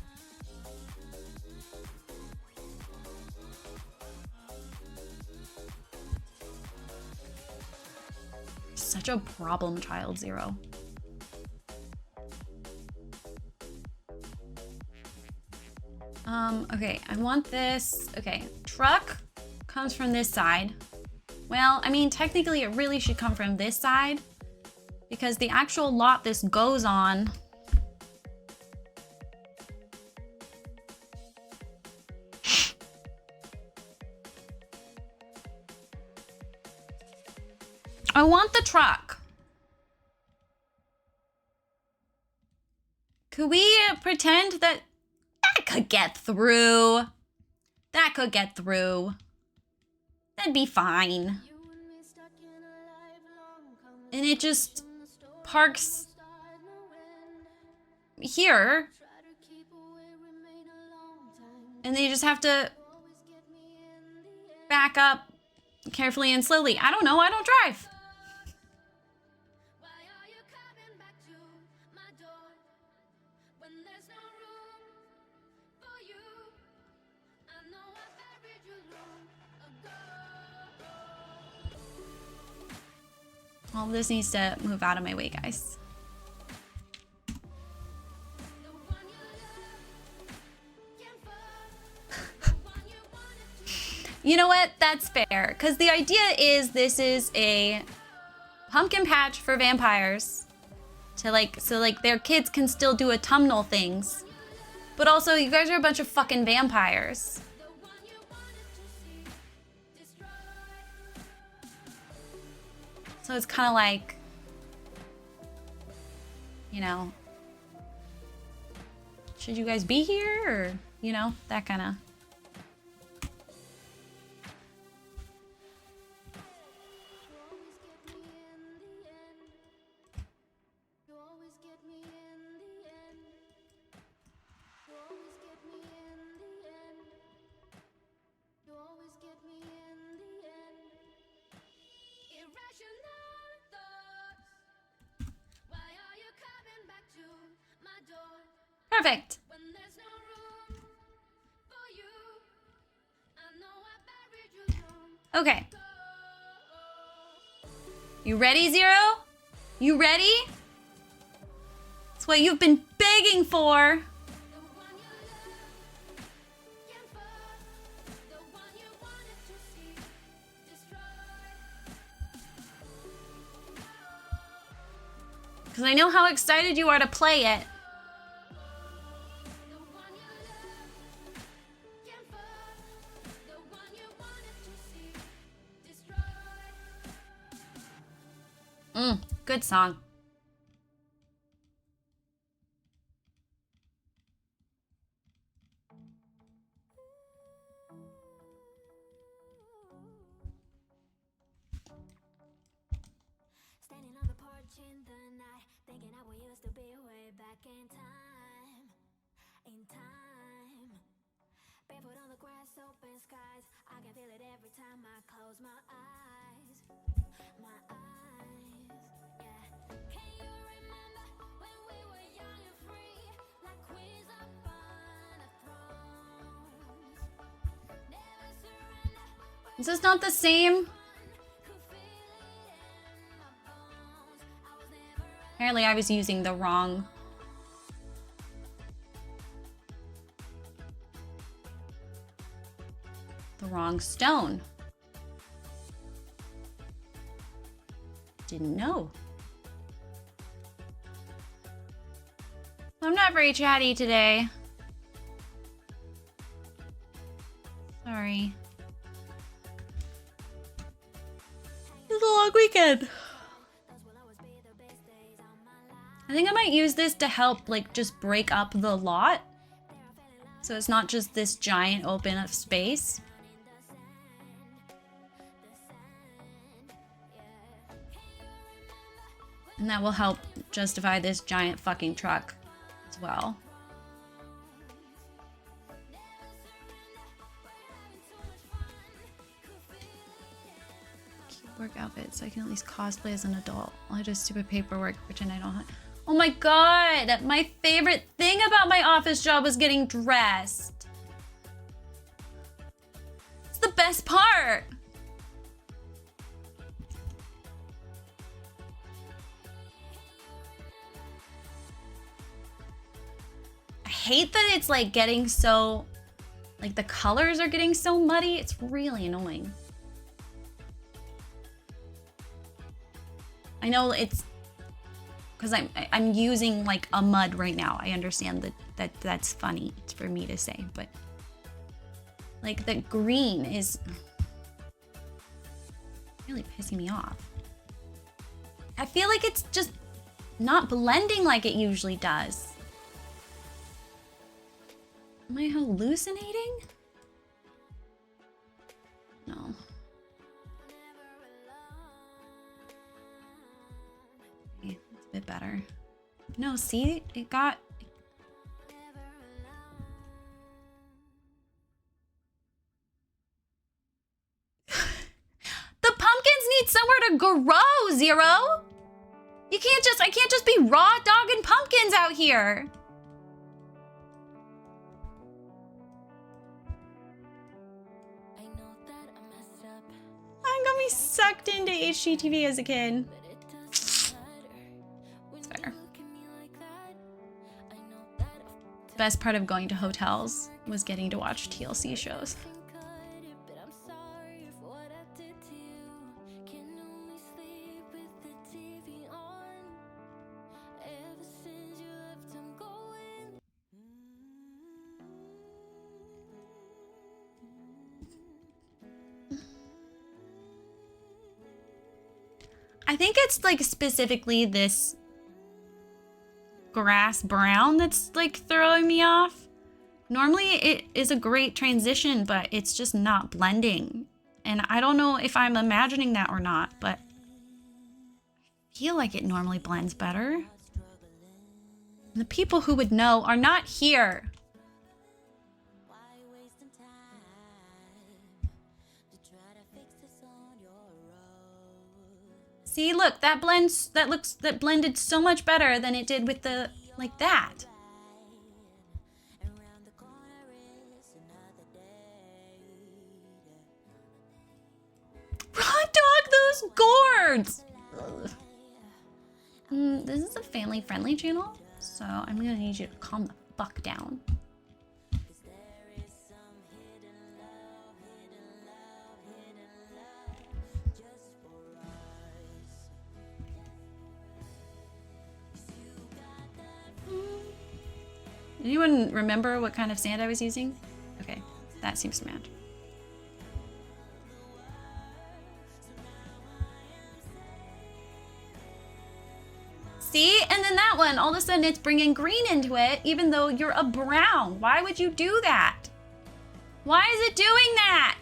Such a problem child, Zero. Okay, I want this. Okay, truck comes from this side. Well, I mean, technically it really should come from this side because the actual lot this goes on I want the truck. Could we pretend that could get through? That could get through. That'd be fine. And it just parks here. And they just have to back up carefully and slowly. I don't know. I don't drive. All this needs to move out of my way, guys. You know what? That's fair. Because the idea is this is a pumpkin patch for vampires. So their kids can still do autumnal things. But also, you guys are a bunch of fucking vampires. So it's kind of like, you know, should you guys be here? Or, you know, that kind of. Perfect. Okay. You ready, Zero? You ready? It's what you've been begging for. Because I know how excited you are to play it. Good song. Standing on the porch in the night, thinking how we used to be way back in time. Barefoot on the grass, open skies. I can feel it every time I close my eyes. Yeah. Can you remember when we were young and free, like queens upon a throne? Never surrender. Is this not the same? Apparently I was using the wrong stone. Didn't know. I'm not very chatty today. Sorry. It's a long weekend. I think I might use this to help, like, just break up the lot. So it's not just this giant open of space. And that will help justify this giant fucking truck as well. Cute work outfit, so I can at least cosplay as an adult. I'll do stupid paperwork, pretend I don't have. Oh my god! My favorite thing about my office job was getting dressed. It's the best part! I hate that it's like getting so, like the colors are getting so muddy. It's really annoying. I know it's because I'm using like a mud right now. I understand that's funny. It's for me to say, but like the green is really pissing me off. I feel like it's just not blending like it usually does. Am I hallucinating? No. Okay, that's a bit better. No, see? It got... The pumpkins need somewhere to grow, Zero! I can't just be raw dogging pumpkins out here. sucked into HGTV as a kid. It's fair. The best part of going to hotels was getting to watch TLC shows. I think it's like specifically this grass brown that's like throwing me off. Normally it is a great transition, but it's just not blending. And I don't know if I'm imagining that or not, but I feel like it normally blends better. The people who would know are not here. See, look, that blended so much better than it did with the, like that. Hot dog those gourds! This is a family-friendly channel, so I'm gonna need you to calm the fuck down. Anyone remember what kind of sand I was using? Okay, that seems to match. See? And then that one, all of a sudden it's bringing green into it, even though you're a brown. Why would you do that? Why is it doing that?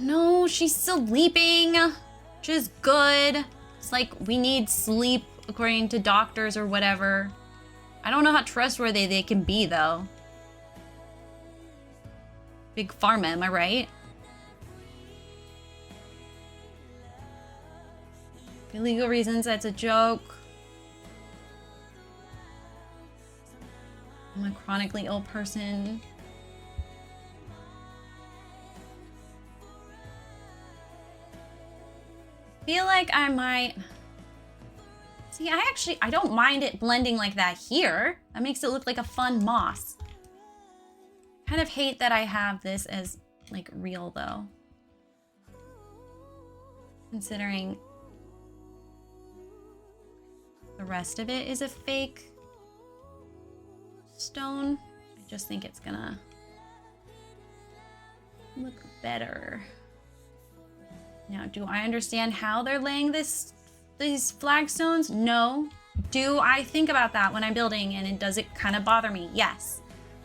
No, she's sleeping, which is good. It's like we need sleep according to doctors or whatever. I don't know how trustworthy they can be though. Big Pharma, am I right? For legal reasons, that's a joke. I'm a chronically ill person. Feel like I might... See, I don't mind it blending like that here. That makes it look like a fun moss. Kind of hate that I have this as like real though. Considering the rest of it is a fake stone. I just think it's gonna look better. Now, do I understand how they're laying these flagstones? No. Do I think about that when I'm building and does it kind of bother me? Yes.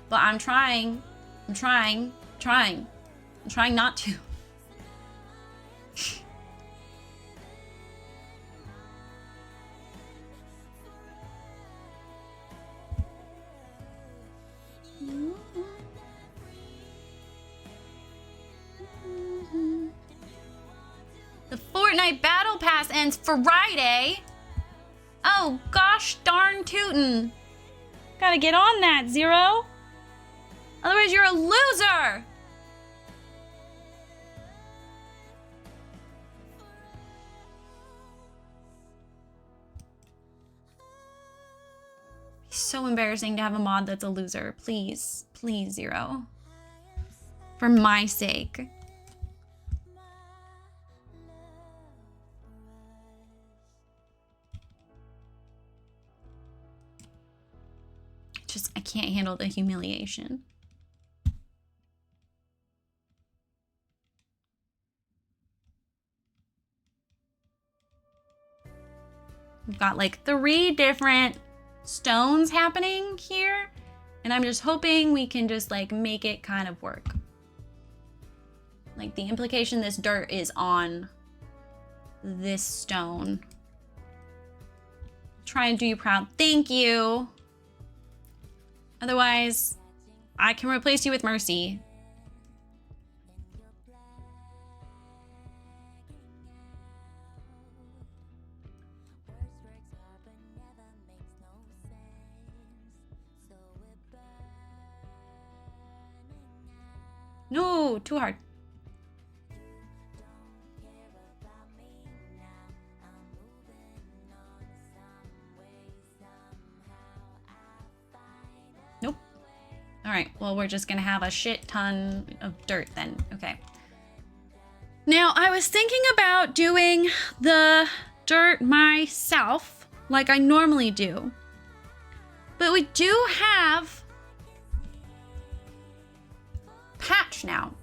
But I'm trying not to. The Fortnite Battle Pass ends Friday. Oh, gosh darn tootin'. Gotta get on that, Zero. Otherwise, you're a loser. It's so embarrassing to have a mod that's a loser. Please, please, Zero. For my sake. can't handle the humiliation. We've got like 3 different stones happening here, and I'm just hoping we can just like make it kind of work. Like the implication this dirt is on this stone. Try and do you proud. Thank you. Otherwise, I can replace you with Mercy. No, too hard. Nope. All right, well, we're just gonna have a shit ton of dirt then. Okay. Now, I was thinking about doing the dirt myself, like I normally do. But we do have patch now.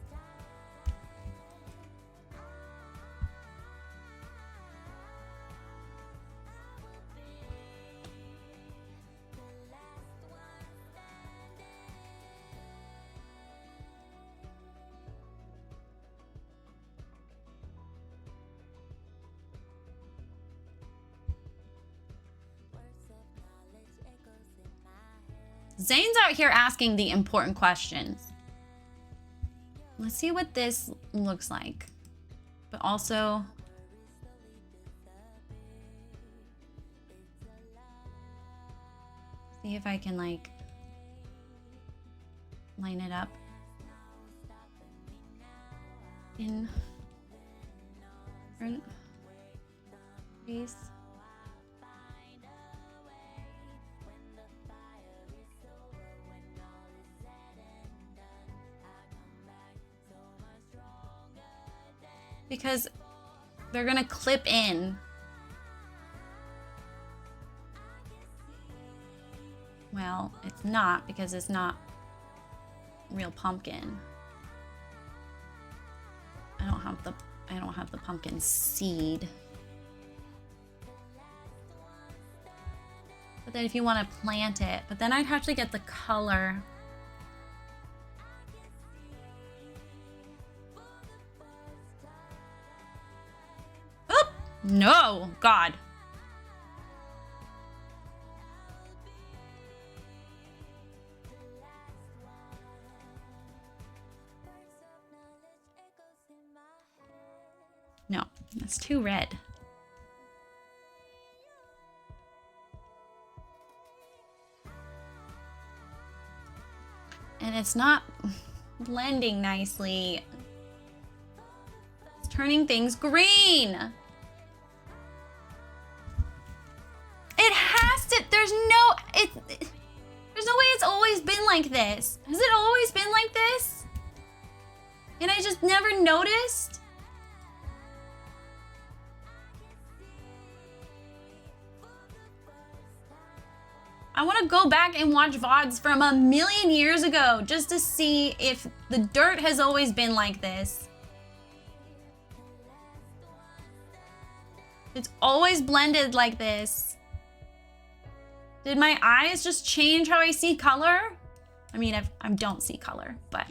Zane's out here asking the important questions. Let's see what this looks like. But also, see if I can like line it up in front face. Because they're gonna clip in. Well, it's not because it's not real pumpkin. I don't have the pumpkin seed. But then if you want to plant it, but then I'd have to get the color. No, God. No, that's too red. And it's not blending nicely. It's turning things green. It has to, there's no way it's always been like this. Has it always been like this? And I just never noticed? I want to go back and watch VODs from a million years ago just to see if the dirt has always been like this. It's always blended like this. Did my eyes just change how I see color? I mean, I don't see color, but.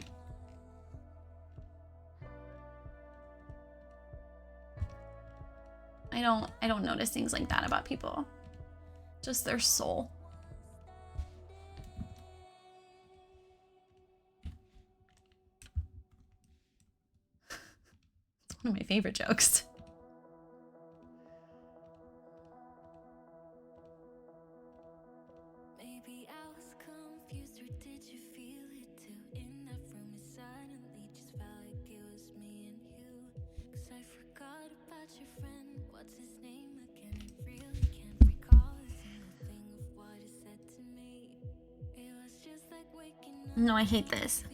I don't notice things like that about people. Just their soul. It's one of my favorite jokes. No, I hate this.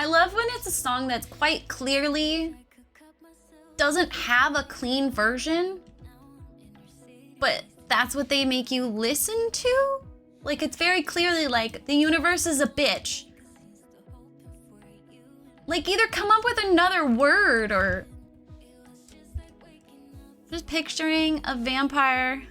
I love when it's a song that's quite clearly doesn't have a clean version, but that's what they make you listen to. Like, it's very clearly like, the universe is a bitch. Like, either come up with another word or... Just picturing a vampire.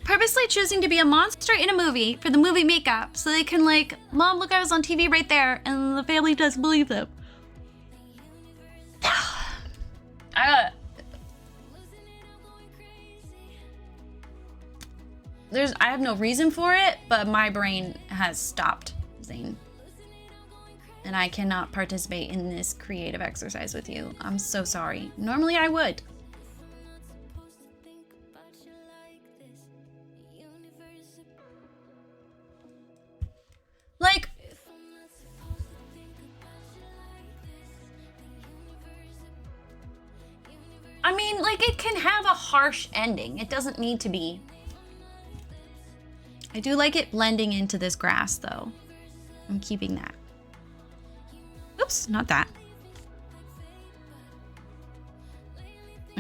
Purposely choosing to be a monster in a movie for the movie makeup so they can like, Mom, look, I was on TV right there, and the family doesn't believe them. I have no reason for it, but my brain has stopped, Zane. And I cannot participate in this creative exercise with you. I'm so sorry. Normally I would. Like, I mean, like, it can have a harsh ending. It doesn't need to be. I do like it blending into this grass, though. I'm keeping that. Oops, not that.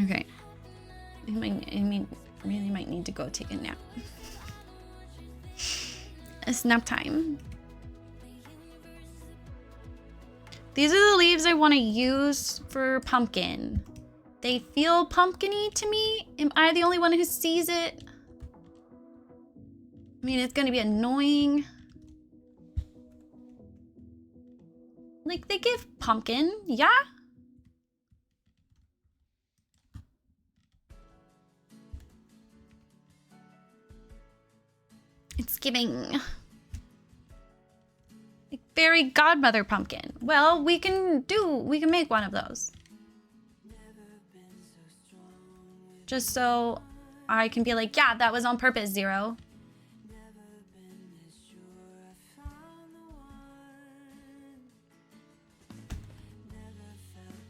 Okay. I mean, really might need to go take a nap. It's nap time. These are the leaves I want to use for pumpkin. They feel pumpkin-y to me. Am I the only one who sees it? I mean, it's gonna be annoying. Like, they give pumpkin, yeah? It's giving like fairy godmother pumpkin. Well, we can make one of those. Just so I can be like, yeah, that was on purpose, Zero.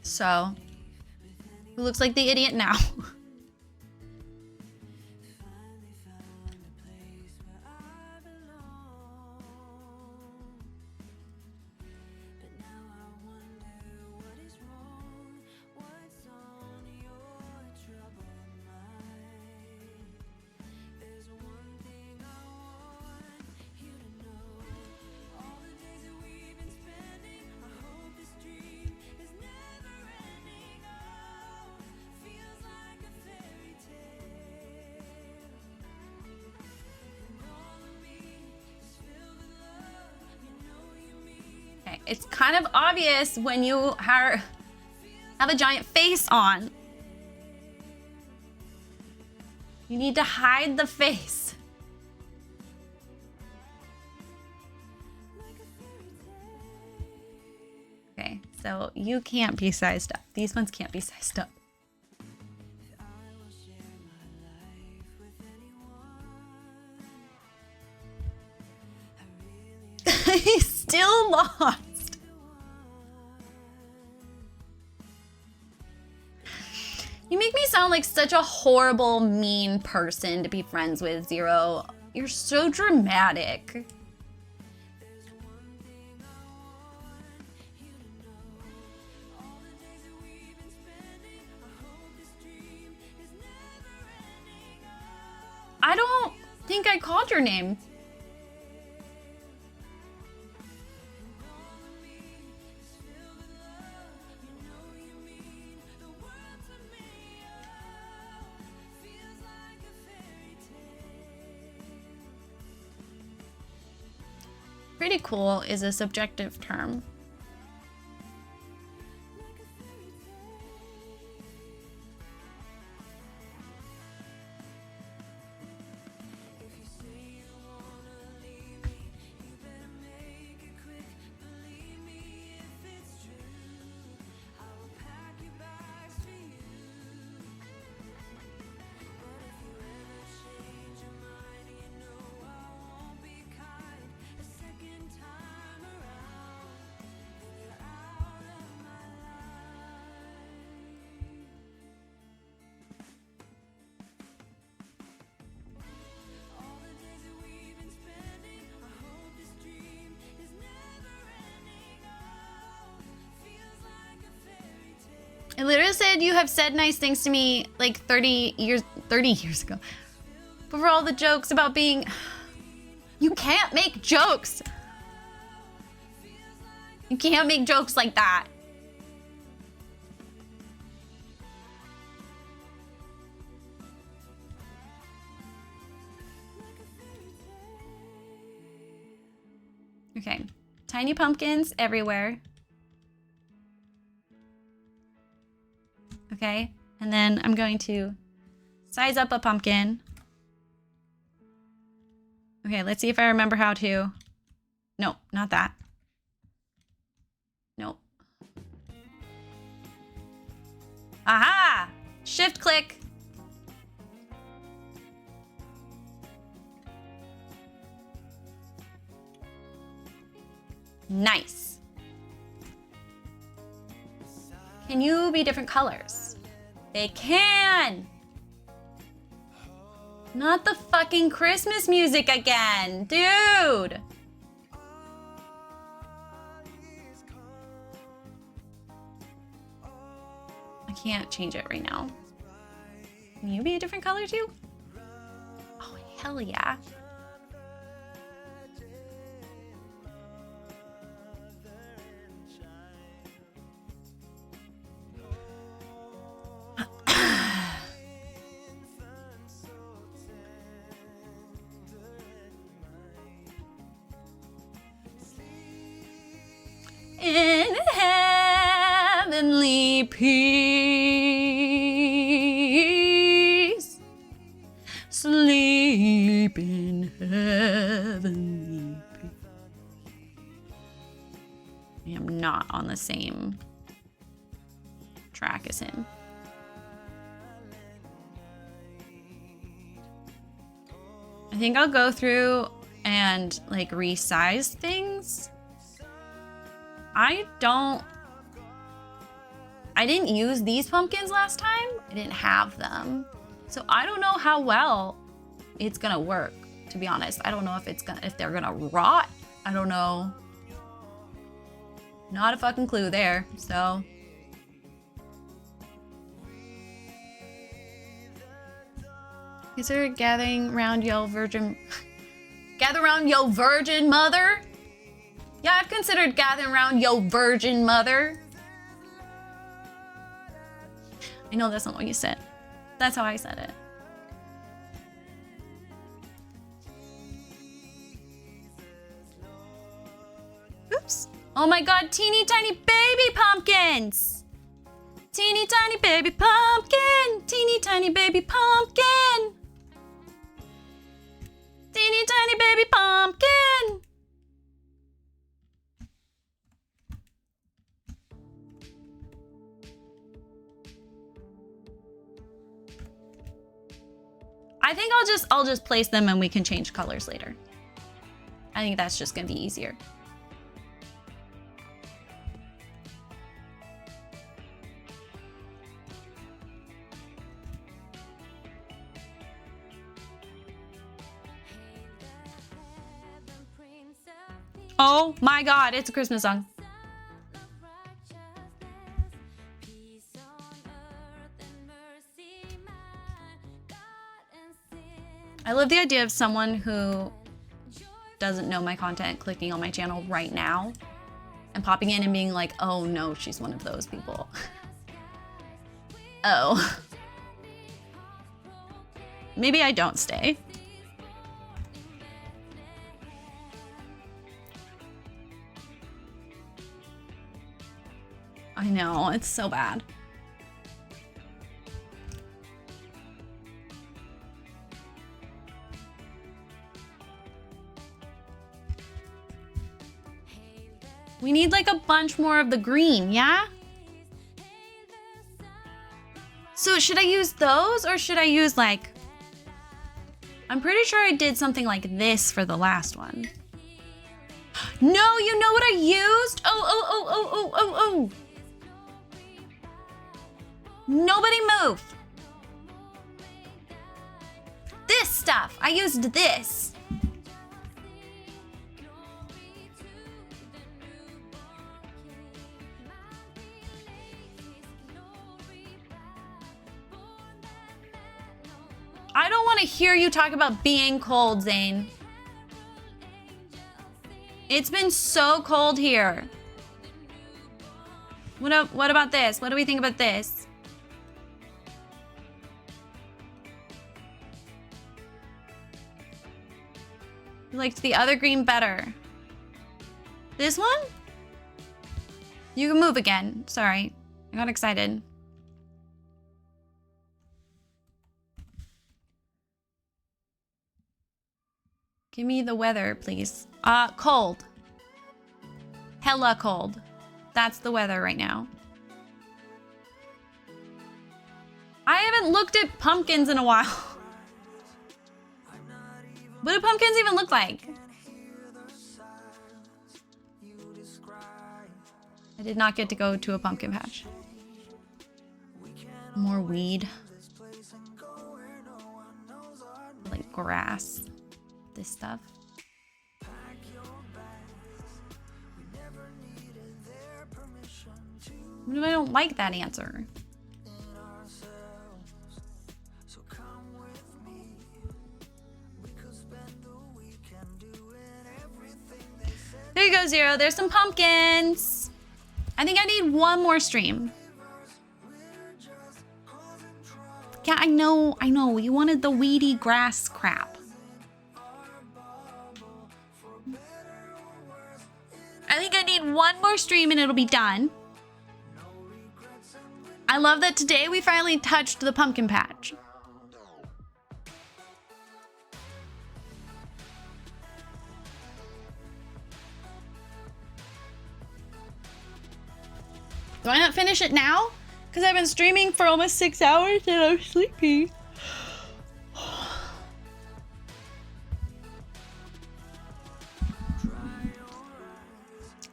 So, who looks like the idiot now? It's kind of obvious when you have a giant face on. You need to hide the face. Okay, so you can't be sized up. These ones can't be sized up. He's still lost. You make me sound like such a horrible, mean person to be friends with, Zero. You're so dramatic. I don't think I called your name. Pretty cool is a subjective term. It literally said you have said nice things to me like 30 years ago. But for all the jokes about being... You can't make jokes. You can't make jokes like that. Okay, tiny pumpkins everywhere. Okay, and then I'm going to size up a pumpkin. Okay, let's see if I remember how to. No, not that. Nope. Aha! Shift click. Nice. Can you be different colors? They can! Not the fucking Christmas music again, dude! I can't change it right now. Can you be a different color too? Oh, hell yeah. In heavenly peace, sleep in heavenly peace. I am not on the same track as him. I think I'll go through and like resize things. I didn't use these pumpkins last time. I didn't have them. So I don't know how well it's gonna work, to be honest. I don't know if they're gonna rot. I don't know. Not a fucking clue there, so. Consider gathering round yo virgin gather round yo virgin mother. Yeah, I've considered gathering around yo virgin mother. I know that's not what you said. That's how I said it. Oops. Oh my god, teeny tiny baby pumpkins! Teeny tiny baby pumpkin! Teeny tiny baby pumpkin! Teeny tiny baby pumpkin! I think I'll just place them and we can change colors later. I think that's just gonna be easier. Oh my god, it's a Christmas song. I love the idea of someone who doesn't know my content clicking on my channel right now and popping in and being like, oh no, she's one of those people. Oh. Maybe I don't stay. I know, it's so bad. We need like a bunch more of the green, yeah? So should I use those or should I use like... I'm pretty sure I did something like this for the last one. No, you know what I used? Oh. Nobody move. This stuff, I used this. I don't want to hear you talk about being cold, Zane. It's been so cold here. What about this? What do we think about this? You liked the other green better. This one? You can move again. Sorry. I got excited. Give me the weather, please. Cold. Hella cold. That's the weather right now. I haven't looked at pumpkins in a while. What do pumpkins even look like? I did not get to go to a pumpkin patch. More weed. Like grass. This stuff. What if I don't like that answer? There you go, Zero. There's some pumpkins. I think I need one more stream. Yeah, I know. You wanted the weedy grass crap. I think I need one more stream and it'll be done. I love that today we finally touched the pumpkin patch. Do I not finish it now? Because I've been streaming for almost 6 hours and I'm sleepy.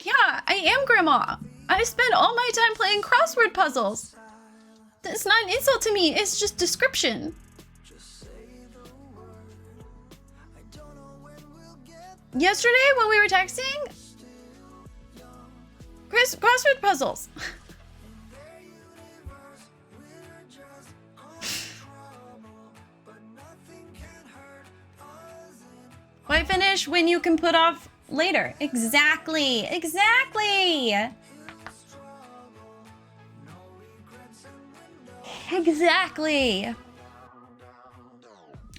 Yeah, I am Grandma. I spend all my time playing crossword puzzles. That's not an insult to me, it's just description. Yesterday when we were texting, crossword puzzles. Why finish when you can put off later? Exactly. Exactly. Exactly.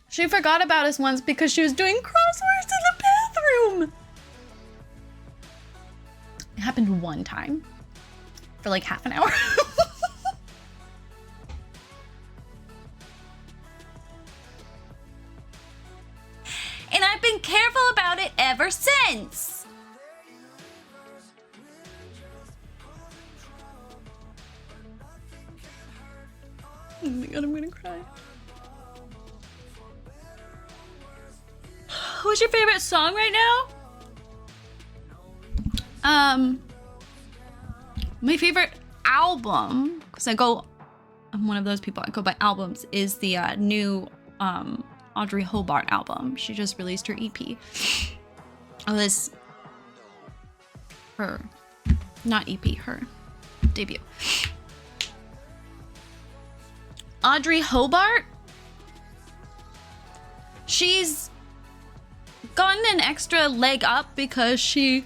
She forgot about us once because she was doing crosswords in the bathroom. It happened one time for like half an hour. And I've been careful about it ever since. Oh my god, I'm gonna cry. Who's your favorite song right now? My favorite album, because I'm one of those people, I go by albums, is the new Audrey Hobart album. She just released her EP. Oh, this her, not EP, her debut. Audrey Hobart, she's gotten an extra leg up because she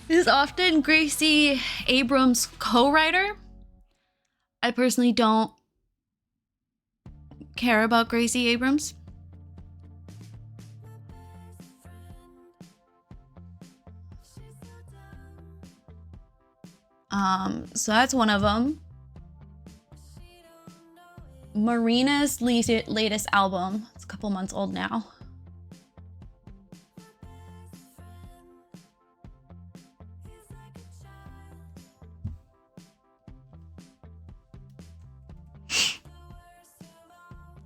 is often Gracie Abrams' co-writer. I personally don't care about Gracie Abrams. So that's one of them. Marina's latest album, it's a couple months old now.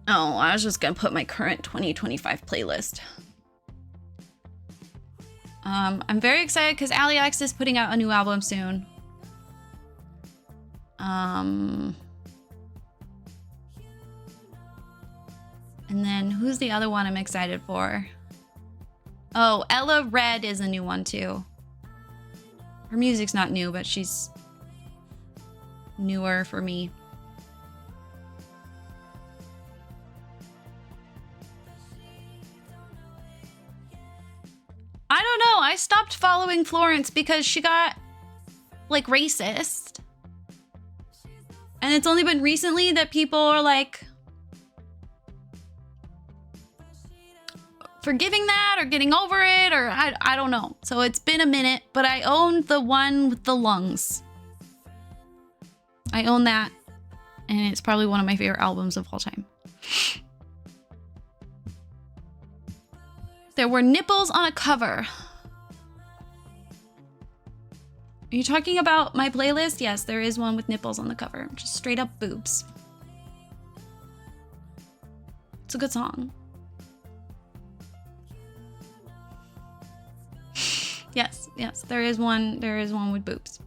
Oh, I was just gonna put my current 2025 playlist. I'm very excited because Alex is putting out a new album soon. And then who's the other one I'm excited for? Oh, Ella Red is a new one too. Her music's not new, but she's newer for me. stopped following Florence because she got, like, racist. And it's only been recently that people are, like, forgiving that or getting over it, or I don't know. So it's been a minute, but I own the one with the lungs. I own that, and it's probably one of my favorite albums of all time. There were nipples on a cover. Are you talking about my playlist? Yes, there is one with nipples on the cover. Just straight up boobs. It's a good song. Yes, there is one with boobs.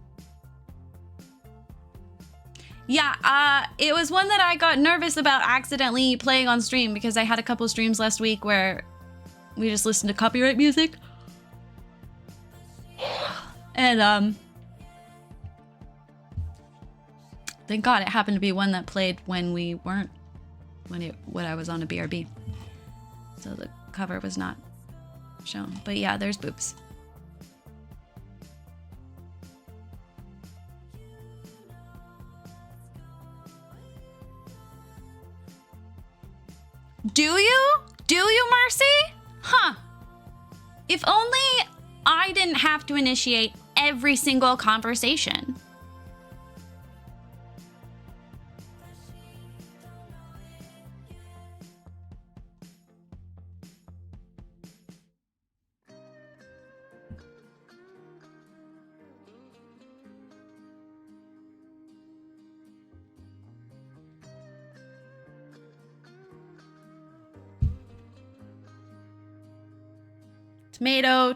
Yeah, it was one that I got nervous about accidentally playing on stream because I had a couple streams last week where we just listened to copyright music. And thank God it happened to be one that played when we weren't when I was on a BRB. So the cover was not shown. But yeah, there's boobs. Do you? Do you, Mercy? Huh. If only I didn't have to initiate every single conversation.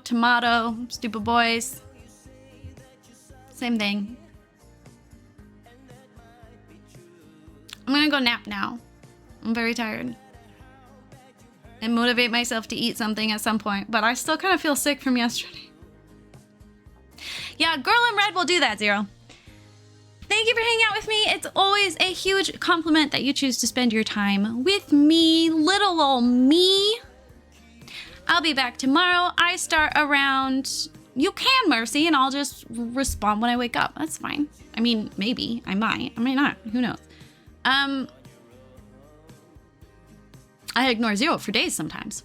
Tomato, stupid boys. Same thing. I'm gonna go nap now. I'm very tired. And motivate myself to eat something at some point, but I still kind of feel sick from yesterday. Yeah, Girl in Red will do that, Zero. Thank you for hanging out with me. It's always a huge compliment that you choose to spend your time with me, little ol' me. I'll be back tomorrow. I start around... You can, Mercy, and I'll just respond when I wake up. That's fine. I mean, maybe. I might. I might not. Who knows? I ignore Zero for days sometimes.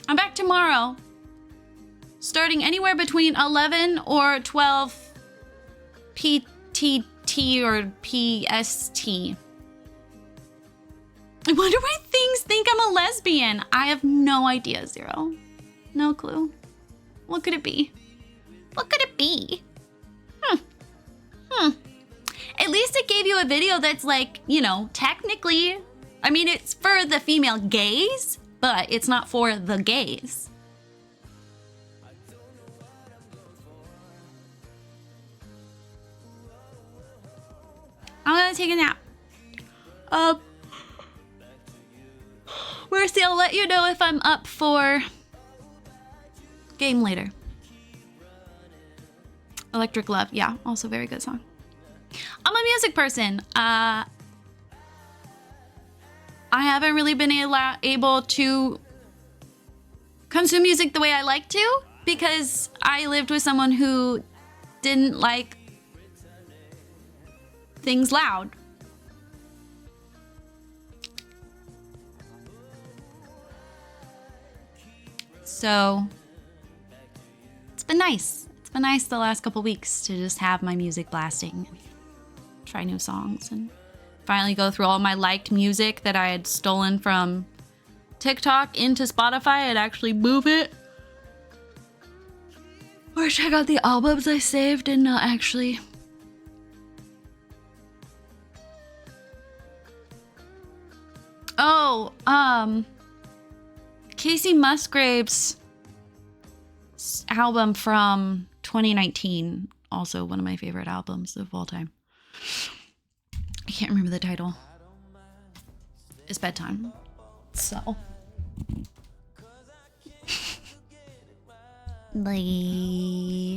I'm back tomorrow. Starting anywhere between 11 or 12 PTT or PST. I wonder why things think I'm a lesbian. I have no idea, Zero. No clue. What could it be? What could it be? At least it gave you a video that's like, you know, technically, I mean, it's for the female gaze, but it's not for the gays. I'm gonna take a nap. Mercy, I'll let you know if I'm up for game later. Electric Love, yeah, also very good song. I'm a music person. I haven't really been able to consume music the way I like to because I lived with someone who didn't like things loud. So it's been nice. It's been nice the last couple weeks to just have my music blasting, try new songs, and finally go through all my liked music that I had stolen from TikTok into Spotify and actually move it. Or check out the albums I saved and not actually. Oh, Casey Musgrave's album from 2019, also one of my favorite albums of all time. I can't remember the title. It's bedtime. So. Bye.